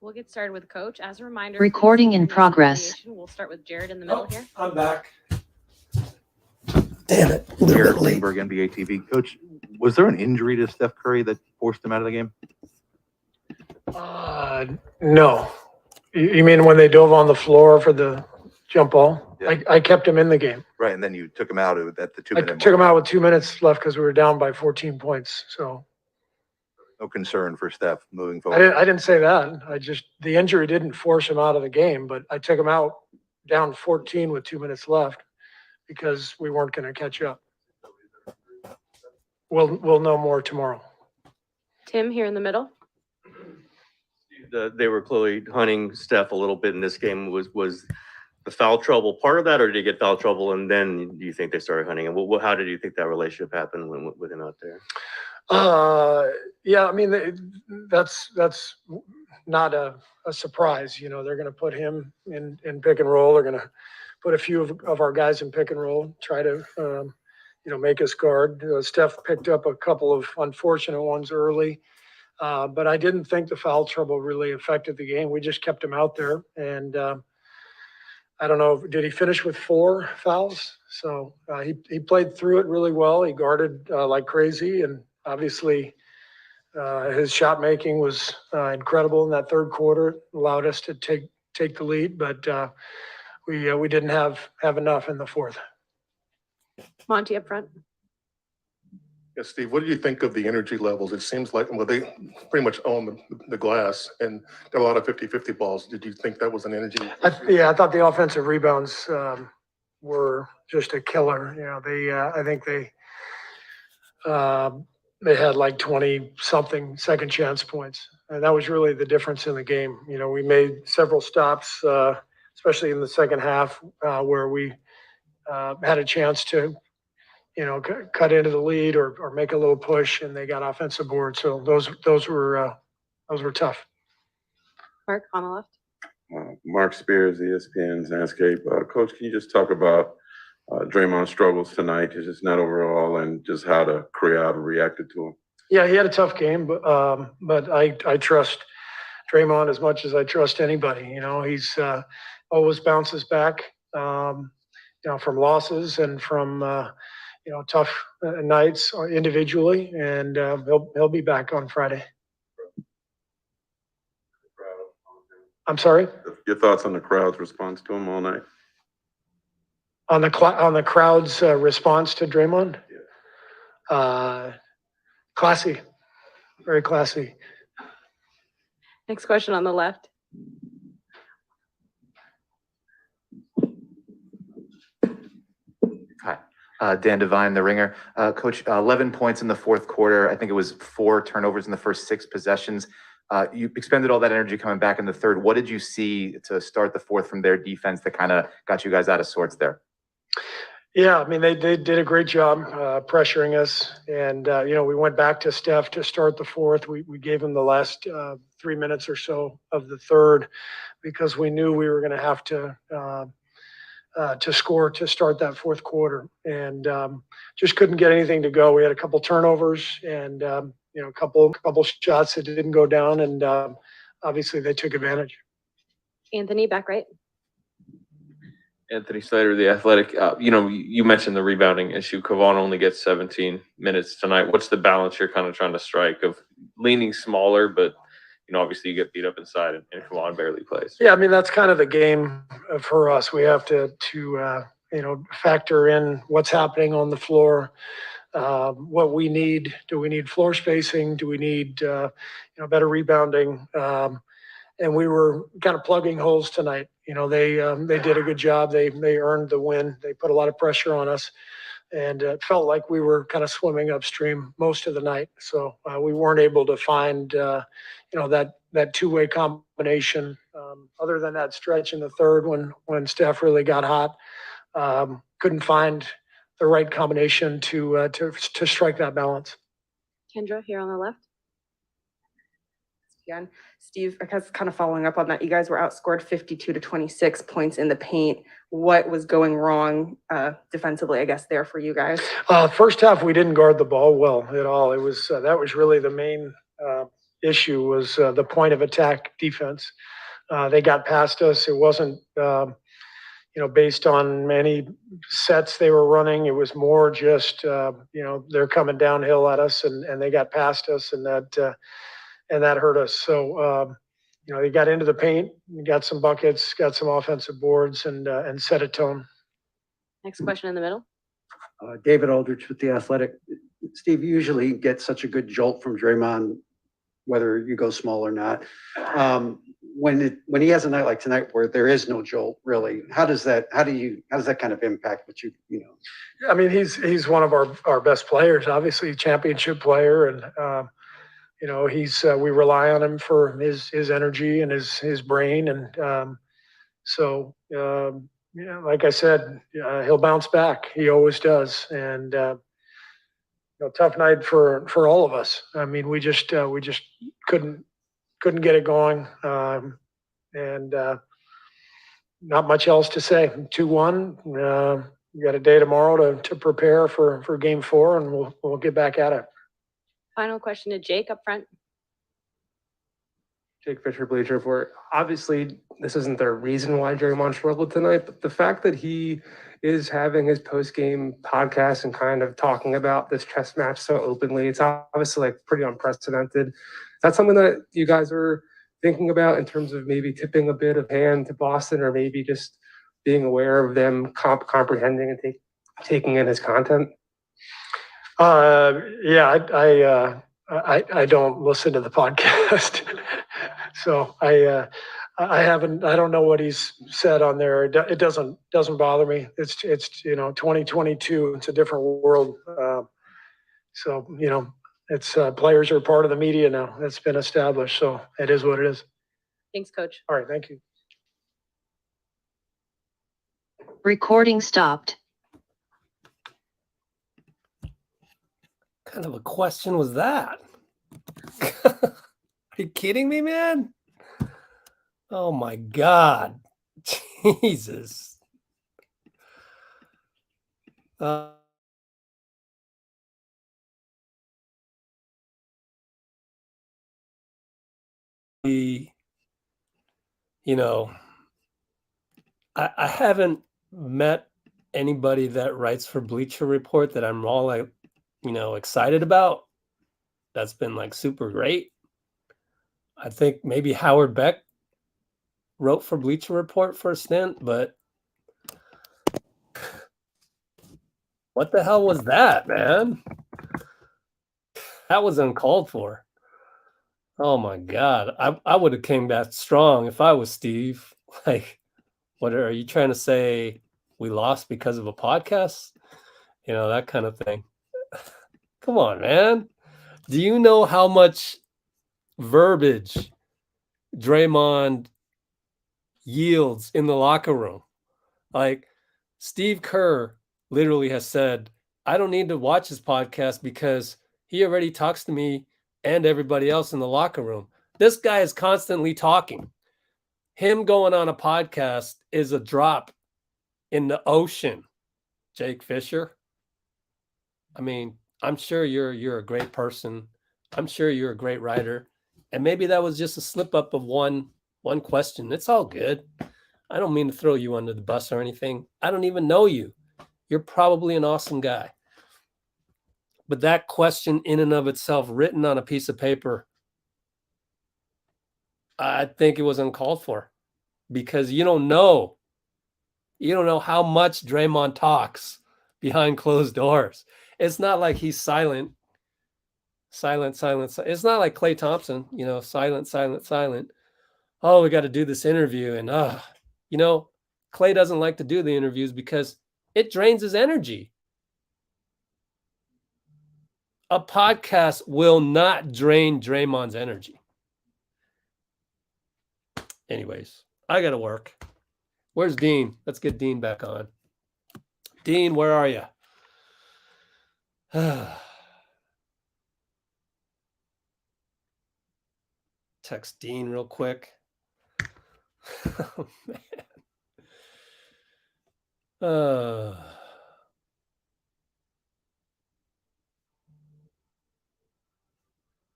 We'll get started with Coach. As a reminder, Recording in progress. We'll start with Jared in the middle here. I'm back. Damn it. Jared Greenberg, NBA TV. Coach, was there an injury to Steph Curry that forced him out of the game? No. You mean when they dove on the floor for the jump ball? Yeah. I kept him in the game. Right, and then you took him out at the 2 I minute took him mark. out with 2 minutes left because we were down by 14 points. So No concern for Steph moving forward. I didn't say that. The injury didn't force him out of the game, but I took him out down 14 with 2 minutes left because we weren't going to catch up. We'll know more tomorrow. Tim here in the middle. They were clearly hunting Steph a little bit in this game. Was the foul trouble part of that, or did he get foul trouble and then do you think they started hunting? And how did you think that relationship happened with him out there? Yeah, I mean, that's not a surprise. They're going to put him in pick and roll. They're going to put a few of our guys in pick and roll, try to, make us guard. Steph picked up a couple of unfortunate ones early, but I didn't think the foul trouble really affected the game. We just kept him out there. And I don't know, did he finish with 4 fouls? So he played through it really well. He guarded like crazy, and obviously, his shot making was incredible in that third quarter. Allowed us to take the lead, but we didn't have enough in the fourth. Monty up front. Yeah, Steve, what do you think of the energy levels? It seems like, they pretty much own the glass and got a lot of 50-50 balls. Did you think that was an energy? I thought the offensive rebounds were just a killer. I think they had like 20-something second chance points. And that was really the difference in the game. We made several stops, especially in the second half, where we had a chance to, cut into the lead or make a little push, and they got offensive boards. So those were tough. Mark on the left. Mark Spears, ESPN's Landscape. Coach, can you just talk about Draymond's struggles tonight, just not overall, and just how the crowd reacted to him? Yeah, he had a tough game, but I trust Draymond as much as I trust anybody. He's always bounces back, from losses and from tough nights individually, and he'll be back on Friday. I'm sorry? Your thoughts on the crowd's response to him all night? On the crowd's response to Draymond? Classy, very classy. Next question on the left. Hi, Dan Devine, The Ringer. Coach, 11 points in the fourth quarter. I think it was 4 turnovers in the first 6 possessions. You expended all that energy coming back in the third. What did you see to start the fourth from their defense that kind of got you guys out of sorts there? Yeah, I mean, they did a great job pressuring us. And, we went back to Steph to start the fourth. We gave him the last 3 minutes or so of the third because we knew we were going to have to score to start that fourth quarter. And just couldn't get anything to go. We had a couple turnovers and, a couple shots that didn't go down. And obviously they took advantage. Anthony, back right. Anthony Slater, The Athletic. You mentioned the rebounding issue. Kevon only gets 17 minutes tonight. What's the balance you're kind of trying to strike of leaning smaller, but obviously you get beat up inside and Kevon barely plays? Yeah, I mean, that's kind of the game for us. We have to factor in what's happening on the floor, what we need. Do we need floor spacing? Do we need better rebounding? And we were kind of plugging holes tonight. They did a good job. They earned the win. They put a lot of pressure on us, and it felt like we were kind of swimming upstream most of the night. So we weren't able to find that two-way combination. Other than that stretch in the third when Steph really got hot, couldn't find the right combination to strike that balance. Kendra here on the left. Again, Steve, I guess kind of following up on that, you guys were outscored 52-26 points in the paint. What was going wrong defensively, I guess, there for you guys? First half, we didn't guard the ball well at all. It was that was really the main issue was the point of attack defense. They got past us. It wasn't based on any sets they were running. It was more just they're coming downhill at us and they got past us and that hurt us. So, they got into the paint, got some buckets, got some offensive boards, and set a tone. Next question in the middle. David Aldridge with The Athletic. Steve, you usually get such a good jolt from Draymond, whether you go small or not. When he has a night like tonight where there is no jolt, really, how does that kind of impact what you? I mean, he's one of our best players, obviously championship player, and we rely on him for his energy and his brain. And like I said, he'll bounce back. He always does. And, tough night for all of us. I mean, we just couldn't get it going. And not much else to say. 2-1, we got a day tomorrow to prepare for game 4 and we'll get back at it. Final question to Jake up front. Jake Fisher, Bleacher Report. Obviously, this isn't the reason why Draymond struggled tonight, but the fact that he is having his post-game podcast and kind of talking about this chess match so openly, it's obviously pretty unprecedented. Is that something that you guys are thinking about in terms of maybe tipping a bit of hand to Boston or maybe just being aware of them comprehending and taking in his content? Yeah, I don't listen to the podcast, so I don't know what he's said on there. It doesn't bother me. It's 2022. It's a different world. So it's players are part of the media now. That's been established. So it is what it is. Thanks, Coach. All right, thank you. Recording stopped. What kind of a question was that? Are you kidding me, man? Oh my God. Jesus. You know, I haven't met anybody that writes for Bleacher Report that I'm all like, excited about. That's been like super great. I think maybe Howard Beck wrote for Bleacher Report for a stint, but what the hell was that, man? That was uncalled for. Oh my God. I would have came back strong if I was Steve. Like, what are you trying to say? We lost because of a podcast? That kind of thing. Come on, man. Do you know how much verbiage Draymond yields in the locker room? Like, Steve Kerr literally has said, I don't need to watch his podcast because he already talks to me and everybody else in the locker room. This guy is constantly talking. Him going on a podcast is a drop in the ocean, Jake Fisher. I mean, I'm sure you're a great person. I'm sure you're a great writer. And maybe that was just a slip up of one question. It's all good. I don't mean to throw you under the bus or anything. I don't even know you. You're probably an awesome guy. But that question in and of itself, written on a piece of paper, I think it was uncalled for because you don't know how much Draymond talks behind closed doors. It's not like he's silent. It's not like Klay Thompson, silent. Oh, we got to do this interview. And, Klay doesn't like to do the interviews because it drains his energy. A podcast will not drain Draymond's energy. Anyways, I got to work. Where's Dean? Let's get Dean back on. Dean, where are you? Text Dean real quick. Oh, man.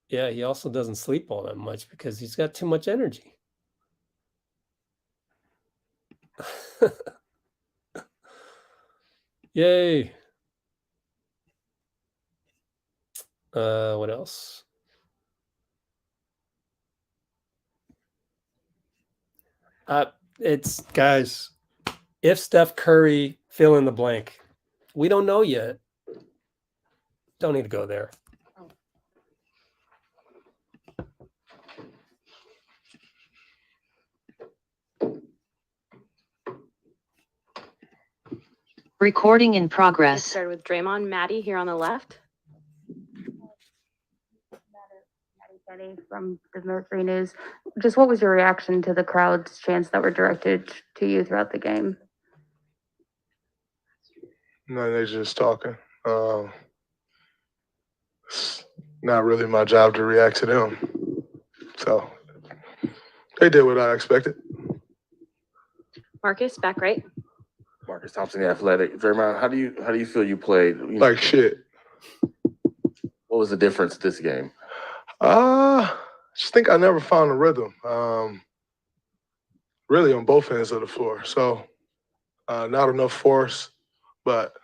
Yeah, he also doesn't sleep all that much because he's got too much energy. Yay. What else? It's guys, if Steph Curry, fill in the blank. We don't know yet. Don't need to go there. Recording in progress. Started with Draymond, Maddie here on the left. Maddie from the Mercury News. Just what was your reaction to the crowd's chants that were directed to you throughout the game? No, they're just talking. It's not really my job to react to them. So they did what I expected. Marcus, back right. Marcus Thompson, the Athletic. Draymond, how do you feel you played? Like shit. What was the difference this game? Just think I never found a rhythm. Really on both ends of the floor. So not enough force, but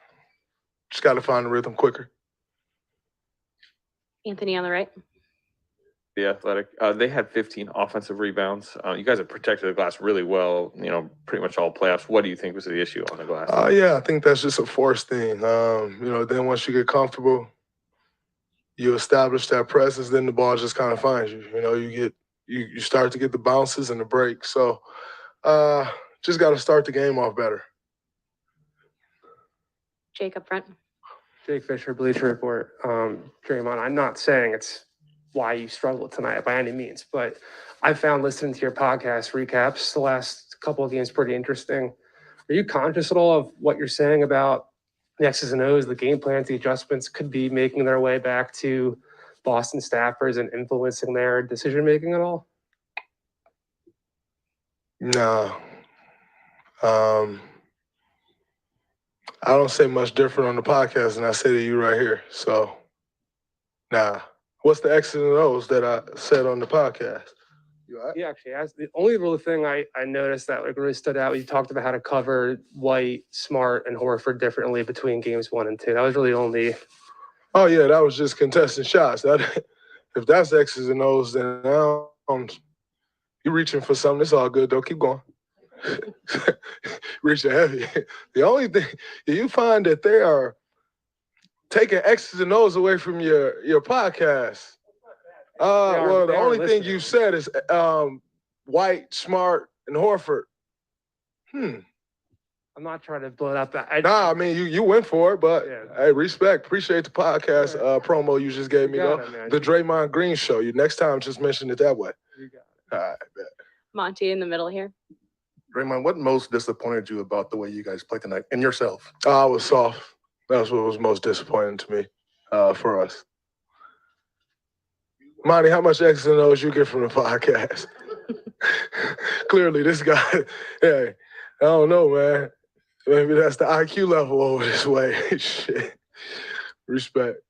just got to find the rhythm quicker. Anthony on the right. The Athletic. They had 15 offensive rebounds. You guys have protected the glass really well, pretty much all playoffs. What do you think was the issue on the glass? Yeah, I think that's just a force thing. Then once you get comfortable, you establish that presence, then the ball just kind of finds you. You start to get the bounces and the breaks. So just got to start the game off better. Jake up front. Jake Fisher, Bleacher Report. Draymond, I'm not saying it's why you struggled tonight by any means, but I found listening to your podcast recaps the last couple of games pretty interesting. Are you conscious at all of what you're saying about the X's and O's, the game plans, the adjustments could be making their way back to Boston staffers and influencing their decision making at all? No. I don't say much different on the podcast than I say to you right here. So, nah. What's the X's and O's that I said on the podcast? You all right? Yeah, actually, the only real thing I noticed that like really stood out, you talked about how to cover White, Smart, and Horford differently between games 1 and 2. That was really only. Oh, yeah, that was just contesting shots. If that's X's and O's, then you're reaching for something. It's all good, though. Keep going. Reaching heavy. The only thing, you find that they are taking X's and O's away from your podcast. Well, the only thing you said is White, Smart, and Horford. I'm not trying to blow it up. I mean, you went for it, but hey, respect. Appreciate the podcast promo you just gave me, though. The Draymond Green show. You next time just mention it that way. You got it. All right, bet. Monty in the middle here. Draymond, what most disappointed you about the way you guys played tonight and yourself? I was soft. That's what was most disappointing to me for us. Monty, how much X's and O's you get from the podcast? Clearly, this guy, hey, I don't know, man. Maybe that's the IQ level over this way. Shit. Respect.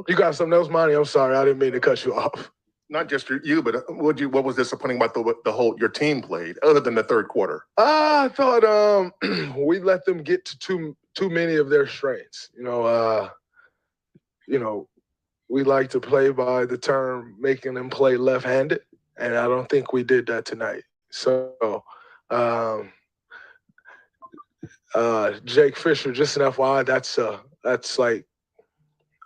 You got something else, Monty? I'm sorry, I didn't mean to cut you off. Not just you, but what was disappointing about the whole your team played, other than the third quarter? I thought we let them get to too many of their strengths. We like to play by the term making them play left-handed, and I don't think we did that tonight. So, Jake Fisher, just an FYI, that's like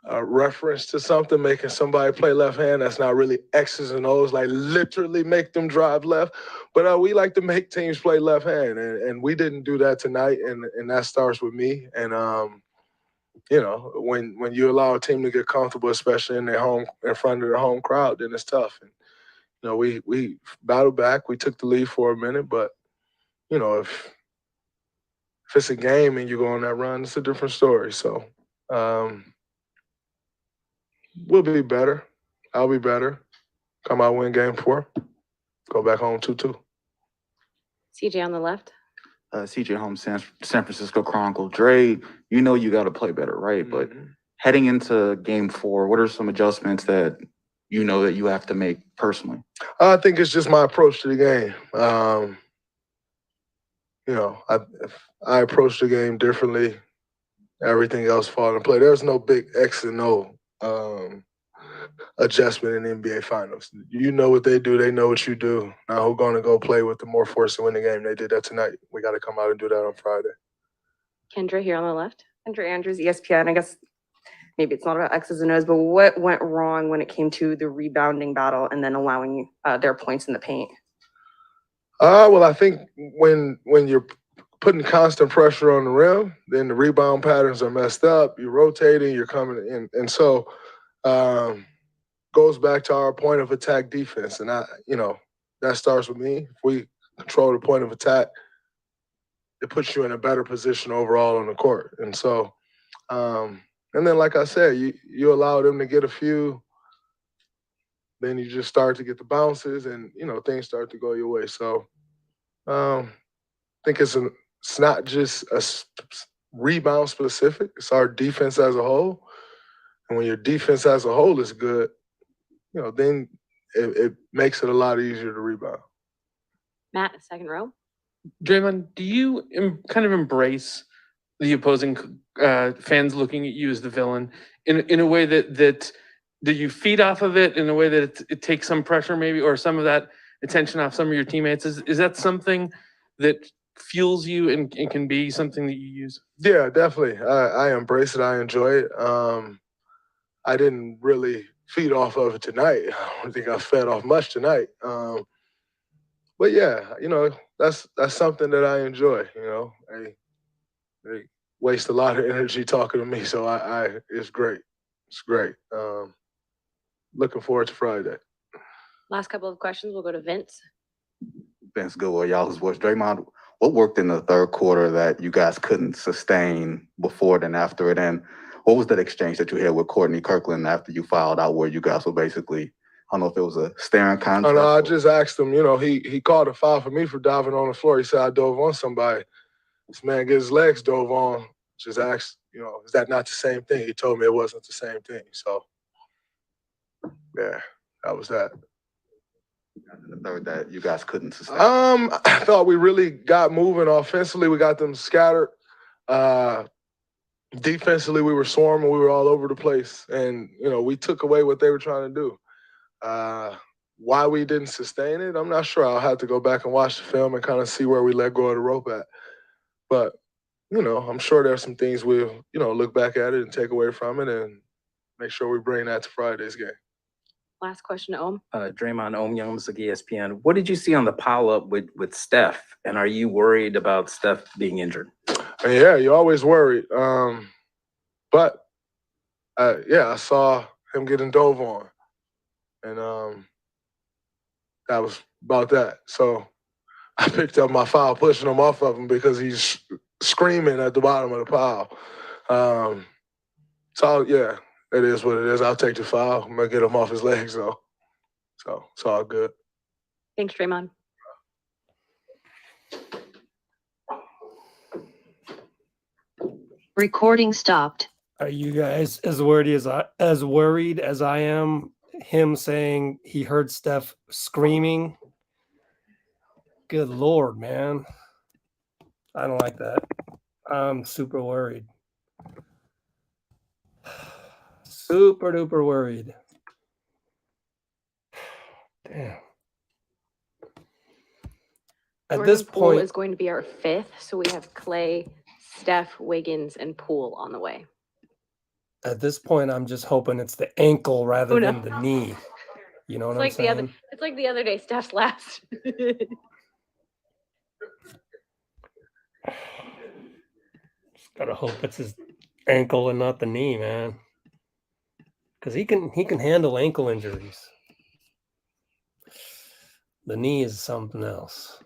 a reference to something, making somebody play left hand. That's not really X's and O's, like literally make them drive left. But we like to make teams play left hand, and we didn't do that tonight, and that starts with me. And when you allow a team to get comfortable, especially in front of their home crowd, then it's tough. And we battled back. We took the lead for a minute, but if it's a game and you go on that run, it's a different story. So we'll be better. I'll be better. Come out, win game 4. Go back home 2-2. CJ on the left. CJ Holmes, San Francisco Chronicle. Dre, you got to play better, right? But heading into game 4, what are some adjustments that that you have to make personally? I think it's just my approach to the game. I approach the game differently. Everything else falls in play. There's no big X and O adjustment in the NBA Finals. You know what they do. They know what you do. Now who's going to go play with the more force to win the game? They did that tonight. We got to come out and do that on Friday. Kendra here on the left. Kendra Andrews, ESPN. I guess maybe it's not about X's and O's, but what went wrong when it came to the rebounding battle and then allowing their points in the paint? Well, I think when you're putting constant pressure on the rim, then the rebound patterns are messed up. You're rotating, you're coming in. And so goes back to our point of attack defense. And that starts with me. If we control the point of attack, it puts you in a better position overall on the court. And so, and then like I said, you allow them to get a few, then you just start to get the bounces and, things start to go your way. So I think it's not just a rebound specific. It's our defense as a whole. And when your defense as a whole is good, then it makes it a lot easier to rebound. Matt, second row. Draymond, do you kind of embrace the opposing fans looking at you as the villain in a way that do you feed off of it in a way that it takes some pressure maybe or some of that attention off some of your teammates? Is that something that fuels you and can be something that you use? Yeah, definitely. I embrace it. I enjoy it. I didn't really feed off of it tonight. I don't think I fed off much tonight. But yeah, that's something that I enjoy. They waste a lot of energy talking to me, so it's great. It's great. Looking forward to Friday. Last couple of questions. We'll go to Vince. Vince Goodwill, Yahoo's Voice. Draymond, what worked in the third quarter that you guys couldn't sustain before it and after it? And what was that exchange that you had with Courtney Kirkland after you filed out where you guys were basically, I don't know if it was a staring contest? No, I just asked him, you know, he called a foul for me for diving on the floor. He said I dove on somebody. This man get his legs dove on. Just asked, you know, is that not the same thing? He told me it wasn't the same thing. So, yeah, that was that. And the third that you guys couldn't sustain. I thought we really got moving offensively. We got them scattered. Defensively, we were swarming. We were all over the place. And, you know, we took away what they were trying to do. Why we didn't sustain it, I'm not sure. I'll have to go back and watch the film and kind of see where we let go of the rope at. But, you know, I'm sure there's some things we'll, you know, look back at it and take away from it and make sure we bring that to Friday's game. Last question, Om. Draymond, Om Young's like ESPN. What did you see on the pile up with Steph? And are you worried about Steph being injured? Yeah, you're always worried. But I saw him getting dove on. And that was about that. So I picked up my foul, pushing him off of him because he's screaming at the bottom of the pile. So, yeah, it is what it is. I'll take the foul. I'm going to get him off his legs, though. So it's all good. Thanks, Draymond. Recording stopped. Are you guys as worried as I am? Him saying he heard Steph screaming. Good Lord, man. I don't like that. I'm super worried. Super duper worried. Damn. At this Poole point, is going to be our fifth, so we have Klay, Steph, Wiggins, and Poole on the way. At this point, I'm just hoping it's the ankle rather than the knee. You know what I'm saying? It's like the other day, Steph's last. Just gotta hope it's his ankle and not the knee, man. Because he can handle ankle injuries. The knee is something else.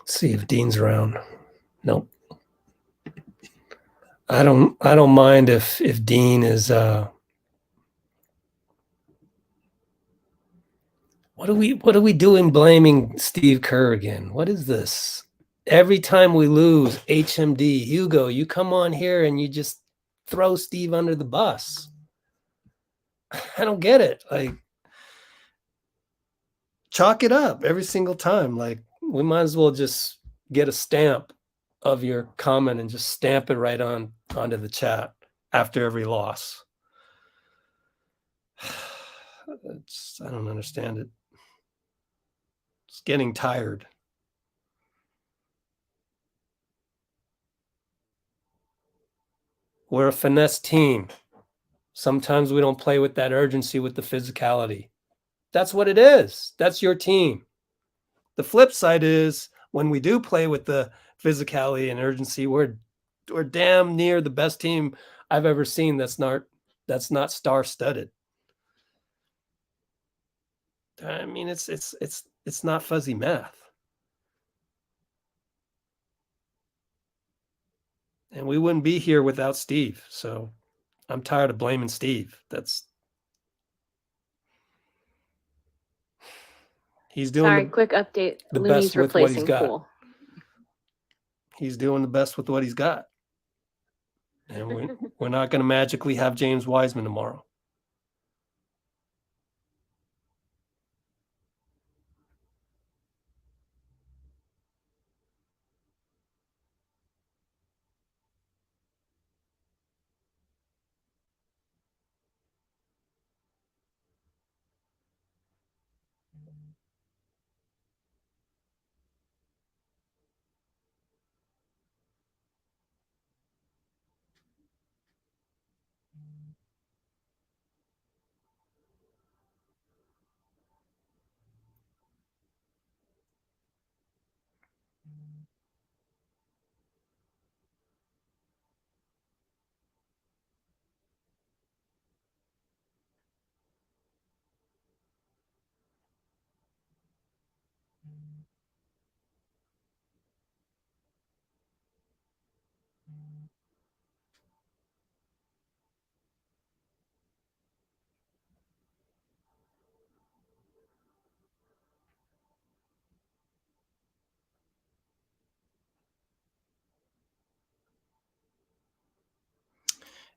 See if Dean's around. Nope. I don't mind if Dean is what are we doing blaming Steve Kerr again? What is this? Every time we lose, HMD, Hugo, you come on here and you just throw Steve under the bus. I don't get it. Like, chalk it up every single time. Like, we might as well just get a stamp of your comment and just stamp it right onto the chat after every loss. I don't understand it. It's getting tired. We're a finesse team. Sometimes we don't play with that urgency, with the physicality. That's what it is. That's your team. The flip side is when we do play with the physicality and urgency, we're damn near the best team I've ever seen that's not star-studded. I mean, it's not fuzzy math. And we wouldn't be here without Steve. So I'm tired of blaming Steve. He's doing quick update. the Looney's best with what he's replacing got. Poole. He's doing the best with what he's got. And we're not going to magically have James Wiseman tomorrow.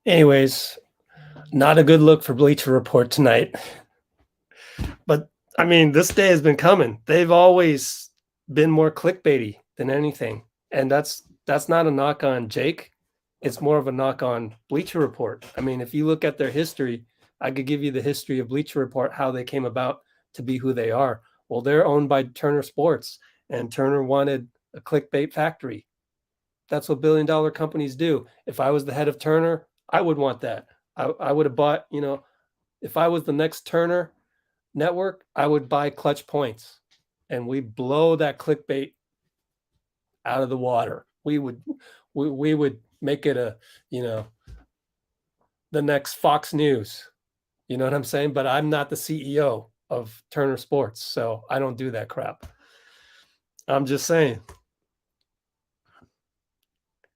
Anyways, not a good look for Bleacher Report tonight. But I mean, this day has been coming. They've always been more clickbaity than anything. And that's not a knock on Jake. It's more of a knock on Bleacher Report. I mean, if you look at their history, I could give you the history of Bleacher Report, how they came about to be who they are. Well, they're owned by Turner Sports, and Turner wanted a clickbait factory. That's what billion-dollar companies do. If I was the head of Turner, I would want that. I would have bought, if I was the next Turner network, I would buy Clutch Points, and we blow that clickbait out of the water. We would make it the next Fox News. You know what I'm saying? But I'm not the CEO of Turner Sports, so I don't do that crap. I'm just saying.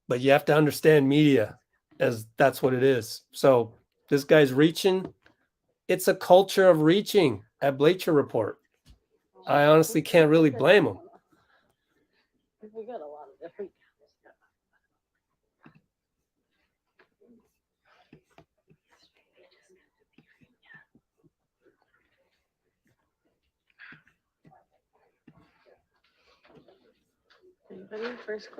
But you have to understand media as that's what it is. So this guy's reaching. It's a culture of reaching at Bleacher Report. I honestly can't really blame him. We got a lot of different. Anybody? First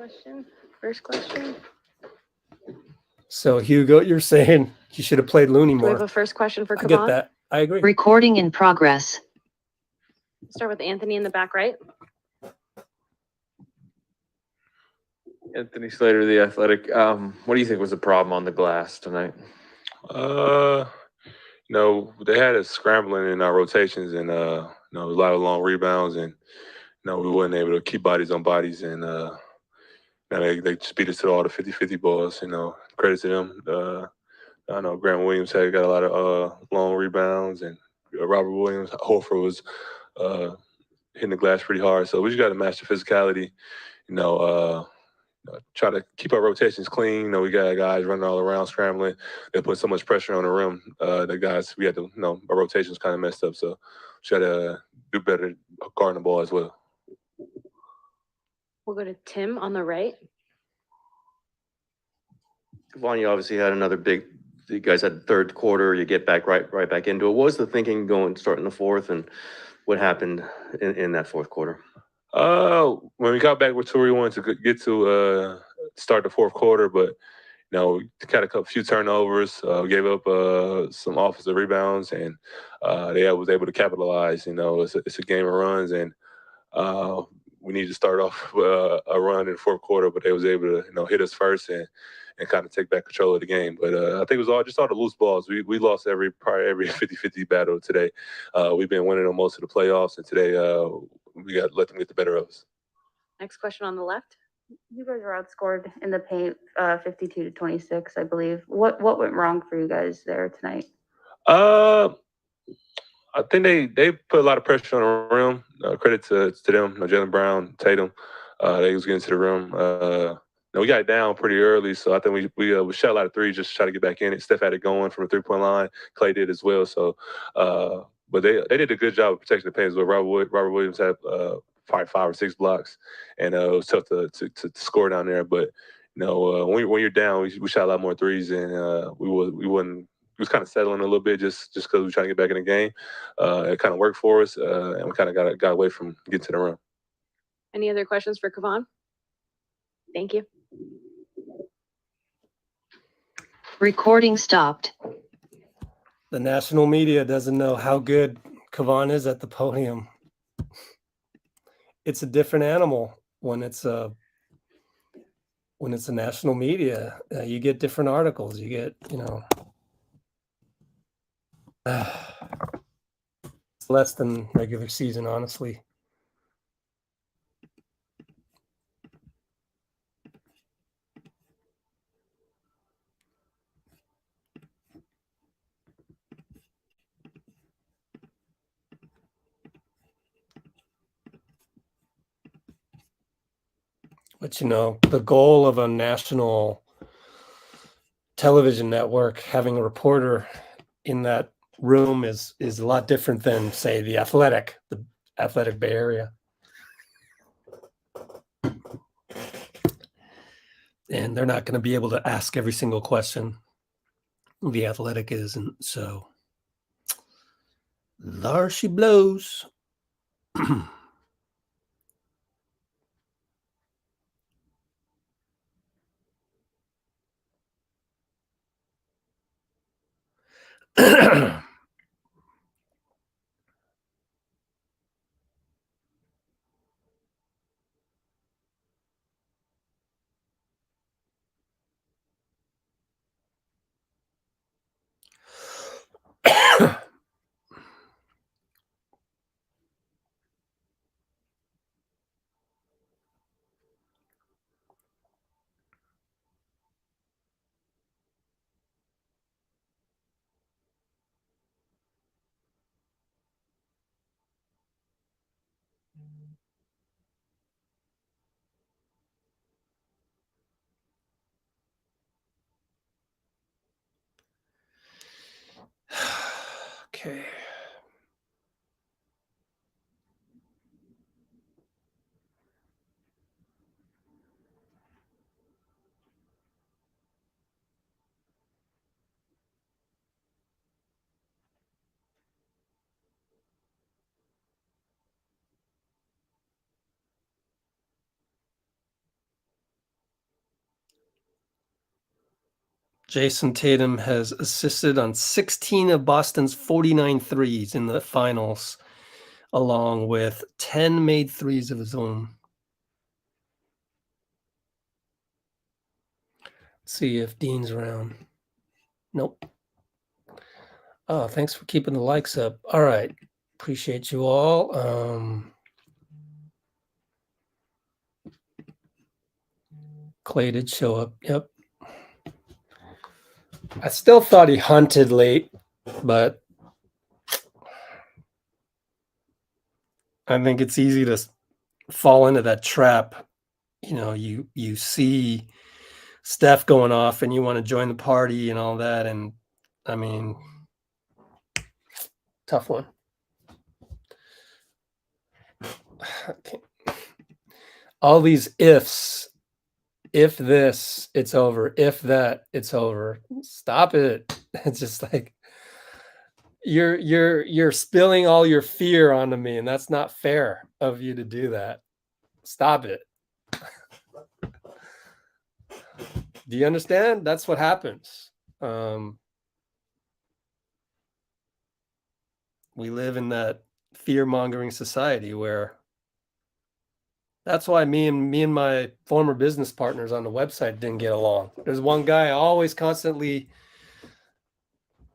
question? So Hugo, you're saying you should have played Looney Do we have more. a first question for I get Kavon? that. I agree. Recording in progress. Start with Anthony in the back right. Anthony Slater, The Athletic. What do you think was the problem on the glass tonight? They had us scrambling in our rotations and, a lot of long rebounds and, we wasn't able to keep bodies on bodies and, they just beat us to all the 50-50 balls, credit to them. I know Grant Williams got a lot of long rebounds and Robert Williams, Horford was hitting the glass pretty hard. So we just got to match the physicality, try to keep our rotations clean. We got guys running all around, scrambling. They put so much pressure on the rim. The guys, we had to, our rotations kind of messed up. So try to do better guarding the ball as well. We'll go to Tim on the right. Kavon, you obviously had another big. You guys had third quarter. You get back right back into it. What was the thinking starting the fourth, and what happened in that fourth quarter? When we got back with where we wanted to get to start the fourth quarter, but we had a few turnovers, gave up some offensive rebounds, and they was able to capitalize. It's a game of runs, and we need to start off a run in the fourth quarter, but they was able to hit us first and kind of take back control of the game. But I think it was all the loose balls. We lost probably every 50-50 battle today. We've been winning on most of the playoffs, and today we got to let them get the better of us. Next question on the left. You guys were outscored in the paint, 52-26, I believe. What went wrong for you guys there tonight? I think they put a lot of pressure on the rim. Credit to them, Jaylen Brown, Tatum. They was getting to the rim. We got down pretty early, so I think we shot a lot of threes just to try to get back in it. Steph had it going from a three-point line. Klay did as well. So, but they did a good job of protecting the paint as well. Robert Williams had probably 5 or 6 blocks, and it was tough to score down there. But when you're down, we shot a lot more threes, and we was kind of settling a little bit just because we were trying to get back in the game. It kind of worked for us, and we kind of got away from getting to the rim. Any other questions for Kavon? Thank you. Recording stopped. The national media doesn't know how good Kavon is at the podium. It's a different animal when it's a national media. You get different articles. You get, it's less than regular season, honestly. But the goal of a national television network, having a reporter in that room is a lot different than, say, the Athletic Bay Area. And they're not going to be able to ask every single question. The Athletic isn't. So there she blows. Okay. Jason Tatum has assisted on 16 of Boston's 49 threes in the finals, along with 10 made threes of his own. Let's see if Dean's around. Nope. Oh, thanks for keeping the likes up. All right. Appreciate you all. Klay did show up. Yep. I still thought he hunted late, but I think it's easy to fall into that trap. You know, you see Steph going off and you want to join the party and all that. And I mean, tough one. All these ifs. If this, it's over. If that, it's over. Stop it. It's just like you're spilling all your fear onto me, and that's not fair of you to do that. Stop it. Do you understand? That's what happens. We live in that fear-mongering society where that's why me and my former business partners on the website didn't get along. There's one guy always constantly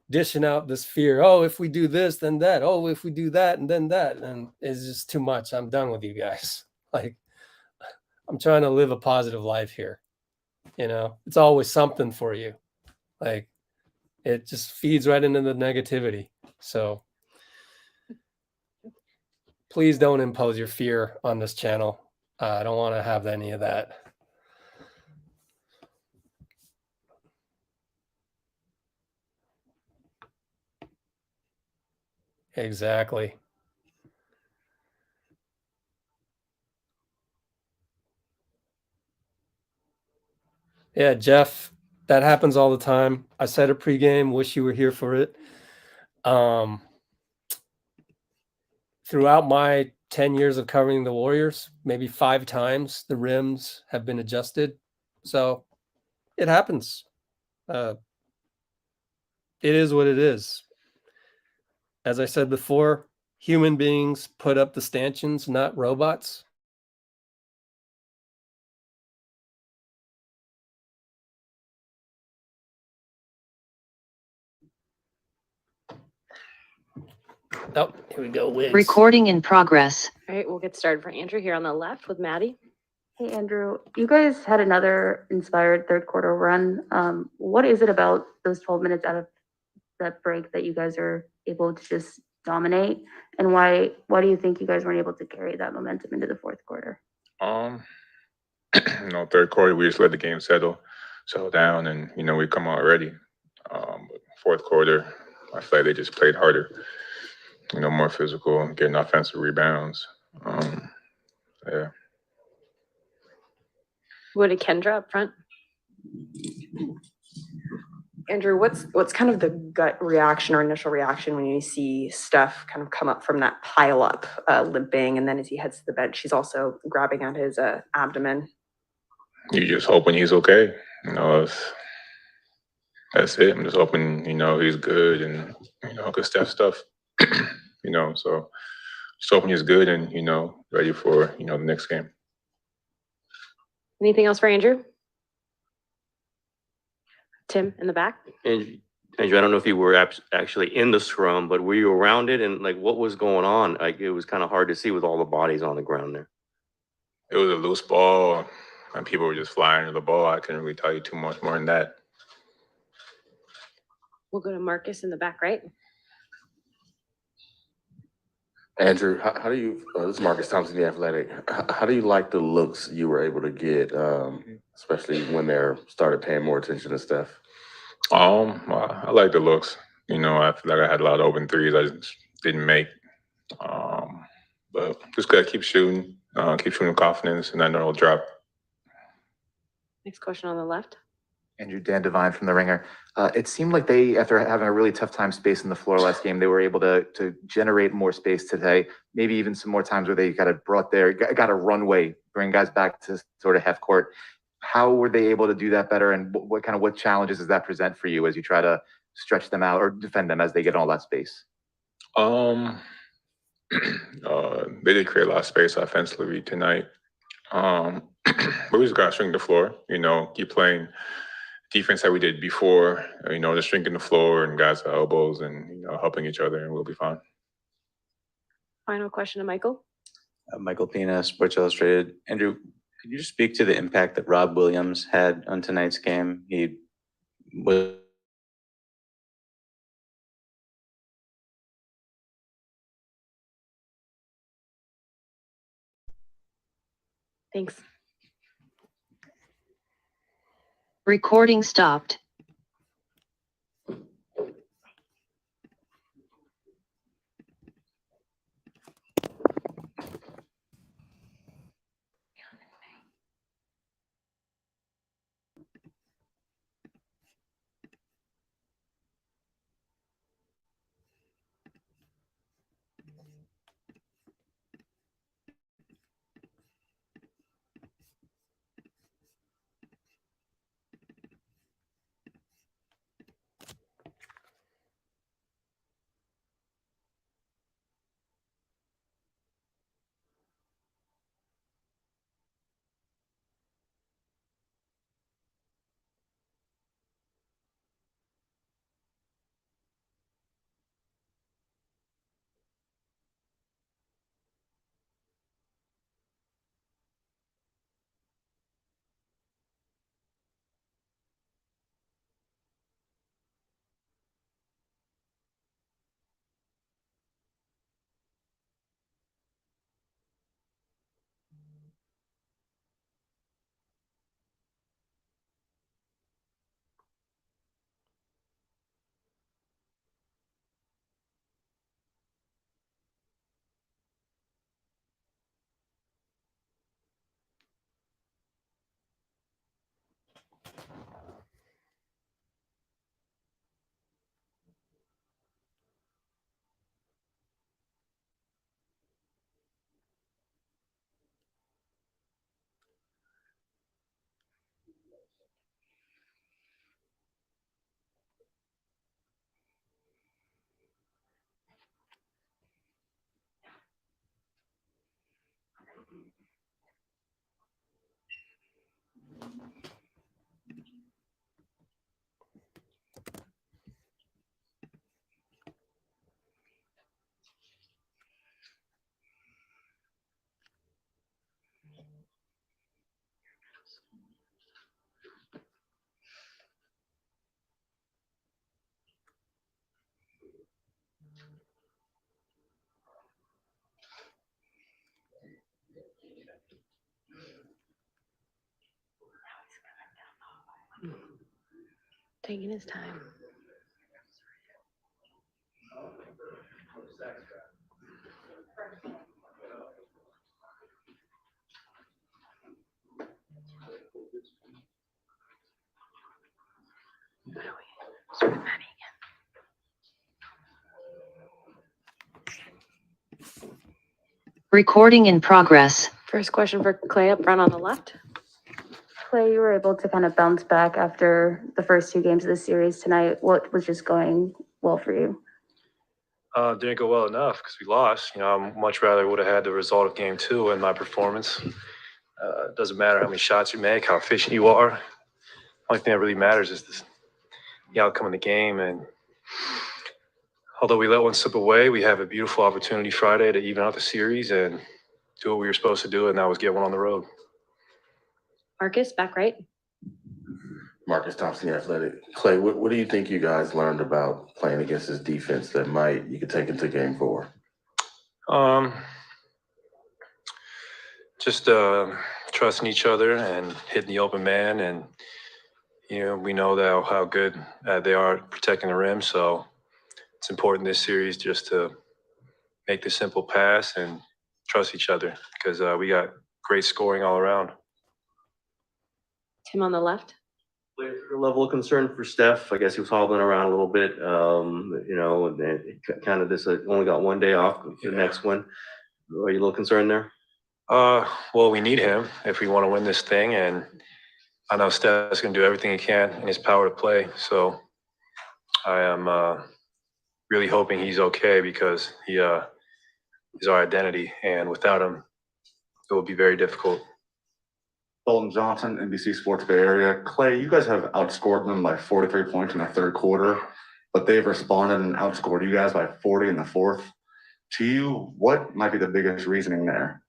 dishing out this fear. Oh, if we do this, then that. Oh, if we do that, and then that. And it's just too much. I'm done with you guys. Like, I'm trying to live a positive life here. You know, it's always something for you. Like, it just feeds right into the negativity. So please don't impose your fear on this channel. I don't want to have any of that. Exactly. Yeah, Jeff, that happens all the time. I said it pregame, wish you were here for it. Throughout my 10 years of covering the Warriors, maybe 5 times the rims have been adjusted. So it happens. It is what it is. As I said before, human beings put up the stanchions, not robots. Oh, here we go. Wigs. Recording in progress. All right, we'll get started for Andrew here on the left with Maddie. Hey, Andrew, you guys had another inspired third quarter run. What is it about those 12 minutes out of that break that you guys are able to just dominate? And why do you think you guys weren't able to carry that momentum into the fourth quarter? Third quarter, we just let the game settle down, and, we come out ready. Fourth quarter, I feel like they just played harder, more physical, getting offensive rebounds. Yeah. What did Kendra up front? Andrew, what's kind of the gut reaction or initial reaction when you see Steph kind of come up from that pile up, limping, and then as he heads to the bench, she's also grabbing at his abdomen? You just hoping he's okay. That's it. I'm just hoping, he's good and, good stuff. So just hoping he's good and, ready for, the next game. Anything else for Andrew? Tim in the back. Andrew, I don't know if you were actually in the scrum, but were you around it and like what was going on? Like it was kind of hard to see with all the bodies on the ground there. It was a loose ball and people were just flying to the ball. I couldn't really tell you too much more than that. We'll go to Marcus in the back, right? Andrew, how do you, this is Marcus Thompson, the Athletic. How do you like the looks you were able to get, especially when they're started paying more attention to Steph? I like the looks. I feel like I had a lot of open threes I just didn't make. But just gotta keep shooting with confidence, and I know it'll drop. Next question on the left. Andrew, Dan Devine from The Ringer. It seemed like they, after having a really tough time spacing the floor last game, they were able to generate more space today. Maybe even some more times where they got a runway, bring guys back to sort of half court. How were they able to do that better, and what challenges does that present for you as you try to stretch them out or defend them as they get all that space? They did create a lot of space offensively tonight. But we just gotta shrink the floor, keep playing defense that we did before, just shrinking the floor and guys at elbows and, helping each other, and we'll be fine. Final question to Michael. Michael Pina, Sports Illustrated. Andrew, could you just speak to the impact that Rob Williams had on tonight's game? He was Thanks. Recording stopped. Taking his time. Recording in progress. First question for Klay up front on the left. Klay, you were able to kind of bounce back after the first two games of the series tonight. What was just going well for you? Didn't go well enough because we lost. I much rather would have had the result of game 2 in my performance. It doesn't matter how many shots you make, how efficient you are. Only thing that really matters is the outcome of the game. And although we let one slip away, we have a beautiful opportunity Friday to even out the series and do what we were supposed to do, and that was get one on the road. Marcus, back right. Marcus Thompson, The Athletic. Klay, what do you think you guys learned about playing against this defense that you could take into game 4? Just trusting each other and hitting the open man, and we know that how good they are at protecting the rim. So it's important this series just to make the simple pass and trust each other because we got great scoring all around. Tim on the left. Your level of concern for Steph, I guess he was hobbling around a little bit. Kind of this only got one day off. The next one, are you a little concerned there? Well, we need him if we want to win this thing, and I know Steph's going to do everything he can in his power to play. So I am really hoping he's okay because he is our identity, and without him, it will be very difficult. Dalton Johnson, NBC Sports Bay Area. Klay, you guys have outscored them by 43 points in the third quarter, but they've responded and outscored you guys by 40 in the fourth. To you, what might be the biggest reasoning there?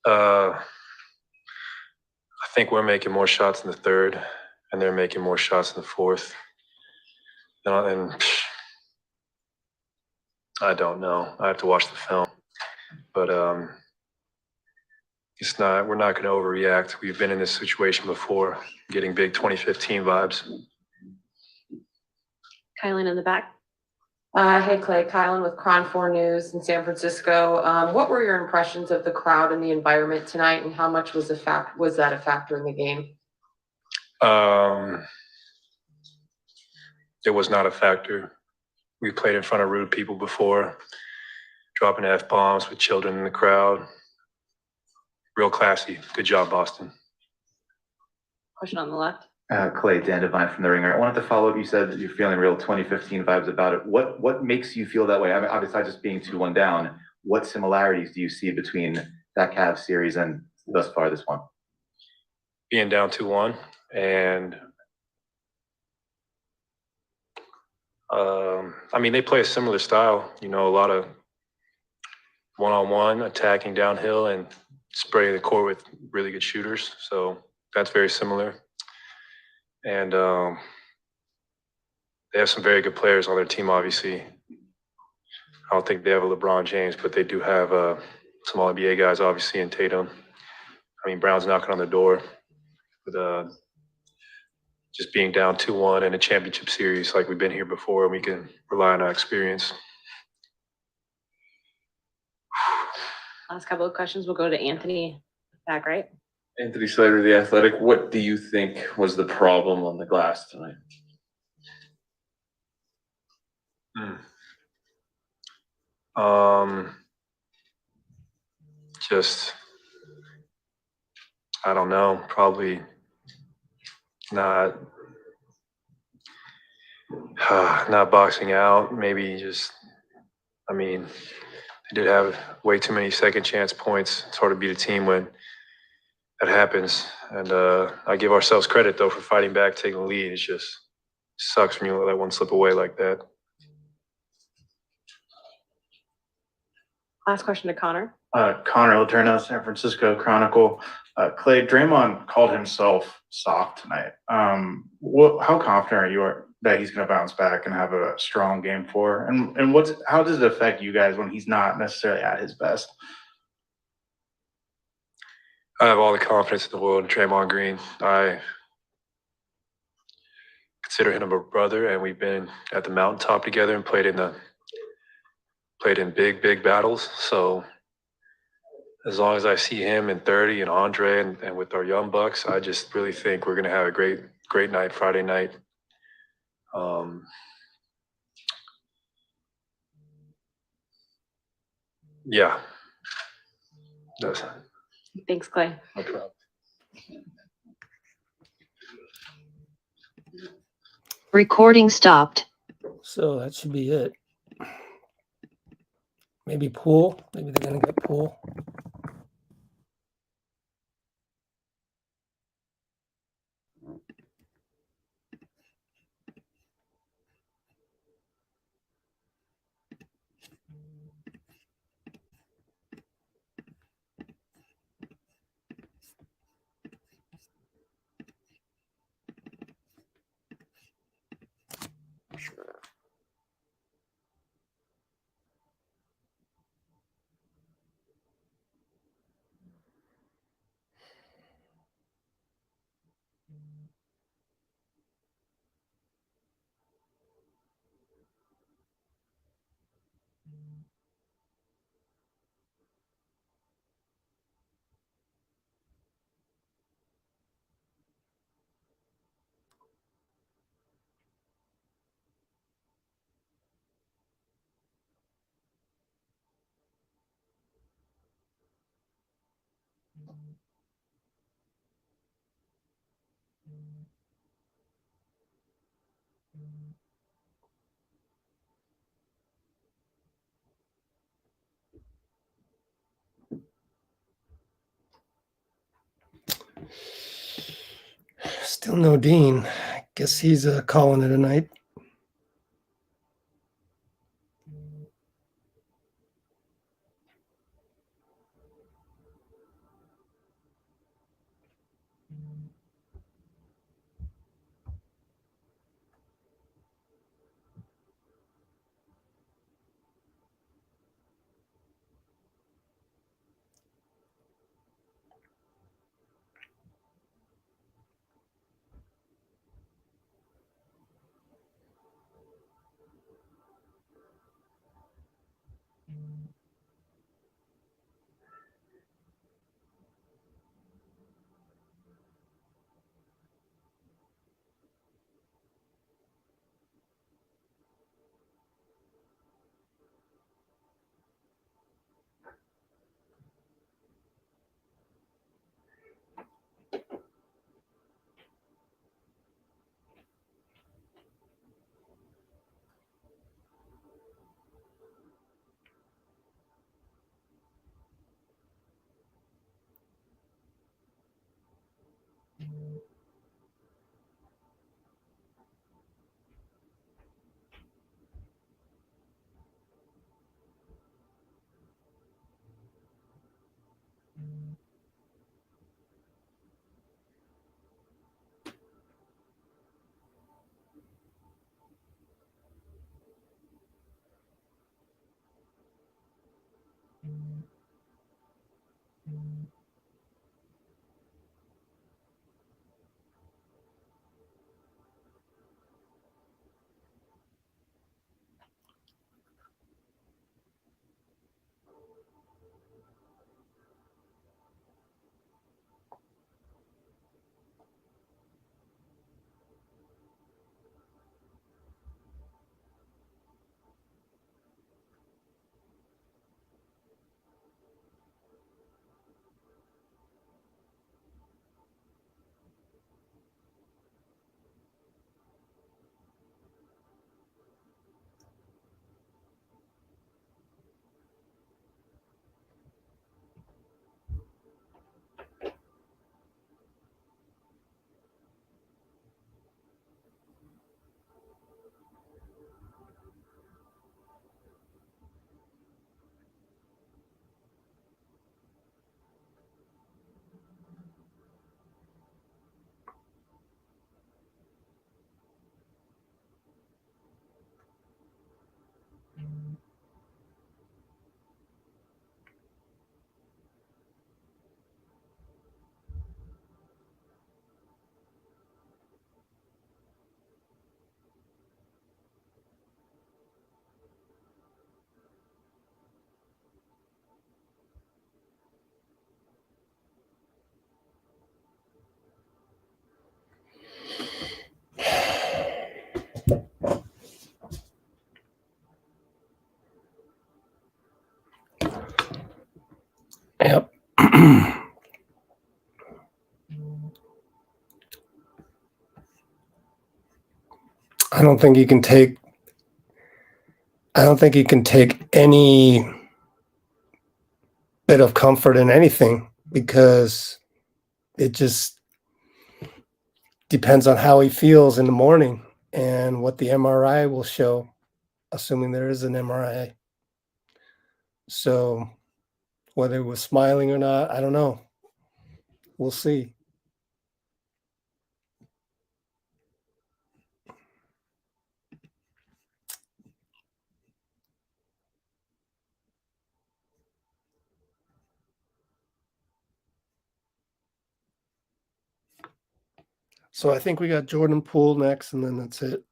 I think we're making more shots in the third, and they're making more shots in the fourth. And I don't know. I have to watch the film, but we're not going to overreact. We've been in this situation before, getting big 2015 vibes. Kylan in the back. Hey Klay, Kylan with Cron 4 News in San Francisco. What were your impressions of the crowd and the environment tonight, and how much was that a factor in the game? It was not a factor. We played in front of rude people before, dropping F-bombs with children in the crowd. Real classy. Good job, Boston. Question on the left. Klay, Dan Devine from The Ringer. I wanted to follow up. You said that you're feeling real 2015 vibes about it. What makes you feel that way? I mean, obviously, just being 2-1 down, what similarities do you see between that Cavs series and thus far this one? Being down 2-1 and they play a similar style, a lot of one-on-one attacking downhill and spraying the court with really good shooters. So that's very similar. And they have some very good players on their team, obviously. I don't think they have a LeBron James, but they do have some All-NBA guys, obviously, in Tatum. Brown's knocking on the door with just being down 2-1 in a championship series like we've been here before, and we can rely on our experience. Last couple of questions. We'll go to Anthony back right. Anthony Slater, The Athletic. What do you think was the problem on the glass tonight? Just, I don't know, probably not boxing out. Maybe just, they did have way too many second chance points. It's hard to beat a team when that happens. And I give ourselves credit, though, for fighting back, taking the lead. It just sucks when you let one slip away like that. Last question to Connor. Connor Letourneau, San Francisco Chronicle. Klay, Draymond called himself soft tonight. How confident are you that he's going to bounce back and have a strong game 4? And how does it affect you guys when he's not necessarily at his best? I have all the confidence in the world in Draymond Green. I consider him a brother, and we've been at the mountaintop together and played in big battles. So as long as I see him and 30 and Andre and with our young bucks, I just really think we're going to have a great night Friday night. Does. Thanks, Clay. No problem. Recording stopped. So that should be it. Maybe Poole. Maybe they're going to get Poole. Still no Dean. Guess he's calling it a night. I don't think you can take any bit of comfort in anything because it just depends on how he feels in the morning and what the MRI will show, assuming there is an MRI. So whether he was smiling or not, I don't know. We'll see. So I think we got Jordan Poole next, and then that's it.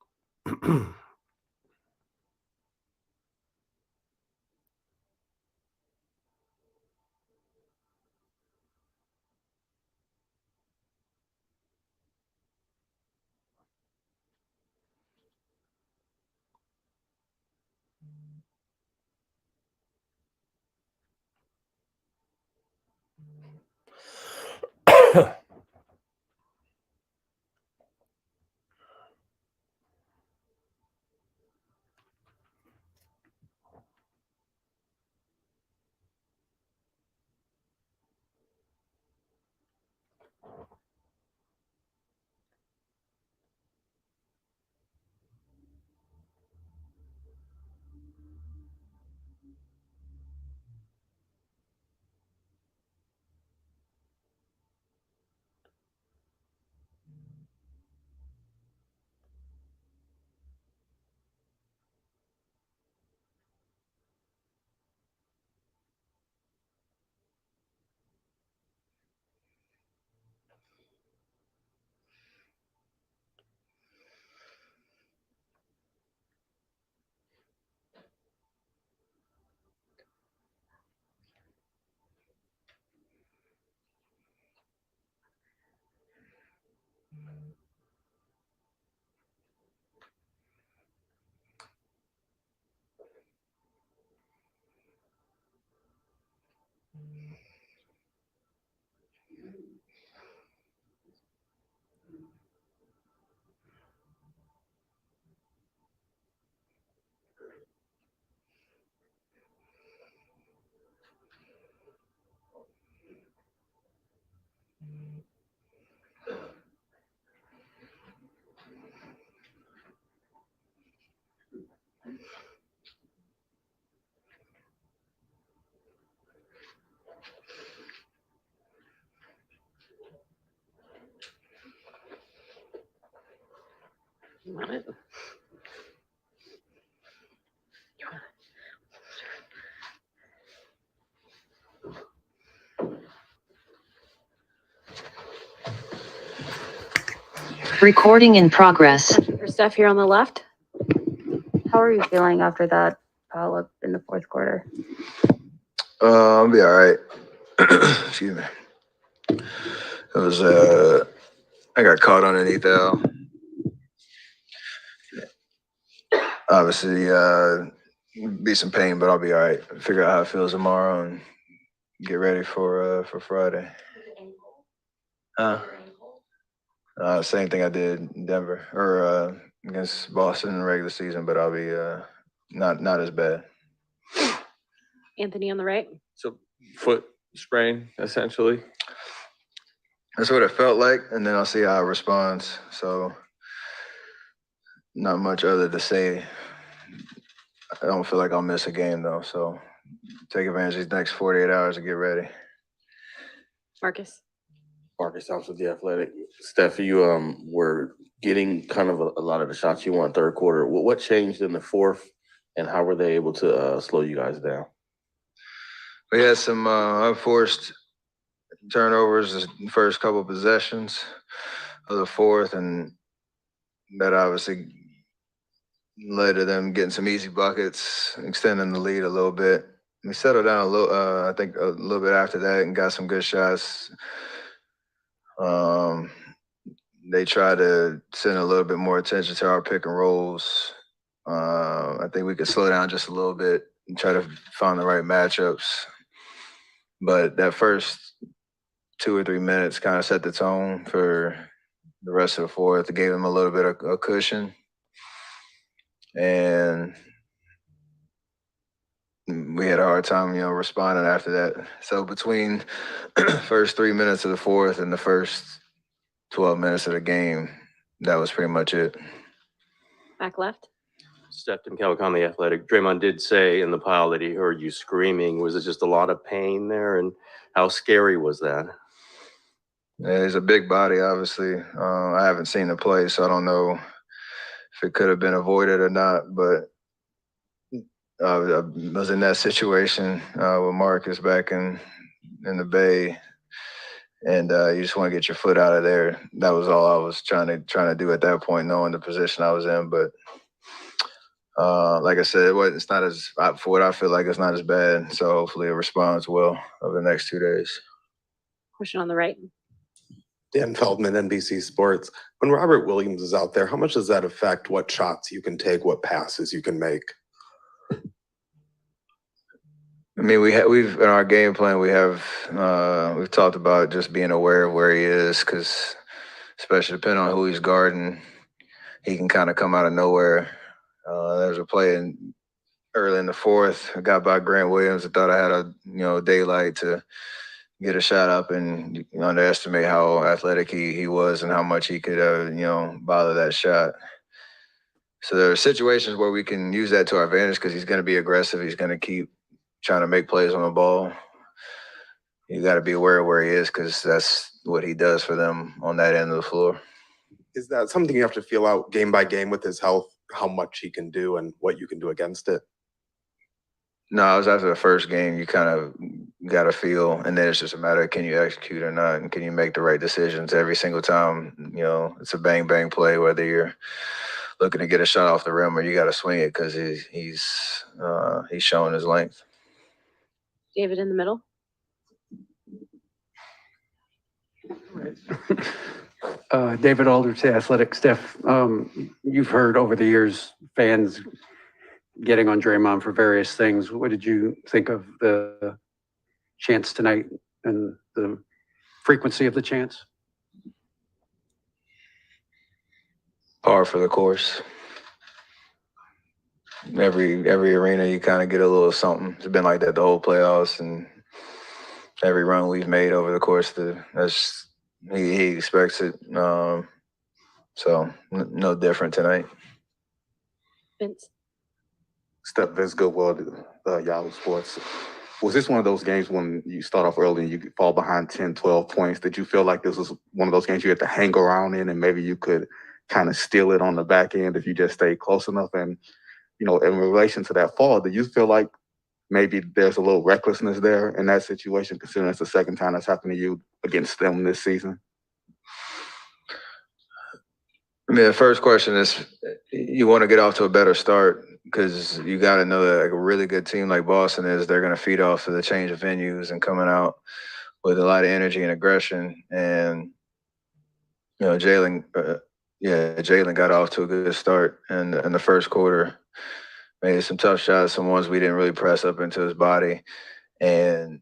Recording in progress. For Steph here on the left. How are you feeling after that foul up in the fourth quarter? I'll be all right. Excuse me. It was I got caught underneath L. Obviously, be some pain, but I'll be all right. Figure out how it feels tomorrow and get ready for Friday. Same thing I did in Denver or against Boston in the regular season, but I'll be not as bad. Anthony on the right. So foot sprain, essentially. That's what it felt like, and then I'll see how it responds. So not much other to say. I don't feel like I'll miss a game though, so take advantage of these next 48 hours to get ready. Marcus. Marcus Thompson, The Athletic. Steph, you were getting kind of a lot of the shots you want third quarter. What changed in the fourth, and how were they able to slow you guys down? We had some unforced turnovers the first couple of possessions of the fourth, and that obviously led to them getting some easy buckets, extending the lead a little bit. We settled down a little, I think a little bit after that and got some good shots. They tried to send a little bit more attention to our pick and rolls. I think we could slow down just a little bit and try to find the right matchups. But that first 2 or 3 minutes kind of set the tone for the rest of the fourth. It gave them a little bit of a cushion. and we had a hard time, responding after that. So between first 3 minutes of the fourth and the first 12 minutes of the game, that was pretty much it. Back left. Steph on The Athletic. Draymond did say in the pile that he heard you screaming. Was it just a lot of pain there? And how scary was that? Yeah, he's a big body, obviously. I haven't seen the play, so I don't know if it could have been avoided or not, but I was in that situation with Marcus back in the Bay, and you just want to get your foot out of there. That was all I was trying to do at that point, knowing the position I was in. But like I said, it's not as, for what I feel like, it's not as bad. So hopefully it responds well over the next 2 days. Question on the right. Dan Feldman, NBC Sports. When Robert Williams is out there, how much does that affect what shots you can take, what passes you can make? I mean, we've in our game plan, we've talked about just being aware of where he is, because especially depending on who he's guarding, he can kind of come out of nowhere. There was a play early in the fourth. I got by Grant Williams. I thought I had a daylight to get a shot up, and underestimate how athletic he was and how much he could bother that shot. So there are situations where we can use that to our advantage, because he's going to be aggressive. He's going to keep trying to make plays on the ball. You got to be aware of where he is, because that's what he does for them on that end of the floor. Is that something you have to feel out game by game with his health, how much he can do and what you can do against it? No, it was after the first game. You kind of got to feel, and then it's just a matter of, can you execute or not, and can you make the right decisions every single time. It's a bang bang play, whether you're looking to get a shot off the rim or you got to swing it, because he's showing his length. David in the middle. David Aldrich, The Athletic. Steph, you've heard over the years fans getting on Draymond for various things. What did you think of the chants tonight and the frequency of the chants? Par for the course. Every arena, you kind of get a little something. It's been like that the whole playoffs, and every run we've made over the course. He expects it. So no different tonight. Vince. Steph, Vince Goodwill, Yahoo Sports. Was this one of those games when you start off early and you fall behind 10, 12 points? Did you feel like this was one of those games you had to hang around in, and maybe you could kind of steal it on the back end if you just stayed close enough? And, in relation to that fall, do you feel like maybe there's a little recklessness there in that situation, considering it's the second time that's happened to you against them this season? I mean, the first question is, you want to get off to a better start, because you got to know that, like, a really good team like Boston is, they're going to feed off of the change of venues and coming out with a lot of energy and aggression. And, Jalen got off to a good start in the first quarter. Made some tough shots, some ones we didn't really press up into his body. And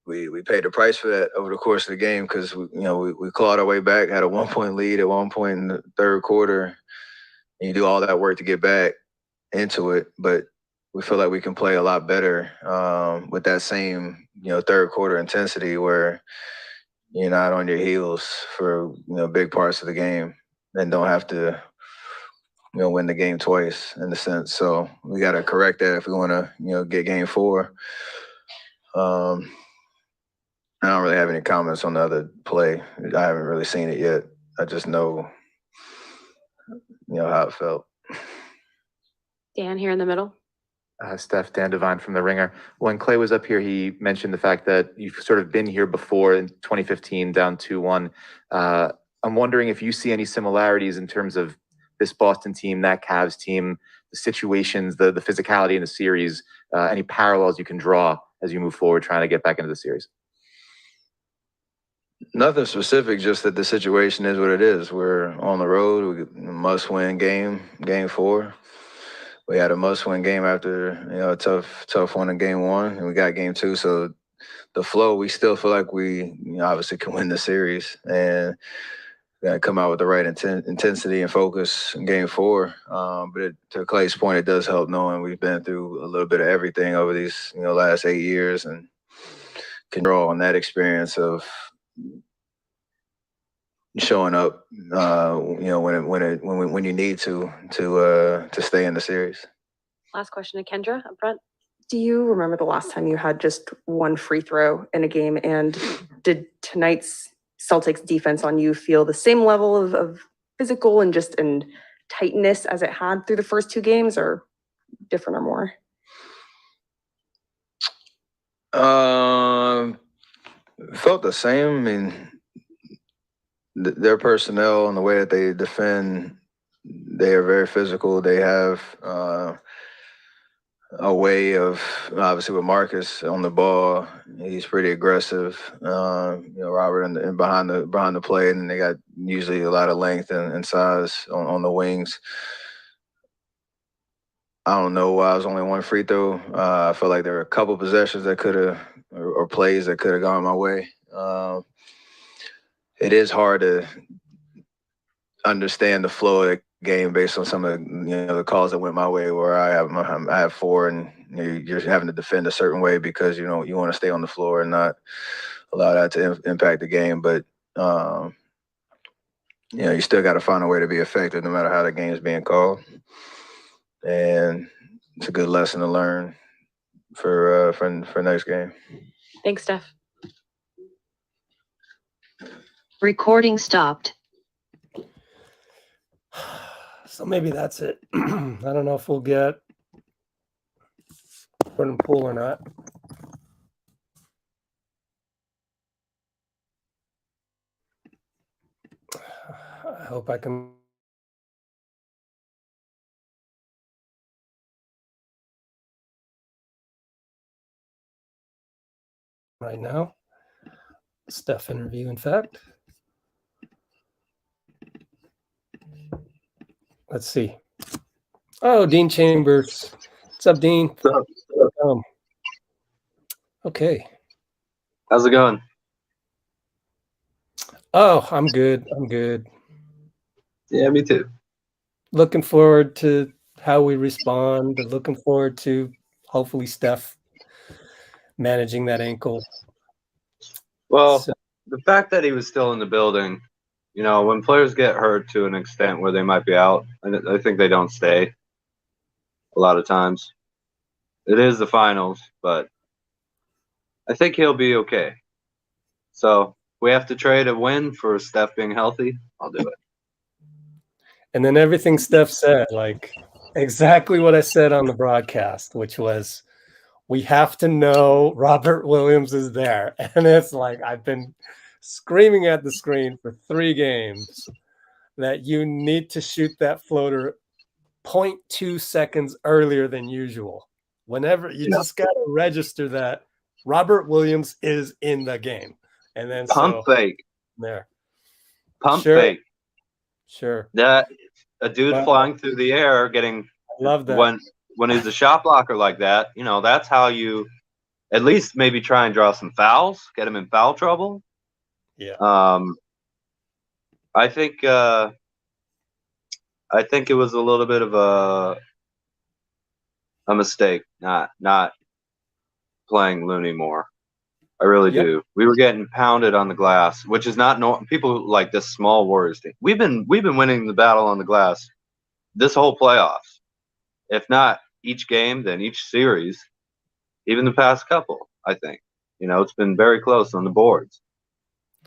we paid the price for that over the course of the game, because we clawed our way back, had a 1-point lead at one point in the third quarter. And you do all that work to get back into it, but we feel like we can play a lot better with that same third quarter intensity, where you're not on your heels for big parts of the game, and don't have to win the game twice in a sense. So we got to correct that if we want to get game 4. I don't really have any comments on the other play. I haven't really seen it yet. I just know how it felt. Dan here in the middle. Steph, Dan Devine from The Ringer. When Klay was up here, he mentioned the fact that you've sort of been here before in 2015, down 2-1. I'm wondering if you see any similarities in terms of this Boston team, that Cavs team, the situations, the physicality in the series, any parallels you can draw as you move forward trying to get back into the series? Nothing specific, just that the situation is what it is. We're on the road. We must-win game, game 4. We had a must-win game after a tough one in game 1, and we got game 2. So the flow, we still feel like we obviously can win the series. And got to come out with the right intensity and focus in game 4. But to Klay's point, it does help knowing we've been through a little bit of everything over these last 8 years, and can draw on that experience of showing up, when you need to stay in the series. Last question to Kendra up front. Do you remember the last time you had just one free throw in a game? And did tonight's Celtics defense on you feel the same level of physical and tightness as it had through the first 2 games, or different or more? Felt the same. I mean, their personnel and the way that they defend, they are very physical. They have a way of, obviously with Marcus on the ball, he's pretty aggressive. Robert and behind the play, and they got usually a lot of length and size on the wings. I don't know why it was only one free throw. I feel like there were a couple possessions that could have, or plays that could have gone my way. It is hard to understand the flow of the game based on some of the calls that went my way, where I have 4, and you're having to defend a certain way because you want to stay on the floor and not allow that to impact the game. But you still got to find a way to be effective no matter how the game is being called, and it's a good lesson to learn for next game. Thanks, Steph. Recording stopped. So maybe that's it. I don't know if we'll get Jordan Poole or not. I hope I can. Right now. Steph interview, in fact. Let's see. Oh, Dean Chambers. What's up, Dean? Okay. How's it going? Oh, I'm good. I'm good. Yeah, me too. Looking forward to how we respond. Looking forward to hopefully Steph managing that ankle. Well, the fact that he was still in the building, when players get hurt to an extent where they might be out, I think they don't stay a lot of times. It is the finals, but I think he'll be okay. So we have to trade a win for Steph being healthy. I'll do it. And then everything Steph said, like exactly what I said on the broadcast, which was, we have to know Robert Williams is there. And it's like, I've been screaming at the screen for 3 games that you need to shoot that floater 0.2 seconds earlier than usual. Whenever you just got to register that Robert Williams is in the game. And then pump fake. There. Pump fake. Sure. That a dude flying through the air getting I love that. When he's a shot blocker like that, that's how you at least maybe try and draw some fouls, get him in foul trouble. Yeah. I think it was a little bit of a mistake not playing Looney more. I really do. We were getting pounded on the glass, which is not normal. People like this small Warriors team. We've been winning the battle on the glass this whole playoffs. If not each game, then each series, even the past couple. I think it's been very close on the boards.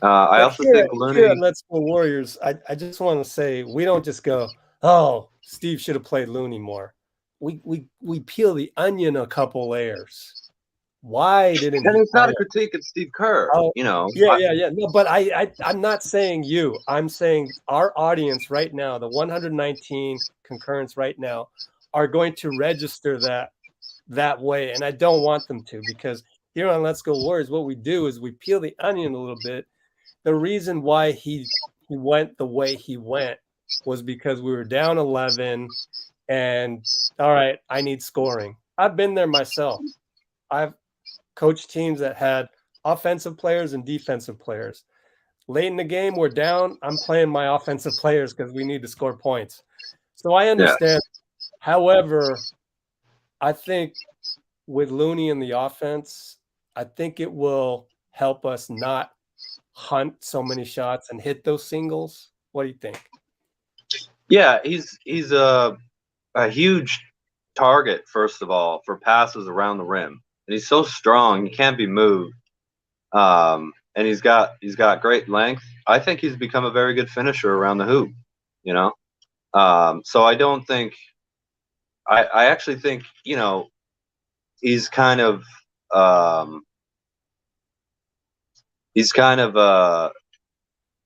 I also think Looney. Here at Let's Go Warriors, I just want to say we don't just go, oh, Steve should have played Looney more. We peel the onion a couple layers. Why didn't? And it's not a critique of Steve Kerr. Yeah. No, but I'm not saying you. I'm saying our audience right now, the 119 concurrents right now, are going to register that way, and I don't want them to, because here on Let's Go Warriors, what we do is we peel the onion a little bit. The reason why he went the way he went was because we were down 11, and all right, I need scoring. I've been there myself. I've coached teams that had offensive players and defensive players. late in the game, we're down. I'm playing my offensive players because we need to score points. So I understand. However, I think with Looney in the offense, I think it will help us not hunt so many shots and hit those singles. What do you think? Yeah, he's a huge target, first of all, for passes around the rim. And he's so strong, he can't be moved. And he's got great length. I think he's become a very good finisher around the hoop, you know? So I don't think I actually think, you know, he's kind of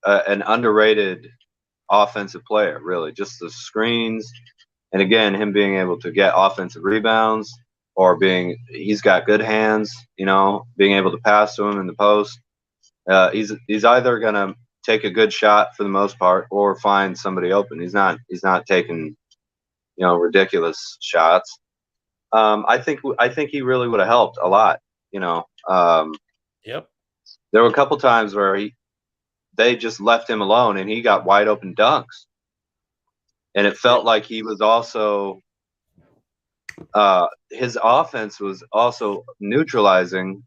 an underrated offensive player, really. Just the screens, and again, him being able to get offensive rebounds, or he's got good hands, you know, being able to pass to him in the post. He's either gonna take a good shot for the most part, or find somebody open. He's not taking, you know, ridiculous shots. I think he really would have helped a lot, you know. Yep. There were a couple times where they just left him alone and he got wide open dunks. And it felt like he was also his offense was also neutralizing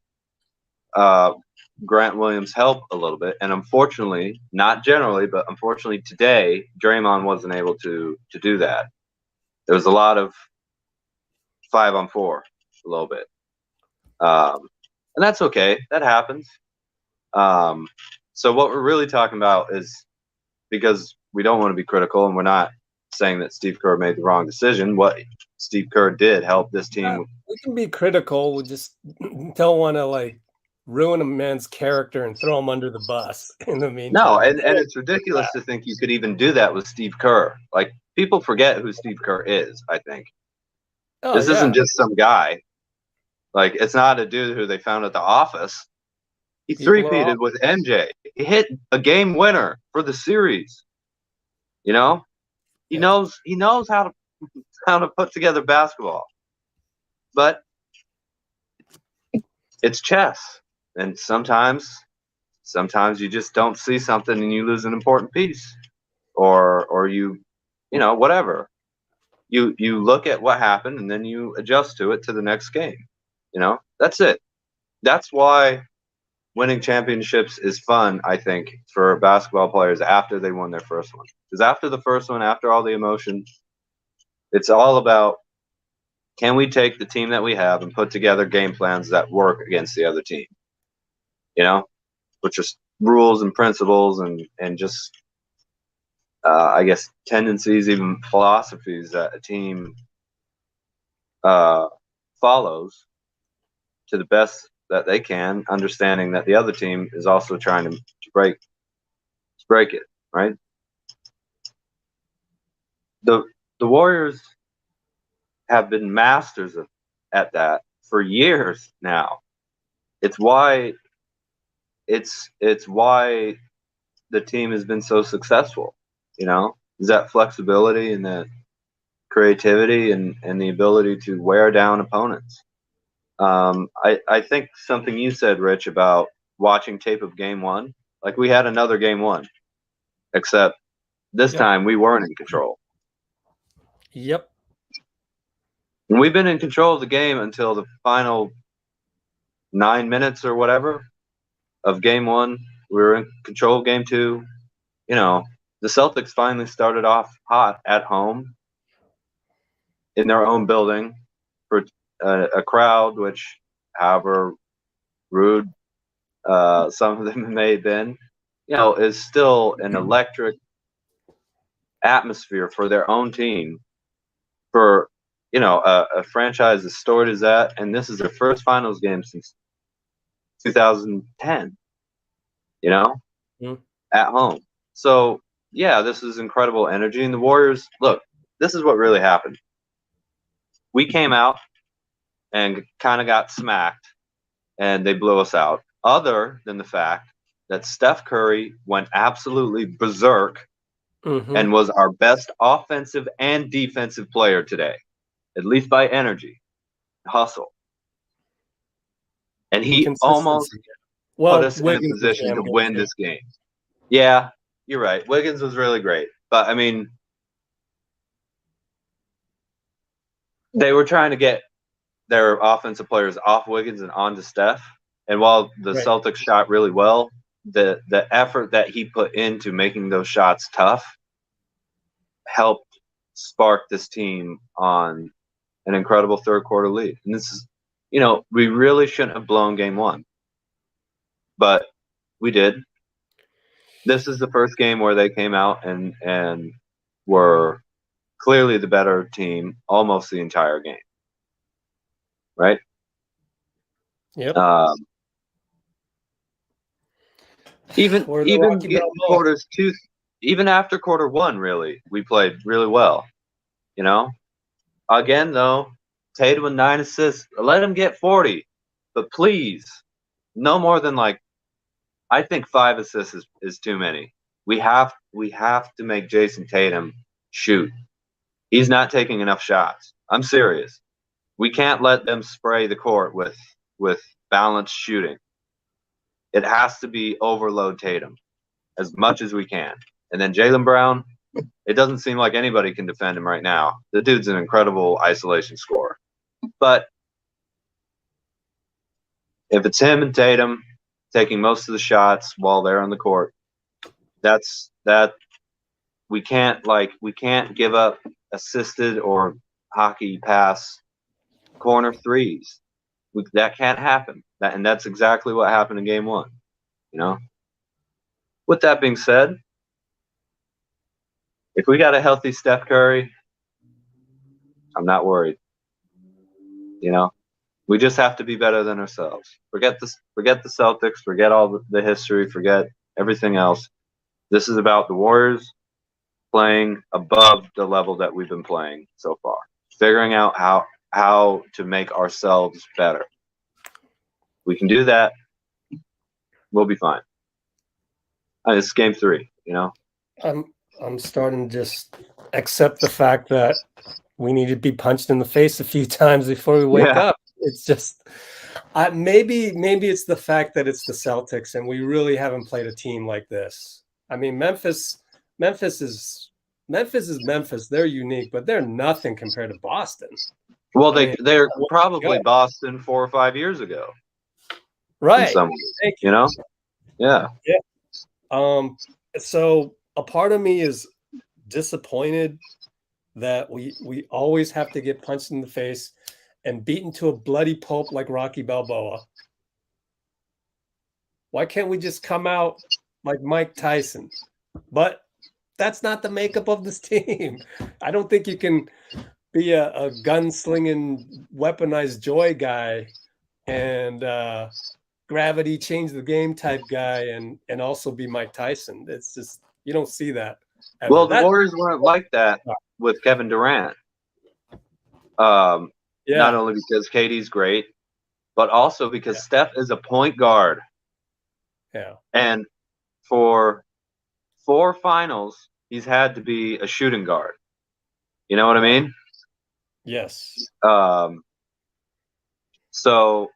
Grant Williams' help a little bit. And unfortunately, not generally, but unfortunately today, Draymond wasn't able to do that. There was a lot of 5-on-4 a little bit. And that's okay. That happens. So what we're really talking about is, because we don't want to be critical and we're not saying that Steve Kerr made the wrong decision, what Steve Kerr did help this team. We can be critical. We just don't want to like ruin a man's character and throw him under the bus in the meantime. No, and it's ridiculous to think you could even do that with Steve Kerr. Like, people forget who Steve Kerr is, I think. This isn't just some guy. Like, it's not a dude who they found at the office. He three-peated with MJ. He hit a game winner for the series. You know? He knows how to put together basketball. But it's chess. And sometimes you just don't see something and you lose an important piece. Or you know, whatever. You look at what happened and then you adjust to it to the next game. You know? That's it. That's why winning championships is fun, I think, for basketball players after they won their first one. Because after the first one, after all the emotion, it's all about, can we take the team that we have and put together game plans that work against the other team? You know, which is rules and principles and just, I guess, tendencies, even philosophies that a team follows to the best that they can, understanding that the other team is also trying to break it, right? The Warriors have been masters at that for years now. It's why the team has been so successful, you know? Is that flexibility and that creativity and the ability to wear down opponents. I think something you said, Rich, about watching tape of game one, like we had another game one, except this time we weren't in control. Yep. And we've been in control of the game until the final 9 minutes or whatever of game one. We were in control of game two. You know, the Celtics finally started off hot at home in their own building for a crowd, which, however rude some of them may have been, you know, is still an electric atmosphere for their own team, for, you know, a franchise as storied as that. And this is their first finals game since 2010, you know, at home. So, yeah, this is incredible energy. And the Warriors, look, this is what really happened. We came out and kind of got smacked, and they blew us out. Other than the fact that Steph Curry went absolutely berserk and was our best offensive and defensive player today, at least by energy, hustle. And he almost put us in a position to win this game. Yeah, you're right. Wiggins was really great. But, I mean, they were trying to get their offensive players off Wiggins and onto Steph. And while the Right. Celtics shot really well, the effort that he put into making those shots tough helped spark this team on an incredible third quarter lead. And this is, we really shouldn't have blown game one, but we did. This is the first game where they came out and were clearly the better team almost the entire game. Right? Yep. Even Rocky Balboa. quarters two, even after quarter one, really, we played really well. Again though, Tatum with 9 assists. Let him get 40, but please, no more than I think 5 assists is too many. We have to make Jason Tatum shoot. He's not taking enough shots. I'm serious. We can't let them spray the court with balanced shooting. It has to be overload Tatum as much as we can. And then Jaylen Brown, it doesn't seem like anybody can defend him right now. The dude's an incredible isolation scorer. But if it's him and Tatum taking most of the shots while they're on the court, we can't give up assisted or hockey pass corner threes. That can't happen. And that's exactly what happened in game one. With that being said, if we got a healthy Steph Curry, I'm not worried. We just have to be better than ourselves. Forget the Celtics, forget all the history, forget everything else. This is about the Warriors playing above the level that we've been playing so far. Figuring out how to make ourselves better. We can do that. We'll be fine. It's game 3, I'm starting to just accept the fact that we need to be punched in the face a few times before we wake up. It's just maybe it's the fact that it's the Celtics and we really haven't played a team like this. I mean, Memphis is Memphis. They're unique, but they're nothing compared to Boston. Well, they're probably Boston 4 or 5 years ago. Right. Thank you. Yeah. So a part of me is disappointed that we always have to get punched in the face and beaten to a bloody pulp like Rocky Balboa. Why can't we just come out like Mike Tyson? But that's not the makeup of this team. I don't think you can be a gunslinging, weaponized joy guy and gravity change the game type guy and also be Mike Tyson. It's just, you don't see that. Ever. Well, the Warriors weren't like that with Kevin Durant. Not only because KD's great, but also because Steph is a point guard. Yeah. And for 4 finals, he's had to be a shooting guard. You know what I mean? Yes. So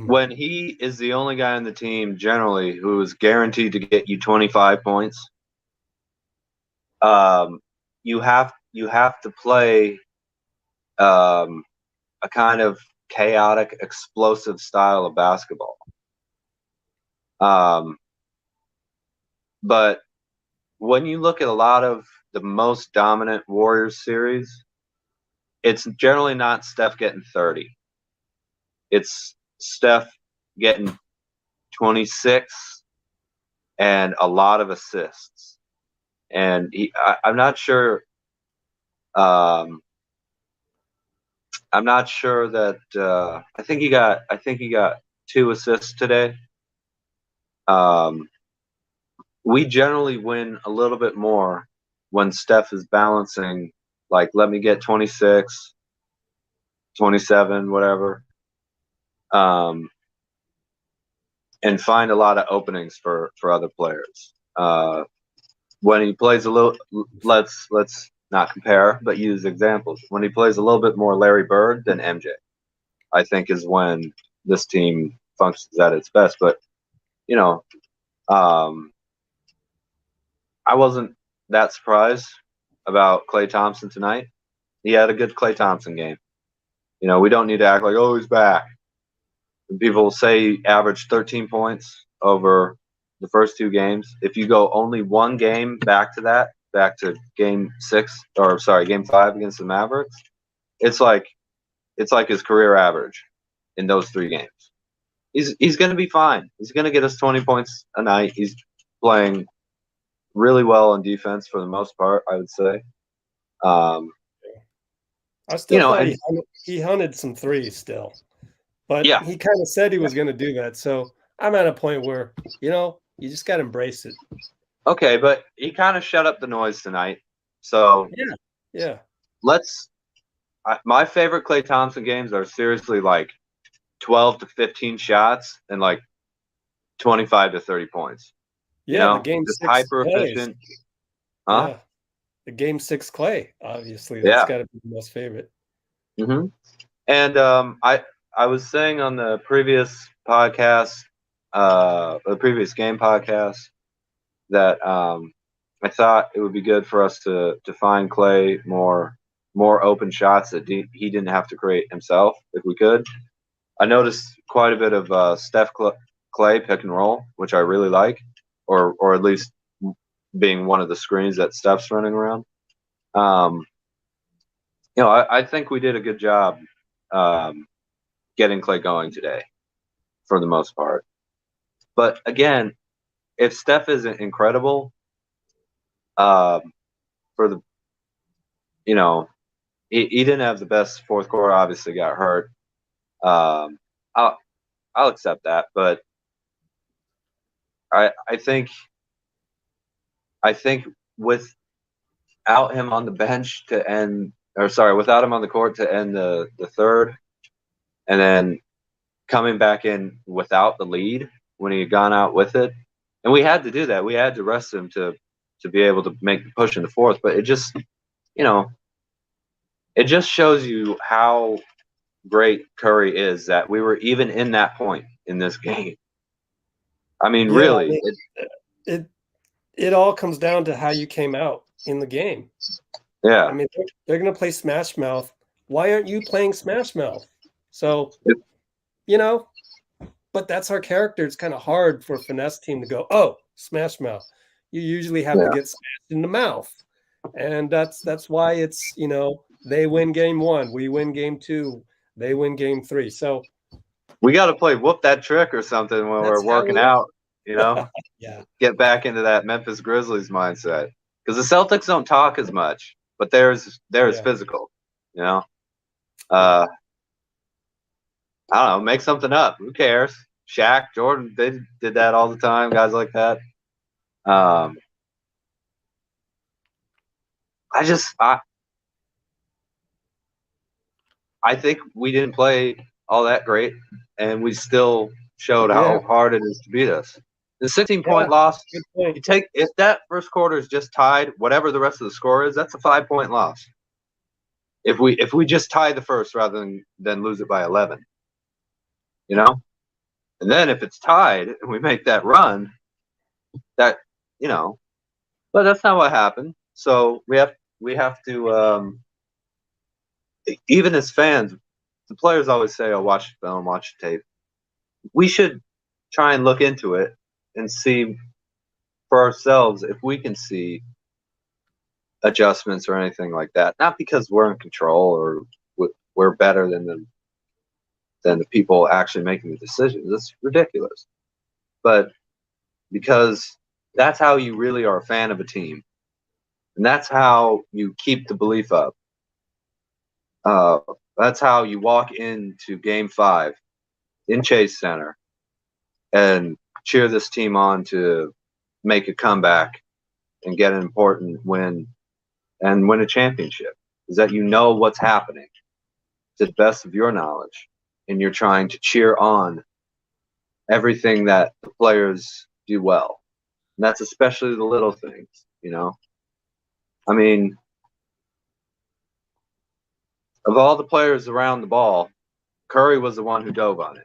when he is the only guy on the team generally who is guaranteed to get you 25 points, you have to play a kind of chaotic, explosive style of basketball. But when you look at a lot of the most dominant Warriors series, it's generally not Steph getting 30. It's Steph getting 26 and a lot of assists. And I'm not sure. I'm not sure that. I think he got 2 assists today. We generally win a little bit more when Steph is balancing, like, let me get 26, 27, whatever, and find a lot of openings for other players. When he plays a little, let's not compare, but use examples. When he plays a little bit more Larry Bird than MJ, I think is when this team functions at its best. But, I wasn't that surprised about Klay Thompson tonight. He had a good Klay Thompson game. You know, we don't need to act like, oh, he's back. And people say he averaged 13 points over the first 2 games. If you go only one game back to game 5 against the Mavericks, it's like his career average in those 3 games. He's going to be fine. He's going to get us 20 points a night. He's playing really well on defense for the most part, I would say. I still thought he hunted some threes still, but yeah, he kind of said he was going to do that. So I'm at a point where, you just got to embrace it. Okay, but he kind of shut up the noise tonight. So yeah. My favorite Klay Thompson games are seriously like 12 to 15 shots and like 25 to 30 points. Yeah, the game just 6 hyper efficient. Huh? Yeah. The game 6 Klay, obviously. That's got to be the most favorite. Mm-hmm. And I was saying on the previous podcast, the previous game podcast, that I thought it would be good for us to find Klay more open shots that he didn't have to create himself if we could. I noticed quite a bit of Steph Klay pick and roll, which I really like, or at least being one of the screens that Steph's running around. I think we did a good job getting Klay going today for the most part. But again, if Steph isn't incredible, he didn't have the best fourth quarter, obviously got hurt. I'll accept that, but I think without him on the bench without him on the court to end the third, and then coming back in without the lead when he had gone out with it, and we had to do that. We had to rest him to be able to make the push in the fourth, but it just shows you how great Curry is that we were even in that point in this game. I mean, really, it all comes down to how you came out in the game. Yeah. I mean, they're going to play Smash Mouth. Why aren't you playing Smash Mouth? So, but that's our character. It's kind of hard for a finesse team to go, oh, Smash Mouth. You usually have to get smashed in the mouth. And that's why it's, they win game 1, we win game 2, they win game 3. So we got to play whoop that trick or something when we're working out, Yeah. Get back into that Memphis Grizzlies mindset. Because the Celtics don't talk as much, but they're as physical, I don't know, make something up. Who cares? Shaq, Jordan, they did that all the time, guys like that. I think we didn't play all that great, and we still showed how hard it is to beat us. The 16-point loss, if that first quarter is just tied, whatever the rest of the score is, that's a 5-point loss. If we just tie the first rather than lose it by 11, and then if it's tied and we make that run, but that's not what happened. So we have to, even as fans, the players always say, "Oh, watch the film, watch the tape." We should try and look into it and see for ourselves if we can see adjustments or anything like that. Not because we're in control or we're better than the people actually making the decisions. It's ridiculous. But because that's how you really are a fan of a team. And that's how you keep the belief up. That's how you walk into Game 5 in Chase Center and cheer this team on to make a comeback and get an important win and win a championship. Is that what's happening to the best of your knowledge, and you're trying to cheer on everything that the players do well. And that's especially the little things, I mean, of all the players around the ball, Curry was the one who dove on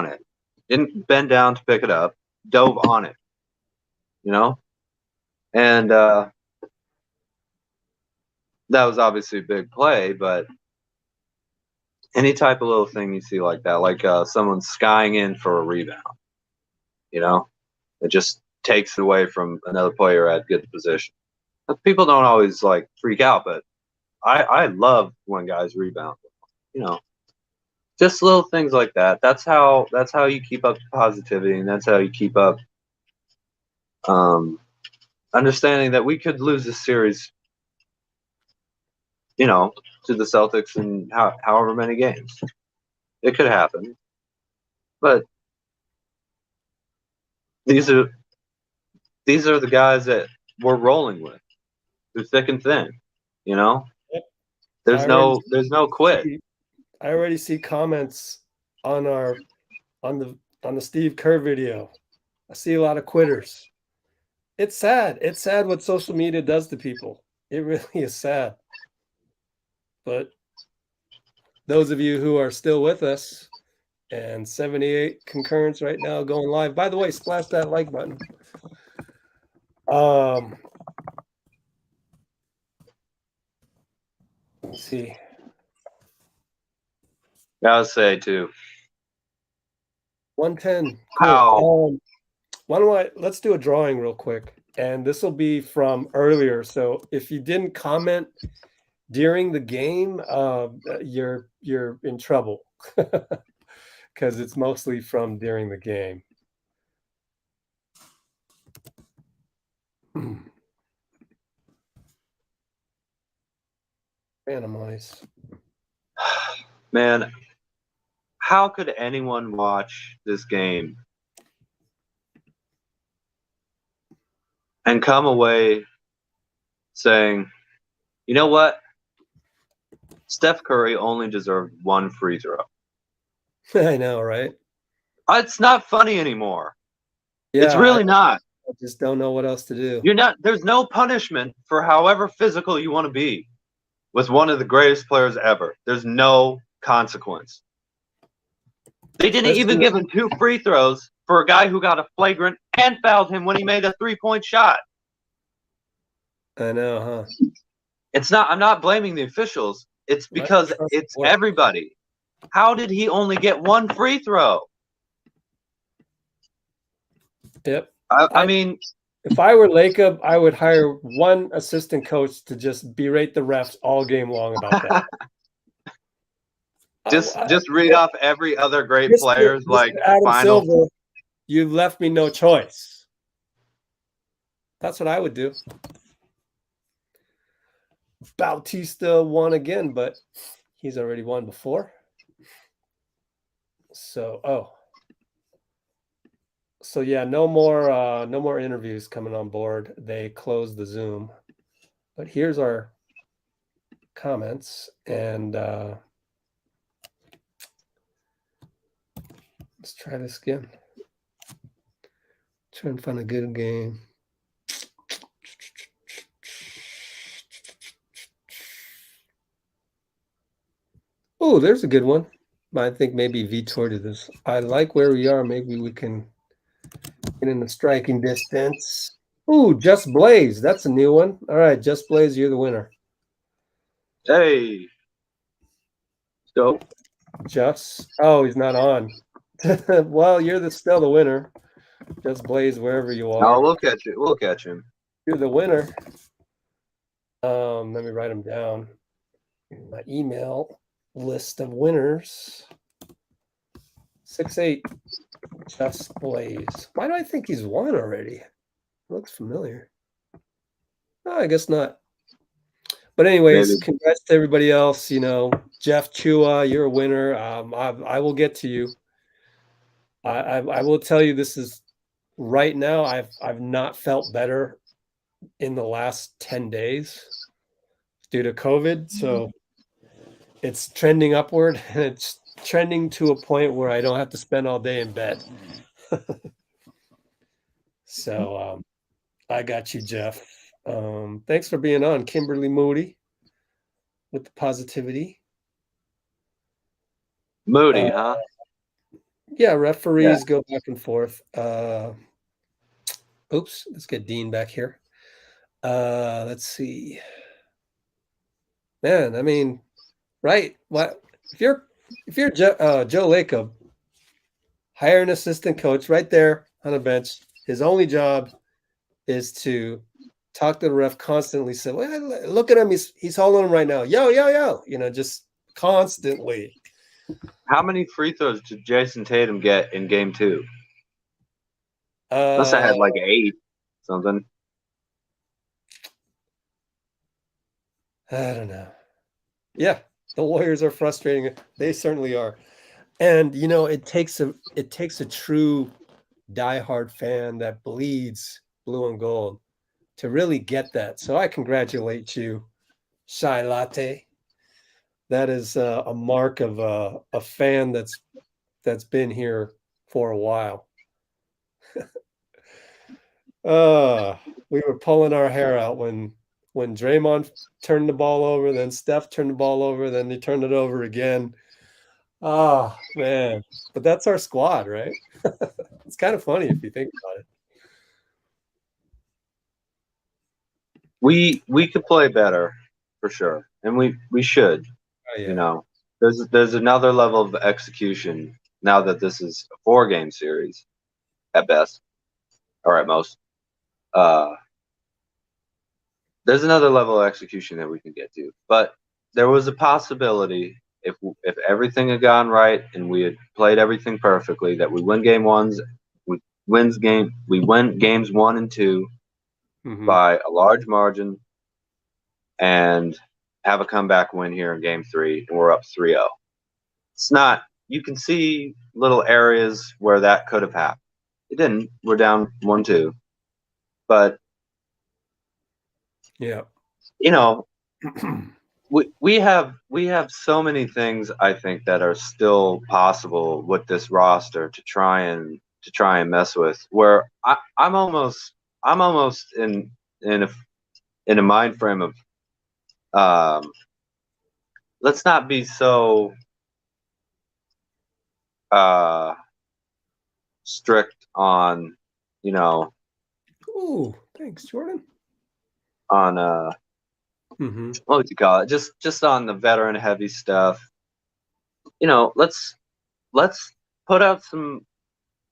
it. didn't bend down to pick it up, dove on it, and that was obviously a big play, but any type of little thing you see like that, like someone skying in for a rebound, it just takes it away from another player at good position. People don't always like freak out, but I love when guys rebound, just little things like that. That's how you keep up the positivity, and that's how you keep up understanding that we could lose this series, to the Celtics in however many games. It could happen, but these are the guys that we're rolling with through thick and thin. There's no quit. I already see comments on the Steve Kerr video. I see a lot of quitters. It's sad. It's sad what social media does to people. It really is sad. But those of you who are still with us, and 78 concurrence right now going live. By the way, splash that like button. Let's see. Gotta say too. 110. Cool. Let's do a drawing real quick, and this will be from earlier. So if you didn't comment during the game, you're in trouble because it's mostly from during the game. Randomize. Man, how could anyone watch this game and come away saying, you know what? Steph Curry only deserved one free throw. I know, right? It's not funny anymore. Yeah, it's really not. I just don't know what else to do. There's no punishment for however physical you want to be with one of the greatest players ever. There's no consequence. They didn't even give him 2 free throws for a guy who got a flagrant and fouled him when he made a 3-point shot. I know, huh? I'm not blaming the officials. It's because it's everybody. How did he only get 1 free throw? Yep. I mean, if I were Lacob, I would hire one assistant coach to just berate the refs all game long about that. just read off every other great players like Adam final. Silver, you've left me no choice. That's what I would do. Bautista won again, but he's already won before. So yeah, no more interviews coming on board. They closed the Zoom. But here's our comments, and let's try this again. Try and find a good game. Oh, there's a good one. I think maybe Vitor did this. I like where we are. Maybe we can get in the striking distance. Ooh, Just Blaze. That's a new one. All right, Just Blaze, you're the winner. Hey. So. Oh, he's not on. Well, you're still the winner. Just Blaze wherever you are. Oh, we'll catch it. We'll catch him. You're the winner. Let me write them down. My email list of winners. 6'8". Just Blaze. Why do I think he's won already? It looks familiar. Oh, I guess not. But anyways, Maybe. Congrats to everybody else. Jeff Chua, you're a winner. I will get to you. I will tell you, this is right now. I've not felt better in the last 10 days due to COVID. So it's trending upward, and it's trending to a point where I don't have to spend all day in bed. So I got you, Jeff. Thanks for being on, Kimberly Moody, with the positivity. Moody, huh? Yeah, referees go back and forth. Oops, let's get Dean back here. Let's see. Man, I mean, right? What if you're Joe Lacob, hire an assistant coach right there on a bench. His only job is to talk to the ref constantly. Say, well, look at him. He's holding him right now. Yo, yo, yo. You know, just constantly. How many free throws did Jason Tatum get in game 2? Must have had like 8, something. I don't know. Yeah, the Warriors are frustrating. They certainly are. And you know, it takes a true diehard fan that bleeds blue and gold to really get that. So I congratulate you, Shy Latte. That is a mark of a fan that's been here for a while. We were pulling our hair out when Draymond turned the ball over, then Steph turned the ball over, then they turned it over again. Oh man, but that's our squad, right? It's kind of funny if you think about it. We could play better for sure, and we should. Oh, yeah. You know, there's another level of execution now that this is a 4-game series at best, or at most. There's another level of execution that we can get to, but there was a possibility if everything had gone right and we had played everything perfectly that we win games 1 and 2 by a large margin and have a comeback win here in game 3, and we're up 3-0. It's not, you can see little areas where that could have happened. It didn't. We're down 1-2. But yeah, you know, we have so many things I think that are still possible with this roster to try and mess with. Where I'm almost in a mind frame of let's not be so strict on, you know. Ooh, thanks, Jordan. On what would you call it? Just on the veteran heavy stuff. You know, let's put out some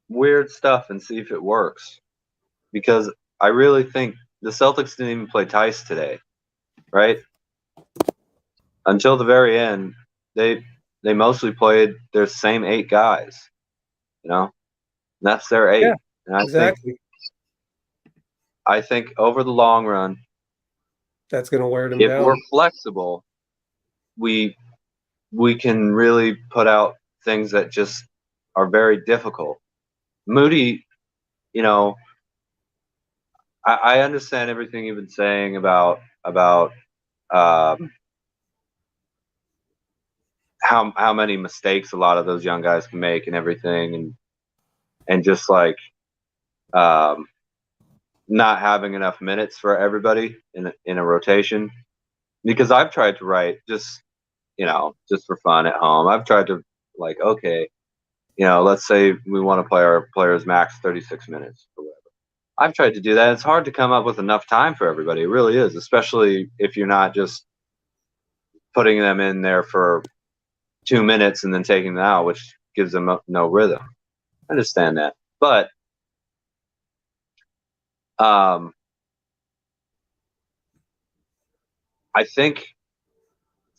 weird stuff and see if it works. Because I really think the Celtics didn't even play Tice today, right? Until the very end, they mostly played their same 8 guys. You know, and that's their 8. Yeah, and exactly. I think over the long run, that's going to wear them if down. we're flexible, we can really put out things that just are very difficult. Moody, you know, I understand everything you've been saying about how many mistakes a lot of those young guys can make and everything, and just like not having enough minutes for everybody in a rotation. Because I've tried to write just for fun at home. I've tried to, like, okay, you know, let's say we want to play our players max 36 minutes or whatever. I've tried to do that. It's hard to come up with enough time for everybody. It really is, especially if you're not just putting them in there for 2 minutes and then taking them out, which gives them no rhythm. I understand that. But I think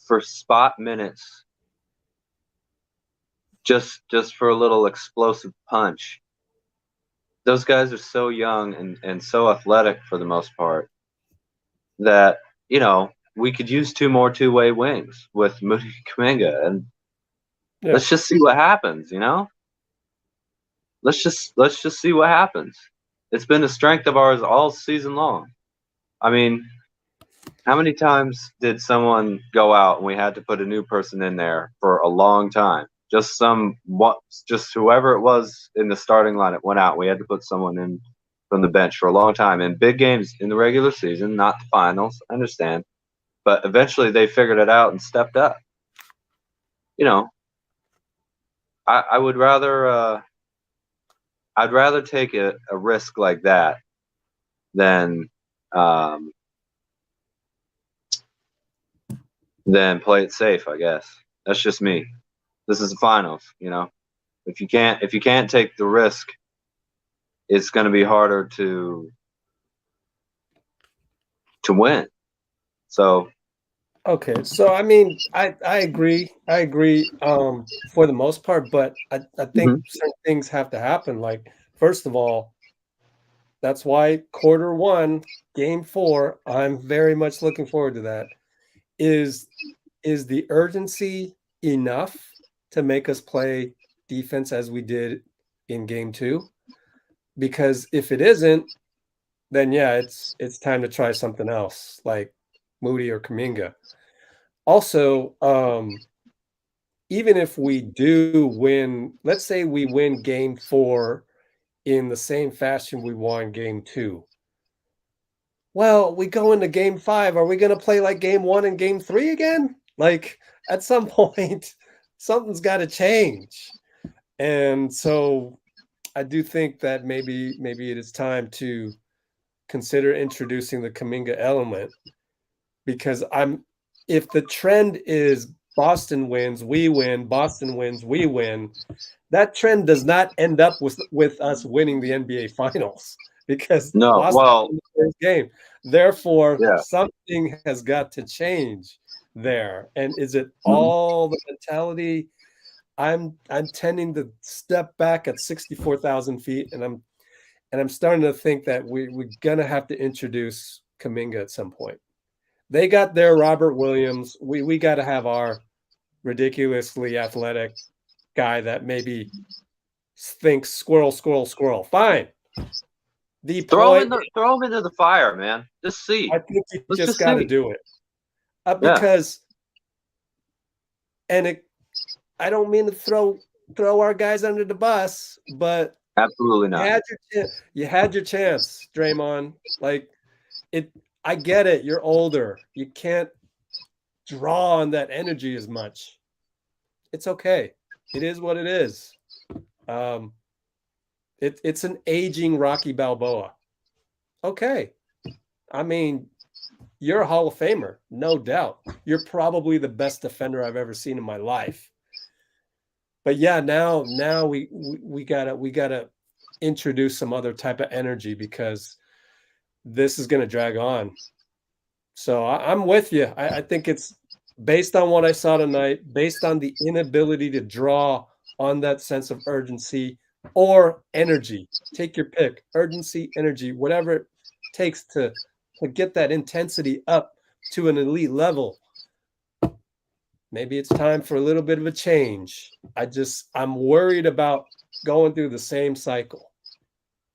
for spot minutes, just for a little explosive punch, those guys are so young and so athletic for the most part that, you know, we could use 2 more two-way wings with Moody Kuminga, and let's just see what happens, you know? Let's just see what happens. It's been a strength of ours all season long. I mean, how many times did someone go out and we had to put a new person in there for a long time? Just whoever it was in the starting lineup went out. We had to put someone in from the bench for a long time in big games in the regular season, not the finals. I understand, but eventually they figured it out and stepped up. You know, I would rather I'd rather take a risk like that than play it safe, I guess. That's just me. This is the finals, you know. If you can't take the risk, it's going to be harder to win. So Okay, so I mean, I agree. I agree for the most part, but I think certain things have to happen. Like, first of all, that's why quarter one, game 4, I'm very much looking forward to that. Is the urgency enough to make us play defense as we did in game 2? Because if it isn't, then yeah, it's time to try something else, like Moody or Kuminga. Also, even if we do win, let's say we win game 4 in the same fashion we won game 2. Well, we go into game 5. Are we going to play like game 1 and game 3 again? Like, at some point, something's got to change. And so I do think that maybe it is time to consider introducing the Kuminga element, because if the trend is Boston wins, we win, Boston wins, we win, that trend does not end up with us winning the NBA Finals, because Boston won the first game. Therefore, something has got to change there. And is it all the mentality? I'm tending to step back at 64,000 feet, and I'm starting to think that we're gonna have to introduce Kuminga at some point. They got their Robert Williams. We got to have our ridiculously athletic guy that thinks squirrel, squirrel, squirrel. Fine. throw him into the fire, man. Just see. I think you just got to do it because, I don't mean to throw our guys under the bus, but absolutely not. You had your chance, Draymond. Like it. I get it. You're older. You can't draw on that energy as much. It's okay. It is what it is. It's an aging Rocky Balboa. Okay. I mean, you're a Hall of Famer, no doubt. You're probably the best defender I've ever seen in my life. But yeah, now we gotta introduce some other type of energy, because this is going to drag on. So I'm with you. I think it's based on what I saw tonight, based on the inability to draw on that sense of urgency or energy. Take your pick, urgency, energy, whatever it takes to get that intensity up to an elite level. Maybe it's time for a little bit of a change. I'm worried about going through the same cycle.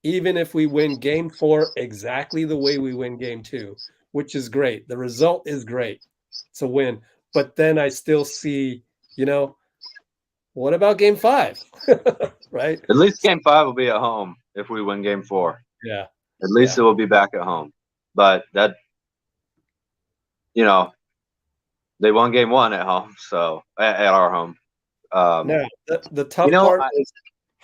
Even if we win game 4 exactly the way we win game 2, which is great. The result is great. It's a win. But then I still see, what about game 5? Right? At least game 5 will be at home if we win game 4. Yeah. At least it will be back at home. But that, they won game 1 at home, so at our home. Now, the tough part is,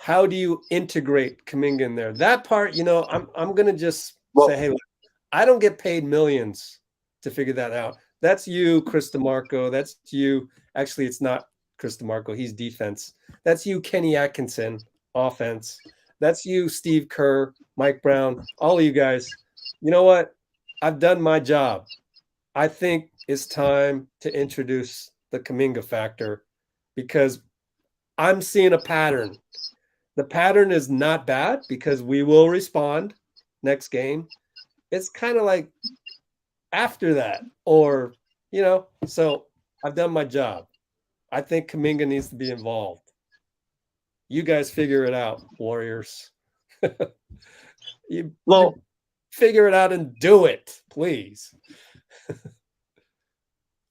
how do you integrate Kuminga in there? That part, I'm gonna just say, hey, look, I don't get paid millions to figure that out. That's you, Chris DeMarco. That's you. Actually, it's not Chris DeMarco. He's defense. That's you, Kenny Atkinson, offense. That's you, Steve Kerr, Mike Brown, all of you guys. You know what? I've done my job. I think it's time to introduce the Kuminga factor, because I'm seeing a pattern. The pattern is not bad, because we will respond next game. It's kind of like after that, or, so I've done my job. I think Kuminga needs to be involved. You guys figure it out, Warriors. you figure it out and do it, please.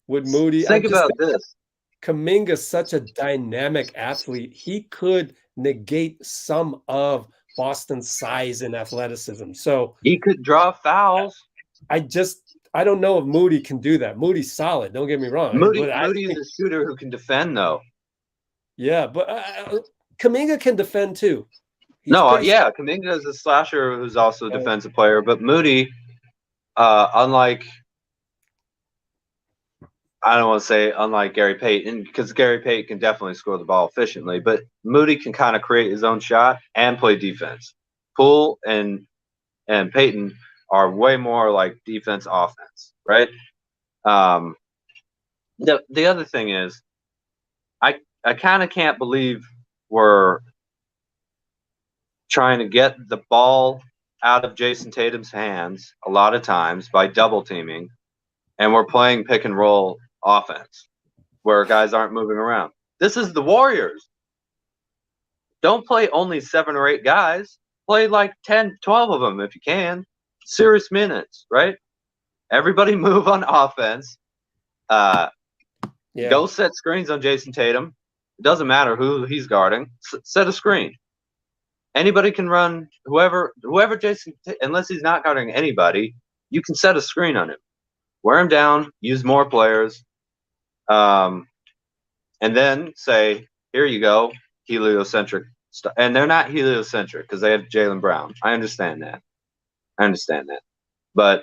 Would Moody think about this? Kuminga's such a dynamic athlete. He could negate some of Boston's size and athleticism. So he could draw fouls. I don't know if Moody can do that. Moody's solid. Don't get me wrong. Moody's a shooter who can defend, though. Yeah, but Kuminga can defend too. He's No, pretty yeah, Kuminga is a slasher who's also a defensive player, but Moody, unlike, I don't want to say unlike Gary Payton, because Gary Payton can definitely score the ball efficiently, but Moody can kind of create his own shot and play defense. Poole and Payton are way more like defense offense, right? The other thing is, I kind of can't believe we're trying to get the ball out of Jason Tatum's hands a lot of times by double teaming, and we're playing pick and roll offense where guys aren't moving around. This is the Warriors. Don't play only 7 or 8 guys. Play like 10, 12 of them if you can. Serious minutes, right? Everybody move on offense. Go set screens on Jason Tatum. It doesn't matter who he's guarding. Set a screen. Anybody can run. Whoever Jason, unless he's not guarding anybody, you can set a screen on him. Wear him down. Use more players. And then say, here you go, heliocentric stuff. And they're not heliocentric because they have Jaylen Brown. I understand that. But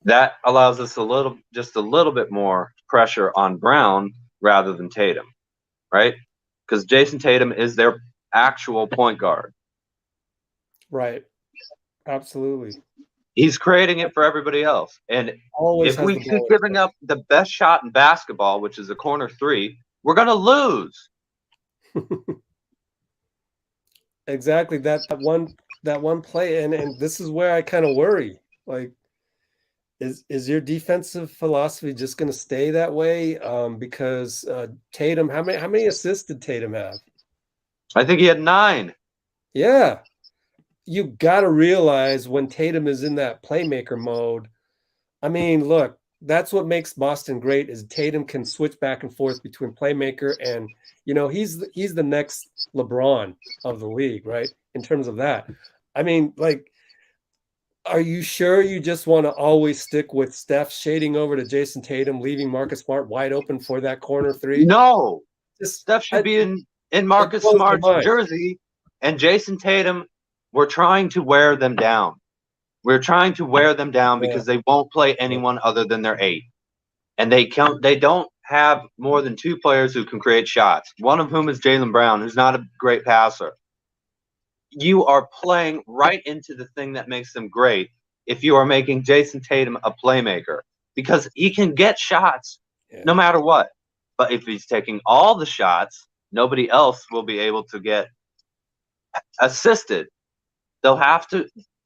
that allows us just a little bit more pressure on Brown rather than Tatum, right? Because Jason Tatum is their actual point guard. Right. Absolutely. He's creating it for everybody else. And Always if has we the keep ball. giving up the best shot in basketball, which is a corner 3, we're going to lose. Exactly. That one play, and this is where I kind of worry. Like, is your defensive philosophy just going to stay that way? Because Tatum, how many assists did Tatum have? I think he had 9. Yeah. You got to realize when Tatum is in that playmaker mode. I mean, look, that's what makes Boston great is Tatum can switch back and forth between playmaker and, he's the next LeBron of the league, right? In terms of that. I mean, like, are you sure you just want to always stick with Steph shading over to Jason Tatum, leaving Marcus Smart wide open for that corner 3? No. Steph should be in Marcus Smart's jersey, and Jason Tatum, we're trying to wear them down. We're trying to wear them down because they won't play anyone other than their 8. And they don't have more than 2 players who can create shots, one of whom is Jaylen Brown, who's not a great passer. You are playing right into the thing that makes them great if you are making Jason Tatum a playmaker, because he can get shots no matter what. But if he's taking all the shots, nobody else will be able to get assisted.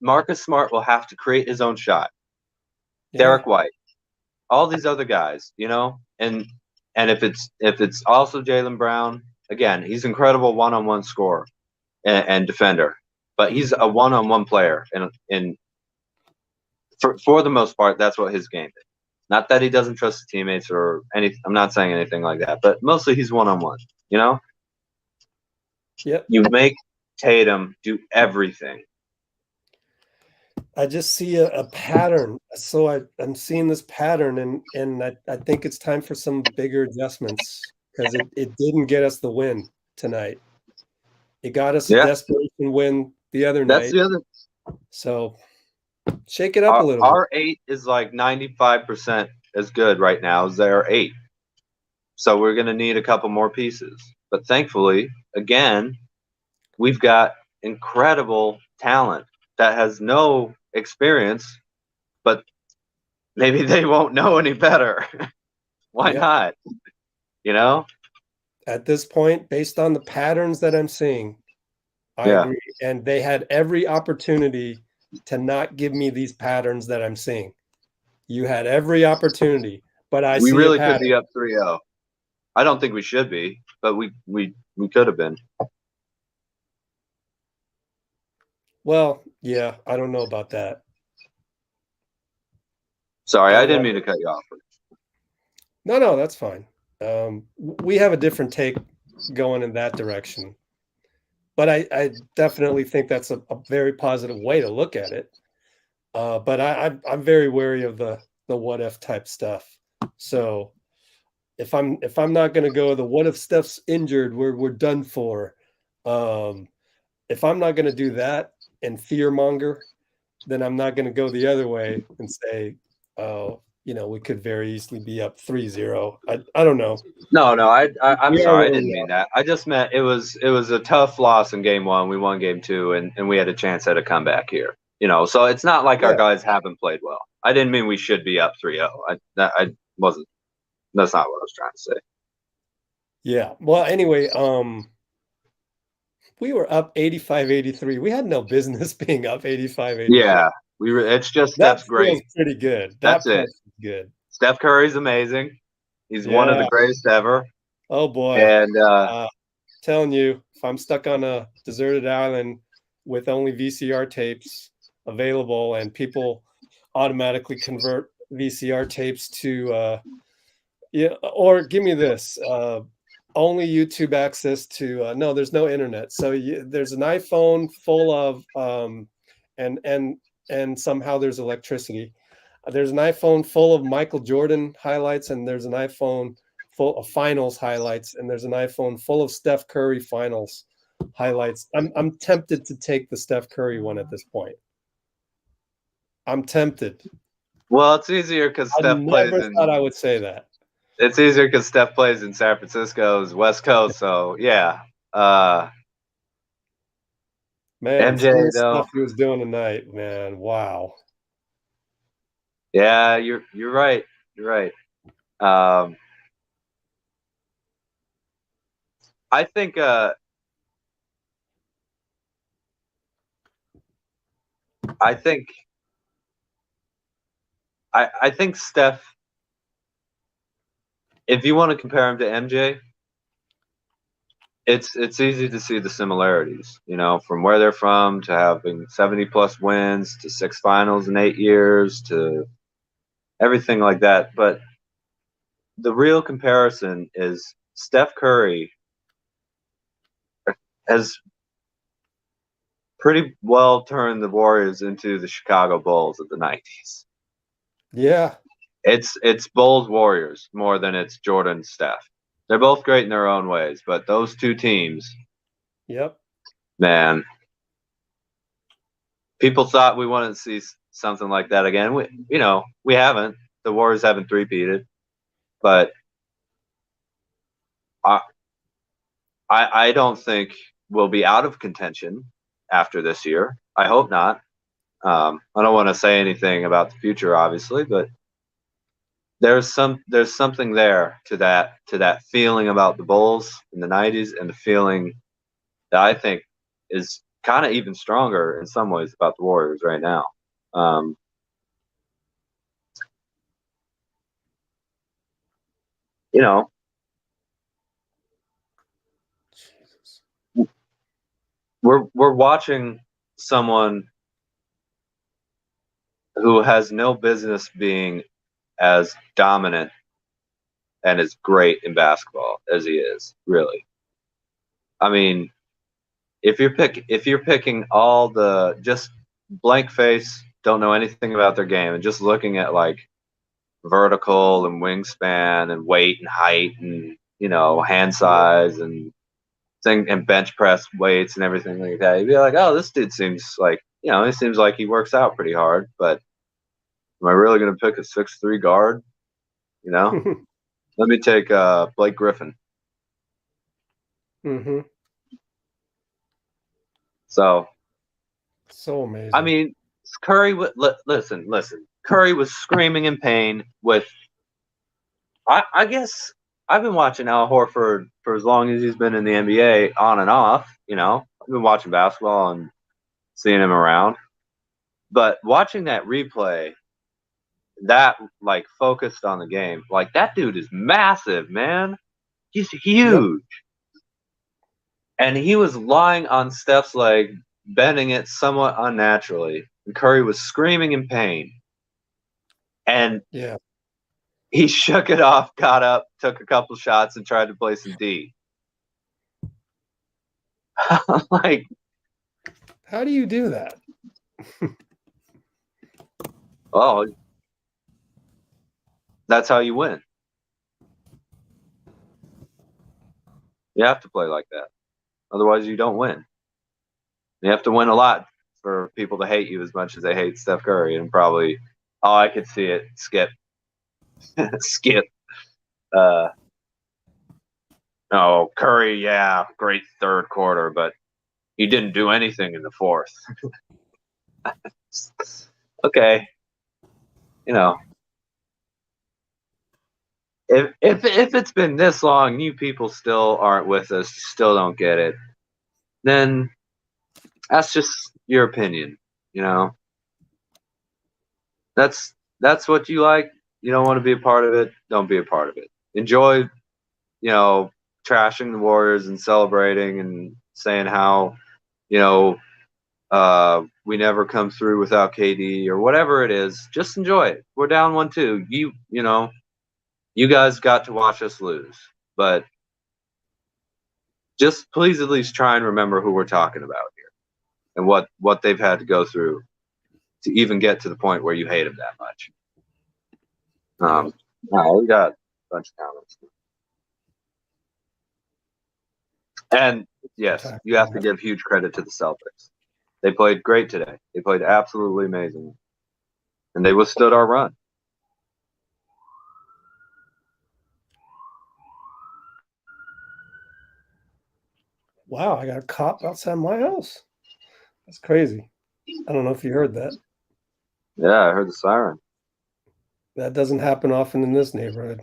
Marcus Smart will have to create his own shot. Derek White, all these other guys, and if it's also Jaylen Brown, again, he's incredible one-on-one scorer and defender, but he's a one-on-one player, and for the most part, that's what his game is. Not that he doesn't trust his teammates or anything. I'm not saying anything like that, but mostly he's one-on-one. Yep. You make Tatum do everything. I just see a pattern. So I'm seeing this pattern, and I think it's time for some bigger adjustments because it didn't get us the win tonight. It got us a desperation win the other night. That's the other. So shake it up a little bit. Our 8 is like 95% as good right now as their 8. So we're going to need a couple more pieces. But thankfully, again, we've got incredible talent that has no experience, but maybe they won't know any better. Why not? At this point, based on the patterns that I'm seeing, I agree. And they had every opportunity to not give me these patterns that I'm seeing. You had every opportunity, but we really could be up 3-0. I don't think we should be, but we could have been. Well, yeah, I don't know about that. Sorry, I didn't mean to cut you off. No, that's fine. We have a different take going in that direction. But I definitely think that's a very positive way to look at it. But I'm very wary of the what if type stuff. So if I'm not going to go the what if Steph's injured, we're done for. If I'm not going to do that and fear monger, then I'm not going to go the other way and say, oh, we could very easily be up 3-0. I don't know. No, I'm We are sorry. I where didn't we mean that. I just meant it was a tough loss in game 1. We won game 2, and we had a chance at a comeback here. So it's not like our guys haven't played well. I didn't mean we should be up 3-0. I wasn't. That's not what I was trying to say. Yeah. Well, anyway, we were up 85-83. We had no business being up 85-83. Yeah, we were. It's just Steph's great. Feels pretty good. That's That it. part's good. Steph Curry's amazing. He's one of the greatest ever. Oh boy. And telling you, if I'm stuck on a deserted island with only VCR tapes available and people automatically convert VCR tapes to or give me this, only YouTube access to no, there's no internet. So there's an iPhone full of and somehow there's electricity. There's an iPhone full of Michael Jordan highlights, and there's an iPhone full of finals highlights, and there's an iPhone full of Steph Curry finals highlights. I'm tempted to take the Steph Curry one at this point. I'm tempted. Well, it's easier because Steph plays in. Thought I would say that. It's easier because Steph plays in San Francisco's West Coast, so yeah. Man, MJ stuff he was doing tonight, man. Wow. Yeah, you're right. You're right. I think I think Steph, if you want to compare him to MJ, it's easy to see the similarities, from where they're from to having 70+ wins to 6 finals in 8 years to everything like that. But the real comparison is Steph Curry has pretty well turned the Warriors into the Chicago Bulls of the 90s. Yeah. It's Bulls Warriors more than it's Jordan Steph. They're both great in their own ways, but those two teams, yep, man, people thought we wanted to see something like that again. We haven't. The Warriors haven't three-peated, but I don't think we'll be out of contention after this year. I hope not. I don't want to say anything about the future, obviously, but there's something there to that feeling about the Bulls in the 90s, and the feeling that I think is kind of even stronger in some ways about the Warriors right now. We're watching someone who has no business being as dominant and as great in basketball as he is, really. I mean, if you're picking all the just blank face, don't know anything about their game, and just looking at like vertical and wingspan and weight and height and hand size and bench press weights and everything like that, you'd be like, oh, this dude seems like he seems like he works out pretty hard, but am I really going to pick a 6'3" guard? Let me take Blake Griffin. Mm-hmm. So amazing. I mean, Curry. Listen. Curry was screaming in pain with. I guess I've been watching Al Horford for as long as he's been in the NBA, on and off. I've been watching basketball and seeing him around, but watching that replay, that like focused on the game, like that dude is massive, man. He's huge. Yep. And he was lying on Steph's leg, bending it somewhat unnaturally. And Curry was screaming in pain. And he shook it off, got up, took a couple shots, and tried to play some D. Like, how do you do that? Oh, that's how you win. You have to play like that. Otherwise, you don't win. You have to win a lot for people to hate you as much as they hate Steph Curry. And probably, oh, I could see it. Skip. Skip. No, Curry, yeah, great third quarter, but he didn't do anything in the fourth. Okay. You know, if it's been this long, you people still aren't with us, still don't get it, then that's just your opinion, you know. That's what you like. You don't want to be a part of it, don't be a part of it. Enjoy, you know, trashing the Warriors and celebrating and saying how, you know, we never come through without KD or whatever it is. Just enjoy it. We're down 1-2. You know, you guys got to watch us lose, but just please at least try and remember who we're talking about here and what they've had to go through to even get to the point where you hate them that much. No, we got a bunch of comments. And yes, you have to give huge credit to the Celtics. They played great today. They played absolutely amazing. And they withstood our run. Wow, I got a cop outside my house. That's crazy. I don't know if you heard that. Yeah, I heard the siren. That doesn't happen often in this neighborhood.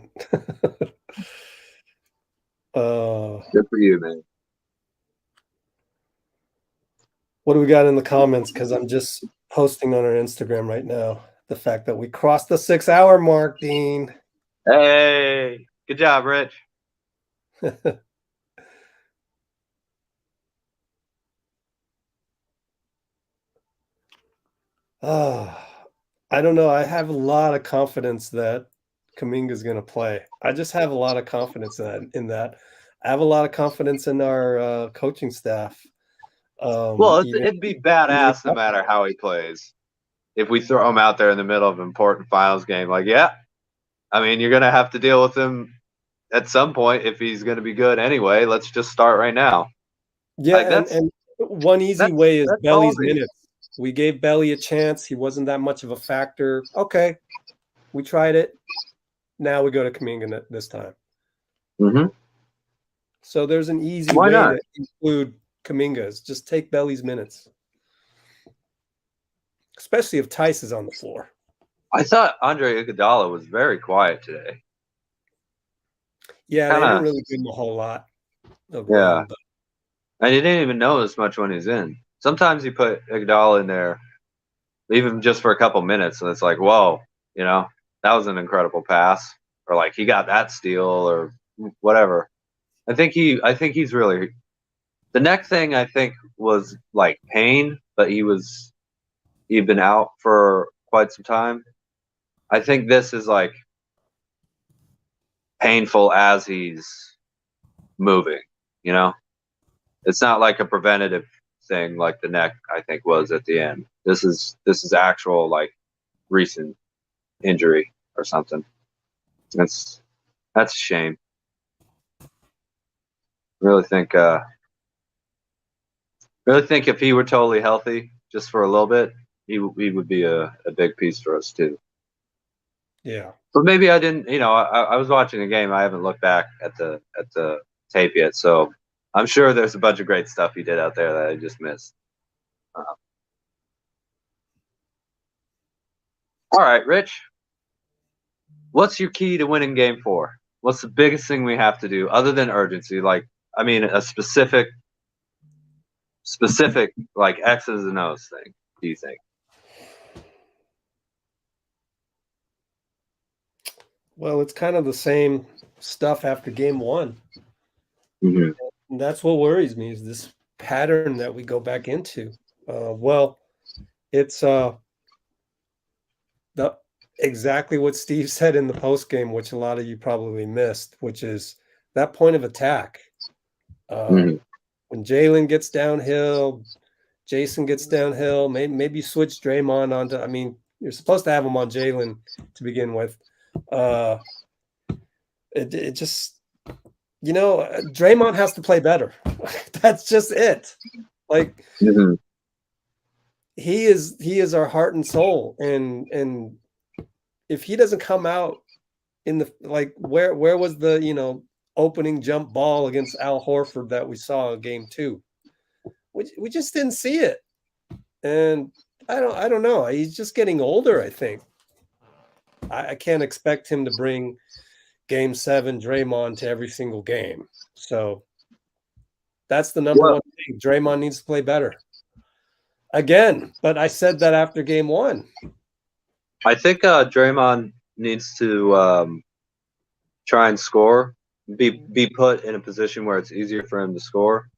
Good for you, man. What do we got in the comments? Because I'm just posting on our Instagram right now the fact that we crossed the 6-hour mark, Dean. Hey, good job, Rich. I don't know. I have a lot of confidence that Kuminga's going to play. I just have a lot of confidence in that. I have a lot of confidence in our coaching staff. Well, it'd be badass no matter how he plays. If we throw him out there in the middle of an important finals game, like, yeah, I mean, you're going to have to deal with him at some point if he's going to be good anyway. Let's just start right now. Yeah, like and one easy way is Belly's minutes. We gave Belly a chance. He wasn't that much of a factor. Okay, we tried it. Now we go to Kuminga this time. Mm-hmm. So there's an easy Why way not? to include Kuminga's. Just take Belly's minutes, especially if Tice is on the floor. I thought Andre Iguodala was very quiet today. Yeah, they didn't really give him a whole lot. Yeah. And you didn't even notice much when he's in. Sometimes you put Iguodala in there, even just for a couple minutes, and it's like, whoa, you know, that was an incredible pass, or like he got that steal, or whatever. I think he's really. The neck thing I think was like pain, but he'd been out for quite some time. I think this is like painful as he's moving, you know. It's not like a preventative thing like the neck I think was at the end. This is actual like recent injury or something. That's a shame. Really think if he were totally healthy just for a little bit, he would be a big piece for us too. Yeah. But maybe I didn't, you know, I was watching the game. I haven't looked back at the tape yet, so I'm sure there's a bunch of great stuff he did out there that I just missed. All right, Rich. What's your key to winning game 4? What's the biggest thing we have to do other than urgency? Like, I mean, a specific like X's and O's thing, do you think? Well, it's kind of the same stuff after game 1. Mm-hmm. And that's what worries me is this pattern that we go back into. Well, it's exactly what Steve said in the post game, which a lot of you probably missed, which is that point of attack. When Jalen gets downhill, Jason gets downhill, maybe switch Draymond onto. I mean, you're supposed to have him on Jalen to begin with. It just Draymond has to play better. That's just it. Like he is our heart and soul, and if he doesn't come out in the where was the opening jump ball against Al Horford that we saw in game 2? We just didn't see it, and I don't know. He's just getting older. I think I can't expect him to bring Game 7 Draymond to every single game. So that's the number one thing. Draymond needs to play better again. But I said that after game 1. I think Draymond needs to try and score, be put in a position where it's easier for him to score.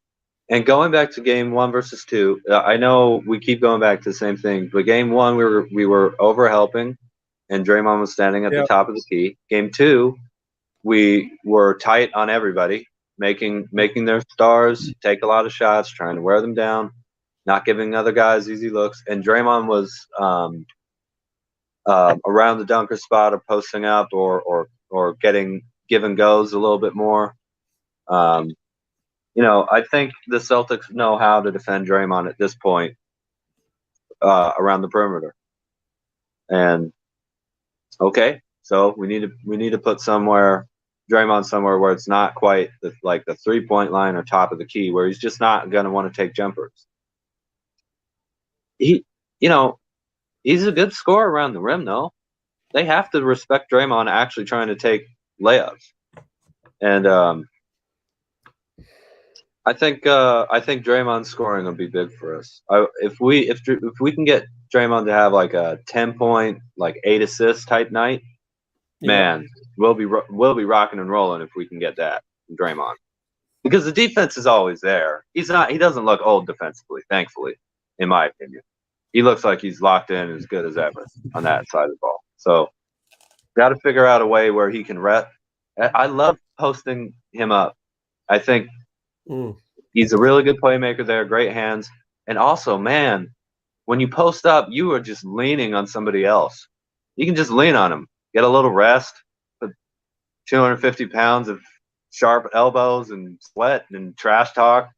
And going back to game 1 versus 2, I know we keep going back to the same thing, but game 1 we were over helping, and Draymond was standing at the top of the key. Game 2, we were tight on everybody, making their stars take a lot of shots, trying to wear them down, not giving other guys easy looks. And Draymond was around the dunker spot or posting up or getting give and goes a little bit more. I think the Celtics know how to defend Draymond at this point around the perimeter. And okay, so we need to put Draymond somewhere where it's not quite the 3-point line or top of the key, where he's just not going to want to take jumpers. He's a good scorer around the rim, though. They have to respect Draymond actually trying to take layups. And I think Draymond scoring will be big for us. If we can get Draymond to have like a 10-point, 8 assist type night, man, we'll be rocking and rolling if we can get that from Draymond. Because the defense is always there. He doesn't look old defensively, thankfully, in my opinion. He looks like he's locked in as good as ever on that side of the ball. So got to figure out a way where he can rep. I love posting him up. I think he's a really good playmaker there, great hands. And also, man, when you post up, you are just leaning on somebody else. You can just lean on him, get a little rest, put 250 pounds of sharp elbows and sweat and trash talk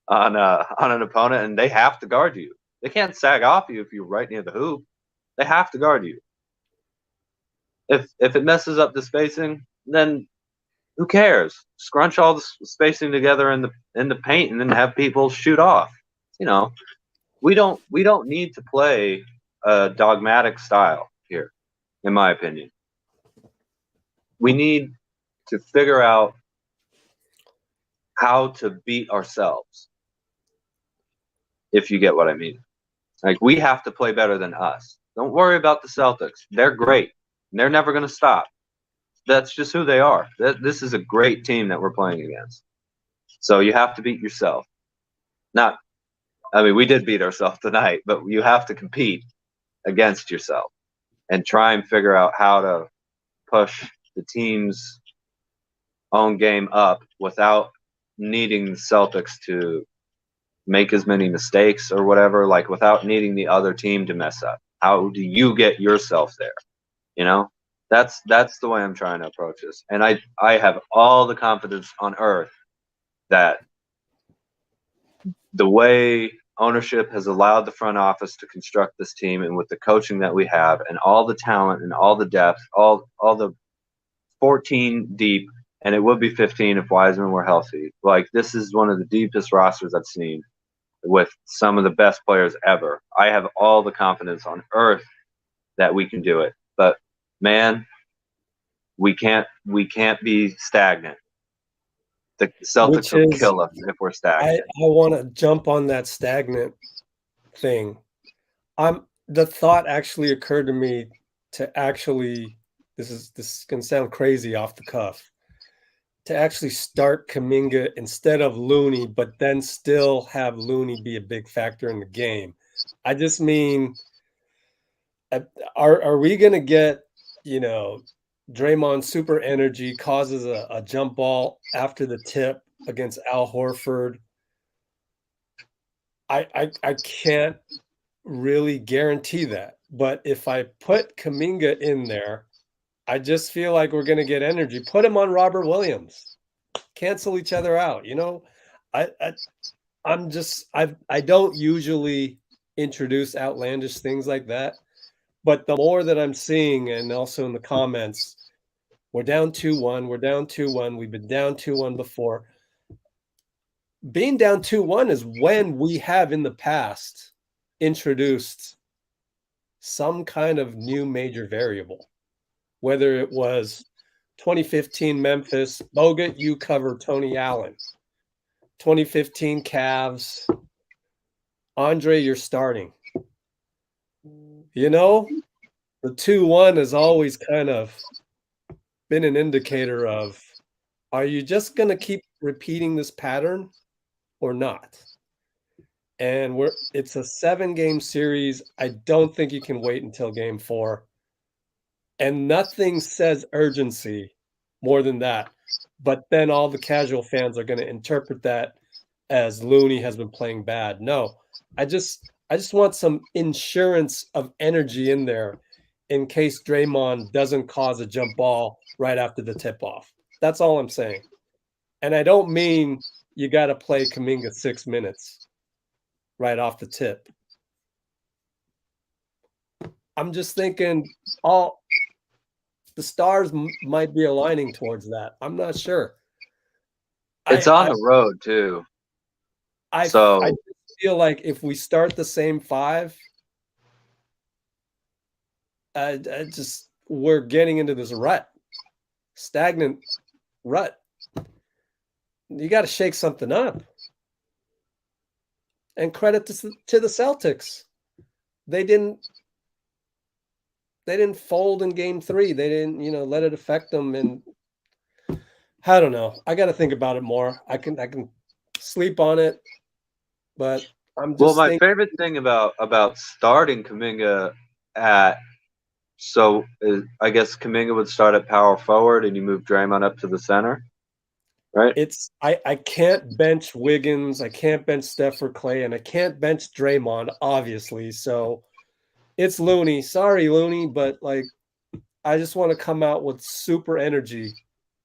on an opponent, and they have to guard you. They can't sag off you if you're right near the hoop. They have to guard you. If it messes up the spacing, then who cares? Scrunch all the spacing together in the paint and then have people shoot off. We don't need to play a dogmatic style here, in my opinion. We need to figure out how to beat ourselves, if you get what I mean. We have to play better than us. Don't worry about the Celtics. They're great. They're never going to stop. That's just who they are. This is a great team that we're playing against. So you have to beat yourself. We did beat ourselves tonight, but you have to compete against yourself and try and figure out how to push the team's own game up without needing the Celtics to make as many mistakes or whatever, without needing the other team to mess up. How do you get yourself there? That's the way I'm trying to approach this. And I have all the confidence on earth that the way ownership has allowed the front office to construct this team, and with the coaching that we have and all the talent and all the depth, all the 14 deep, and it would be 15 if Wiseman were healthy. This is one of the deepest rosters I've seen with some of the best players ever. I have all the confidence on earth that we can do it. But man, we can't be stagnant. The Celtics will kill us if we're stagnant. I want to jump on that stagnant thing. The thought actually occurred to me to actually, this can sound crazy off the cuff, to actually start Kuminga instead of Looney, but then still have Looney be a big factor in the game. I just mean, are we going to get, Draymond super energy, causes a jump ball after the tip against Al Horford? I can't really guarantee that. But if I put Kuminga in there I just feel like we're going to get energy. Put him on Robert Williams. Cancel each other out. You know, I don't usually introduce outlandish things like that, but the more that I'm seeing, and also in the comments, we're down 2-1. We're down 2-1. We've been down 2-1 before. Being down 2-1 is when we have in the past introduced some kind of new major variable, whether it was 2015 Memphis, Bogut, you cover Tony Allen. 2015 Cavs, Andre, you're starting. You know, the 2-1 has always kind of been an indicator of, are you just going to keep repeating this pattern or not? And it's a 7-game series. I don't think you can wait until game 4. And nothing says urgency more than that. But then all the casual fans are going to interpret that as Looney has been playing bad. No, I just want some insurance of energy in there in case Draymond doesn't cause a jump ball right after the tip-off. That's all I'm saying. And I don't mean you got to play Kuminga 6 minutes right off the tip. I'm just thinking the stars might be aligning towards that. I'm not sure. It's on the road too. I feel like if we start the same 5, we're getting into this stagnant rut. You got to shake something up. And credit to the Celtics. They didn't fold in game 3. They didn't, let it affect them. And I don't know. I got to think about it more. I can sleep on it, but I'm just my favorite thing about starting Kuminga I guess Kuminga would start at power forward and you move Draymond up to the center, right? I can't bench Wiggins, I can't bench Steph or Klay, and I can't bench Draymond, obviously. So it's Looney. Sorry, Looney, but I just want to come out with super energy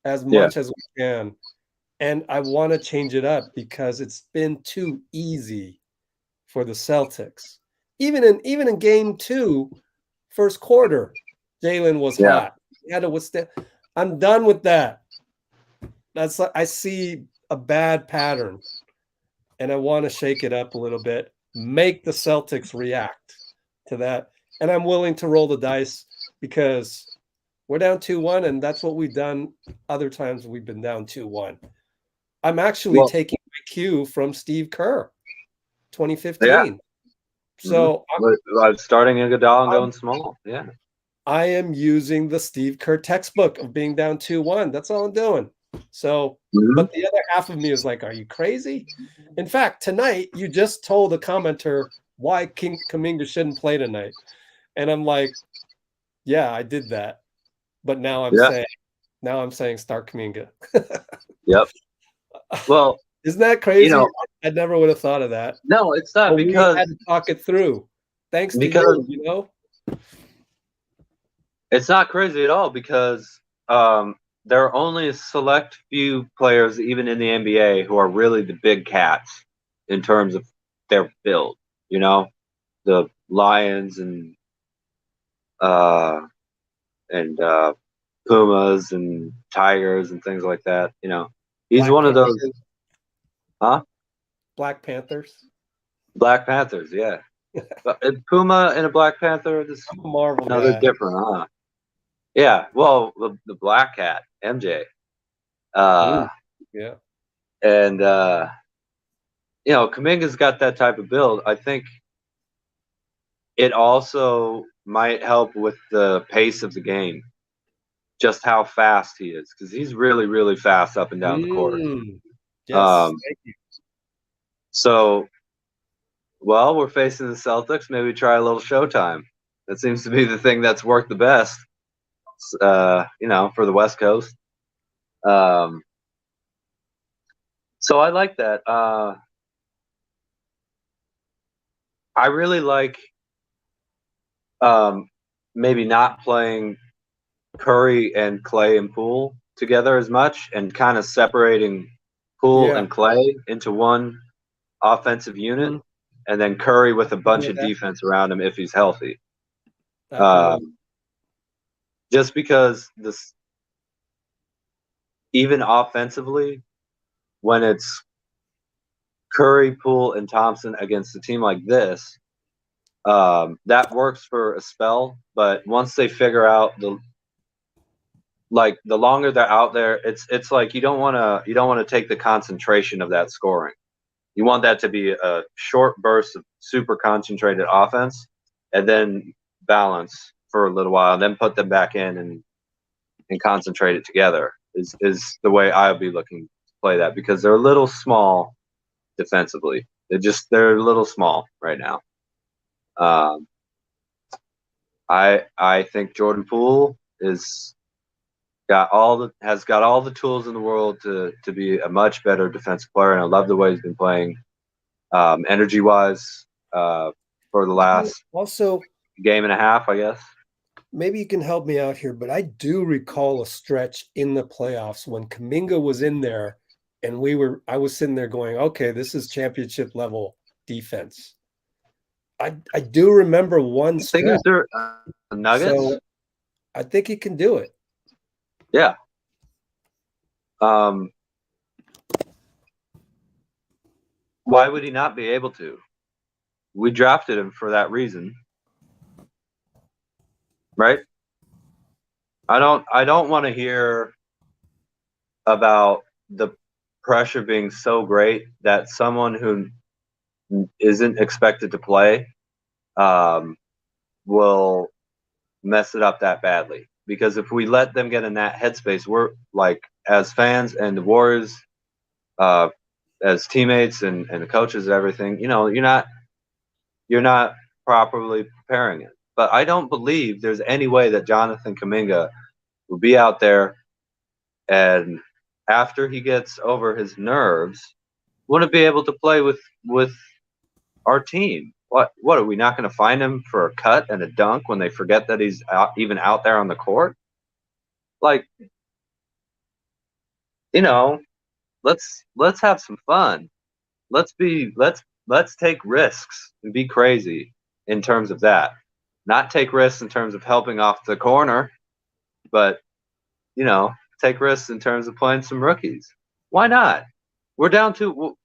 as much as we can. And I want to change it up because it's been too easy for the Celtics. Even in game 2, first quarter, Jalen was hot. He had to withstand. I'm done with that. I see a bad pattern, and I want to shake it up a little bit, make the Celtics react to that. And I'm willing to roll the dice because we're down 2-1, and that's what we've done other times we've been down 2-1. I'm actually taking my cue from Steve Kerr, 2015. Yeah. So I'm starting Iguodala and going small. Yeah. I am using the Steve Kerr textbook of being down 2-1. That's all I'm doing. So, but the other half of me is like, are you crazy? In fact, tonight, you just told a commenter why Kuminga shouldn't play tonight. And I'm like, yeah, I did that. But now I'm saying start Kuminga. Yep. Well, isn't that crazy? I never would have thought of that. No, it's not, because we had to talk it through. Thanks to you, It's not crazy at all because there are only a select few players, even in the NBA, who are really the big cats in terms of their build. The Lions and Pumas and Tigers and things like that. He's Black one of those. Panthers. Huh? Black Panthers. Black Panthers, yeah. A Puma and a Black Panther. I'm a Marvel no, guy. they're different, huh? Yeah. Well, the Black Cat, MJ. Yeah. And Kuminga's got that type of build. I think it also might help with the pace of the game, just how fast he is, because he's really, really fast up and down the court. Yes, thank you. So, we're facing the Celtics. Maybe try a little showtime. That seems to be the thing that's worked the best, for the West Coast. So I like that. I really like maybe not playing Curry and Klay and Poole together as much, and kind of separating Poole and Klay into one offensive unit, and then Curry with a bunch of defense around him if he's healthy. Just because this, even offensively, when it's Curry, Poole, and Thompson against a team like this, that works for a spell. But once they figure out the longer they're out there, it's like you don't want to take the concentration of that scoring. You want that to be a short burst of super concentrated offense, and then balance for a little while, and then put them back in and concentrate it together. Is the way I would be looking to play that, because they're a little small defensively. They're a little small right now. I think Jordan Poole has got all the tools in the world to be a much better defensive player, and I love the way he's been playing, energy wise, for the last game and a half, I guess. Maybe you can help me out here, but I do recall a stretch in the playoffs when Kuminga was in there, and I was sitting there going, okay, this is championship level defense. I do remember one stretch. I think they're Nuggets. So I think he can do it. Yeah. Why would he not be able to? We drafted him for that reason. Right? I don't want to hear about the pressure being so great that someone who isn't expected to play will mess it up that badly. Because if we let them get in that headspace, we're like, as fans and the Warriors, as teammates and the coaches and everything, you're not properly preparing it. But I don't believe there's any way that Jonathan Kuminga will be out there and after he gets over his nerves, wouldn't be able to play with our team. What are we not going to find him for a cut and a dunk when they forget that he's even out there on the court? Like, let's have some fun. Let's take risks and be crazy in terms of that. Not take risks in terms of helping off the corner, but take risks in terms of playing some rookies. Why not? We're down to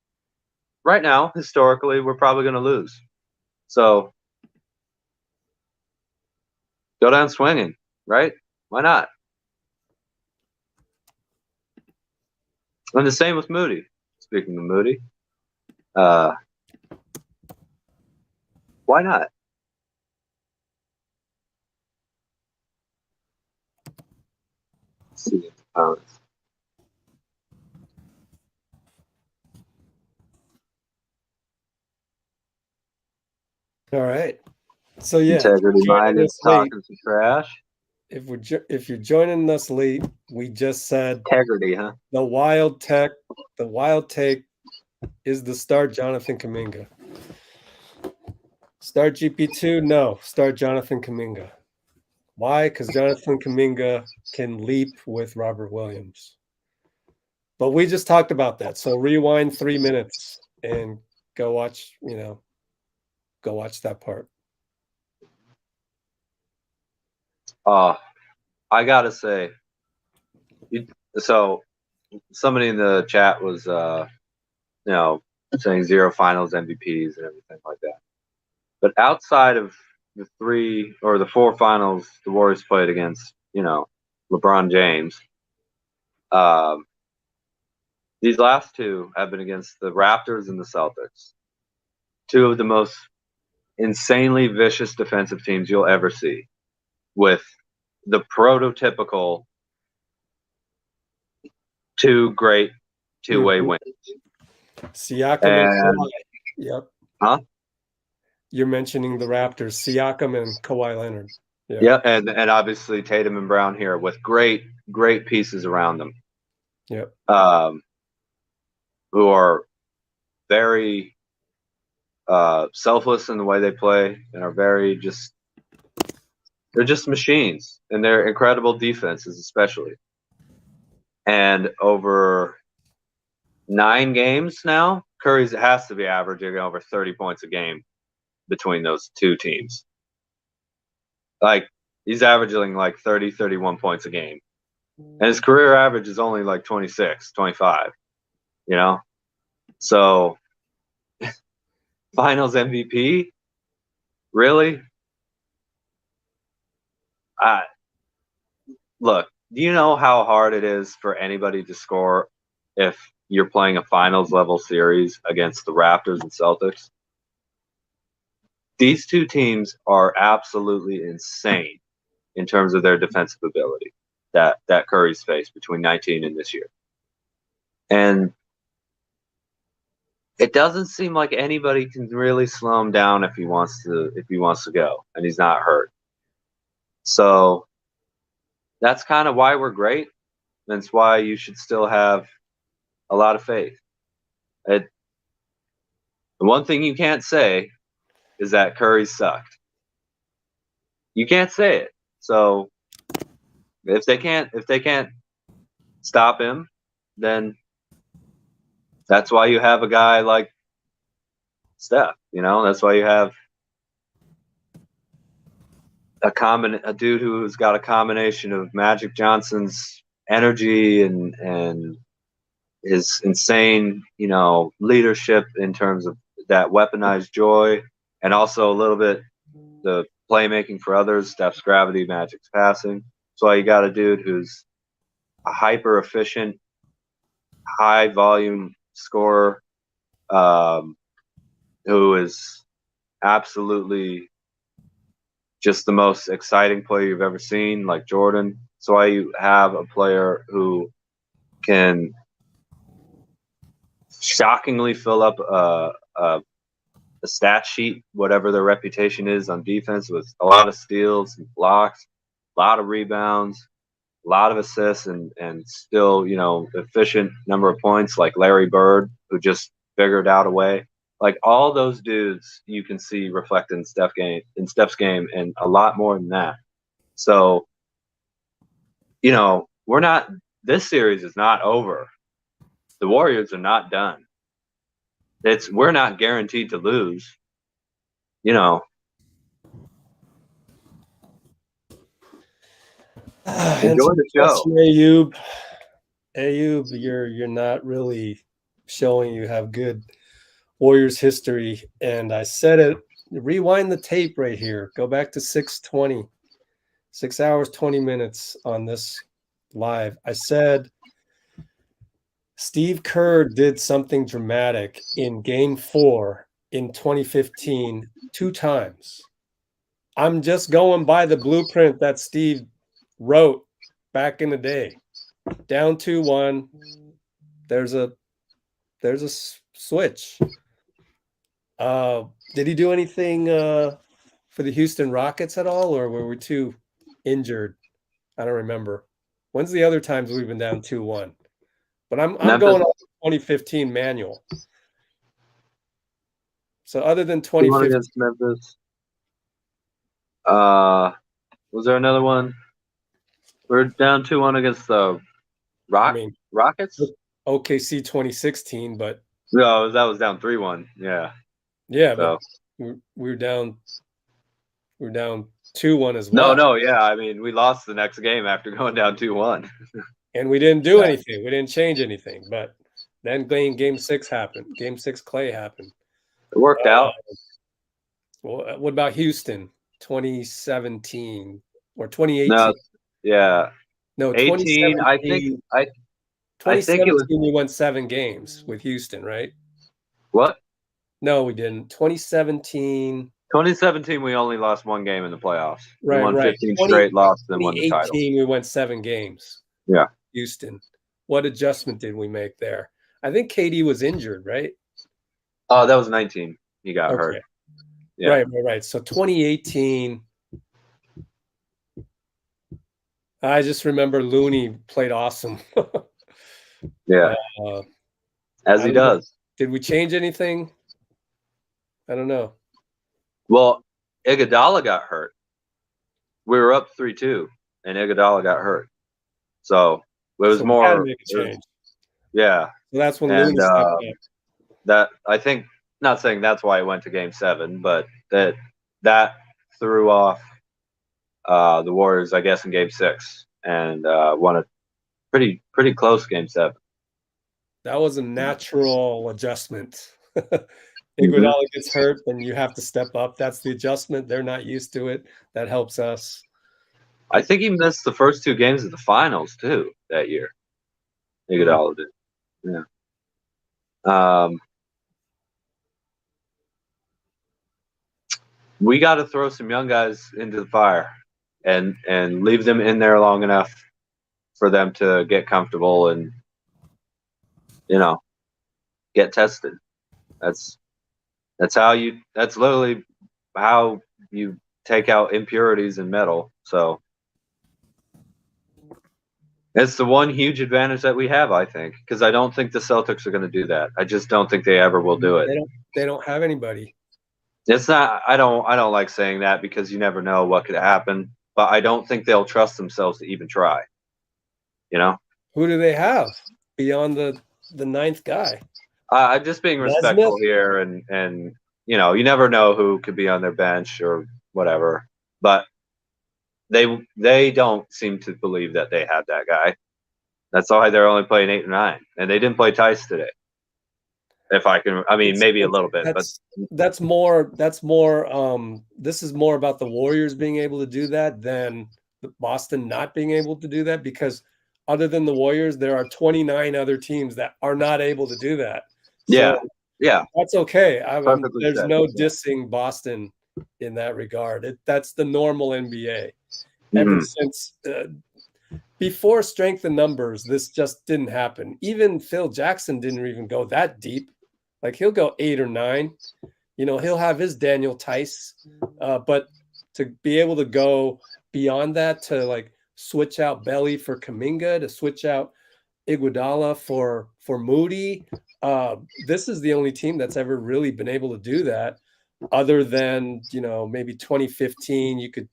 right now. Historically, we're probably going to lose. So go down swinging, right? Why not? And the same with Moody. Speaking of Moody, why not? Let's see. All right. So yeah, integrity minus talking some trash. If you're joining us late, we just said integrity, huh? The wild take is the start Jonathan Kuminga. Start GP2? No. Start Jonathan Kuminga. Why? Because Jonathan Kuminga can leap with Robert Williams. But we just talked about that. So rewind 3 minutes and go watch that part. I gotta say, so somebody in the chat was saying 0 finals MVPs and everything like that. But outside of the 3 or the 4 finals the Warriors played against, LeBron James, these last 2 have been against the Raptors and the Celtics. 2 of the most insanely vicious defensive teams you'll ever see, with the prototypical 2 great two-way wins. Siakam and Kawhi. Yep. Huh? You're mentioning the Raptors, Siakam and Kawhi Leonard. Yeah, and obviously Tatum and Brown here with great pieces around them. Yep. Who are very selfless in the way they play and are very just They're just machines, and they're incredible defenses, especially. And over 9 games now, Curry has to be averaging over 30 points a game between those two teams. Like, he's averaging like 30, 31 points a game. And his career average is only like 26, 25, you know? So, finals MVP? Really? Look, do you know how hard it is for anybody to score if you're playing a finals level series against the Raptors and Celtics? These two teams are absolutely insane in terms of their defensive ability that Curry's faced between 19 and this year. And it doesn't seem like anybody can really slow him down if he wants to go and he's not hurt. So that's kind of why we're great. That's why you should still have a lot of faith. The one thing you can't say is that Curry sucked. You can't say it. So if they can't stop him, then that's why you have a guy like Steph. You know, that's why you have a dude who's got a combination of Magic Johnson's energy and his insane, you know, leadership in terms of that weaponized joy, and also a little bit the playmaking for others, Steph's gravity, Magic's passing. So you got a dude who's a hyper efficient, high volume scorer, who is absolutely just the most exciting player you've ever seen, like Jordan. That's why you have a player who can shockingly fill up a stat sheet, whatever their reputation is on defense, with a lot of steals and blocks, a lot of rebounds, a lot of assists, and still, you know, efficient number of points, like Larry Bird, who just figured out a way. Like, all those dudes you can see reflected in Steph's game, and a lot more than that. So, you know, this series is not over. The Warriors are not done. We're not guaranteed to lose. You know. Enjoy the show. Ayub, you're not really showing you have good Warriors history. And I said it, rewind the tape right here. Go back to 6:20, 6 hours, 20 minutes on this live. I said Steve Kerr did something dramatic in Game 4 in 2015 2 times. I'm just going by the blueprint that Steve wrote back in the day. Down 2-1. There's a switch. Did he do anything for the Houston Rockets at all, or were we too injured? I don't remember. When's the other times we've been down 2-1? But I'm going off the 2015 manual. So other than 2015 against Memphis. Was there another one? We're down 2-1 against the Rockets. OKC 2016, but no, that was down 3-1. Yeah. Yeah, so. But we're down 2-1 as well. No, yeah. I mean, we lost the next game after going down 2-1. And we didn't do anything. We didn't change anything. But then game 6 happened. Game 6 Klay happened. It worked out. Well, what about Houston 2017 or 2018? No, yeah. No, 18. I think it was. We won 7 games with Houston, right? What? No, we didn't. 2017. 2017, we only lost 1 game in the playoffs. Right, we won 15 straight, lost, then won the title. 2018, we went 7 games. Yeah. Houston. What adjustment did we make there? I think KD was injured, right? Oh, that was 19. He got hurt. Yeah. Right. So 2018. I just remember Looney played awesome. Yeah. As he does. Did we change anything? I don't know. Well, Iguodala got hurt. we were up 3-2, and Iguodala got hurt. So it was So we had to more. make a it was- change. yeah, So that's when and Looney stepped up. that I think, not saying that's why it went to Game 7, but that threw off the Warriors, I guess, in Game 6, and won a pretty close Game 7. That was a natural adjustment. Mm-hmm. Iguodala gets hurt, then you have to step up. That's the adjustment. They're not used to it. That helps us. I think he missed the first 2 games of the finals too that year. Iguodala did. Yeah. We got to throw some young guys into the fire and leave them in there long enough for them to get comfortable and, get tested. That's literally how you take out impurities in metal. So it's the one huge advantage that we have, I think, because I don't think the Celtics are going to do that. I just don't think they ever will do it. They don't have anybody. It's not. I don't like saying that because you never know what could happen. But I don't think they'll trust themselves to even try. Who do they have beyond the 9th guy? I'm just being respectful Nesmith? here, and you never know who could be on their bench or whatever. But they don't seem to believe that they have that guy. That's why they're only playing 8 or 9, and they didn't play Tice today. If I can, maybe a little bit, but that's more. This is more about the Warriors being able to do that than Boston not being able to do that, because other than the Warriors, there are 29 other teams that are not able to do that. yeah, That's okay. Perfectly There's said. no dissing Boston in that regard. That's the normal NBA. Mm-hmm. Ever since before strength in numbers, this just didn't happen. Even Phil Jackson didn't even go that deep. Like, he'll go 8 or 9. He'll have his Daniel Tice. But to be able to go beyond that, to like switch out Belly for Kuminga, to switch out Iguodala for Moody, this is the only team that's ever really been able to do that, other than maybe 2015. You could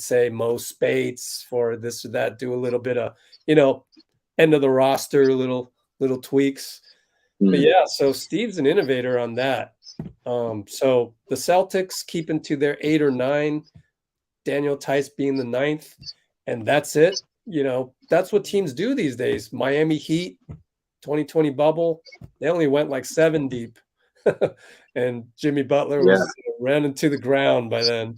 say Mo Spates for this or that, do a little bit of end of the roster, little tweaks. But yeah, so Steve's an innovator on that. So the Celtics keeping to their 8 or 9, Daniel Tice being the 9th, and that's it. That's what teams do these days. Miami Heat, 2020 bubble, they only went like 7 deep, and Jimmy Butler was running to the ground by then.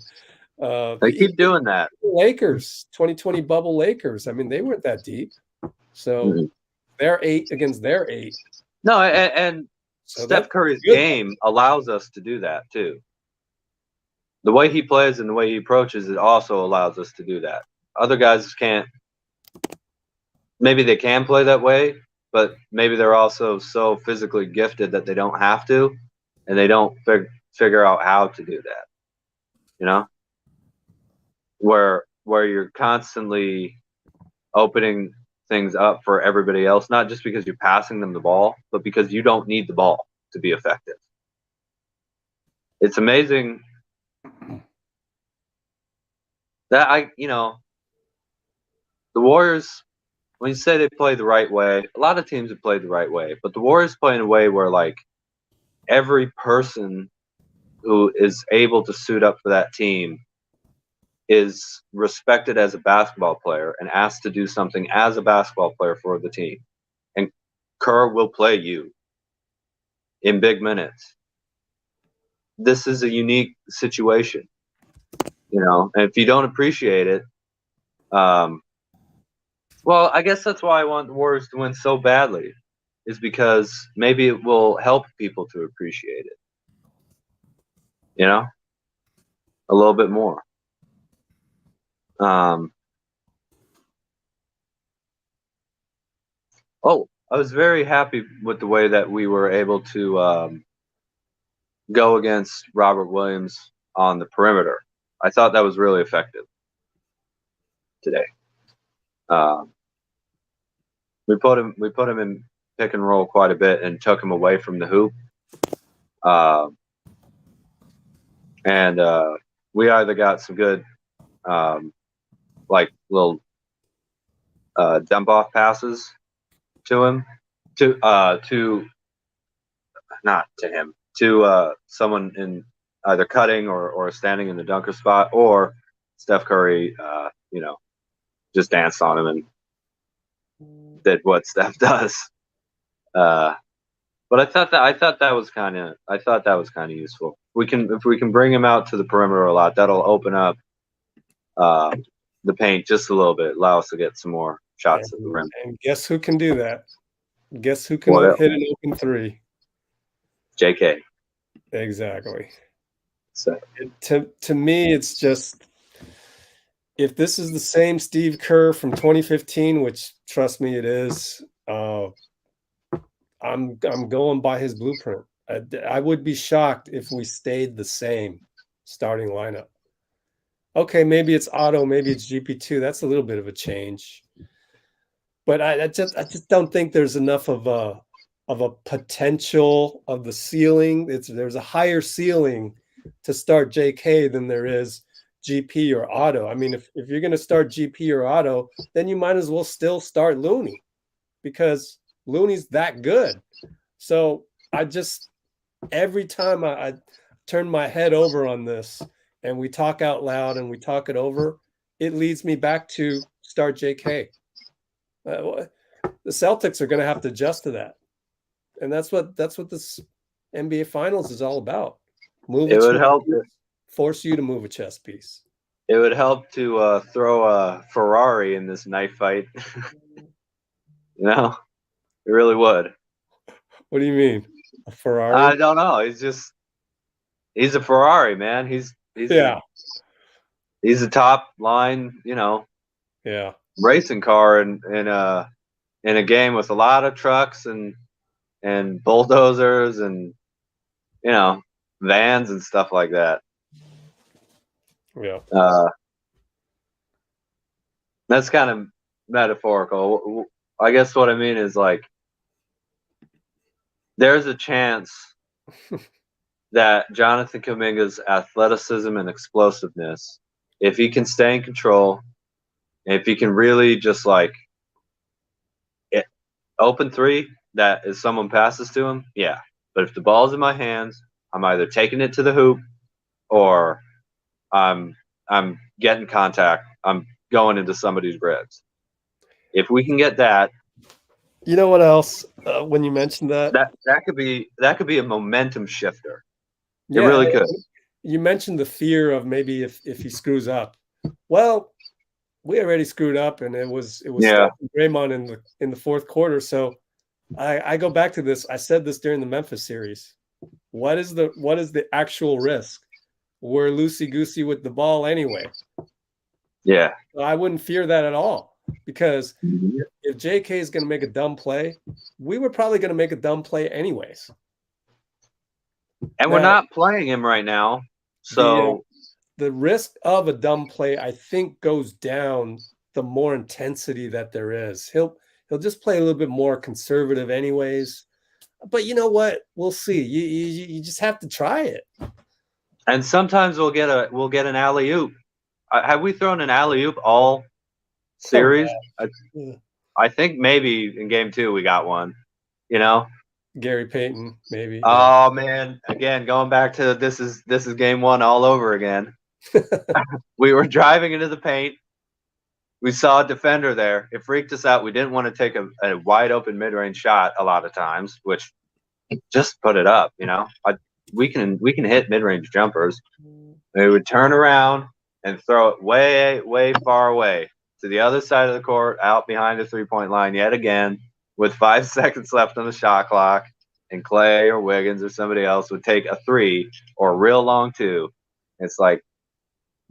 They keep doing that. Lakers, 2020 bubble Lakers. They weren't that deep. So they're 8 against their 8. No, and So Steph Curry's game allows us to do that too. The way he plays and the way he approaches it also allows us to do that. Other guys can't. Maybe they can play that way, but maybe they're also so physically gifted that they don't have to, and they don't figure out how to do that. Where you're constantly opening things up for everybody else, not just because you're passing them the ball, but because you don't need the ball to be effective. It's amazing that the Warriors, when you say they play the right way, a lot of teams have played the right way, but the Warriors play in a way where like every person who is able to suit up for that team is respected as a basketball player and asked to do something as a basketball player for the team. And Kerr will play you in big minutes. This is a unique situation, and if you don't appreciate it, well, I guess that's why I want the Warriors to win so badly, is because maybe it will help people to appreciate it, a little bit more. I was very happy with the way that we were able to go against Robert Williams on the perimeter. I thought that was really effective today. We put him in pick and roll quite a bit and took him away from the hoop. And we either got some good like little dump off passes to him, to not to him, to someone in either cutting or standing in the dunker spot, or Steph Curry, just danced on him and did what Steph does. But I thought that was kind of useful. If we can bring him out to the perimeter a lot, that'll open up the paint just a little bit, allow us to get some more shots at the rim. And guess who can do that? Guess who can hit an open three? JK. Exactly. So to me, it's just, if this is the same Steve Kerr from 2015, which trust me, it is. I'm going by his blueprint. I would be shocked if we stayed the same starting lineup. Okay, maybe it's Otto, maybe it's GP2. That's a little bit of a change, but I just don't think there's enough of a potential of the ceiling. There's a higher ceiling to start JK than there is GP or Otto. I mean, if you're going to start GP or Otto, then you might as well still start Looney, because Looney's that good. So every time I turn my head over on this and we talk out loud and we talk it over, it leads me back to start JK. The Celtics are going to have to adjust to that. And that's what this NBA Finals is all about. It would help force you to move a chess piece. It would help to throw a Ferrari in this knife fight. It really would. What do you mean? A Ferrari? I don't know. He's a Ferrari, man. He's a top line, racing car in a game with a lot of trucks and bulldozers and vans and stuff like that. Yeah. That's kind of metaphorical. I guess what I mean is, like, there's a chance that Jonathan Kuminga's athleticism and explosiveness, if he can stay in control, if he can really just open three, that is someone passes to him, yeah. But if the ball's in my hands, I'm either taking it to the hoop or I'm getting contact. I'm going into somebody's ribs. If we can get that, you know what else? When you mentioned that could be a momentum shifter. It really could. You mentioned the fear of maybe if he screws up. Well, we already screwed up, and it was Draymond in the fourth quarter. So I go back to this. I said this during the Memphis series. What is the actual risk? We're loosey-goosey with the ball anyway. Yeah. I wouldn't fear that at all, because if JK is going to make a dumb play, we were probably going to make a dumb play anyways. And we're not playing him right now. So the risk of a dumb play, I think, goes down the more intensity that there is. He'll just play a little bit more conservative anyways. But you know what? We'll see. You just have to try it. And sometimes we'll get an alley-oop. Have we thrown an alley-oop all series? I think maybe in game 2 we got one. Gary Payton, maybe. Oh man! Again, going back to this is game 1 all over again. We were driving into the paint. We saw a defender there. It freaked us out. We didn't want to take a wide open mid-range shot a lot of times, which just put it up. We can hit mid-range jumpers. They would turn around and throw it way, way far away to the other side of the court, out behind the 3-point line yet again, with 5 seconds left on the shot clock, and Klay or Wiggins or somebody else would take a 3 or a real long 2. It's like,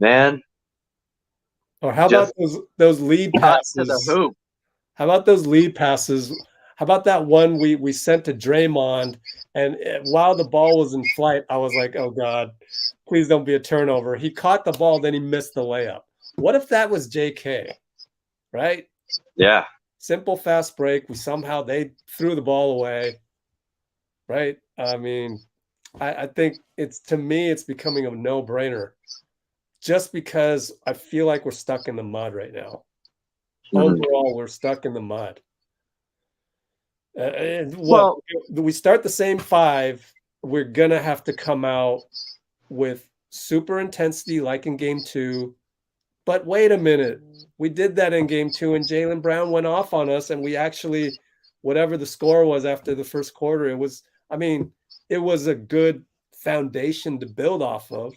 man. Or how about those lead passes to the hoop? How about those lead passes? How about that one we sent to Draymond, and while the ball was in flight, I was like, oh God, please don't be a turnover. He caught the ball, then he missed the layup. What if that was JK? Right? Yeah. Simple fast break. They threw the ball away. Right? I mean, I think it's becoming a no-brainer just because I feel like we're stuck in the mud right now. Mhm. Overall, we're stuck in the mud. We start the same five, we're going to have to come out with super intensity like in game 2. But wait a minute. We did that in game 2 and Jaylen Brown went off on us and we actually, whatever the score was after the first quarter, it was a good foundation to build off of.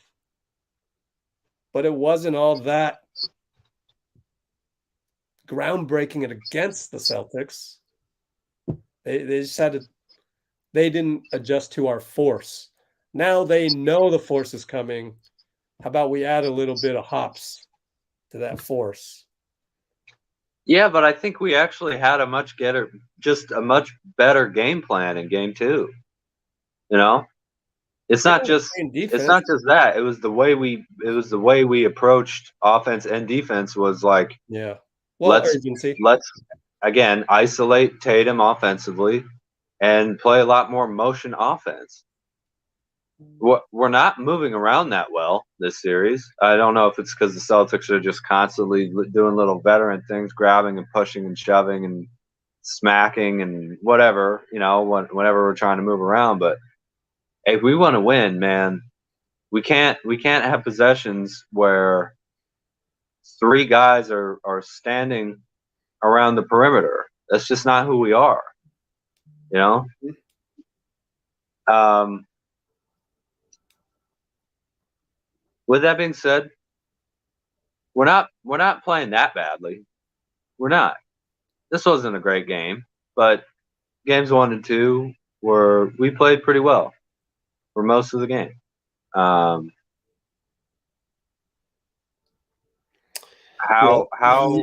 But it wasn't all that groundbreaking against the Celtics. They just they didn't adjust to our force. Now they know the force is coming. How about we add a little bit of hops to that force? Yeah, but I think we actually had a much better game plan in game 2. You know, it's not just that. It was the way we approached offense and defense was like, yeah. Well, let's again isolate Tatum offensively and play a lot more motion offense. We're not moving around that well this series. I don't know if it's because the Celtics are just constantly doing little veteran things, grabbing and pushing and shoving and smacking and whatever, whenever we're trying to move around. But if we want to win, man, we can't have possessions where 3 guys are standing around the perimeter. That's just not who we are. With that being said, we're not playing that badly. We're not. This wasn't a great game, but games 1 and 2 we played pretty well for most of the game.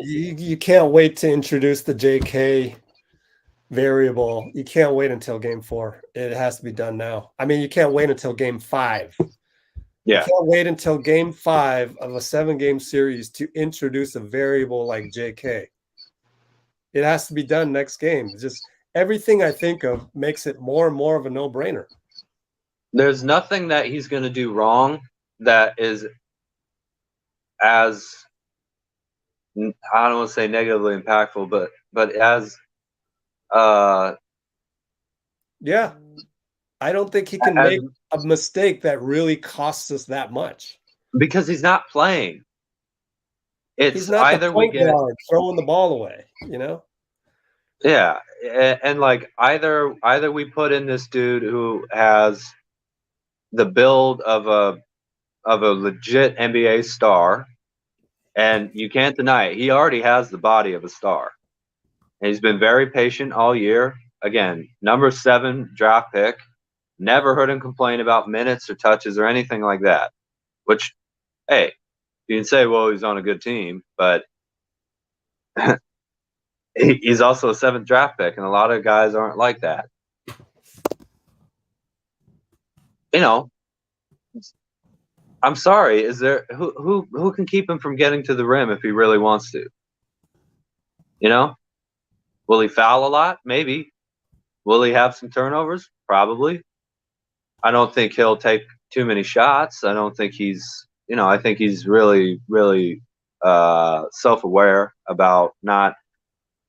You can't wait to introduce the JK variable. You can't wait until game 4. It has to be done now. I mean, you can't wait until game 5. Yeah. You can't wait until game 5 of a 7-game series to introduce a variable like JK. It has to be done next game. Just everything I think of makes it more and more of a no-brainer. There's nothing that he's going to do wrong that is as, I don't want to say negatively impactful, but as yeah. I don't think he can make a mistake that really costs us that much. Because he's not playing. He's not either the point guard throwing the ball away, Yeah, and like either we put in this dude who has the build of a legit NBA star, and you can't deny it. He already has the body of a star. And he's been very patient all year. Again, number 7 draft pick. Never heard him complain about minutes or touches or anything like that. Which, hey, you can say, well, he's on a good team, but he's also a 7th draft pick, and a lot of guys aren't like that. I'm sorry. Is there who can keep him from getting to the rim if he really wants to? Will he foul a lot? Maybe. Will he have some turnovers? Probably. I don't think he'll take too many shots. I don't think he's, I think he's really, really self-aware about not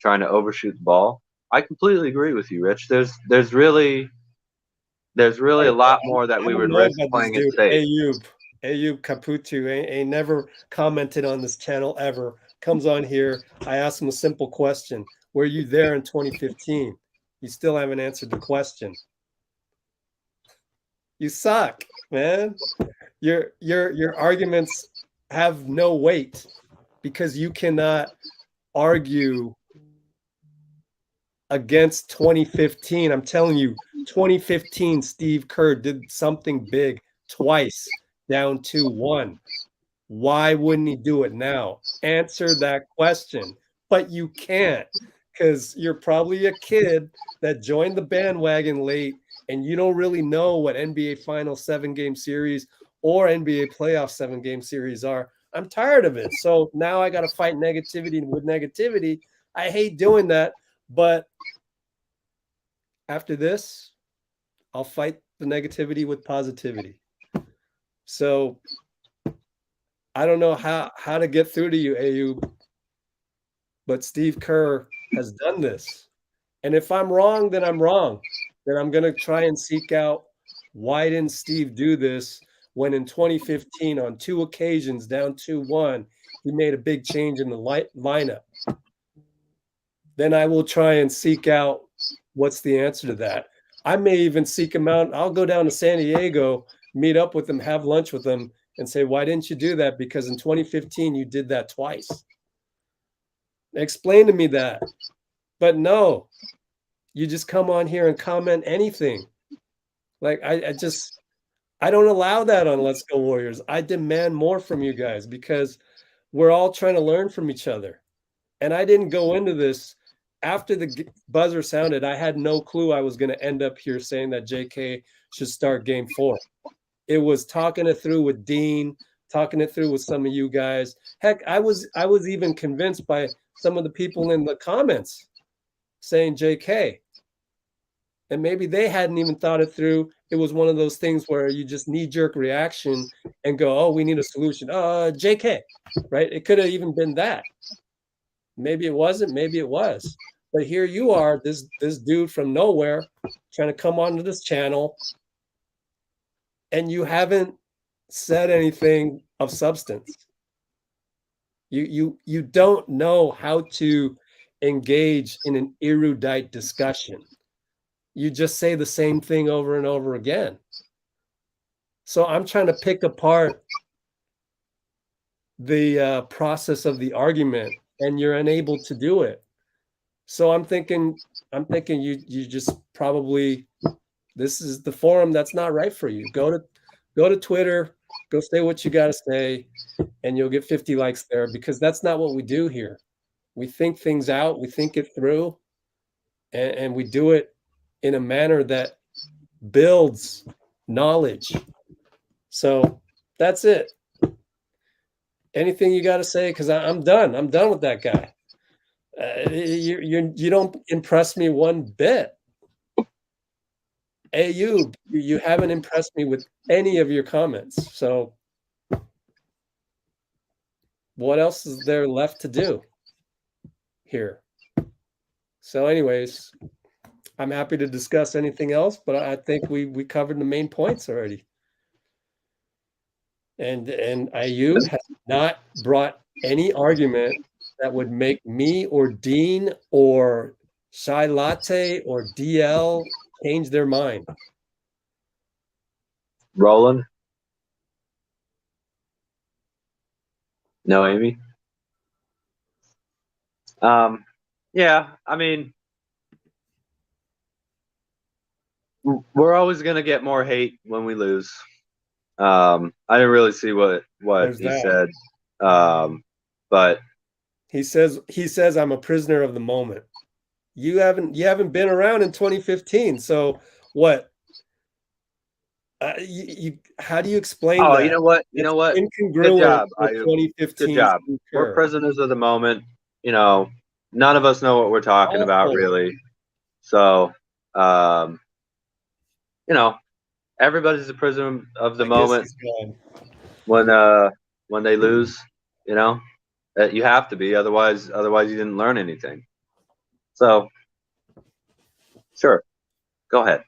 trying to overshoot the ball. I completely agree with you, Rich. There's really a lot more that we would risk playing it safe. Ayub Caputu ain't never commented on this channel ever. Comes on here. I asked him a simple question. Were you there in 2015? You still haven't answered the question. You suck, man. Your arguments have no weight because you cannot argue against 2015. I'm telling you, 2015, Steve Kerr did something big twice, down 2-1. Why wouldn't he do it now? Answer that question. But you can't, because you're probably a kid that joined the bandwagon late and you don't really know what NBA Finals 7-game series or NBA playoff 7-game series are. I'm tired of it. So now I got to fight negativity with negativity. I hate doing that. But after this, I'll fight the negativity with positivity. So I don't know how to get through to you, Ayub, but Steve Kerr has done this. And if I'm wrong, then I'm wrong. Then I'm going to try and seek out why didn't Steve do this when in 2015 on 2 occasions down 2-1, he made a big change in the lineup. Then I will try and seek out what's the answer to that. I may even seek him out. I'll go down to San Diego, meet up with him, have lunch with him, and say, why didn't you do that? Because in 2015, you did that twice. Explain to me that. But no, you just come on here and comment anything. Like, I don't allow that on Let's Go Warriors. I demand more from you guys because we're all trying to learn from each other. And I didn't go into this after the buzzer sounded. I had no clue I was going to end up here saying that JK should start game 4. It was talking it through with Dean, talking it through with some of you guys. Heck, I was even convinced by some of the people in the comments saying JK. And maybe they hadn't even thought it through. It was one of those things where you just knee-jerk reaction and go, oh, we need a solution. JK, right? It could have even been that. Maybe it wasn't, maybe it was. But here you are, this dude from nowhere trying to come onto this channel, and you haven't said anything of substance. You don't know how to engage in an erudite discussion. You just say the same thing over and over again. So I'm trying to pick apart the process of the argument, and you're unable to do it. So I'm thinking you just probably, this is the forum that's not right for you. Go to Twitter, go say what you got to say, and you'll get 50 likes there, because that's not what we do here. We think things out, we think it through, and we do it in a manner that builds knowledge. So that's it. Anything you got to say? Because I'm done. I'm done with that guy. You don't impress me one bit. Ayub, you haven't impressed me with any of your comments. So what else is there left to do here? So anyways, I'm happy to discuss anything else, but I think we covered the main points already. And Ayub has not brought any argument that would make me or Dean or Shy Latte or DL change their mind. Roland? No, Amy? Yeah, I mean, we're always going to get more hate when we lose. I didn't really see what he said. But he says I'm a prisoner of the moment. You haven't been around in 2015. So what? How do you explain that? You know what? You know what? Incongruent Good job. with 2015. Good job. We're prisoners of the moment. You know, none of us know what we're talking about, really. So, you know, everybody's a prisoner of the moment. When they lose, you know, you have to be. Otherwise you didn't learn anything. So, sure, go ahead.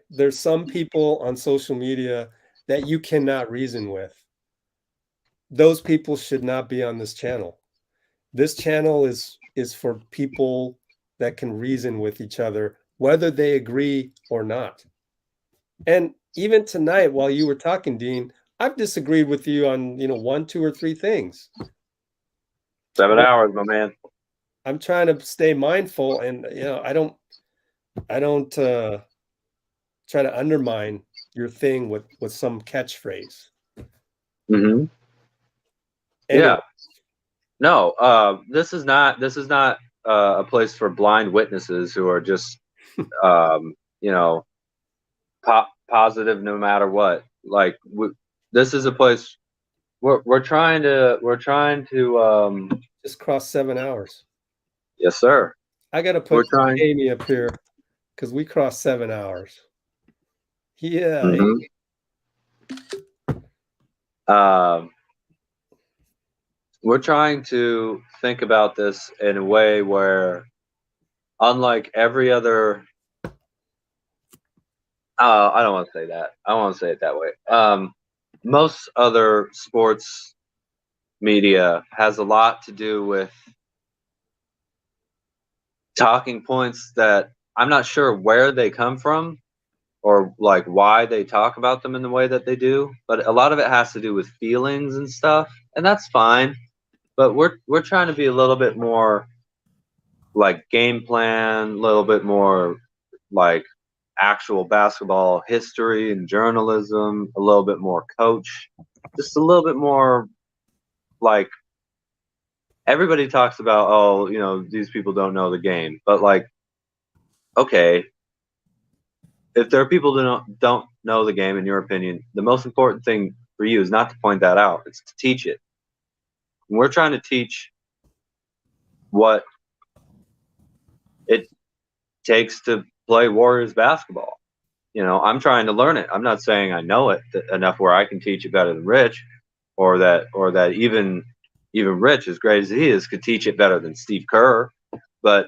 There's some people on social media that you cannot reason with. Those people should not be on this channel. This channel is for people that can reason with each other, whether they agree or not. And even tonight, while you were talking, Dean, I've disagreed with you on 1, 2, or 3 things. 7 hours, my man. I'm trying to stay mindful, and I don't try to undermine your thing with some catchphrase. Mm-hmm. Anyway. Yeah. No, this is not a place for blind witnesses who are just positive no matter what. Like this is a place we're trying to just cross 7 hours. Yes, sir. I got to put Amy up here because we crossed 7 hours. Yeah. Mm-hmm. we're trying to think about this in a way where, unlike every other, I don't want to say that. I don't want to say it that way. Most other sports media has a lot to do with talking points that I'm not sure where they come from or like why they talk about them in the way that they do, but a lot of it has to do with feelings and stuff, and that's fine. But we're trying to be a little bit more like game plan, a little bit more like actual basketball history and journalism, a little bit more coach, just a little bit more like everybody talks about, oh, you know, these people don't know the game, but like, okay, if there are people who don't know the game, in your opinion, the most important thing for you is not to point that out, it's to teach it. And we're trying to teach what it takes to play Warriors basketball. You know, I'm trying to learn it. I'm not saying I know it enough where I can teach it better than Rich, or that even Rich, as great as he is, could teach it better than Steve Kerr. But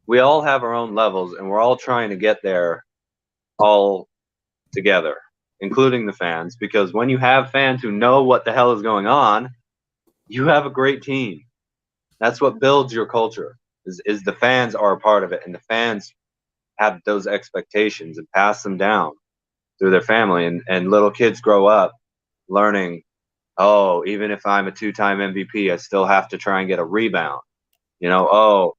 we all have our own levels, and we're all trying to get there all together, including the fans, because when you have fans who know what the hell is going on, you have a great team. That's what builds your culture, is the fans are a part of it, and the fans have those expectations and pass them down through their family, and little kids grow up learning, oh, even if I'm a 2-time MVP, I still have to try and get a rebound. You know,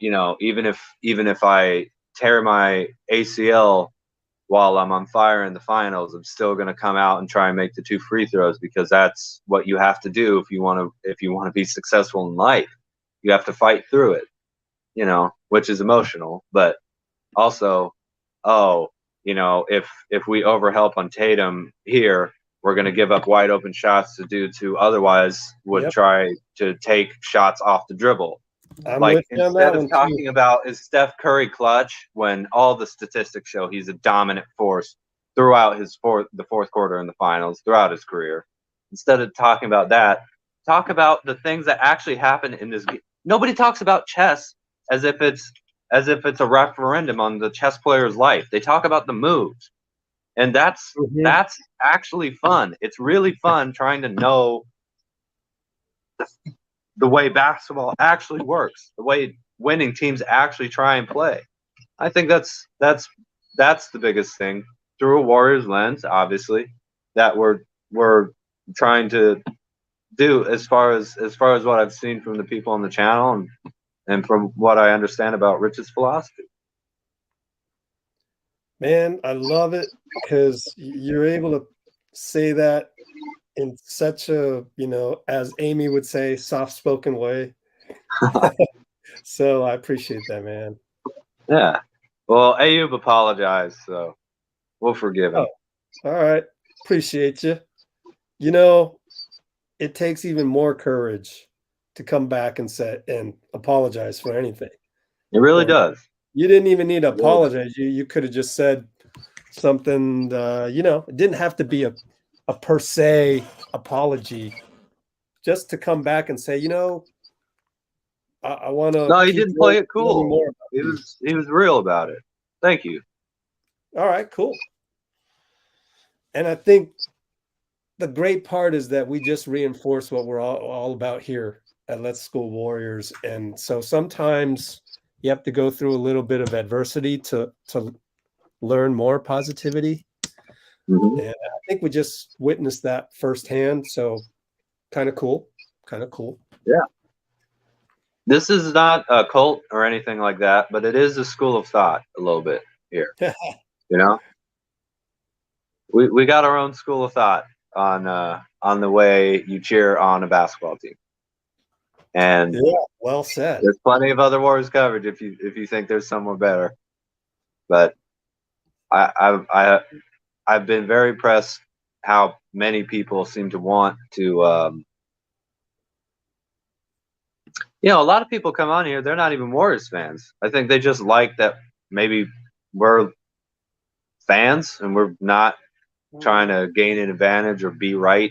you know, even if I tear my ACL while I'm on fire in the finals, I'm still going to come out and try and make the 2 free throws, because that's what you have to do if you want to be successful in life. You have to fight through it, you know, which is emotional, but also, oh, you know, if we overhelp on Tatum here, we're going to give up wide open shots to dudes who otherwise would try to take shots off the dribble. I'm like, with you on instead that of one, talking too. about is Steph Curry clutch, when all the statistics show he's a dominant force throughout the fourth quarter in the finals, throughout his career. Instead of talking about that, talk about the things that actually happen in this game. Nobody talks about chess as if it's a referendum on the chess player's life. They talk about the moves. And that's actually fun. It's really fun trying to know the way basketball actually works, the way winning teams actually try and play. I think that's the biggest thing through a Warriors lens, obviously, that we're trying to do as far as what I've seen from the people on the channel and from what I understand about Rich's philosophy. Man, I love it because you're able to say that in such a, you know, as Amy would say, soft-spoken way. So I appreciate that, man. Yeah. Well, Ayub apologized, so we'll forgive him. Oh, all right. Appreciate you. You know, it takes even more courage to come back and apologize for anything. It really does. You didn't even need to apologize. You could have just said something, you know, it didn't have to be a per se apology. Just to come back and say, you know, I want to. No, he didn't play it cool. He was real about it. Thank you. All right, cool. And I think the great part is that we just reinforce what we're all about here at Let's School Warriors. And so sometimes you have to go through a little bit of adversity to learn more positivity. Mm-hmm. And I think we just witnessed that firsthand. So kind of cool. Yeah. This is not a cult or anything like that, but it is a school of thought a little bit here. You know? We got our own school of thought on the way you cheer on a basketball team. And yeah, well said. There's plenty of other Warriors coverage if you think there's somewhere better. But I've been very impressed how many people seem to want to you know, a lot of people come on here, they're not even Warriors fans. I think they just like that maybe we're fans and we're not trying to gain an advantage or be right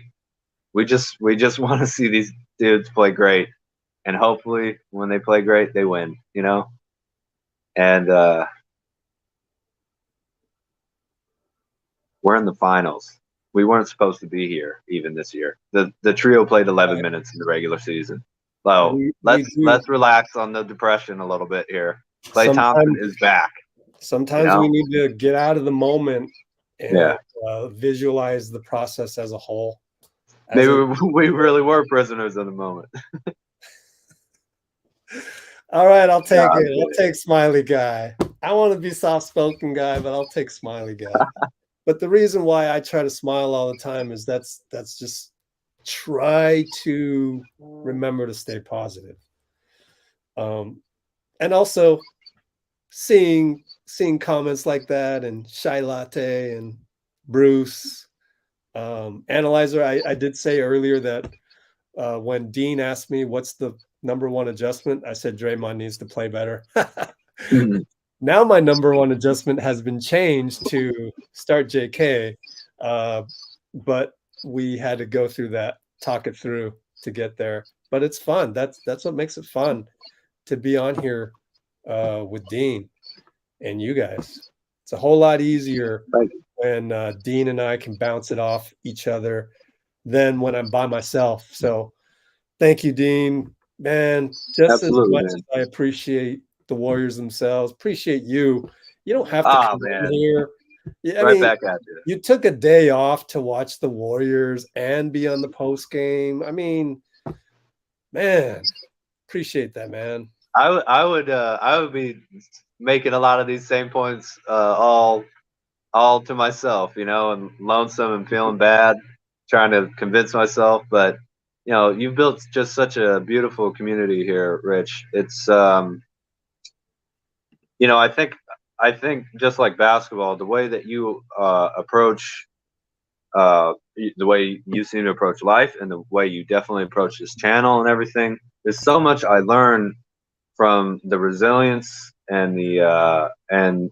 we just want to see these dudes play great, and hopefully when they play great, they win. And we're in the finals. We weren't supposed to be here even this year. The trio played 11 minutes in the regular season. So let's relax on the depression a little bit here. Klay Thompson is back. Sometimes we need to get out of the moment and visualize the process as a whole. Maybe we really were prisoners of the moment. All right, I'll take it. I'll take smiley guy. I want to be soft-spoken guy, but I'll take smiley guy. But the reason why I try to smile all the time is that's just try to remember to stay positive. And also seeing comments like that, and Shy Latte and Bruce. Analyzer, I did say earlier that when Dean asked me what's the number one adjustment, I said Draymond needs to play better. Now my number one adjustment has been changed to start JK, but we had to go through that, talk it through to get there. But it's fun. That's what makes it fun to be on here with Dean and you guys. It's a whole lot easier when Dean and I can bounce it off each other than when I'm by myself. So thank you, Dean. Man, just Absolutely, as much as I appreciate the Warriors themselves, appreciate you. You don't have to come in here. Yeah, I mean, back at you. You took a day off to watch the Warriors and be on the post game. I mean, man, appreciate that, man. I would be making a lot of these same points all to myself, and lonesome and feeling bad, trying to convince myself. But you've built just such a beautiful community here, Rich. It's I think just like basketball, the way that you approach the way you seem to approach life, and the way you definitely approach this channel and everything, there's so much I learned from the resilience and the and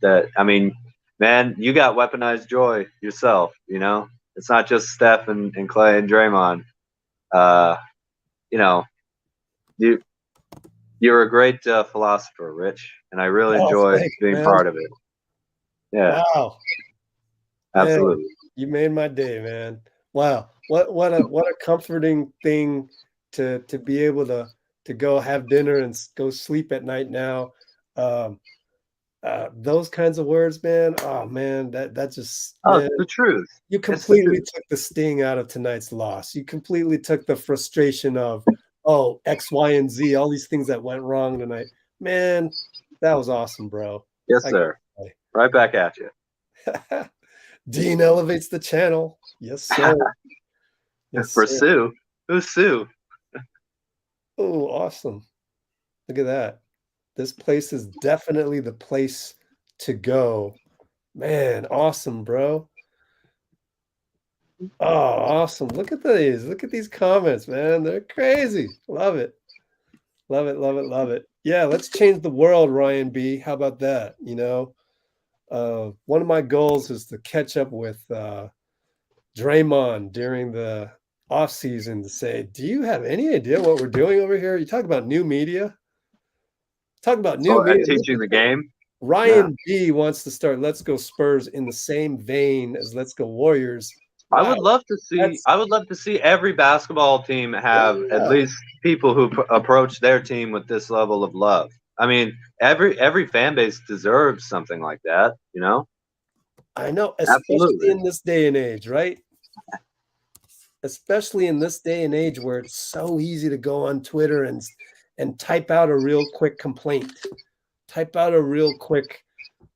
that. I mean, man, you got weaponized joy yourself. It's not just Steph and Klay and Draymond. You're a great philosopher, Rich, and I really enjoy being part of it. Yeah. Wow. Absolutely. Man, you made my day, man. Wow. What a comforting thing to be able to go have dinner and go sleep at night now. Those kinds of words, man. Oh man, that just it's the truth. You completely took the sting out of tonight's loss. You completely took the frustration of X, Y, and Z, all these things that went wrong tonight. Man, that was awesome, bro. Yes, sir. Right back at you. Dean elevates the channel. Yes, sir. Yes, for sir. Sue. Who's Sue? Oh, awesome. Look at that. This place is definitely the place to go. Man, awesome, bro. Oh, awesome. Look at these. Look at these comments, man. They're crazy. Love it. Love it, love it, love it. Yeah, let's change the world, Ryan B. How about that? One of my goals is to catch up with Draymond during the offseason to say, do you have any idea what we're doing over here? You talk about new media. Talk about new media. Teaching the game. Ryan B wants to start Let's Go Spurs in the same vein as Let's Go Warriors. Wow. I would love to see every basketball team have at least people who approach their team with this level of love. I mean, every fan base deserves something like that, I know, especially in this day and age, right? Especially in this day and age where it's so easy to go on Twitter and type out a real quick complaint, type out a real quick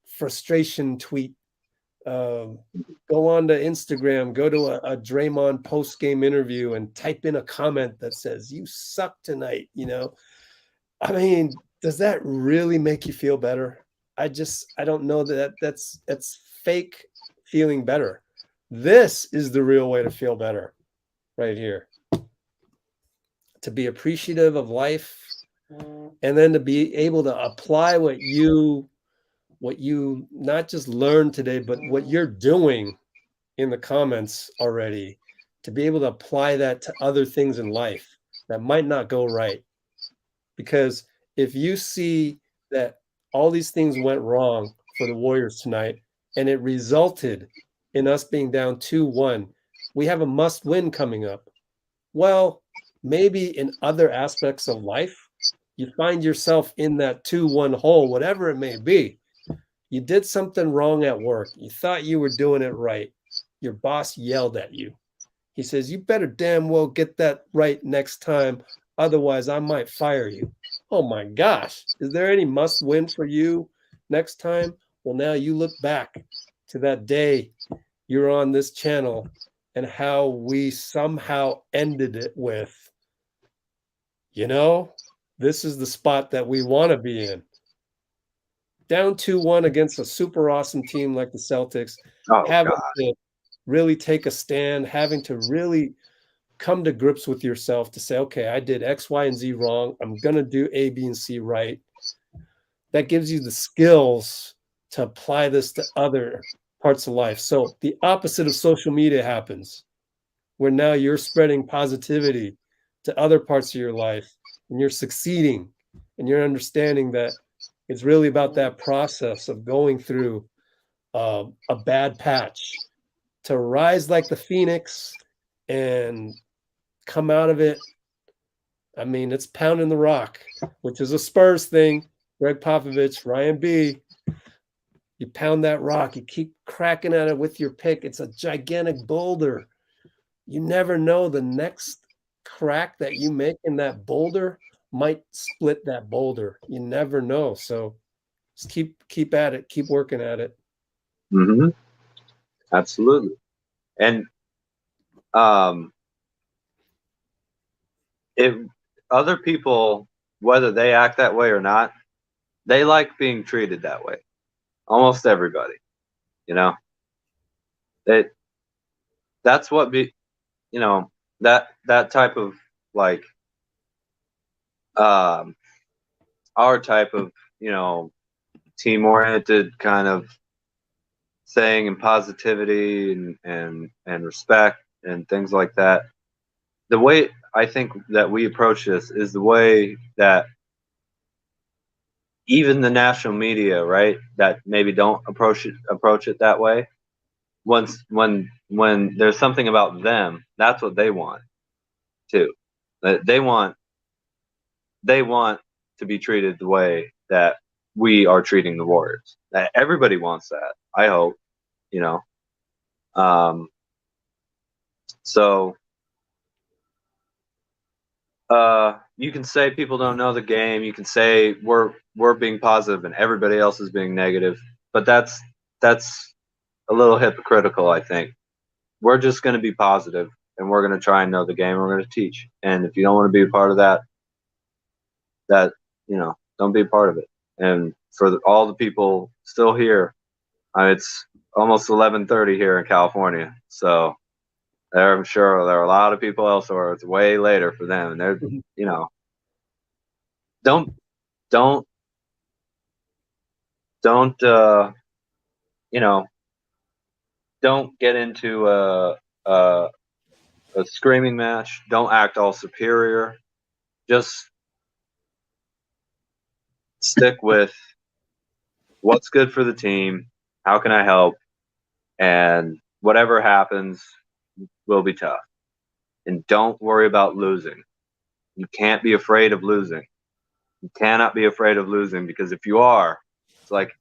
frustration tweet. Go on to Instagram, go to a Draymond post-game interview and type in a comment that says, you suck tonight, I mean, does that really make you feel better? I don't know that's fake feeling better. This is the real way to feel better right here. To be appreciative of life, and then to be able to apply what you not just learned today, but what you're doing in the comments already to be able to apply that to other things in life that might not go right. Because if you see that all these things went wrong for the Warriors tonight, and it resulted in us being down 2-1, we have a must win coming up. Well, maybe in other aspects of life, you find yourself in that 2-1 hole, whatever it may be. You did something wrong at work. You thought you were doing it right. Your boss yelled at you. He says, you better damn well get that right next time. Otherwise, I might fire you. Oh my gosh. Is there any must win for you next time? Well, now you look back to that day you're on this channel and how we somehow ended it with, this is the spot that we want to be in. Down 2-1 against a super awesome team like the Celtics, having to really take a stand, having to really come to grips with yourself to say, okay, I did X, Y, and Z wrong. I'm going to do A, B, and C right. That gives you the skills to apply this to other parts of life. So the opposite of social media happens, where now you're spreading positivity to other parts of your life, and you're succeeding, and you're understanding that it's really about that process of going through a bad patch to rise like the phoenix and come out of it. I mean, it's pounding the rock, which is a Spurs thing. Greg Popovich, Ryan B. You pound that rock. You keep cracking at it with your pick. It's a gigantic boulder. You never know, the next crack that you make in that boulder might split that boulder. You never know. So just keep at it. Keep working at it. Mm-hmm. Absolutely. And if other people, whether they act that way or not, they like being treated that way. Almost everybody, that's what that type of like our type of team oriented kind of thing, and positivity and respect and things like that. The way I think that we approach this is the way that even the national media, right, that maybe don't approach it that way. When there's something about them, that's what they want too. They want to be treated the way that we are treating the Warriors. Everybody wants that, I hope, so you can say people don't know the game. You can say we're being positive and everybody else is being negative, but that's a little hypocritical, I think. We're just going to be positive, and we're going to try and know the game. We're going to teach, and if you don't want to be a part of that, don't be a part of it. And for all the people still here, it's almost 11:30 here in California, so I'm sure there are a lot of people elsewhere. It's way later for them, and they're don't don't get into a screaming match. Don't act all superior. Just stick with what's good for the team. How can I help? And whatever happens will be tough. And don't worry about losing. You can't be afraid of losing. You cannot be afraid of losing, because if you are, it's like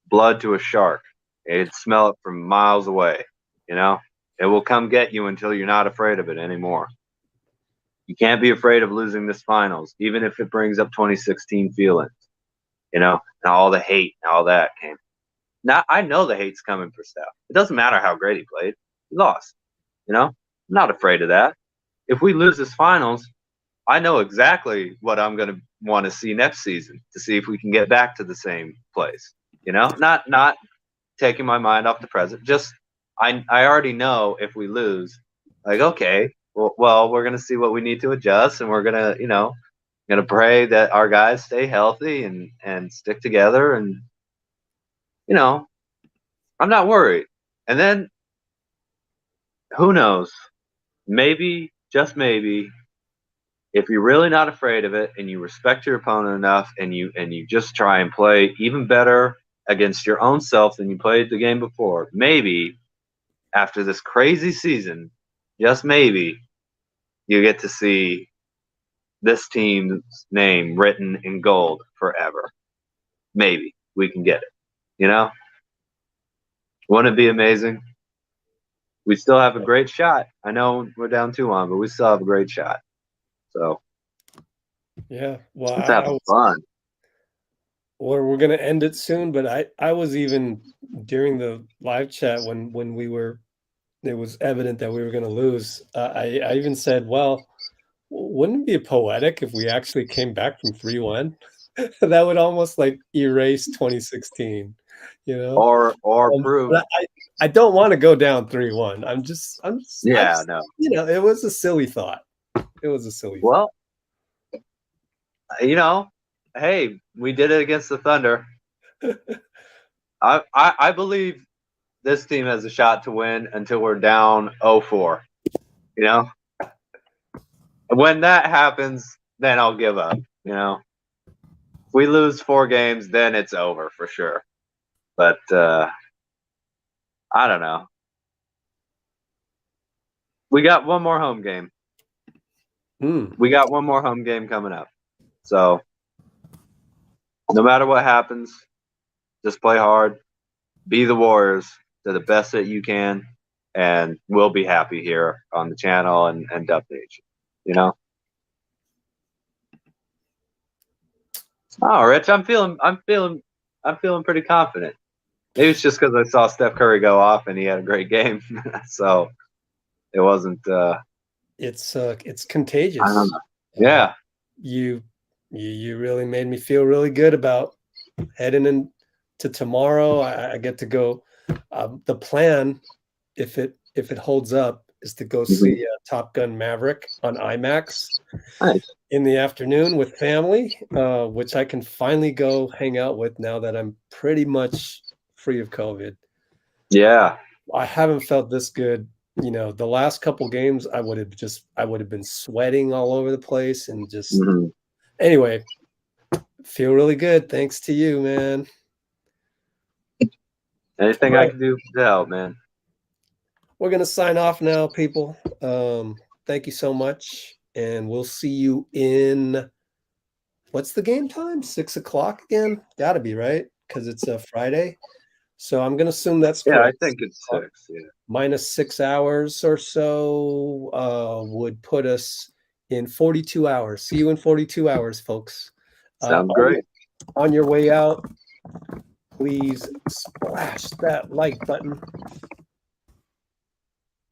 blood to a shark. It'd smell it from miles away. It will come get you until you're not afraid of it anymore. You can't be afraid of losing this finals, even if it brings up 2016 feelings. And all the hate and all that came. Now I know the hate's coming for Steph. It doesn't matter how great he played. He lost. I'm not afraid of that. If we lose this finals, I know exactly what I'm going to want to see next season, to see if we can get back to the same place. Not taking my mind off the present. Just I already know if we lose, like, okay, well we're going to see what we need to adjust, and we're going to pray that our guys stay healthy and stick together, and I'm not worried. And then who knows? Maybe, just maybe, if you're really not afraid of it and you respect your opponent enough and you just try and play even better against your own self than you played the game before, maybe after this crazy season, just maybe, you get to see this team's name written in gold forever. Maybe we can get it. You know? Wouldn't it be amazing? We still have a great shot. I know we're down 2-1, but we still have a great shot. So Yeah, well, let's have fun. We're gonna end it soon, but I was even during the live chat when it was evident that we were gonna lose. I even said, well, wouldn't it be poetic if we actually came back from 3-1? That would almost like erase 2016, you know? Or prove. But I don't want to go down 3-1. Yeah, no. You know, it was a silly thought. It was a silly Well, you know, hey, we did it against the Thunder. I believe this team has a shot to win until we're down 0-4. You know? When that happens, then I'll give up, you know? If we lose 4 games, then it's over for sure. But I don't know. We got one more home game. We got one more home game coming up. So no matter what happens, just play hard, be the Warriors to the best that you can, and we'll be happy here on the channel and Dub Nation. You know? Oh, Rich, I'm feeling pretty confident. Maybe it's just because I saw Steph Curry go off and he had a great game. So it wasn't It's contagious. I don't know. Yeah. You really made me feel really good about heading into tomorrow. I get to go. The plan, if it holds up, is to go see Top Gun Maverick on IMAX in the afternoon with family, which I can finally go hang out with now that I'm pretty much free of COVID. Yeah. I haven't felt this good. You know, the last couple games, I would have been sweating all over the place and just anyway, feel really good. Thanks to you, man. Anything I can do to help, man. We're gonna sign off now, people. Thank you so much, and we'll see you in what's the game time? 6 o'clock again? Gotta be right because it's a Friday. So I'm gonna assume that's correct. I think it's 6. Yeah. Minus 6 hours or so would put us in 42 hours. See you in 42 hours, folks. Sounds great. On your way out, please splash that like button.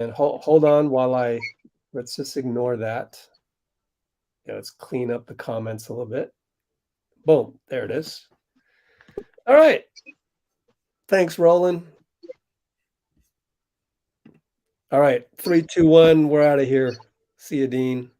And hold on while let's just ignore that. Yeah, let's clean up the comments a little bit. Boom, there it is. All right. Thanks, Roland. All right, 3, 2, 1, we're out of here. See you, Dean.